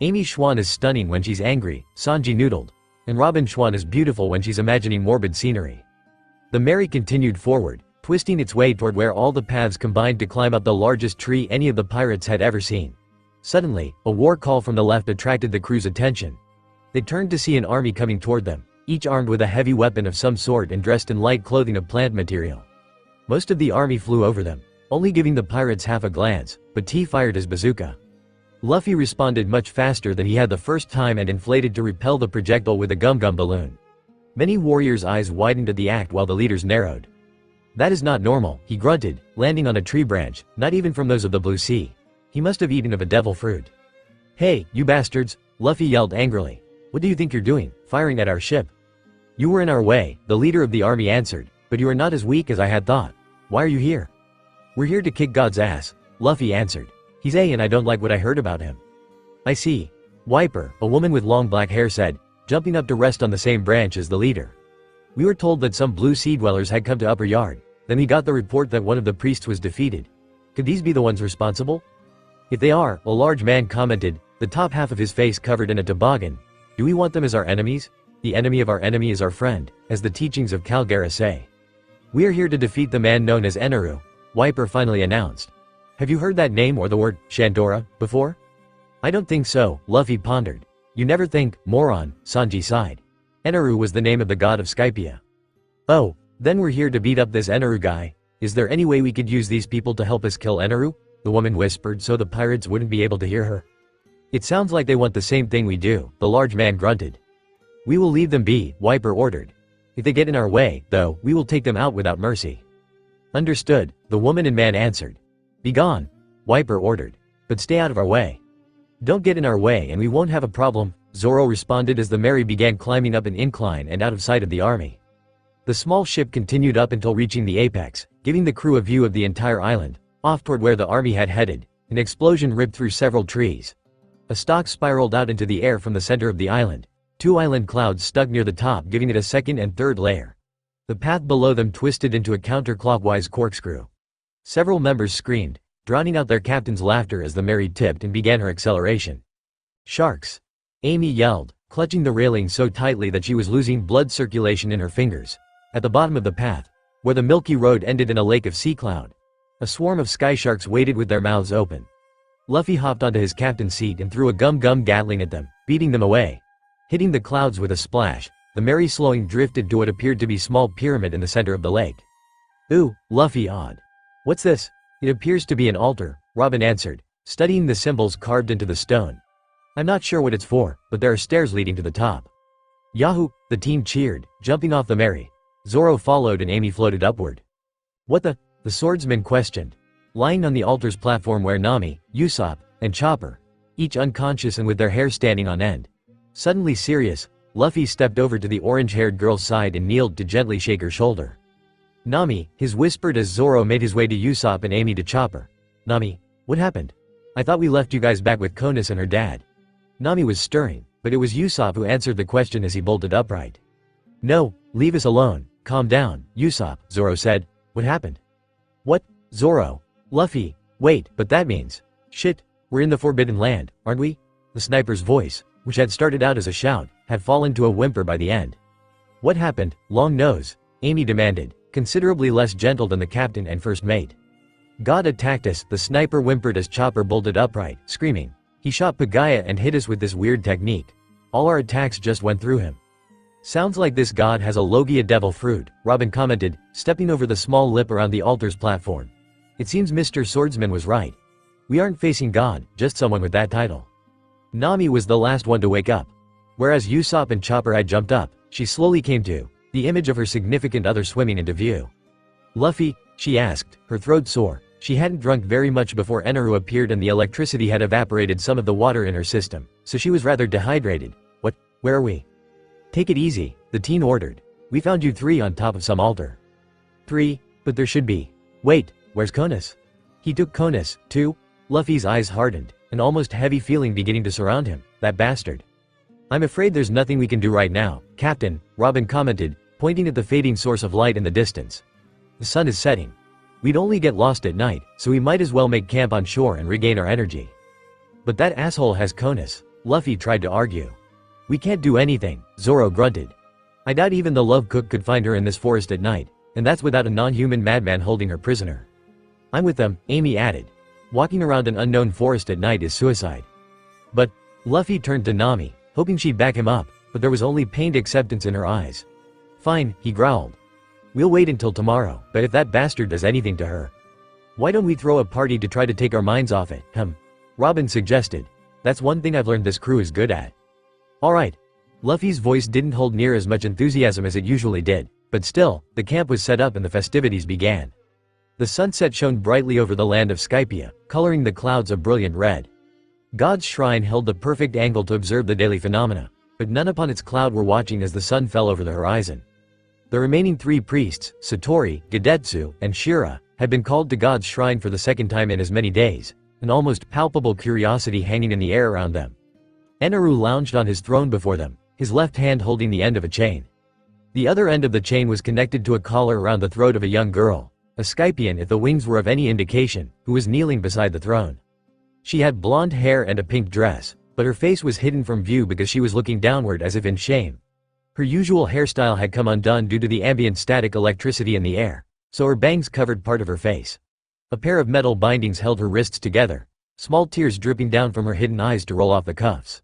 "Amy Schwan is stunning when she's angry," Sanji noodled. "And Robin Schwan is beautiful when she's imagining morbid scenery." The Mary continued forward, twisting its way toward where all the paths combined to climb up the largest tree any of the pirates had ever seen. Suddenly, a war call from the left attracted the crew's attention. They turned to see an army coming toward them, each armed with a heavy weapon of some sort and dressed in light clothing of plant material. Most of the army flew over them, only giving the pirates half a glance, but T fired his bazooka. Luffy responded much faster than he had the first time and inflated to repel the projectile with a gum-gum balloon. Many warriors' eyes widened at the act while the leaders narrowed. "That is not normal," he grunted, landing on a tree branch, "not even from those of the Blue Sea. He must have eaten of a devil fruit." "Hey, you bastards," Luffy yelled angrily. "What do you think you're doing, firing at our ship?" "You were in our way," the leader of the army answered, "but you are not as weak as I had thought. Why are you here?" "We're here to kick God's ass," Luffy answered. "He's A and I don't like what I heard about him." "I see." Wiper, a woman with long black hair said, jumping up to rest on the same branch as the leader. "We were told that some Blue Sea dwellers had come to Upper Yard. Then we got the report that one of the priests was defeated. Could these be the ones responsible?" "If they are," a large man commented, the top half of his face covered in a toboggan, "do we want them as our enemies? The enemy of our enemy is our friend, as the teachings of Calgara say. We are here to defeat the man known as Enaru," Wiper finally announced. "Have you heard that name or the word, Shandora, before?" "I don't think so," Luffy pondered. "You never think, moron," Sanji sighed. "Enaru was the name of the god of Skypia." "Oh, then we're here to beat up this Enaru guy. Is there any way we could use these people to help us kill Enaru?" the woman whispered so the pirates wouldn't be able to hear her. It sounds like they want the same thing we do, the large man grunted. We will leave them be, Wiper ordered. If they get in our way, though, we will take them out without mercy. Understood, the woman and man answered. Be gone, Wiper ordered. But stay out of our way. Don't get in our way and we won't have a problem, Zoro responded as the Mary began climbing up an incline and out of sight of the army. The small ship continued up until reaching the apex, giving the crew a view of the entire island. Off toward where the army had headed, an explosion ripped through several trees. A stalk spiraled out into the air from the center of the island. 2 island clouds stuck near the top, giving it a second and third layer. The path below them twisted into a counterclockwise corkscrew. Several members screamed, drowning out their captain's laughter as the Mary tipped and began her acceleration. Sharks! Amy yelled, clutching the railing so tightly that she was losing blood circulation in her fingers. At the bottom of the path, where the milky road ended in a lake of sea cloud, a swarm of sky sharks waited with their mouths open. Luffy hopped onto his captain's seat and threw a gum-gum gatling at them, beating them away. Hitting the clouds with a splash, the Mary slowing drifted to what appeared to be a small pyramid in the center of the lake. Ooh, Luffy awed. What's this? It appears to be an altar, Robin answered, studying the symbols carved into the stone. I'm not sure what it's for, but there are stairs leading to the top. Yahoo! The team cheered, jumping off the Mary. Zoro followed and Amy floated upward. What the swordsman questioned. Lying on the altar's platform were Nami, Usopp, and Chopper, each unconscious and with their hair standing on end. Suddenly serious, Luffy stepped over to the orange-haired girl's side and kneeled to gently shake her shoulder. Nami, his whispered as Zoro made his way to Usopp and Amy to Chopper. Nami, what happened? I thought we left you guys back with Konis and her dad. Nami was stirring, but it was Usopp who answered the question as he bolted upright. No, leave us alone, calm down, Usopp, Zoro said. What happened? What? Zoro. Luffy, wait, but that means… Shit, we're in the Forbidden Land, aren't we? The sniper's voice, which had started out as a shout, had fallen to a whimper by the end. What happened, Long Nose? Amy demanded, considerably less gentle than the captain and first mate. God attacked us, the sniper whimpered as Chopper bolted upright, screaming. He shot Pagaya and hit us with this weird technique. All our attacks just went through him. Sounds like this god has a logia devil fruit, Robin commented, stepping over the small lip around the altar's platform. It seems Mr. Swordsman was right. We aren't facing God, just someone with that title. Nami was the last one to wake up. Whereas Usopp and Chopper had jumped up, she slowly came to, the image of her significant other swimming into view. Luffy, she asked, her throat sore. She hadn't drunk very much before Eneru appeared and the electricity had evaporated some of the water in her system, so she was rather dehydrated. What? Where are we? Take it easy, the teen ordered. We found you 3 on top of some altar. 3? But there should be. Wait, where's Konis? He took Konis, too? Luffy's eyes hardened, an almost heavy feeling beginning to surround him. That bastard. I'm afraid there's nothing we can do right now, Captain, Robin commented, pointing at the fading source of light in the distance. The sun is setting. We'd only get lost at night, so we might as well make camp on shore and regain our energy. But that asshole has Konis, Luffy tried to argue. We can't do anything, Zoro grunted. I doubt even the love cook could find her in this forest at night, and that's without a non-human madman holding her prisoner. I'm with them, Amy added. Walking around an unknown forest at night is suicide. But, Luffy turned to Nami, hoping she'd back him up, but there was only pained acceptance in her eyes. Fine, he growled. We'll wait until tomorrow, but if that bastard does anything to her… Why don't we throw a party to try to take our minds off it, Robin suggested. That's one thing I've learned this crew is good at. Alright. Luffy's voice didn't hold near as much enthusiasm as it usually did, but still, the camp was set up and the festivities began. The sunset shone brightly over the land of Skypia, coloring the clouds a brilliant red. God's shrine held the perfect angle to observe the daily phenomena, but none upon its cloud were watching as the sun fell over the horizon. The remaining 3 priests, Satori, Gedetsu, and Shira, had been called to God's shrine for the second time in as many days, an almost palpable curiosity hanging in the air around them. Eneru lounged on his throne before them, his left hand holding the end of a chain. The other end of the chain was connected to a collar around the throat of a young girl, a Skypian if the wings were of any indication, who was kneeling beside the throne. She had blonde hair and a pink dress, but her face was hidden from view because she was looking downward as if in shame. Her usual hairstyle had come undone due to the ambient static electricity in the air, so her bangs covered part of her face. A pair of metal bindings held her wrists together, small tears dripping down from her hidden eyes to roll off the cuffs.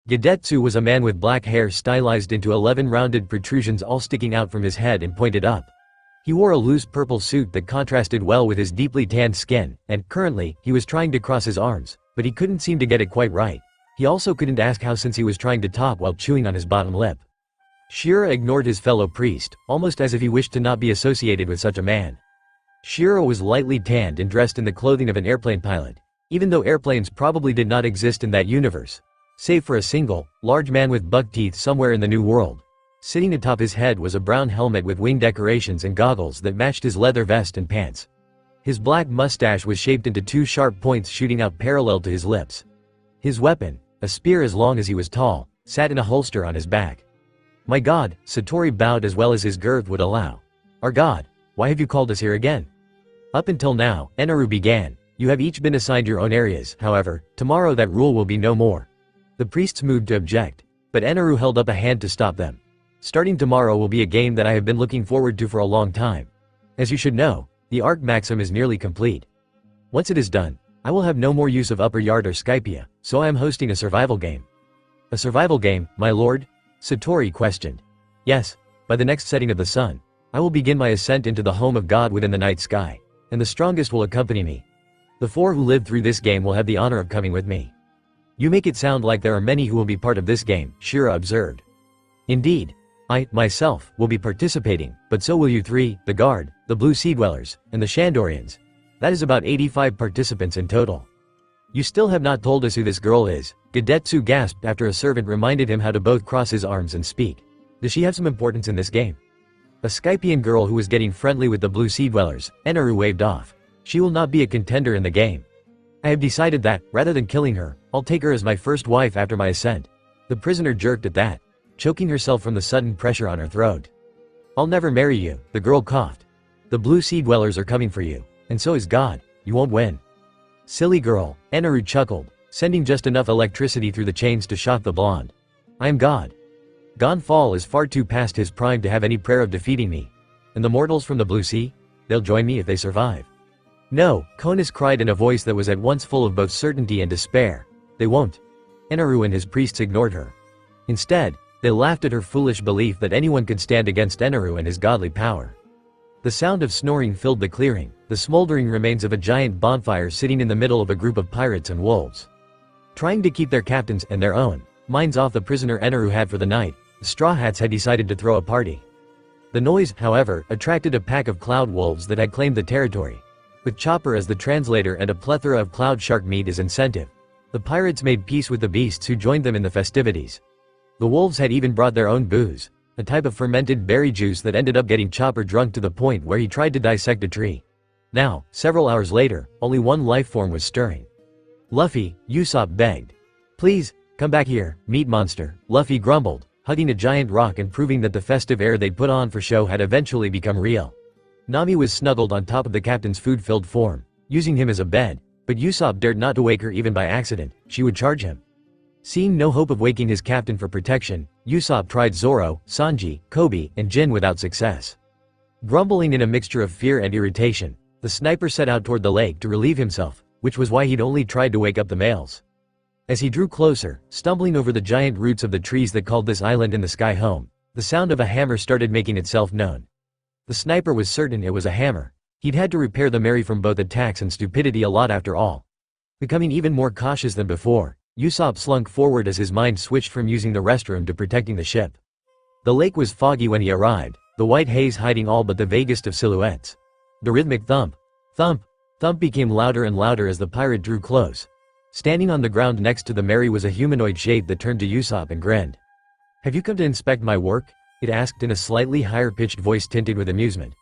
Gedetsu was a man with black hair stylized into 11 rounded protrusions all sticking out from his head and pointed up. He wore a loose purple suit that contrasted well with his deeply tanned skin, and currently, he was trying to cross his arms, but he couldn't seem to get it quite right. He also couldn't ask how since he was trying to talk while chewing on his bottom lip. Shiro ignored his fellow priest, almost as if he wished to not be associated with such a man. Shiro was lightly tanned and dressed in the clothing of an airplane pilot, even though airplanes probably did not exist in that universe, save for a single, large man with buck teeth somewhere in the New World. Sitting atop his head was a brown helmet with wing decorations and goggles that matched his leather vest and pants. His black mustache was shaped into two sharp points shooting out parallel to his lips. His weapon, a spear as long as he was tall, sat in a holster on his back. "My god," Satori bowed as well as his girth would allow. "Our god, why have you called us here again?" "Up until now," Eneru began, "you have each been assigned your own areas, however, tomorrow that rule will be no more." The priests moved to object, but Eneru held up a hand to stop them. "Starting tomorrow will be a game that I have been looking forward to for a long time. As you should know, the Arc Maxim is nearly complete. Once it is done, I will have no more use of Upper Yard or Skypia, so I am hosting a survival game." "A survival game, my lord?" Satori questioned. "Yes, by the next setting of the sun, I will begin my ascent into the home of God within the night sky, and the strongest will accompany me. The four who lived through this game will have the honor of coming with me." "You make it sound like there are many who will be part of this game," Shiro observed. "Indeed. I, myself, will be participating, but so will you three, the Guard, the Blue Sea Dwellers, and the Shandorians. That is about 85 participants in total." "You still have not told us who this girl is," Gadetsu gasped after a servant reminded him how to both cross his arms and speak. "Does she have some importance in this game?" "A Skypian girl who was getting friendly with the Blue Sea Dwellers," Eneru waved off. "She will not be a contender in the game. I have decided that, rather than killing her, I'll take her as my first wife after my ascent." The prisoner jerked at that, choking herself from the sudden pressure on her throat. "I'll never marry you," the girl coughed. "The Blue Sea Dwellers are coming for you, and so is God. You won't win." "Silly girl," Eneru chuckled, sending just enough electricity through the chains to shock the blonde. "I am God. Gonfall is far too past his prime to have any prayer of defeating me. And the mortals from the Blue Sea? They'll join me if they survive." "No," Konus cried in a voice that was at once full of both certainty and despair. "They won't." Eneru and his priests ignored her. Instead, they laughed at her foolish belief that anyone could stand against Eneru and his godly power. The sound of snoring filled the clearing, the smoldering remains of a giant bonfire sitting in the middle of a group of pirates and wolves. Trying to keep their captains and their own minds off the prisoner Eneru had for the night, the Straw Hats had decided to throw a party. The noise, however, attracted a pack of cloud wolves that had claimed the territory. With Chopper as the translator and a plethora of cloud shark meat as incentive, the pirates made peace with the beasts who joined them in the festivities. The wolves had even brought their own booze, a type of fermented berry juice that ended up getting Chopper drunk to the point where he tried to dissect a tree. Now, several hours later, only one life form was stirring. "Luffy," Usopp begged. "Please, come back here, meat monster," Luffy grumbled, hugging a giant rock and proving that the festive air they'd put on for show had eventually become real. Nami was snuggled on top of the captain's food-filled form, using him as a bed, but Usopp dared not to wake her even by accident, she would charge him. Seeing no hope of waking his captain for protection, Usopp tried Zoro, Sanji, Coby, and Jin without success. Grumbling in a mixture of fear and irritation, the sniper set out toward the lake to relieve himself, which was why he'd only tried to wake up the males. As he drew closer, stumbling over the giant roots of the trees that called this island in the sky home, the sound of a hammer started making itself known. The sniper was certain it was a hammer. He'd had to repair the Mary from both attacks and stupidity a lot after all. Becoming even more cautious than before, Usopp slunk forward as his mind switched from using the restroom to protecting the ship. The lake was foggy when he arrived, the white haze hiding all but the vaguest of silhouettes. The rhythmic thump, thump, thump became louder and louder as the pirate drew close. Standing on the ground next to the Mary was a humanoid shape that turned to Usopp and grinned. "Have you come to inspect my work?" it asked in a slightly higher-pitched voice tinted with amusement.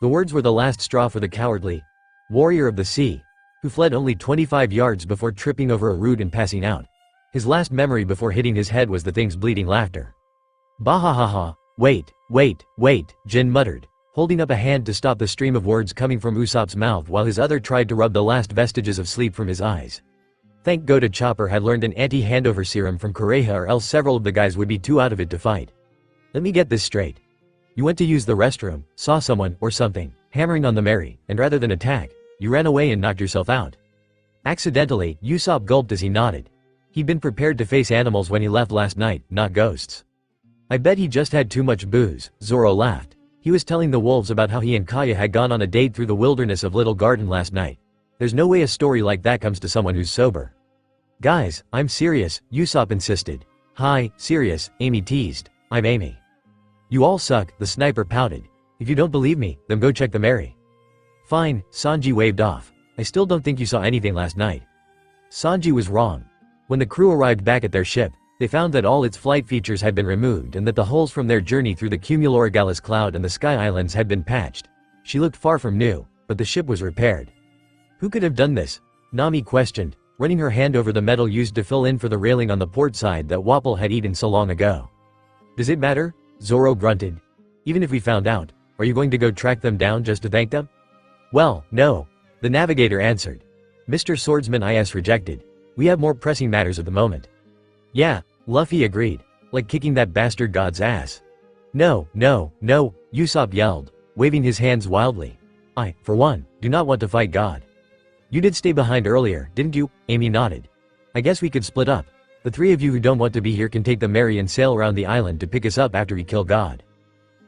The words were the last straw for the cowardly warrior of the sea, who fled only 25 yards before tripping over a root and passing out. His last memory before hitting his head was the thing's bleating laughter. "Bahahaha, wait, wait, wait," Jin muttered, holding up a hand to stop the stream of words coming from Usopp's mouth while his other tried to rub the last vestiges of sleep from his eyes. Thank God Chopper had learned an anti-handover serum from Kureha, or else several of the guys would be too out of it to fight. "Let me get this straight. You went to use the restroom, saw someone, or something, hammering on the Mary, and rather than attack, you ran away and knocked yourself out." Accidentally, Usopp gulped as he nodded. He'd been prepared to face animals when he left last night, not ghosts. "I bet he just had too much booze," Zoro laughed. He was telling the wolves about how he and Kaya had gone on a date through the wilderness of Little Garden last night. There's no way a story like that comes to someone who's sober. Guys, I'm serious, Usopp insisted. Hi, serious, Amy teased. I'm Amy. You all suck, the sniper pouted. If you don't believe me, then go check the Mary. Fine, Sanji waved off. I still don't think you saw anything last night. Sanji was wrong. When the crew arrived back at their ship, they found that all its flight features had been removed and that the holes from their journey through the Cumuloragalis cloud and the Sky Islands had been patched. She looked far from new, but the ship was repaired. Who could have done this? Nami questioned, running her hand over the metal used to fill in for the railing on the port side that Wapol had eaten so long ago. Does it matter? Zoro grunted. Even if we found out, are you going to go track them down just to thank them? Well, no. The navigator answered. Mr. Swordsman is rejected. We have more pressing matters at the moment. Yeah, Luffy agreed, like kicking that bastard god's ass. No, no, no, Usopp yelled, waving his hands wildly. I, for one, do not want to fight God. You did stay behind earlier, didn't you? Amy nodded. I guess we could split up. The three of you who don't want to be here can take the Mary and sail around the island to pick us up after we kill God.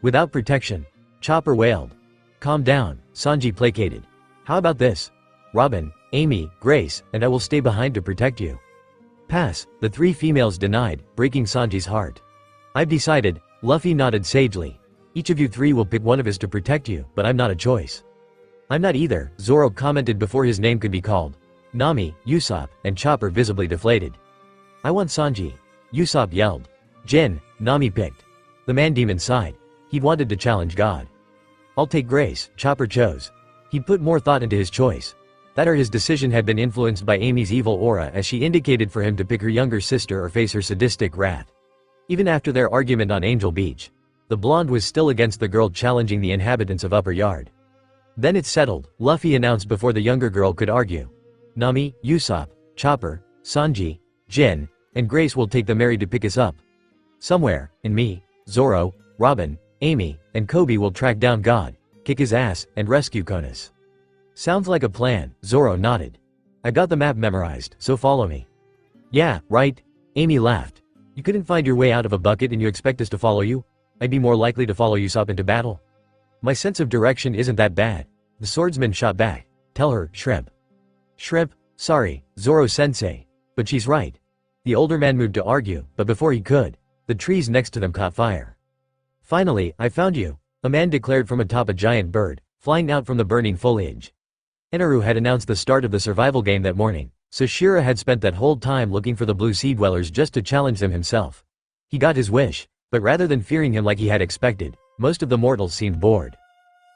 Without protection, Chopper wailed. Calm down, Sanji placated. How about this? Robin, Amy, Grace, and I will stay behind to protect you. Pass, the three females denied, breaking Sanji's heart. I've decided, Luffy nodded sagely. Each of you three will pick one of us to protect you, but I'm not a choice. I'm not either, Zoro commented before his name could be called. Nami, Usopp, and Chopper visibly deflated. I want Sanji, Usopp yelled. Jin, Nami picked. The man demon sighed. He'd wanted to challenge God. I'll take Grace, Chopper chose. He'd put more thought into his choice. That or his decision had been influenced by Amy's evil aura as she indicated for him to pick her younger sister or face her sadistic wrath. Even after their argument on Angel Beach, the blonde was still against the girl challenging the inhabitants of Upper Yard. Then it's settled, Luffy announced before the younger girl could argue. Nami, Usopp, Chopper, Sanji, Jin, and Grace will take the Mary to pick us up. Somewhere, and me, Zoro, Robin, Amy, and Coby will track down God, kick his ass, and rescue Konas. Sounds like a plan, Zoro nodded. I got the map memorized, so follow me. Yeah, right? Amy laughed. You couldn't find your way out of a bucket and you expect us to follow you? I'd be more likely to follow Usopp into battle. My sense of direction isn't that bad. The swordsman shot back. Tell her, Shrimp. Shrimp? Sorry, Zoro-sensei. But she's right. The older man moved to argue, but before he could, the trees next to them caught fire. Finally, I found you, a man declared from atop a giant bird, flying out from the burning foliage. Eneru had announced the start of the survival game that morning, so Shira had spent that whole time looking for the Blue Sea Dwellers just to challenge them himself. He got his wish, but rather than fearing him like he had expected, most of the mortals seemed bored.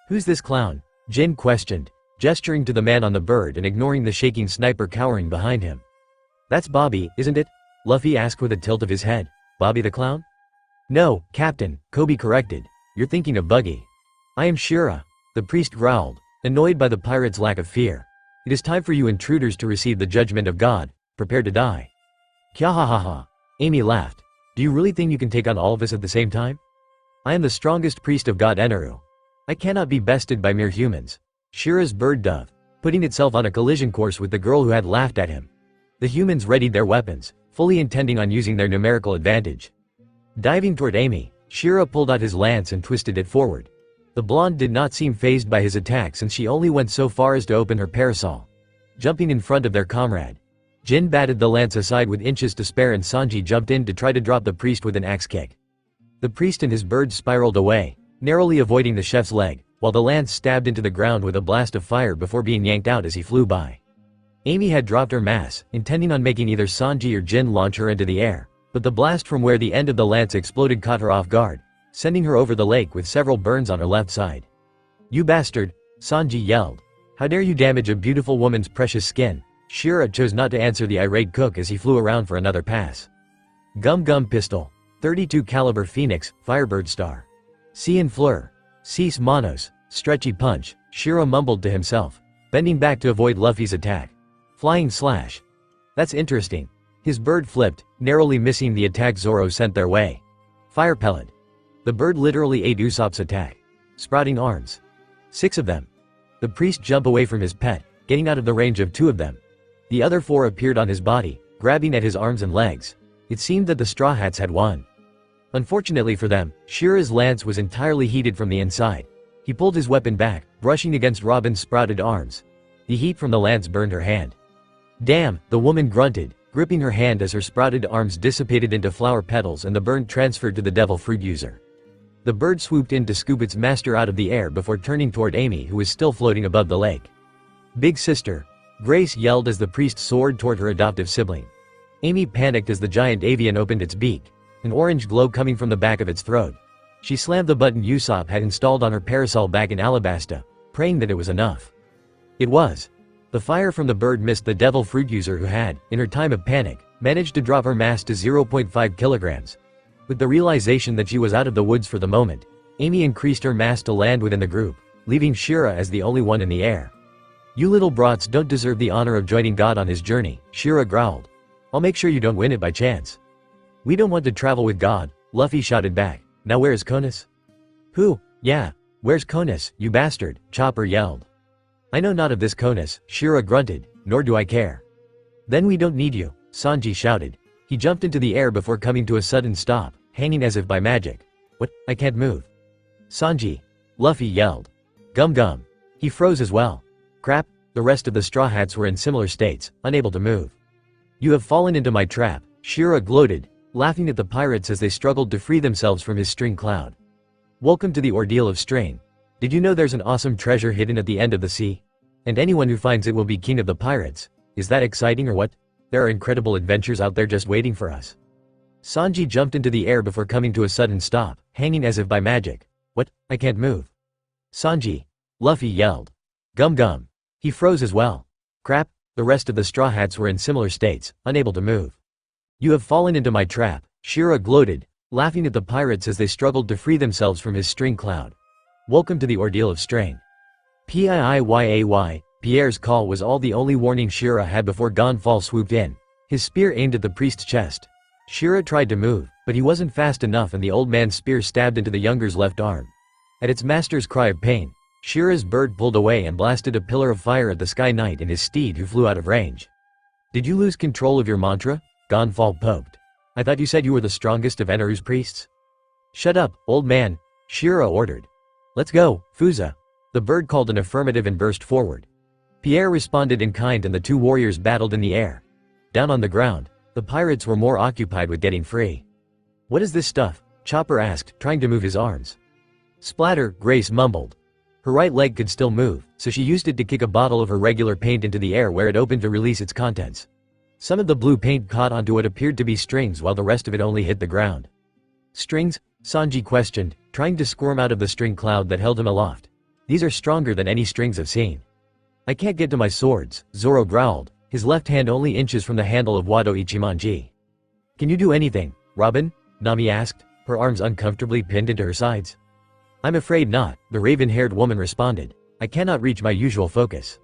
Who's this clown? Jin questioned, gesturing to the man on the bird and ignoring the shaking sniper cowering behind him. That's Bobby, isn't it? Luffy asked with a tilt of his head. Bobby the clown? No, Captain, Coby corrected. You're thinking of Buggy. I am Shira. The priest growled, annoyed by the pirate's lack of fear. It is time for you intruders to receive the judgment of God. Prepare to die. Kya ha ha ha. Amy laughed. Do you really think you can take on all of us at the same time? I am the strongest priest of God Eneru. I cannot be bested by mere humans. Shira's bird dove, putting itself on a collision course with the girl who had laughed at him. The humans readied their weapons, fully intending on using their numerical advantage. Diving toward Amy, Shira pulled out his lance and twisted it forward. The blonde did not seem fazed by his attacks and she only went so far as to open her parasol. Jumping in front of their comrade, Jin batted the lance aside with inches to spare and Sanji jumped in to try to drop the priest with an axe kick. The priest and his bird spiraled away, narrowly avoiding the chef's leg, while the lance stabbed into the ground with a blast of fire before being yanked out as he flew by. Amy had dropped her mass, intending on making either Sanji or Jin launch her into the air, but the blast from where the end of the lance exploded caught her off guard, sending her over the lake with several burns on her left side. You bastard, Sanji yelled. How dare you damage a beautiful woman's precious skin? Shira chose not to answer the irate cook as he flew around for another pass. Gum Gum Pistol, 32 caliber Phoenix, Firebird Star. Cien Fleur. Cease Manos, Stretchy Punch, Shira mumbled to himself, bending back to avoid Luffy's attack. Flying Slash. That's interesting. His bird flipped, narrowly missing the attack Zoro sent their way. Fire Pellet. The bird literally ate Usopp's attack. Sprouting Arms. 6 of them. The priest jumped away from his pet, getting out of the range of 2 of them. The other 4 appeared on his body, grabbing at his arms and legs. It seemed that the Straw Hats had won. Unfortunately for them, Shira's lance was entirely heated from the inside. He pulled his weapon back, brushing against Robin's sprouted arms. The heat from the lance burned her hand. Damn, the woman grunted, gripping her hand as her sprouted arms dissipated into flower petals and the burn transferred to the devil fruit user. The bird swooped in to scoop its master out of the air before turning toward Amy, who was still floating above the lake. "Big sister," Grace yelled as the priest soared toward her adoptive sibling. Amy panicked as the giant avian opened its beak, an orange glow coming from the back of its throat. She slammed the button Usopp had installed on her parasol back in Alabasta, praying that it was enough. It was. The fire from the bird missed the devil fruit user who had, in her time of panic, managed to drop her mass to 0.5 kilograms. With the realization that she was out of the woods for the moment, Amy increased her mass to land within the group, leaving Shira as the only one in the air. "You little brats don't deserve the honor of joining God on his journey," Shira growled. "I'll make sure you don't win it by chance." "We don't want to travel with God," Luffy shouted back. "Now where's Konas?" "Who? Yeah, where's Konas, you bastard?" Chopper yelled. "I know not of this Konas," Shira grunted, "nor do I care." "Then we don't need you," Sanji shouted. He jumped into the air before coming to a sudden stop, hanging as if by magic. "What? I can't move." "Sanji!" Luffy yelled. "Gum gum." He froze as well. "Crap," the rest of the Straw Hats were in similar states, unable to move. "You have fallen into my trap," Shira gloated, laughing at the pirates as they struggled to free themselves from his string cloud. "Welcome to the ordeal of strain. Did you know there's an awesome treasure hidden at the end of the sea? And anyone who finds it will be king of the pirates. Is that exciting or what? There are incredible adventures out there just waiting for us." Sanji jumped into the air before coming to a sudden stop, hanging as if by magic. "What? I can't move." "Sanji!" Luffy yelled. "Gum gum." He froze as well. "Crap," the rest of the Straw Hats were in similar states, unable to move. "You have fallen into my trap," Shira gloated, laughing at the pirates as they struggled to free themselves from his string cloud. "Welcome to the ordeal of strain." "Piiyay." Pierre's call was all the only warning Shira had before Gonfall swooped in, his spear aimed at the priest's chest. Shira tried to move, but he wasn't fast enough and the old man's spear stabbed into the younger's left arm. At its master's cry of pain, Shira's bird pulled away and blasted a pillar of fire at the Sky Knight and his steed, who flew out of range. "Did you lose control of your mantra?" Gonfall poked. "I thought you said you were the strongest of Eneru's priests." "Shut up, old man," Shira ordered. "Let's go, Fuza." The bird called an affirmative and burst forward. Pierre responded in kind and the two warriors battled in the air. Down on the ground, the pirates were more occupied with getting free. "What is this stuff?" Chopper asked, trying to move his arms. "Splatter," Grace mumbled. Her right leg could still move, so she used it to kick a bottle of her regular paint into the air where it opened to release its contents. Some of the blue paint caught onto what appeared to be strings while the rest of it only hit the ground. "Strings?" Sanji questioned, trying to squirm out of the string cloud that held him aloft. "These are stronger than any strings I've seen." "I can't get to my swords," Zoro growled, his left hand only inches from the handle of Wado Ichimonji. "Can you do anything, Robin?" Nami asked, her arms uncomfortably pinned into her sides. "I'm afraid not," the raven-haired woman responded. "I cannot reach my usual focus."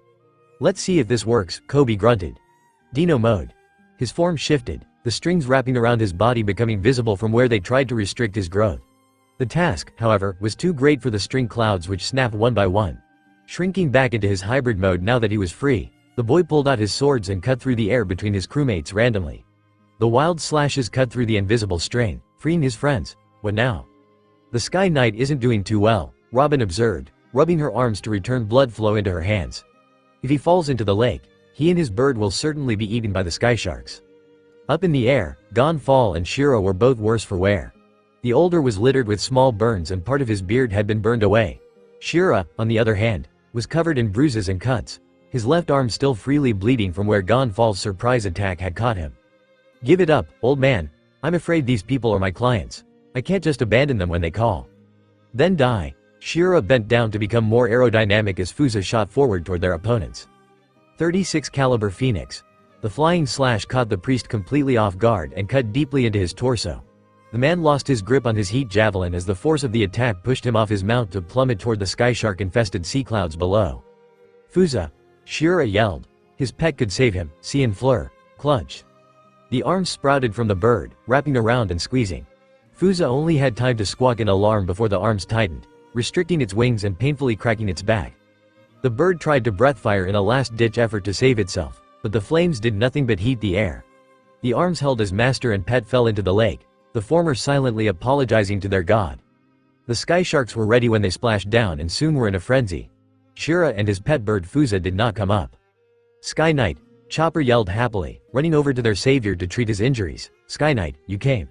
"Let's see if this works," Coby grunted. Dino mode. His form shifted, the strings wrapping around his body becoming visible from where they tried to restrict his growth. The task, however, was too great for the string clouds, which snapped one by one. Shrinking back into his hybrid mode now that he was free, the boy pulled out his swords and cut through the air between his crewmates randomly. The wild slashes cut through the invisible string, freeing his friends. What now? "The Sky Knight isn't doing too well," Robin observed, rubbing her arms to return blood flow into her hands. "If he falls into the lake, he and his bird will certainly be eaten by the sky sharks." Up in the air, Gonfall and Shiro were both worse for wear. The older was littered with small burns and part of his beard had been burned away. Shira, on the other hand, was covered in bruises and cuts, his left arm still freely bleeding from where Gonfall's surprise attack had caught him. "Give it up, old man. I'm afraid these people are my clients. I can't just abandon them when they call." "Then die." Shira bent down to become more aerodynamic as Fuza shot forward toward their opponents. 36 caliber Phoenix. The flying slash caught the priest completely off guard and cut deeply into his torso. The man lost his grip on his heat javelin as the force of the attack pushed him off his mount to plummet toward the sky shark-infested sea clouds below. "Fuza!" Shira yelled. His pet could save him, see and fleur, clutch. The arms sprouted from the bird, wrapping around and squeezing. Fuza only had time to squawk in alarm before the arms tightened, restricting its wings and painfully cracking its back. The bird tried to breathfire in a last-ditch effort to save itself, but the flames did nothing but heat the air. The arms held as master and pet fell into the lake, the former silently apologizing to their god. The sky sharks were ready when they splashed down and soon were in a frenzy. Shira and his pet bird Fuza did not come up. "Sky Knight," Chopper yelled happily, running over to their savior to treat his injuries. Sky Knight, you came.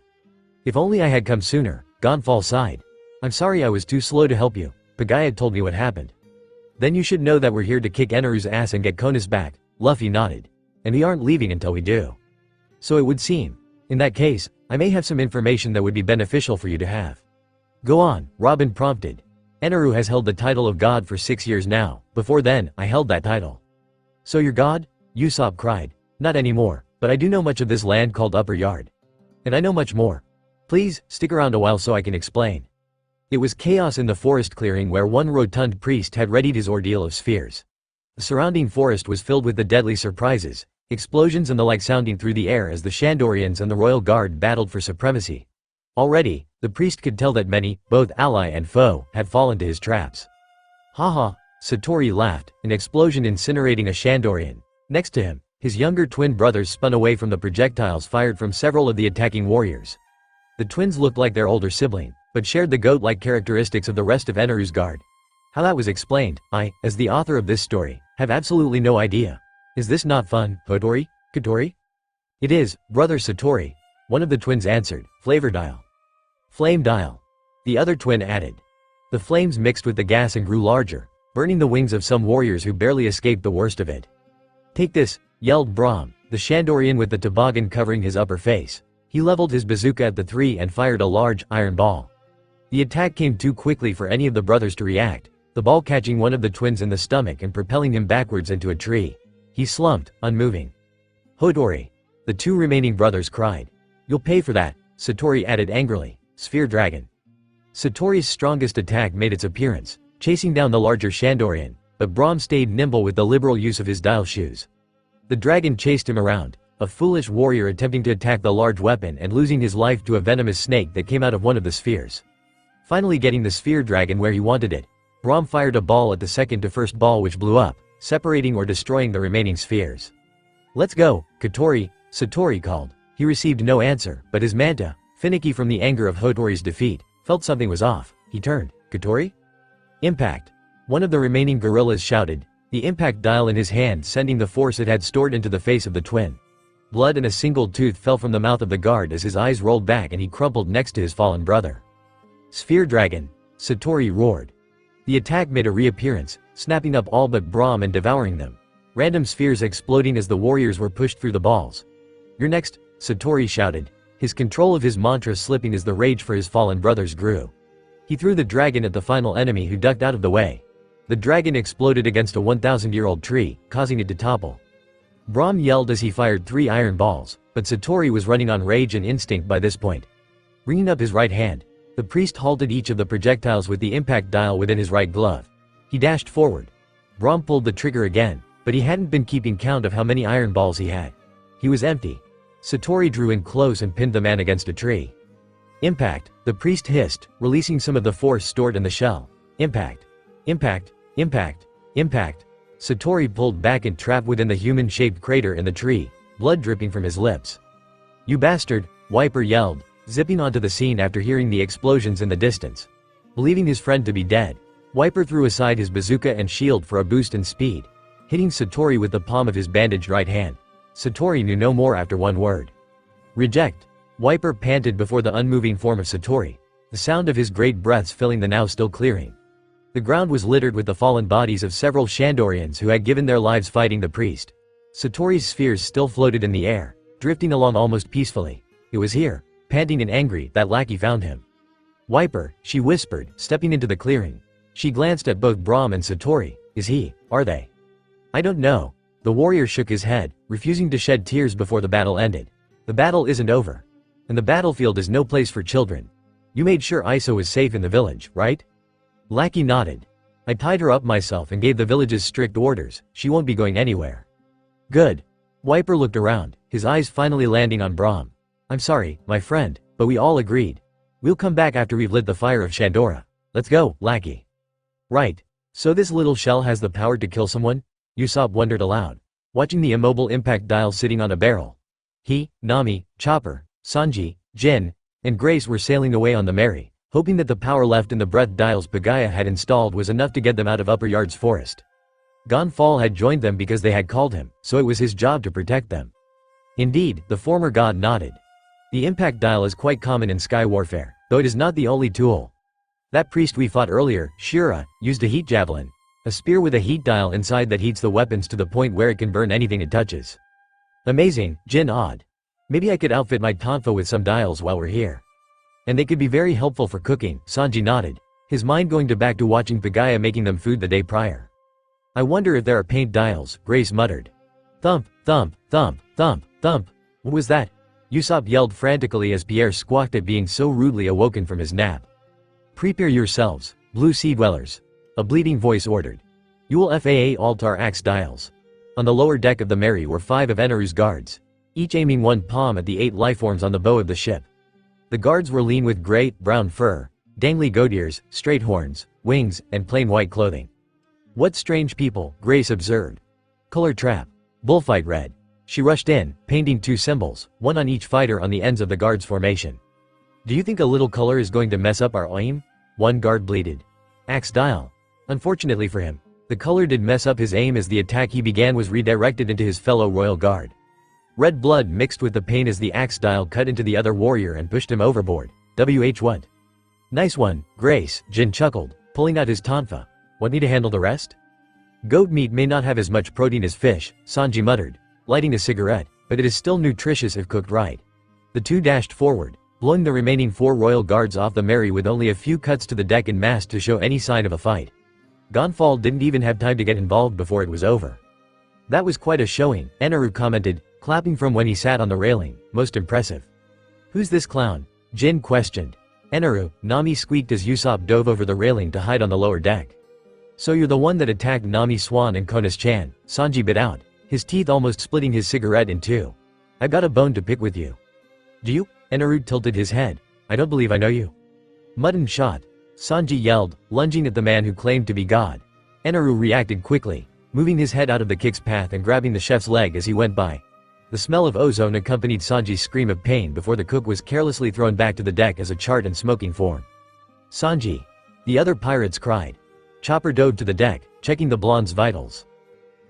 If only I had come sooner, Gonfall sighed. I'm sorry I was too slow to help you. Pagaya told me what happened. Then you should know that we're here to kick Eneru's ass and get Kona's back. Luffy nodded. And we aren't leaving until we do. So it would seem. In that case, I may have some information that would be beneficial for you to have. Go on, Robin prompted. Eneru has held the title of God for 6 years now. Before then, I held that title. So you're God? Usopp cried. Not anymore, but I do know much of this land called Upper Yard. And I know much more. Please, stick around a while so I can explain. It was chaos in the forest clearing where one rotund priest had readied his ordeal of spheres. The surrounding forest was filled with the deadly surprises, explosions and the like sounding through the air as the Shandorians and the royal guard battled for supremacy. Already, the priest could tell that many, both ally and foe, had fallen to his traps. Haha, Satori laughed, an explosion incinerating a Shandorian. Next to him, his younger twin brothers spun away from the projectiles fired from several of the attacking warriors. The twins looked like their older sibling, but shared the goat-like characteristics of the rest of Eneru's guard. How that was explained, I, as the author of this story, have absolutely no idea. Is this not fun, Kotori? Kotori? It is, brother Satori. One of the twins answered, Flavor Dial. Flame Dial. The other twin added. The flames mixed with the gas and grew larger, burning the wings of some warriors who barely escaped the worst of it. Take this, yelled Braum, the Shandorian with the toboggan covering his upper face. He leveled his bazooka at the three and fired a large, iron ball. The attack came too quickly for any of the brothers to react, the ball catching one of the twins in the stomach and propelling him backwards into a tree. He slumped, unmoving. Hodori. The two remaining brothers cried. You'll pay for that, Satori added angrily. Sphere Dragon. Satori's strongest attack made its appearance, chasing down the larger Shandorian, but Braum stayed nimble with the liberal use of his dial shoes. The dragon chased him around, a foolish warrior attempting to attack the large weapon and losing his life to a venomous snake that came out of one of the spheres. Finally getting the Sphere Dragon where he wanted it, Braum fired a ball at the second to first ball which blew up, separating or destroying the remaining spheres. Let's go, Kotori, Satori called. He received no answer, but his manta, finicky from the anger of Hodori's defeat, felt something was off. He turned. Kotori? Impact. One of the remaining gorillas shouted, the impact dial in his hand sending the force it had stored into the face of the twin. Blood and a single tooth fell from the mouth of the guard as his eyes rolled back and he crumpled next to his fallen brother. Sphere Dragon. Satori roared. The attack made a reappearance, snapping up all but Braum and devouring them. Random spheres exploding as the warriors were pushed through the balls. You're next, Satori shouted, his control of his mantra slipping as the rage for his fallen brothers grew. He threw the dragon at the final enemy who ducked out of the way. The dragon exploded against a 1,000-year-old tree, causing it to topple. Braum yelled as he fired 3 iron balls, but Satori was running on rage and instinct by this point. Bringing up his right hand, the priest halted each of the projectiles with the impact dial within his right glove. He dashed forward. Braum pulled the trigger again, but he hadn't been keeping count of how many iron balls he had. He was empty. Satori drew in close and pinned the man against a tree. Impact, the priest hissed, releasing some of the force stored in the shell. Impact. Impact. Impact. Impact. Satori pulled back and trapped within the human-shaped crater in the tree, blood dripping from his lips. You bastard, Wiper yelled, zipping onto the scene after hearing the explosions in the distance. Believing his friend to be dead, Wiper threw aside his bazooka and shield for a boost in speed, hitting Satori with the palm of his bandaged right hand. Satori knew no more after one word. Reject. Wiper panted before the unmoving form of Satori, the sound of his great breaths filling the now still clearing. The ground was littered with the fallen bodies of several Shandorians who had given their lives fighting the priest. Satori's spheres still floated in the air, drifting along almost peacefully. It was here, panting and angry, that lackey found him. Wiper, she whispered, stepping into the clearing. She glanced at both Braum and Satori. Is he, are they? I don't know. The warrior shook his head, refusing to shed tears before the battle ended. The battle isn't over. And the battlefield is no place for children. You made sure Iso was safe in the village, right? Lackey nodded. I tied her up myself and gave the village's strict orders. She won't be going anywhere. Good. Wiper looked around, his eyes finally landing on Braum. I'm sorry, my friend, but we all agreed. We'll come back after we've lit the fire of Shandora. Let's go, lackey. Right. So this little shell has the power to kill someone? Usopp wondered aloud, watching the immobile impact dial sitting on a barrel. He, Nami, Chopper, Sanji, Jin, and Grace were sailing away on the Mary, hoping that the power left in the breath dials Pagaya had installed was enough to get them out of Upper Yard's forest. Gonfall had joined them because they had called him, so it was his job to protect them. Indeed, the former god nodded. The impact dial is quite common in sky warfare, though it is not the only tool. That priest we fought earlier, Shira, used a heat javelin, a spear with a heat dial inside that heats the weapons to the point where it can burn anything it touches. Amazing, Jin awed. Maybe I could outfit my tonfa with some dials while we're here. And they could be very helpful for cooking, Sanji nodded, his mind going back to watching Pagaya making them food the day prior. I wonder if there are paint dials, Grace muttered. Thump, thump, thump, thump, thump. What was that? Usopp yelled frantically as Pierre squawked at being so rudely awoken from his nap. Prepare yourselves, Blue Sea Dwellers. A bleeding voice ordered. You will FAA altar axe dials. On the lower deck of the Mary were 5 of Eneru's guards, each aiming one palm at the 8 lifeforms on the bow of the ship. The guards were lean with gray, brown fur, dangly goat ears, straight horns, wings, and plain white clothing. What strange people, Grace observed. Color trap. Bullfight red. She rushed in, painting 2 symbols, one on each fighter on the ends of the guard's formation. Do you think a little color is going to mess up our aim? One guard bleated. Axe dial. Unfortunately for him, the color did mess up his aim as the attack he began was redirected into his fellow royal guard. Red blood mixed with the pain as the axe dial cut into the other warrior and pushed him overboard. What? Nice one, Grace, Jin chuckled, pulling out his tonfa. Want me to handle the rest? Goat meat may not have as much protein as fish, Sanji muttered, lighting a cigarette, but it is still nutritious if cooked right. The 2 dashed forward, blowing the remaining 4 royal guards off the Mary with only a few cuts to the deck and mast to show any sign of a fight. Gonfall didn't even have time to get involved before it was over. That was quite a showing, Eneru commented, clapping from when he sat on the railing. Most impressive. Who's this clown? Jin questioned. Eneru, Nami squeaked as Usopp dove over the railing to hide on the lower deck. So you're the one that attacked Nami Swan and Konas-chan, Sanji bit out, his teeth almost splitting his cigarette in 2. I got a bone to pick with you. Do you? Eneru tilted his head. I don't believe I know you. Mutton shot. Sanji yelled, lunging at the man who claimed to be God. Eneru reacted quickly, moving his head out of the kick's path and grabbing the chef's leg as he went by. The smell of ozone accompanied Sanji's scream of pain before the cook was carelessly thrown back to the deck as a charred and smoking form. Sanji! The other pirates cried. Chopper dove to the deck, checking the blonde's vitals.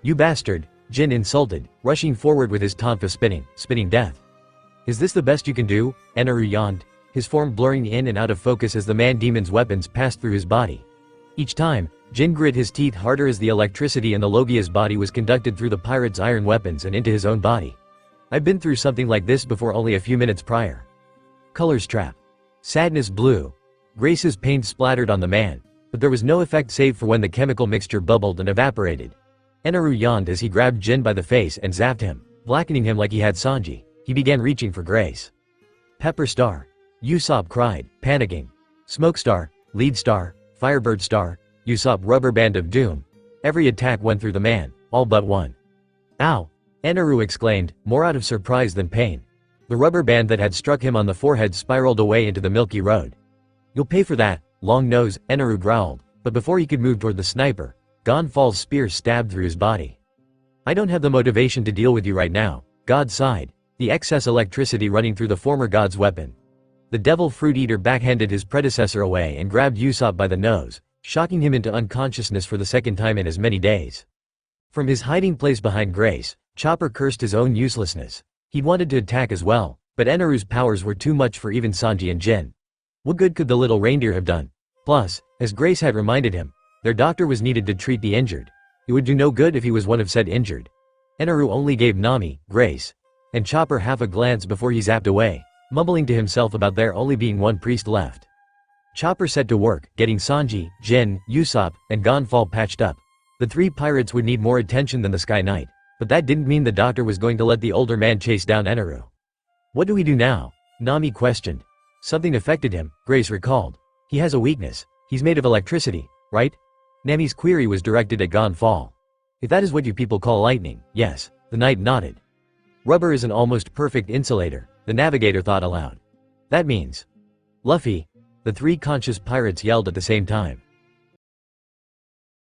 You bastard, Jin insulted, rushing forward with his tonfa spitting death. Is this the best you can do? Eneru yawned, his form blurring in and out of focus as the man-demon's weapons passed through his body. Each time, Jin grit his teeth harder as the electricity in the Logia's body was conducted through the pirate's iron weapons and into his own body. I've been through something like this before only a few minutes prior. Colors trap. Sadness blue. Grace's paint splattered on the man, but there was no effect save for when the chemical mixture bubbled and evaporated. Eneru yawned as he grabbed Jin by the face and zapped him, blackening him like he had Sanji. He began reaching for Grace. Pepper Star. Usopp cried, panicking. Smoke Star, Lead Star, Firebird Star, Usopp Rubber Band of Doom. Every attack went through the man, all but one. Ow! Eneru exclaimed, more out of surprise than pain. The rubber band that had struck him on the forehead spiraled away into the milky road. You'll pay for that, long nose, Eneru growled, but before he could move toward the sniper, Gonfall's spear stabbed through his body. I don't have the motivation to deal with you right now, God sighed, the excess electricity running through the former god's weapon. The devil fruit eater backhanded his predecessor away and grabbed Usopp by the nose, shocking him into unconsciousness for the second time in as many days. From his hiding place behind Grace, Chopper cursed his own uselessness. He'd wanted to attack as well, but Eneru's powers were too much for even Sanji and Jin. What good could the little reindeer have done? Plus, as Grace had reminded him, their doctor was needed to treat the injured. It would do no good if he was one of said injured. Eneru only gave Nami, Grace, and Chopper half a glance before he zapped away, mumbling to himself about there only being one priest left. Chopper set to work, getting Sanji, Jin, Usopp, and Gonfall patched up. The 3 pirates would need more attention than the Sky Knight, but that didn't mean the doctor was going to let the older man chase down Eneru. What do we do now? Nami questioned. Something affected him, Grace recalled. He has a weakness. He's made of electricity, right? Nami's query was directed at Gonfall. If that is what you people call lightning, yes, the knight nodded. Rubber is an almost perfect insulator, the navigator thought aloud. That means Luffy, the 3 conscious pirates yelled at the same time.